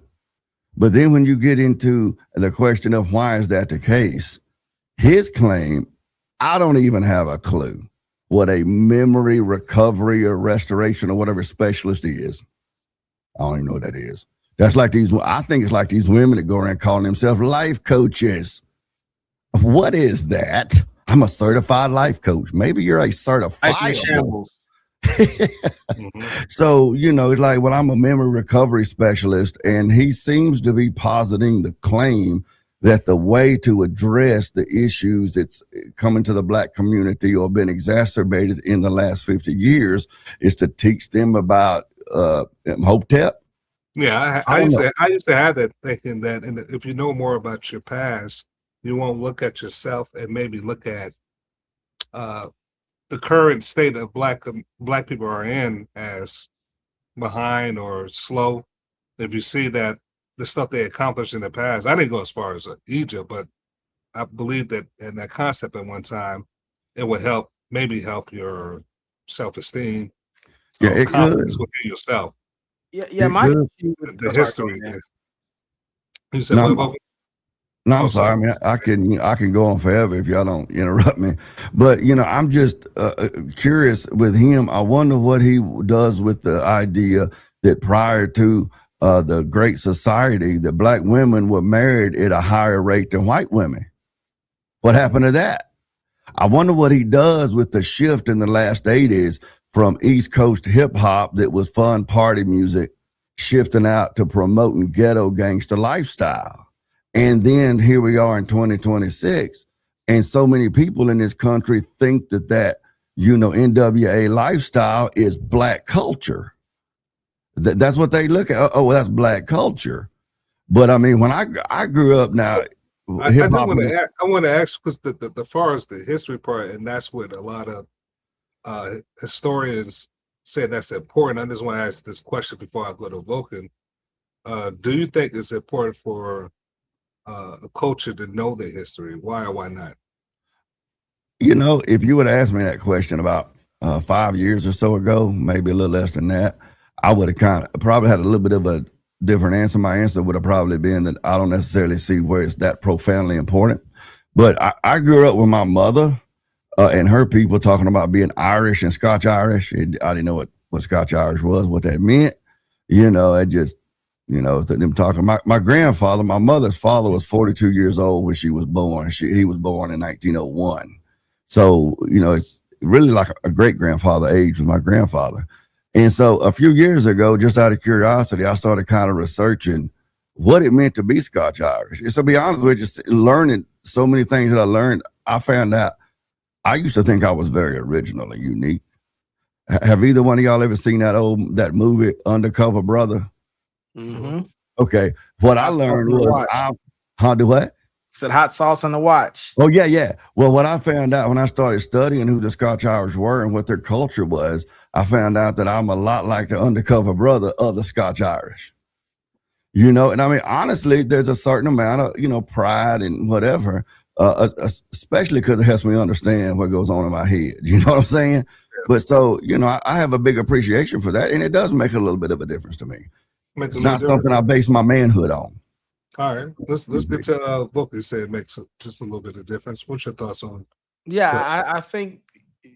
S4: But then when you get into the question of why is that the case, his claim, I don't even have a clue what a memory recovery or restoration or whatever specialist is. I don't even know what that is. That's like I think it's like these women that go around calling themselves life coaches. What is that? I'm a certified life coach. Maybe you're a certified. So, it's like, well, I'm a memory recovery specialist, and he seems to be positing the claim that the way to address the issues that's coming to the black community or been exacerbated in the last 50 years is to teach them about Hotep.
S2: Yeah, I used to have that thinking that, and if you know more about your past, you won't look at yourself and maybe look at the current state of black people are in as behind or slow. If you see that the stuff they accomplished in the past, I didn't go as far as Egypt, but I believe that in that concept at one time, it would maybe help your self-esteem.
S4: Yeah, it could.
S2: confidence within yourself.
S1: Yeah.
S4: It
S1: My
S4: could.
S1: issue
S2: The
S1: oh, sorry, go
S2: history.
S1: ahead.
S2: You said
S4: No,
S2: what
S4: I'm,
S2: about?
S4: no, I'm
S2: Oh,
S4: sorry. I
S2: sorry.
S4: mean, I can go on forever if y'all don't interrupt me. But I'm just curious with him. I wonder what he does with the idea that prior to the Great Society, that black women were married at a higher rate than white women. What happened to that? I wonder what he does with the shift in the last 80s from East Coast hip hop that was fun party music, shifting out to promoting ghetto gangster lifestyle. And then here we are in 2026. And so many people in this country think that NWA lifestyle is black culture. That's what they look at. Oh, well, that's black culture. But I mean, when I grew up now,
S2: I
S4: hip
S2: do
S4: hop.
S2: want to. I want to ask because the far as the history part, and that's what a lot of historians say that's important. I just want to ask this question before I go to Vulcan. Do you think it's important for a culture to know their history? Why or why not?
S4: If you would have asked me that question about 5 years or so ago, maybe a little less than that, I would have probably had a little bit of a different answer. My answer would have probably been that I don't necessarily see where it's that profoundly important. But I grew up with my mother and her people talking about being Irish and Scotch Irish. I didn't know what Scotch Irish was, what that meant. I just, them talking. My grandfather, my mother's father, was 42 years old when she was born. He was born in 1901. So, it's really like a great grandfather age with my grandfather. And so a few years ago, just out of curiosity, I started kind of researching what it meant to be Scotch Irish. And so, to be honest with you, just learning so many things that I learned, I found out I used to think I was very original and unique. Have either one of y'all ever seen that movie, Undercover Brother?
S1: Mm-hmm.
S4: Okay. What I learned was do what?
S1: Said hot sauce on the watch.
S4: Oh, yeah. Well, what I found out when I started studying who the Scotch Irish were and what their culture was, I found out that I'm a lot like the undercover brother of the Scotch Irish. And I mean, honestly, there's a certain amount of, pride and whatever, especially because it helps me understand what goes on in my head. You know what I'm saying? But so, I have a big appreciation for that. And it does make a little bit of a difference to me. It's not something I base my manhood on.
S2: All right, let's get to Vulcan. You say it makes just a little bit of difference. What's your thoughts on?
S1: Yeah, I think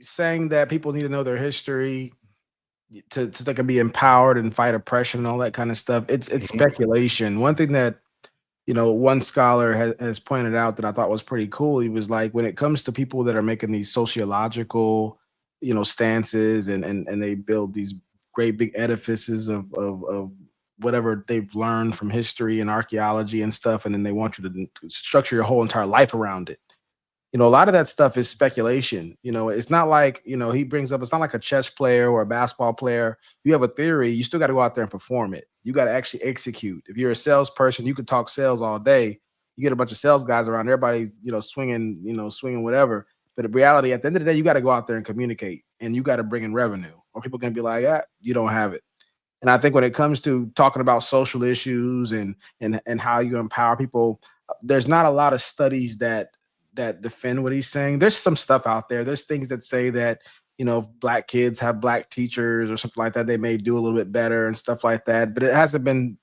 S1: saying that people need to know their history so they can be empowered and fight oppression and all that kind of stuff. It's speculation. One thing that one scholar has pointed out that I thought was pretty cool. He was like, when it comes to people that are making these sociological, stances and they build these great big edifices of whatever they've learned from history and archaeology and stuff, and then they want you to structure your whole entire life around it. A lot of that stuff is speculation. It's not like, he brings up, it's not like a chess player or a basketball player. You have a theory, you still got to go out there and perform it. You got to actually execute. If you're a salesperson, you could talk sales all day. You get a bunch of sales guys around, everybody's, swinging whatever. But in reality, at the end of the day, you got to go out there and communicate, and you got to bring in revenue, or people are going to be like, you don't have it. And I think when it comes to talking about social issues and how you empower people, there's not a lot of studies that defend what he's saying. There's some stuff out there. There's things that say that, if black kids have black teachers or something like that, they may do a little bit better and stuff like that. But it hasn't been,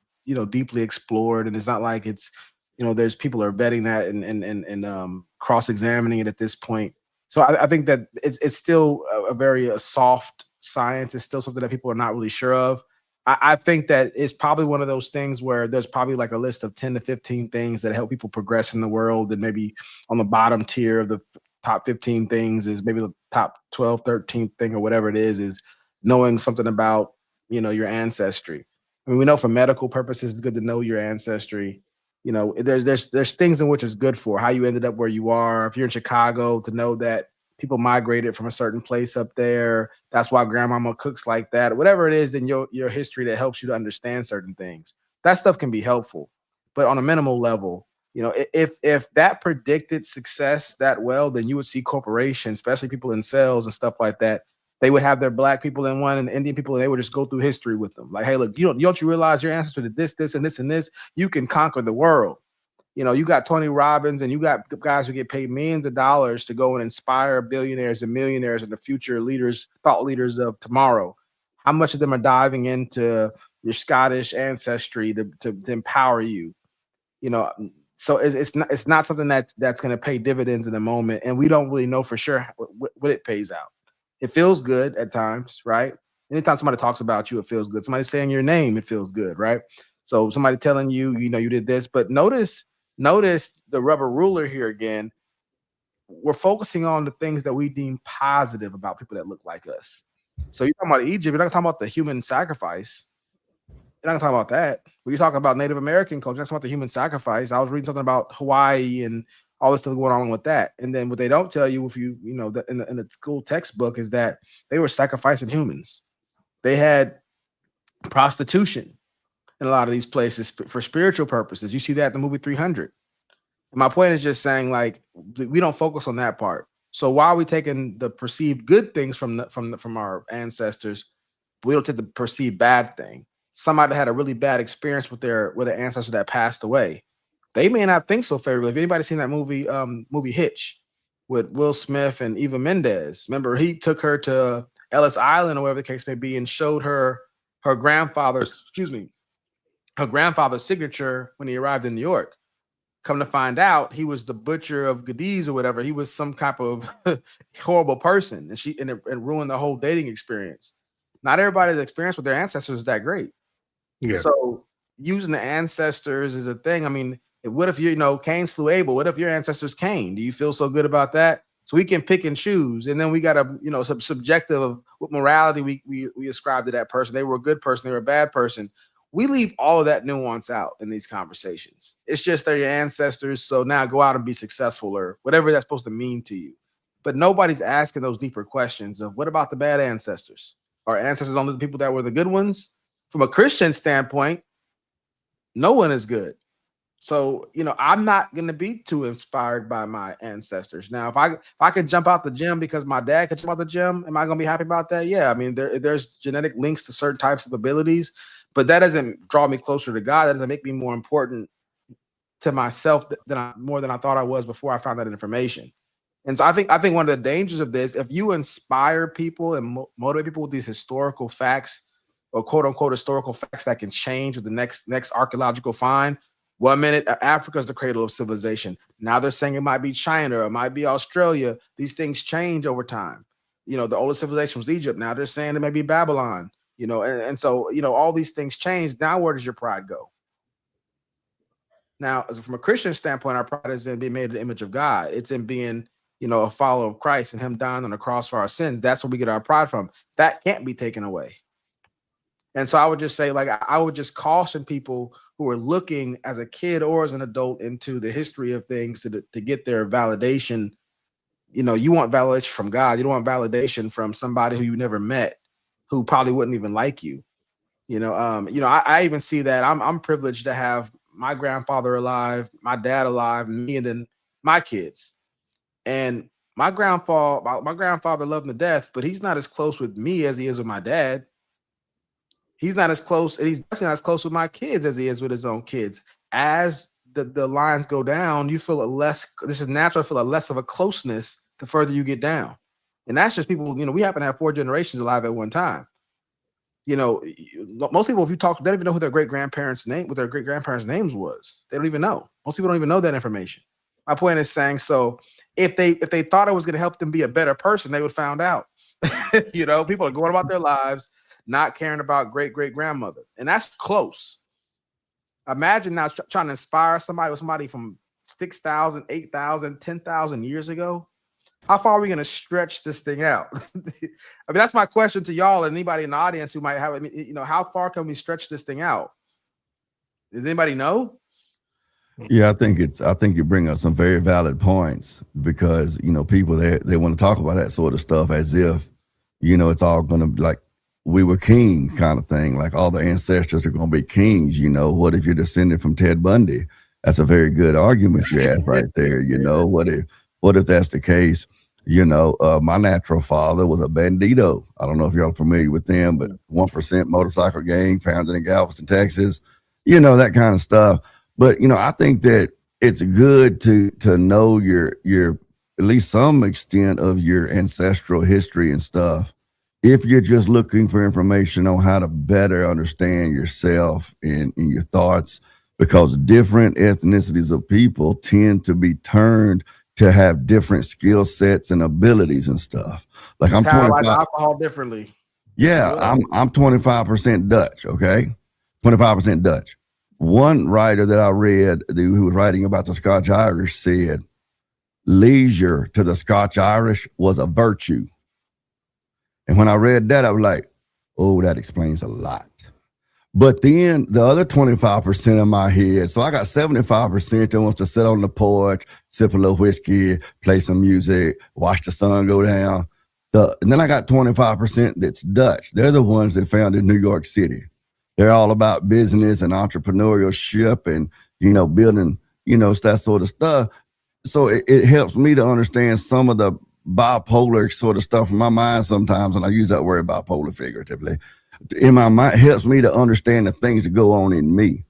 S1: deeply explored. And it's not like it's, there's people are vetting that and cross-examining it at this point. So I think that it's still a very soft science. It's still something that people are not really sure of. I think that it's probably one of those things where there's probably like a list of 10 to 15 things that help people progress in the world. And maybe on the bottom tier of the top 15 things is maybe the top 12, 13th thing or whatever it is knowing something about, your ancestry. I mean, we know for medical purposes, it's good to know your ancestry. There's things in which it's good for how you ended up where you are. If you're in Chicago, to know that people migrated from a certain place up there. That's why grandmama cooks like that. Whatever it is in your history that helps you to understand certain things. That stuff can be helpful. But on a minimal level, if that predicted success that well, then you would see corporations, especially people in sales and stuff like that. They would have their black people in one and Indian people, and they would just go through history with them. Like, hey, look, don't you realize your ancestor did this, this, and this, and this? You can conquer the world. You got Tony Robbins and you got guys who get paid millions of dollars to go and inspire billionaires and millionaires and the future leaders, thought leaders of tomorrow. How much of them are diving into your Scottish ancestry to empower you? So it's not something that's going to pay dividends in the moment, and we don't really know for sure what it pays out. It feels good at times, right? Anytime somebody talks about you, it feels good. Somebody saying your name, it feels good, right? So somebody telling you, you did this, but notice the rubber ruler here again. We're focusing on the things that we deem positive about people that look like us. So you're talking about Egypt, you're not talking about the human sacrifice. You're not talking about that. When you talk about Native American culture, you're talking about the human sacrifice. I was reading something about Hawaii and all this stuff going on with that. And then what they don't tell you, if in the school textbook, is that they were sacrificing humans. They had prostitution in a lot of these places for spiritual purposes. You see that in the movie 300. And my point is just saying, like, we don't focus on that part. So why are we taking the perceived good things from our ancestors, but we don't take the perceived bad thing? Somebody that had a really bad experience with their ancestor that passed away, they may not think so favorably. If anybody's seen that movie Hitch with Will Smith and Eva Mendes, remember he took her to Ellis Island or whatever the case may be and showed her grandfather's signature when he arrived in New York. Come to find out, he was the butcher of Gadiz or whatever. He was some type of horrible person, and it ruined the whole dating experience. Not everybody's experience with their ancestors is that great. Yeah. So using the ancestors is a thing. I mean, what if Cain slew Abel? What if your ancestors Cain? Do you feel so good about that? So we can pick and choose, and then we got to some subjective of what morality we ascribe to that person. They were a good person. They were a bad person. We leave all of that nuance out in these conversations. It's just they're your ancestors, so now go out and be successful or whatever that's supposed to mean to you. But nobody's asking those deeper questions of what about the bad ancestors? Are ancestors only the people that were the good ones? From a Christian standpoint, no one is good. So, I'm not going to be too inspired by my ancestors. Now, if I could jump out the gym because my dad could jump out the gym, am I going to be happy about that? Yeah. I mean, there's genetic links to certain types of abilities, but that doesn't draw me closer to God. That doesn't make me more important to myself more than I thought I was before I found that information. And so I think one of the dangers of this, if you inspire people and motivate people with these historical facts or quote unquote historical facts that can change with the next archaeological find. 1 minute, Africa is the cradle of civilization. Now they're saying it might be China or it might be Australia. These things change over time. The oldest civilization was Egypt. Now they're saying it may be Babylon. And so all these things change. Now where does your pride go? Now, from a Christian standpoint, our pride is in being made in the image of God. It's in being, a follower of Christ and him dying on the cross for our sins. That's where we get our pride from. That can't be taken away. And so I would just say, I would just caution people who are looking as a kid or as an adult into the history of things to get their validation. You want validation from God. You don't want validation from somebody who you never met, who probably wouldn't even like you. I even see that I'm privileged to have my grandfather alive, my dad alive, me, and then my kids. And my grandfather loved him to death, but he's not as close with me as he is with my dad. He's not as close, and he's definitely not as close with my kids as he is with his own kids. As the lines go down, you feel this is natural, feel less of a closeness the further you get down. And that's just people, we happen to have 4 generations alive at one time. Most people, if you talk, they don't even know who their great-grandparents' names was. They don't even know. Most people don't even know that information. My point is saying, so if they thought it was going to help them be a better person, they would find out. People are going about their lives, not caring about great-great-grandmother. And that's close. Imagine now trying to inspire somebody from 6,000, 8,000, 10,000 years ago. How far are we going to stretch this thing out? I mean, that's my question to y'all and anybody in the audience who might have, how far can we stretch this thing out? Does anybody know?
S4: Yeah, I think you bring up some very valid points because, people, they want to talk about that sort of stuff as if, it's all going to be like we were king kind of thing. Like all the ancestors are going to be kings. What if you're descended from Ted Bundy? That's a very good argument you have right there. What if that's the case? My natural father was a bandito. I don't know if y'all are familiar with them, but 1% motorcycle gang founded in Galveston, Texas, that kind of stuff. But, I think that it's good to know your at least some extent of your ancestral history and stuff, if you're just looking for information on how to better understand yourself and your thoughts, because different ethnicities of people tend to be turned to have different skill sets and abilities and stuff. Like I'm
S1: Metabolize
S4: 25.
S1: alcohol differently.
S4: Yeah, I'm 25% Dutch, okay? 25% Dutch. One writer that I read who was writing about the Scotch Irish said leisure to the Scotch Irish was a virtue. And when I read that, I was like, oh, that explains a lot. But then the other 25% of my head, so I got 75% that wants to sit on the porch, sip a little whiskey, play some music, watch the sun go down. And then I got 25% that's Dutch. They're the ones that founded New York City. They're all about business and entrepreneurship and, building, that sort of stuff. So it helps me to understand some of the bipolar sort of stuff in my mind sometimes, and I use that word bipolar figuratively. In my mind, it helps me to understand the things that go on in me.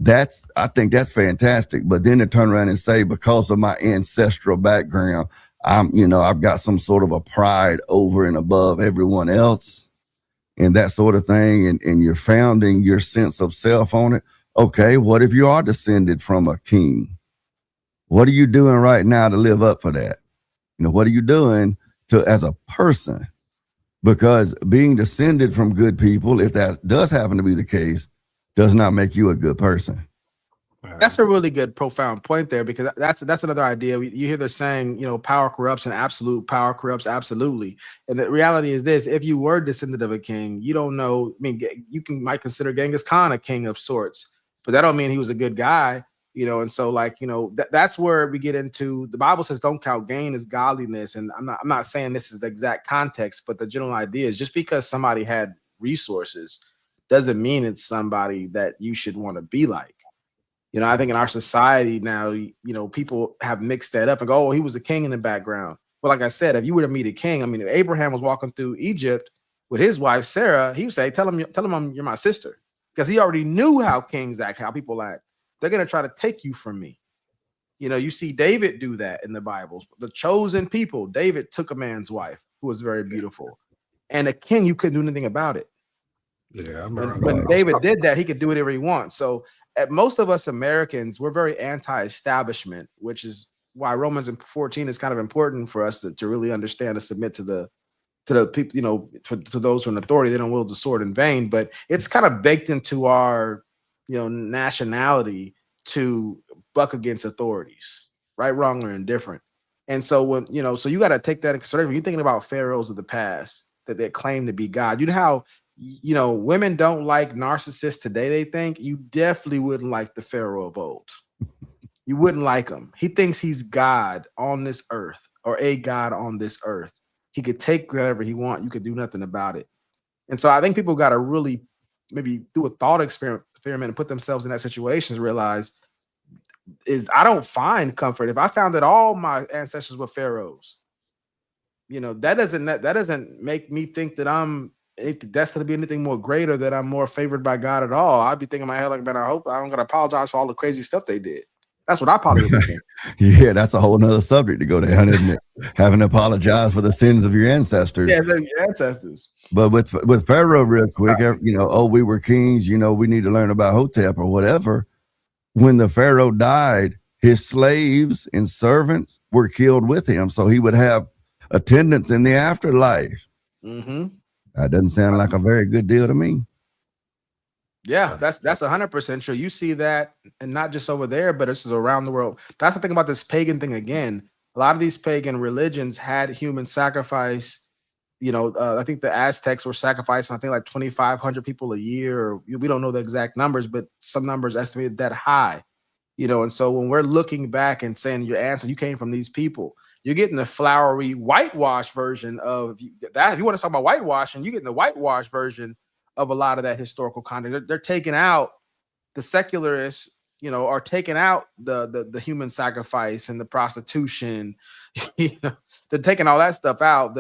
S4: I think that's fantastic. But then to turn around and say, because of my ancestral background, I've got some sort of a pride over and above everyone else and that sort of thing. And you're founding your sense of self on it. Okay, what if you are descended from a king? What are you doing right now to live up for that? What are you doing as a person? Because being descended from good people, if that does happen to be the case, does not make you a good person.
S1: That's a really good, profound point there, because that's another idea. You hear they're saying, power corrupts and absolute power corrupts absolutely. And the reality is this: if you were descendant of a king, you don't know. I mean, might consider Genghis Khan a king of sorts, but that don't mean he was a good guy. And so that's where we get into, the Bible says don't count gain as godliness. And I'm not saying this is the exact context, but the general idea is just because somebody had resources doesn't mean it's somebody that you should want to be like. I think in our society now, people have mixed that up and go, oh, he was a king in the background. Well, like I said, if you were to meet a king, I mean, if Abraham was walking through Egypt with his wife, Sarah, he would say, tell him you're my sister, because he already knew how kings act, how people act. They're going to try to take you from me. You see David do that in the Bible. The chosen people, David took a man's wife who was very beautiful, and a king, you couldn't do anything about it.
S2: Yeah, I
S1: remember when David did that, he could do whatever he wants. So most of us Americans, we're very anti-establishment, which is why Romans 14 is kind of important for us to really understand and submit to the people, to those who are in authority. They don't wield the sword in vain, but it's kind of baked into our, nationality to buck against authorities, right, wrong, or indifferent. And so when, so you got to take that into consideration. When you're thinking about pharaohs of the past that they claim to be God, how women don't like narcissists today. They think you definitely wouldn't like the pharaoh of old. You wouldn't like him. He thinks he's God on this earth, or a God on this earth. He could take whatever he wants. You could do nothing about it. And so I think people got to really maybe do a thought experiment and put themselves in that situation, realize I don't find comfort if I found that all my ancestors were pharaohs. That doesn't make me think that I'm destined to be anything more greater, that I'm more favored by God at all. I'd be thinking in my head like, man, I hope I don't gotta apologize for all the crazy stuff they did. That's what I probably would think.
S4: Yeah, that's a whole nother subject to go down, isn't it? Having to apologize for the sins of your ancestors.
S1: Yeah, your ancestors.
S4: But with Pharaoh, real quick, we were kings, we need to learn about Hotep or whatever. When the Pharaoh died, his slaves and servants were killed with him, so he would have attendants in the afterlife.
S1: Mm-hmm.
S4: That doesn't sound like a very good deal to me.
S1: Yeah, that's 100% true. You see that, and not just over there, but this is around the world. That's the thing about this pagan thing again. A lot of these pagan religions had human sacrifice. I think the Aztecs were sacrificing, I think, like 2,500 people a year. We don't know the exact numbers, but some numbers estimated that high. And so when we're looking back and saying your answer, you came from these people, you're getting the flowery whitewash version of that. If you want to talk about whitewashing, you're getting the whitewash version of a lot of that historical content. They're taking out the secularists, are taking out the human sacrifice and the prostitution. They're taking all that stuff out.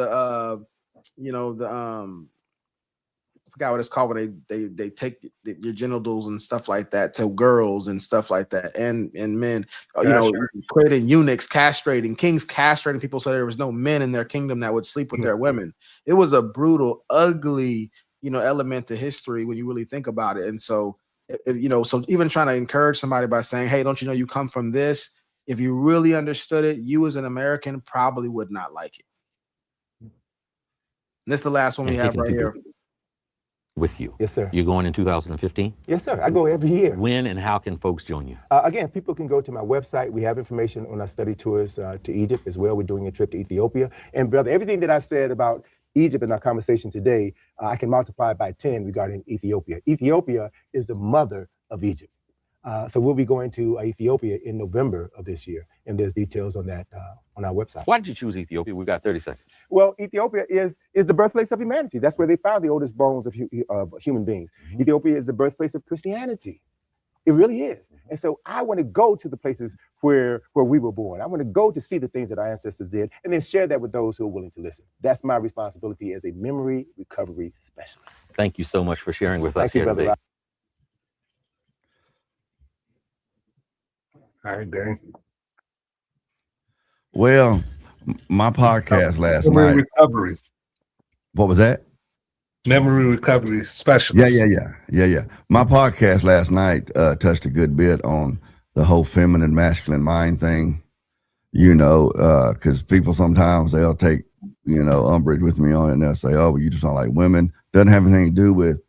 S1: forgot what it's called when they take your genitals and stuff like that to girls and stuff like that, and men, creating eunuchs, castrating kings, castrating people, so there was no men in their kingdom that would sleep with their women. It was a brutal, ugly, element to history when you really think about it. And so, so even trying to encourage somebody by saying, hey, don't you know you come from this? If you really understood it, you as an American probably would not like it. And this is the last one we have right here.
S9: With you.
S8: Yes, sir.
S9: You're going in 2015?
S8: Yes, sir. I go every year.
S9: When and how can folks join you?
S8: Again, people can go to my website. We have information on our study tours to Egypt as well. We're doing a trip to Ethiopia. And brother, everything that I've said about Egypt in our conversation today, I can multiply by 10 regarding Ethiopia. Ethiopia is the mother of Egypt. So we'll be going to Ethiopia in November of this year. And there's details on that on our website.
S9: Why did you choose Ethiopia? We've got 30 seconds.
S8: Well, Ethiopia is the birthplace of humanity. That's where they found the oldest bones of human beings. Mm-hmm. Ethiopia is the birthplace of Christianity. It really is. And so I want to go to the places where we were born. I want to go to see the things that our ancestors did and then share that with those who are willing to listen. That's my responsibility as a memory recovery specialist.
S9: Thank you so much for sharing with us here today.
S2: All right, Dane.
S4: Well, my podcast last
S2: Memory
S4: night.
S2: Recovery.
S4: What was that?
S2: Memory recovery specialist.
S4: Yeah. My podcast last night touched a good bit on the whole feminine, masculine mind thing. Because people sometimes they'll take, umbrage with me on it, and they'll say, "Oh, well, you just don't like women." Doesn't have anything to do with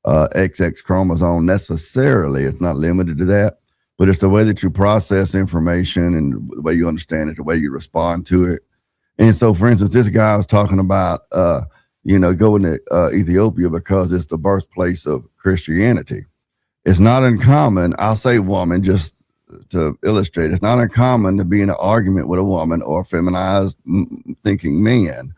S4: XX chromosome necessarily. It's not limited to that. But it's the way that you process information and the way you understand it, the way you respond to it. And so, for instance, this guy was talking about, going to Ethiopia because it's the birthplace of Christianity. It's not uncommon, I'll say woman just to illustrate, it's not uncommon to be in an argument with a woman or a feminized thinking man.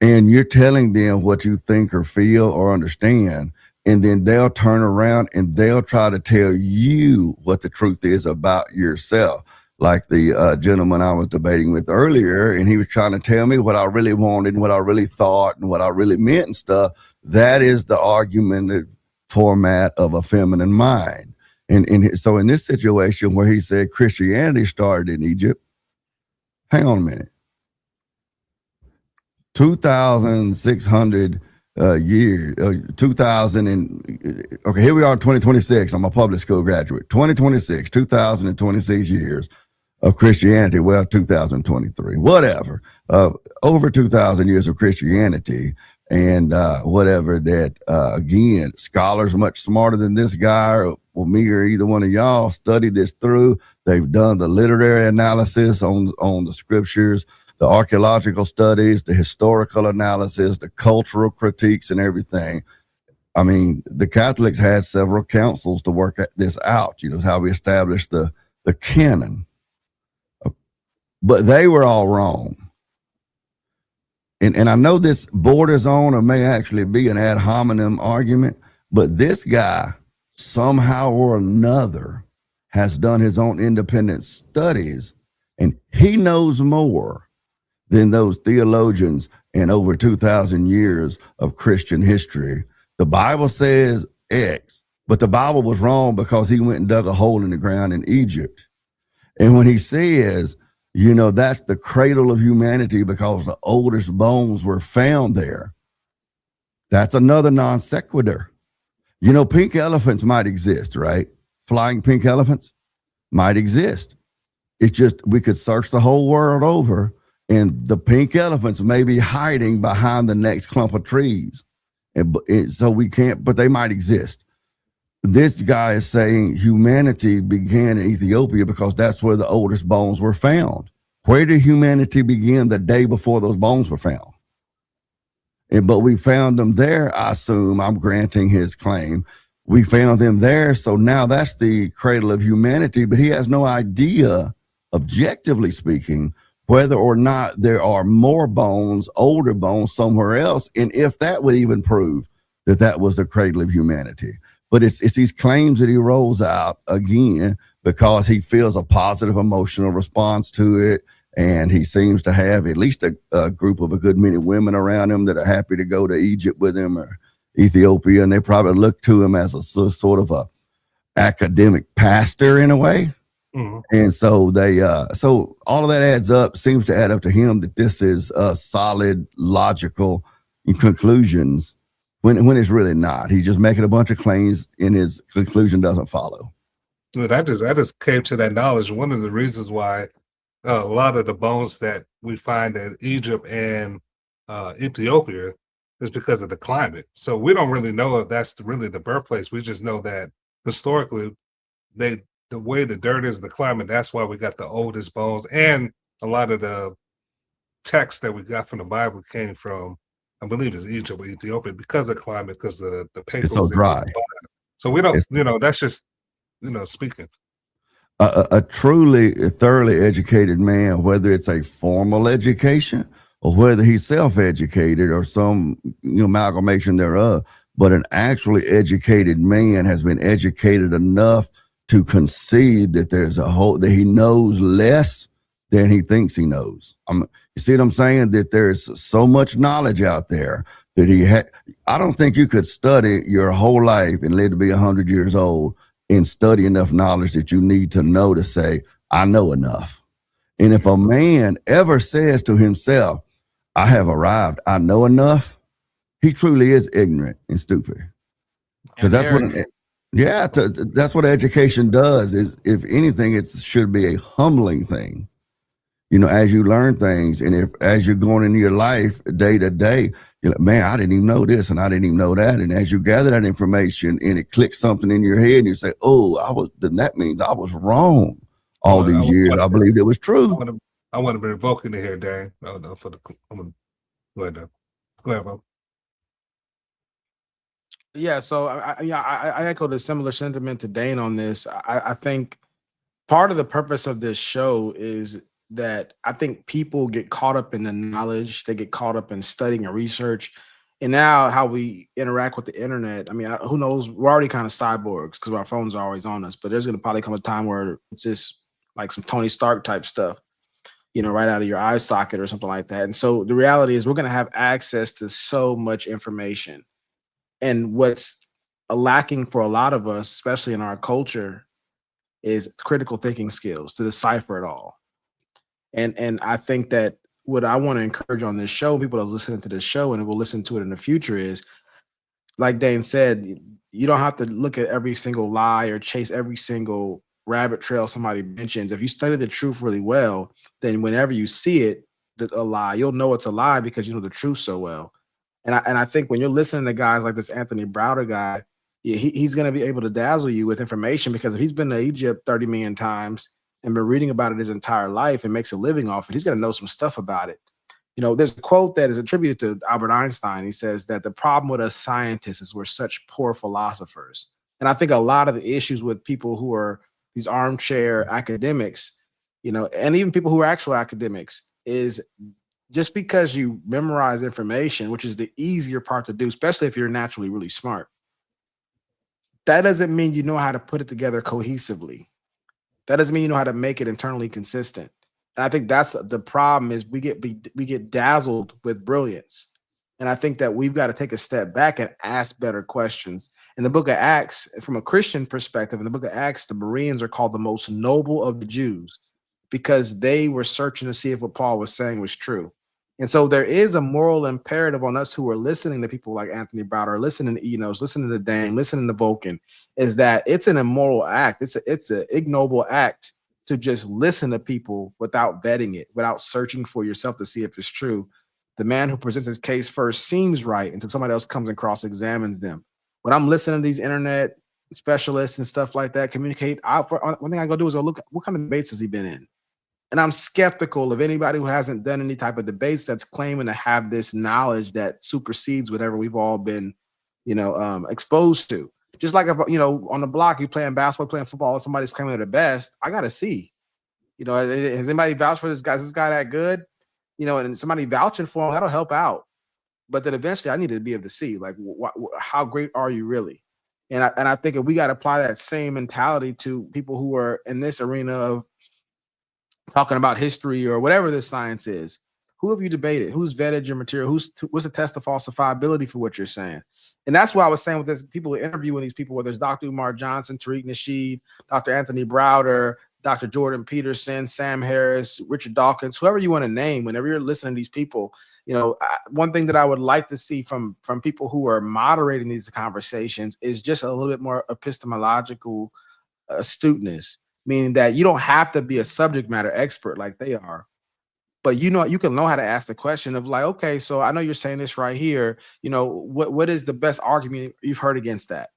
S4: And you're telling them what you think or feel or understand. And then they'll turn around and they'll try to tell you what the truth is about yourself. Like the gentleman I was debating with earlier, and he was trying to tell me what I really wanted, and what I really thought, and what I really meant and stuff. That is the argumented format of a feminine mind. And so in this situation where he said Christianity started in Egypt, hang on a minute. 2,600 years, 2000 and okay, here we are in 2026. I'm a public school graduate. 2026, 2026 years of Christianity. Well, 2023, whatever. Over 2,000 years of Christianity, and whatever that. Again, scholars much smarter than this guy or me or either one of y'all studied this through. They've done the literary analysis on the scriptures, the archaeological studies, the historical analysis, the cultural critiques, and everything. I mean, the Catholics had several councils to work this out. How we established the canon. But they were all wrong. And I know this borders on or may actually be an ad hominem argument, but this guy somehow or another has done his own independent studies, and he knows more than those theologians in over 2,000 years of Christian history. The Bible says X, but the Bible was wrong because he went and dug a hole in the ground in Egypt. And when he says, that's the cradle of humanity because the oldest bones were found there, that's another non sequitur. Pink elephants might exist, right? Flying pink elephants might exist. It's just we could search the whole world over, and the pink elephants may be hiding behind the next clump of trees. And so we can't, but they might exist. This guy is saying humanity began in Ethiopia because that's where the oldest bones were found. Where did humanity begin the day before those bones were found? But we found them there, I assume. I'm granting his claim. We found them there, so now that's the cradle of humanity, but he has no idea, objectively speaking, whether or not there are more bones, older bones somewhere else, and if that would even prove that was the cradle of humanity. But it's these claims that he rolls out again because he feels a positive emotional response to it, and he seems to have at least a group of a good many women around him that are happy to go to Egypt with him, or Ethiopia, and they probably looked to him as a sort of a academic pastor in a way.
S2: Mhm.
S4: And so so all of that adds up, seems to add up to him that this is solid, logical conclusions when it's really not. He's just making a bunch of claims and his conclusion doesn't follow.
S2: Dude, I just came to that knowledge. One of the reasons why a lot of the bones that we find in Egypt and Ethiopia is because of the climate. So we don't really know if that's really the birthplace. We just know that historically, the way the dirt is, the climate, that's why we got the oldest bones. And a lot of the text that we got from the Bible came from, I believe, is Egypt or Ethiopia because of climate, because the paper
S4: It's so
S2: was able to
S4: dry.
S2: survive. So we don't,
S4: It's-
S2: that's just, speaking.
S4: A truly thoroughly educated man, whether it's a formal education or whether he's self-educated or some amalgamation thereof, but an actually educated man has been educated enough to concede that that he knows less than he thinks he knows. You see what I'm saying? That there's so much knowledge out there that I don't think you could study your whole life and live to be 100 years old and study enough knowledge that you need to know to say, I know enough. And if a man ever says to himself, I have arrived, I know enough, he truly is ignorant and stupid. Because that's what education does. Is, if anything, it should be a humbling thing. As you learn things, and as you're going into your life day to day, you're like, man, I didn't even know this and I didn't even know that. And as you gather that information and it clicks something in your head and you say, then that means I was wrong all these years. I believed it was true.
S2: I want to be revoking it here, Dan. Go ahead, Dan. Go ahead, bro.
S1: Yeah, so I echo the similar sentiment to Dane on this. I think part of the purpose of this show is that I think people get caught up in the knowledge, they get caught up in studying and research, and now how we interact with the internet. I mean, who knows? We're already kind of cyborgs because our phones are always on us, but there's going to probably come a time where it's just like some Tony Stark type stuff, right out of your eye socket or something like that. And so the reality is we're going to have access to so much information. And what's lacking for a lot of us, especially in our culture, is critical thinking skills to decipher it all. And I think that what I want to encourage on this show, people that are listening to this show and will listen to it in the future, is, like Dane said, you don't have to look at every single lie or chase every single rabbit trail somebody mentions. If you study the truth really well, then whenever you see it, a lie, you'll know it's a lie because you know the truth so well. And I think when you're listening to guys like this Anthony Browder guy, he's going to be able to dazzle you with information, because if he's been to Egypt 30 million times and been reading about it his entire life and makes a living off it, he's going to know some stuff about it. There's a quote that is attributed to Albert Einstein. He says that the problem with us scientists is we're such poor philosophers. And I think a lot of the issues with people who are these armchair academics, and even people who are actual academics, is just because you memorize information, which is the easier part to do, especially if you're naturally really smart, that doesn't mean you know how to put it together cohesively. That doesn't mean you know how to make it internally consistent. And I think that's the problem, is we get dazzled with brilliance. And I think that we've got to take a step back and ask better questions. In the book of Acts, from a Christian perspective, in the book of Acts, the Bereans are called the most noble of the Jews because they were searching to see if what Paul was saying was true. And so there is a moral imperative on us who are listening to people like Anthony Browder, listening to Enos, listening to Dane, listening to Vulcan, is that it's an immoral act. It's an ignoble act to just listen to people without vetting it, without searching for yourself to see if it's true. The man who presents his case first seems right until somebody else comes and cross-examines them. When I'm listening to these internet specialists and stuff like that communicate, one thing I go do is I'll look at what kind of debates has he been in. And I'm skeptical of anybody who hasn't done any type of debates that's claiming to have this knowledge that supersedes whatever we've all been, exposed to. Just like, on the block, you playing basketball, playing football, somebody's claiming they're the best. I got to see, has anybody vouched for this guy? Is this guy that good? And somebody vouching for him, that'll help out. But then eventually I need to be able to see, like, how great are you really? And I think if we got to apply that same mentality to people who are in this arena of talking about history or whatever this science is, Who have you debated? Who's vetted your material? What's the test of falsifiability for what you're saying? And that's why I was saying with this, people interviewing these people, whether it's Dr. Umar Johnson, Tariq Nasheed, Dr. Anthony Browder, Dr. Jordan Peterson, Sam Harris, Richard Dawkins, whoever you want to name, whenever you're listening to these people, one thing that I would like to see from people who are moderating these conversations is just a little bit more epistemological astuteness, meaning that you don't have to be a subject matter expert like they are, but you can know how to ask the question of like, okay, so I know you're saying this right here, what is the best argument you've heard against that?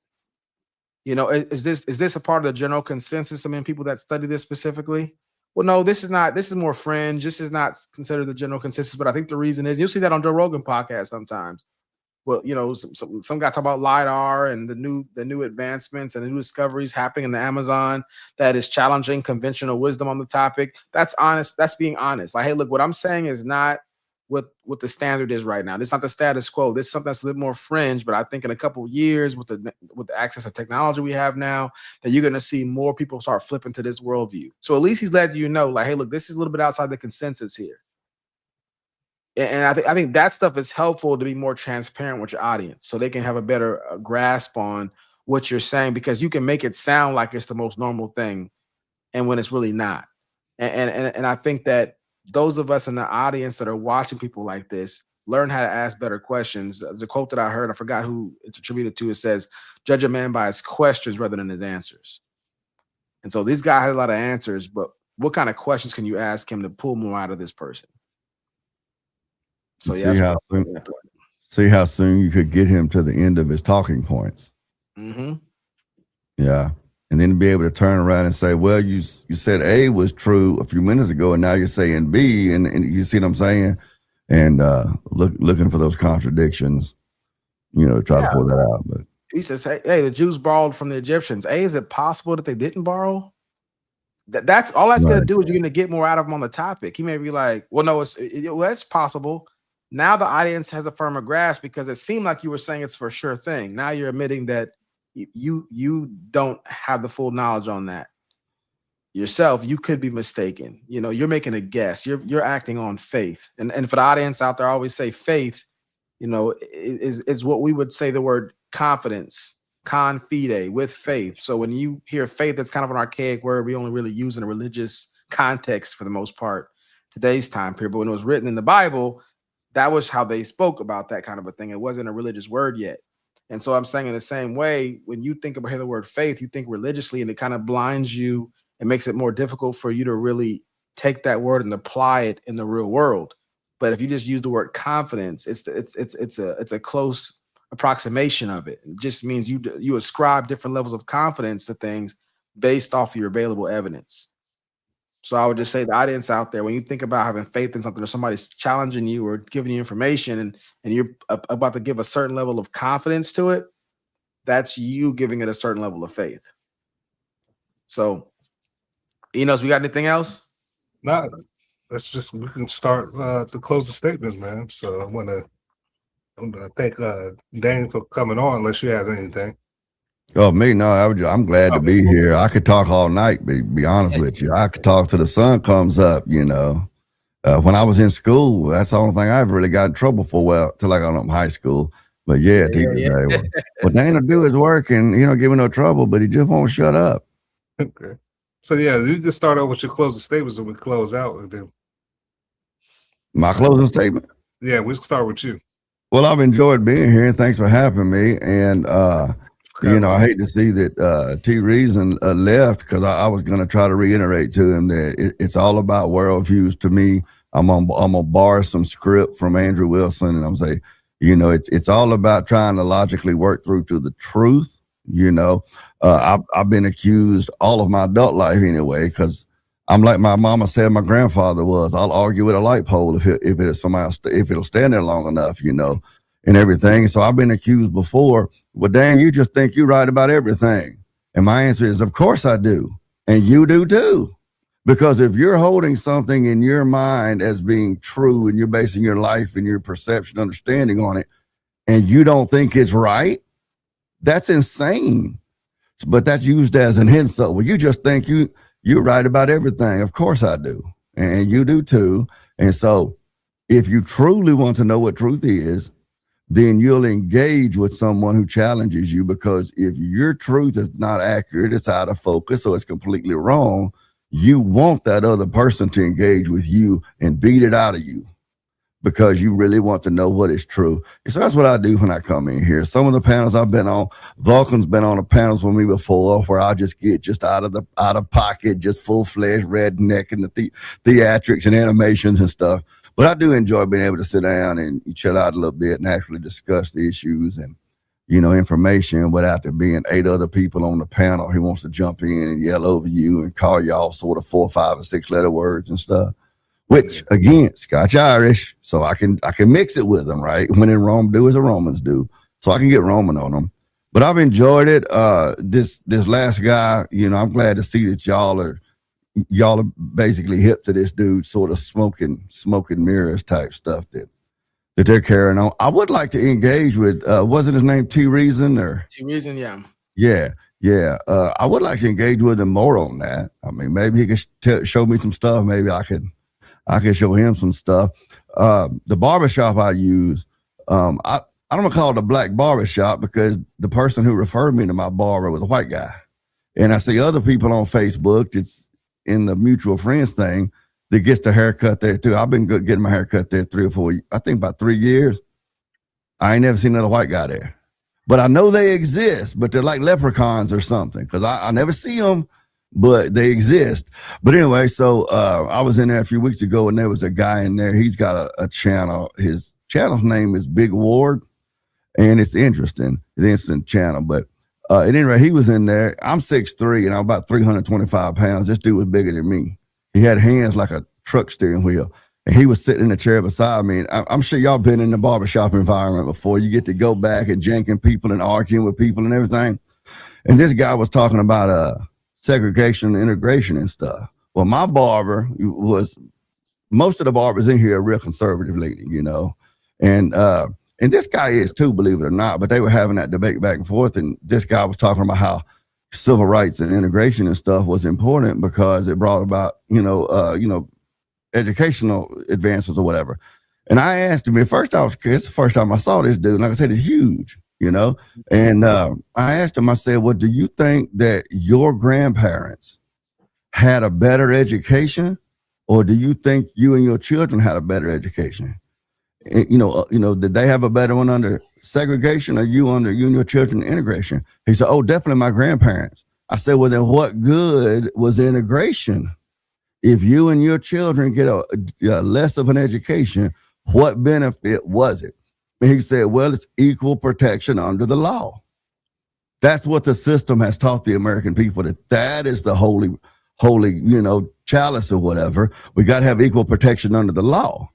S1: Is this a part of the general consensus among people that study this specifically? Well, no, this is more fringe. This is not considered the general consensus, but I think the reason is, you'll see that on Joe Rogan podcast sometimes. Well, some guy talk about LiDAR and the new advancements and the new discoveries happening in the Amazon that is challenging conventional wisdom on the topic. That's honest. That's being honest. Like, hey, look, what I'm saying is not what the standard is right now. This is not the status quo. This is something that's a little more fringe, but I think in a couple of years with the access of technology we have now, that you're going to see more people start flipping to this worldview. So at least he's letting you know, like, hey, look, this is a little bit outside the consensus here. And I think that stuff is helpful to be more transparent with your audience so they can have a better grasp on what you're saying, because you can make it sound like it's the most normal thing and when it's really not. And I think that those of us in the audience that are watching people like this learn how to ask better questions. The quote that I heard, I forgot who it's attributed to, it says, judge a man by his questions rather than his answers. And so this guy has a lot of answers, but what kind of questions can you ask him to pull more out of this person? So
S4: see how soon you could get him to the end of his talking points.
S1: Mm-hmm.
S4: Yeah. And then be able to turn around and say, well, you said A was true a few minutes ago, and now you're saying B, and you see what I'm saying? And looking for those contradictions, try to pull that out. But
S1: he says, hey, the Jews borrowed from the Egyptians. Is it possible that they didn't borrow? That's all that's going to do is you're going to get more out of him on the topic. He may be like, well, no, it's possible. Now the audience has a firmer grasp because it seemed like you were saying it's for sure thing. Now you're admitting that you don't have the full knowledge on that yourself. You could be mistaken. You're making a guess. You're acting on faith. And for the audience out there, I always say faith, is what we would say the word confidence, confide, with faith. So when you hear faith, that's kind of an archaic word we only really use in a religious context for the most part, today's time period. But when it was written in the Bible, that was how they spoke about that kind of a thing. It wasn't a religious word yet. And so I'm saying in the same way, when you think about the word faith, you think religiously, and it kind of blinds you and makes it more difficult for you to really take that word and apply it in the real world. But if you just use the word confidence, it's a close approximation of it. It just means you ascribe different levels of confidence to things based off of your available evidence. So I would just say the audience out there, when you think about having faith in something or somebody's challenging you or giving you information and you're about to give a certain level of confidence to it, that's you giving it a certain level of faith. So, Enos, we got anything else?
S2: No, we can start to close the statements, man. So I want to thank Dane for coming on, unless you have anything.
S4: Oh, me? No, I'm glad to be here. I could talk all night, be honest with you. I could talk till the sun comes up, When I was in school, that's the only thing I ever really got in trouble for, well, till I got up in high school. But teachers say, well, Dane will do his work and, give me no trouble, but he just won't shut up.
S2: Okay. So, you can start out with your closing statements and we close out with them.
S4: My closing statement?
S2: Yeah, we'll start with you.
S4: Well, I've enjoyed being here, and thanks for having me. And, I hate to see that T. Reason left, because I was going to try to reiterate to him that it's all about worldviews to me. I'm gonna borrow some script from Andrew Wilson, and I'm saying, it's all about trying to logically work through to the truth. I've been accused all of my adult life anyway, because I'm like my mama said my grandfather was. I'll argue with a light pole if it'll stand there long enough, and everything. So I've been accused before. Well, Dan, you just think you're right about everything. And my answer is, of course I do. And you do too. Because if you're holding something in your mind as being true and you're basing your life and your perception, understanding on it, and you don't think it's right, that's insane. But that's used as an insult. Well, you just think you're right about everything. Of course I do. And you do too. And so If you truly want to know what truth is, then you'll engage with someone who challenges you, because if your truth is not accurate, it's out of focus, or it's completely wrong, you want that other person to engage with you and beat it out of you, because you really want to know what is true. So that's what I do when I come in here. Some of the panels I've been on, Vulcan's been on the panels with me before, where I just get just out of pocket, just full-fledged redneck and the theatrics and animations and stuff. But I do enjoy being able to sit down and chill out a little bit and actually discuss the issues and, information without there being 8 other people on the panel who wants to jump in and yell over you and call you all sort of 4, 5, or 6 letter words and stuff. Which again, Scotch Irish, so I can mix it with them, right? When in Rome, do as the Romans do, so I can get Roman on them. But I've enjoyed it. This last guy, I'm glad to see that y'all are basically hip to this dude, sort of smoking mirrors type stuff that they're carrying on. I would like to engage with, wasn't his name T Reason or
S1: T Reason? Yeah.
S4: Yeah. I would like to engage with him more on that. I mean, maybe he could show me some stuff. Maybe I could show him some stuff. The barbershop I use, I don't call it a black barbershop because the person who referred me to my barber was a white guy. And I see other people on Facebook, it's in the mutual friends thing, that gets the haircut there too. I've been getting my haircut there 3 or 4, I think about 3 years. I ain't never seen another white guy there. But I know they exist, but they're like leprechauns or something, because I never see them, but they exist. But anyway, so I was in there a few weeks ago, and there was a guy in there. He's got a channel. His channel's name is Big Ward, and it's interesting. It's an interesting channel. But at any rate, he was in there. I'm 6'3", and I'm about 325 pounds. This dude was bigger than me. He had hands like a truck steering wheel. And he was sitting in the chair beside me. And I'm sure y'all been in the barbershop environment before. You get to go back and janking people and arguing with people and everything. And this guy was talking about segregation and integration and stuff. Well, my barber most of the barbers in here are real conservative leaning, And this guy is too, believe it or not. But they were having that debate back and forth. And this guy was talking about how civil rights and integration and stuff was important because it brought about, educational advances or whatever. And I asked him, at first it's the first time I saw this dude. Like I said, he's huge, And I asked him, I said, well, do you think that your grandparents had a better education, or do you think you and your children had a better education? And, did they have a better one under segregation, or you and your children integration? He said, oh, definitely my grandparents. I said, well, then what good was integration? If you and your children get a less of an education, what benefit was it? And he said, well, it's equal protection under the law. That's what the system has taught the American people, that is the holy, chalice or whatever. We got to have equal protection under the law.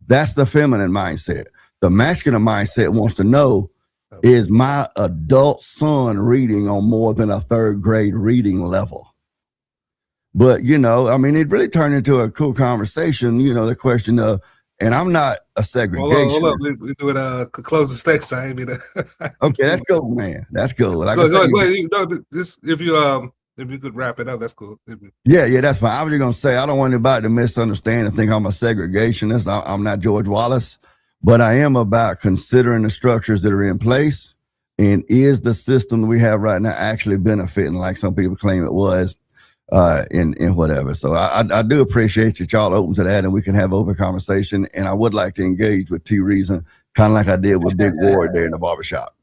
S4: That's the feminine mindset. The masculine mindset wants to know, is my adult son reading on more than a 3rd grade reading level? But, it really turned into a cool conversation, the question of, and I'm not a segregationist.
S2: Hold on. We do it, close the stakes. I ain't mean to.
S4: Okay, that's cool, man. That's cool. Like
S2: if you could wrap it up, that's cool.
S4: Yeah, that's fine. I was just going to say, I don't want anybody to misunderstand and think I'm a segregationist. I'm not George Wallace, but I am about considering the structures that are in place, and is the system that we have right now actually benefiting like some people claim it was, in whatever. So I do appreciate that y'all open to that, and we can have open conversation. And I would like to engage with T Reason, kind of like I did with Big Ward there in the barbershop.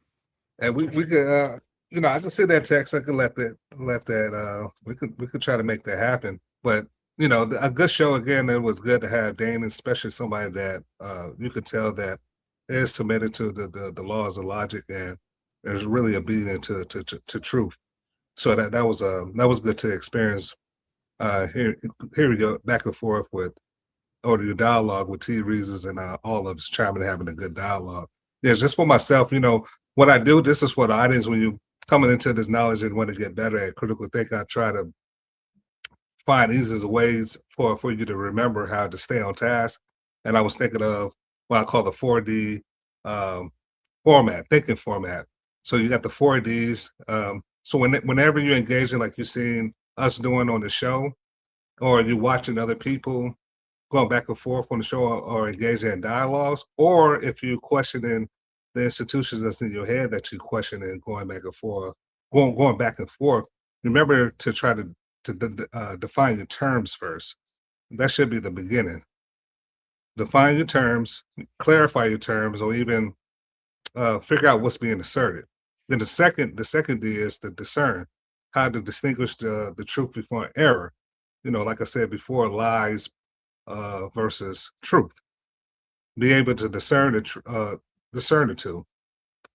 S2: And we could, I can send that text. I could let that. We could try to make that happen. But a good show again. It was good to have Dane, especially somebody that you could tell that is submitted to the laws of logic and is really obedient to truth. So that was good to experience. Here we go, back and forth with audio dialogue with T Reasons and all of us chiming and having a good dialogue. Yeah, just for myself, what I do. This is for the audience. When you coming into this knowledge and want to get better at critical thinking, I try to find easier ways for you to remember how to stay on task. And I was thinking of what I call the 4D thinking format. So you got the 4Ds. So whenever you're engaging, like you're seeing us doing on the show, or you're watching other people going back and forth on the show or engaging in dialogues, or if you questioning the institutions that's in your head that you question and going back and forth, going back and forth. Remember to try to define your terms first. That should be the beginning. Define your terms, clarify your terms, or even figure out what's being asserted. Then the second D is to discern, how to distinguish the truth before error. You know, like I said before, lies versus truth. Be able to discern the two.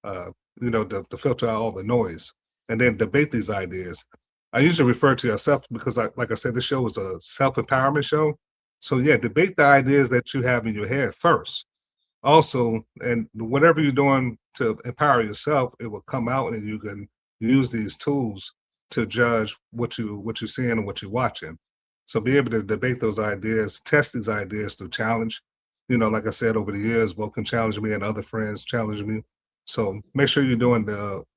S2: You know, to filter out all the noise, and then debate these ideas. I usually refer to yourself because, like I said, this show is a self-empowerment show. So yeah, debate the ideas that you have in your head first. Also, and whatever you're doing to empower yourself, it will come out, and you can use these tools to judge what you're seeing and what you're watching. So be able to debate those ideas, test these ideas through challenge. You know, like I said, over the years, Vulcan challenged me and other friends challenged me. So make sure you're doing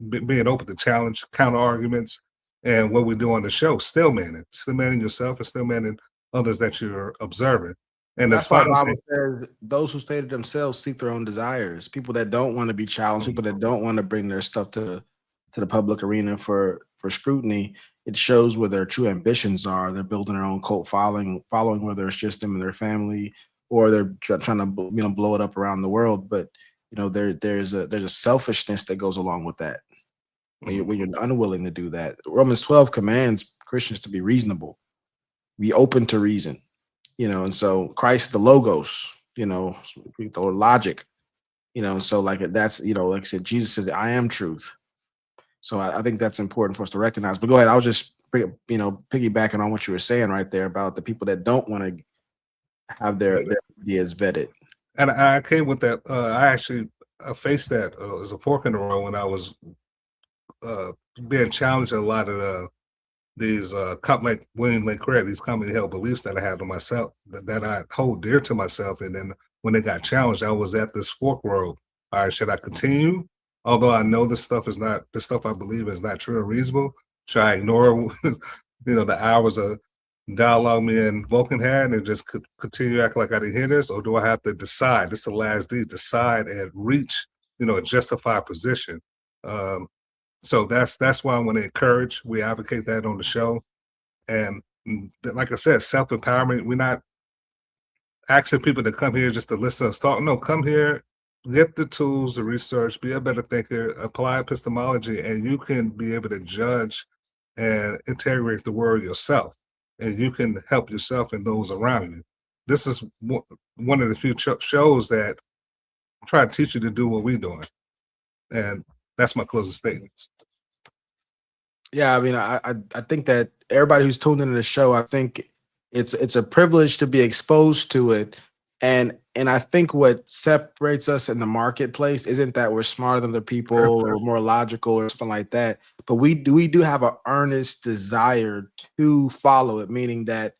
S2: being open to challenge, counter arguments, and what we do on the show, still manning yourself and still manning others that you're observing. And
S1: that's why the Bible says those who stay to themselves seek their own desires. People that don't want to be challenged, people that don't want to bring their stuff to the public arena for scrutiny, it shows where their true ambitions are. They're building their own cult following, whether it's just them and their family, or they're trying to blow it up around the world. But there's a selfishness that goes along with that when you're unwilling to do that. Romans 12 commands Christians to be reasonable, be open to reason. And so Christ, the logos, the logic, so like that's, like I said, Jesus said, I am truth. So I think that's important for us to recognize. But go ahead. I was just, piggybacking on what you were saying right there about the people that don't want to have their ideas vetted.
S2: And I came with that. I actually faced that as a fork in the road when I was being challenged a lot of these like William Lane Craig, these commonly held beliefs that I had to myself, that I hold dear to myself. And then when they got challenged, I was at this fork road. All right, should I continue? Although I know the stuff I believe is not true or reasonable, should I ignore the hours of dialogue me and Vulcan had and just continue to act like I didn't hear this? Or do I have to decide? This is the last D, decide and reach, a justified position. So that's why I want to encourage, we advocate that on the show. And like I said, self-empowerment, we're not asking people to come here just to listen to us talk. No, come here, get the tools, the research, be a better thinker, apply epistemology, and you can be able to judge and integrate the word yourself. And you can help yourself and those around you. This is one of the few shows that try to teach you to do what we're doing. And that's my closing statements.
S1: Yeah, I mean, I think that everybody who's tuned into the show, I think it's a privilege to be exposed to it. And I think what separates us in the marketplace isn't that we're smarter than other people or more logical or something like that, but we do have an earnest desire to follow it, meaning that,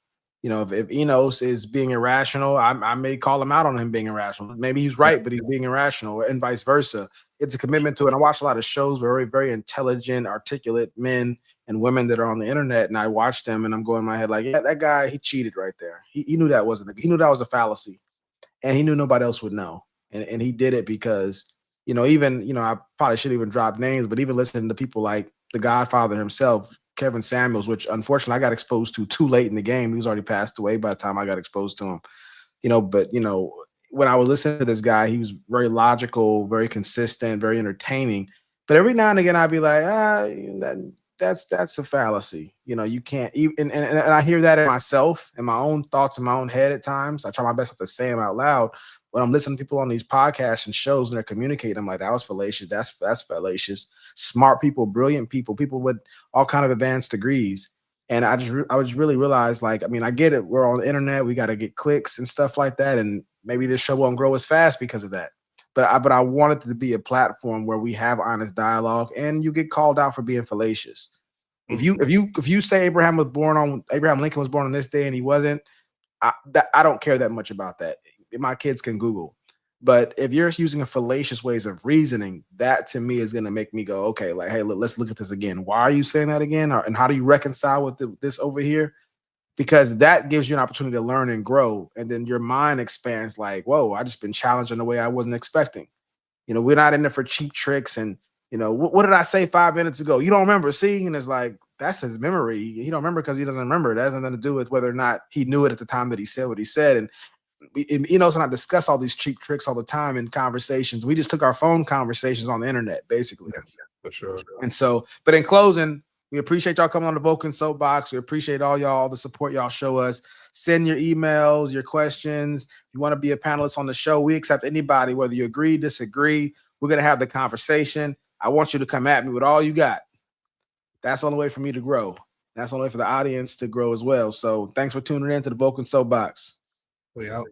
S1: if Enos is being irrational, I may call him out on him being irrational. Maybe he's right, but he's being irrational, and vice versa. It's a commitment to it. I watch a lot of shows where very, very intelligent, articulate men and women that are on the internet, and I watch them and I'm going in my head like, yeah, that guy, he cheated right there. He knew that he knew that was a fallacy, and he knew nobody else would know. And he did it because, even, I probably shouldn't even drop names, but even listening to people like the Godfather himself, Kevin Samuels, which unfortunately I got exposed to too late in the game. He was already passed away by the time I got exposed to him. But when I was listening to this guy, he was very logical, very consistent, very entertaining. But every now and again, I'd be like, that's a fallacy. You can't even, and I hear that in myself, in my own thoughts, in my own head at times. I try my best not to say them out loud. When I'm listening to people on these podcasts and shows and they're communicating, I'm like, that was fallacious. That's fallacious. Smart people, brilliant people with all kind of advanced degrees. And I just really realized, like, I mean, I get it. We're on the internet. We got to get clicks and stuff like that. And maybe this show won't grow as fast because of that. But I want it to be a platform where we have honest dialogue and you get called out for being fallacious. If you say Abraham Lincoln was born on this day and he wasn't, I don't care that much about that. My kids can Google. But if you're using a fallacious ways of reasoning, that to me is going to make me go, okay, like, hey, let's look at this again. Why are you saying that again? And how do you reconcile with this over here? because that gives you an opportunity to learn and grow. And then your mind expands like, whoa, I just been challenged in a way I wasn't expecting. You know, we're not in there for cheap tricks. And, you know, what did I say 5 minutes ago? You don't remember. See, and it's like, that's his memory. He don't remember because he doesn't remember. It has nothing to do with whether or not he knew it at the time that he said what he said. And you know, so I discuss all these cheap tricks all the time in conversations. We just took our phone conversations on the internet, basically.
S2: Yeah, for sure.
S1: And so, but in closing, we appreciate y'all coming on the Vulcan Soapbox. We appreciate all the support y'all show us. Send your emails, your questions. If you want to be a panelist on the show, we accept anybody, whether you agree, disagree. We're going to have the conversation. I want you to come at me with all you got. That's the only way for me to grow. That's the only way for the audience to grow as well. So thanks for tuning in to the Vulcan Soapbox.
S2: We out.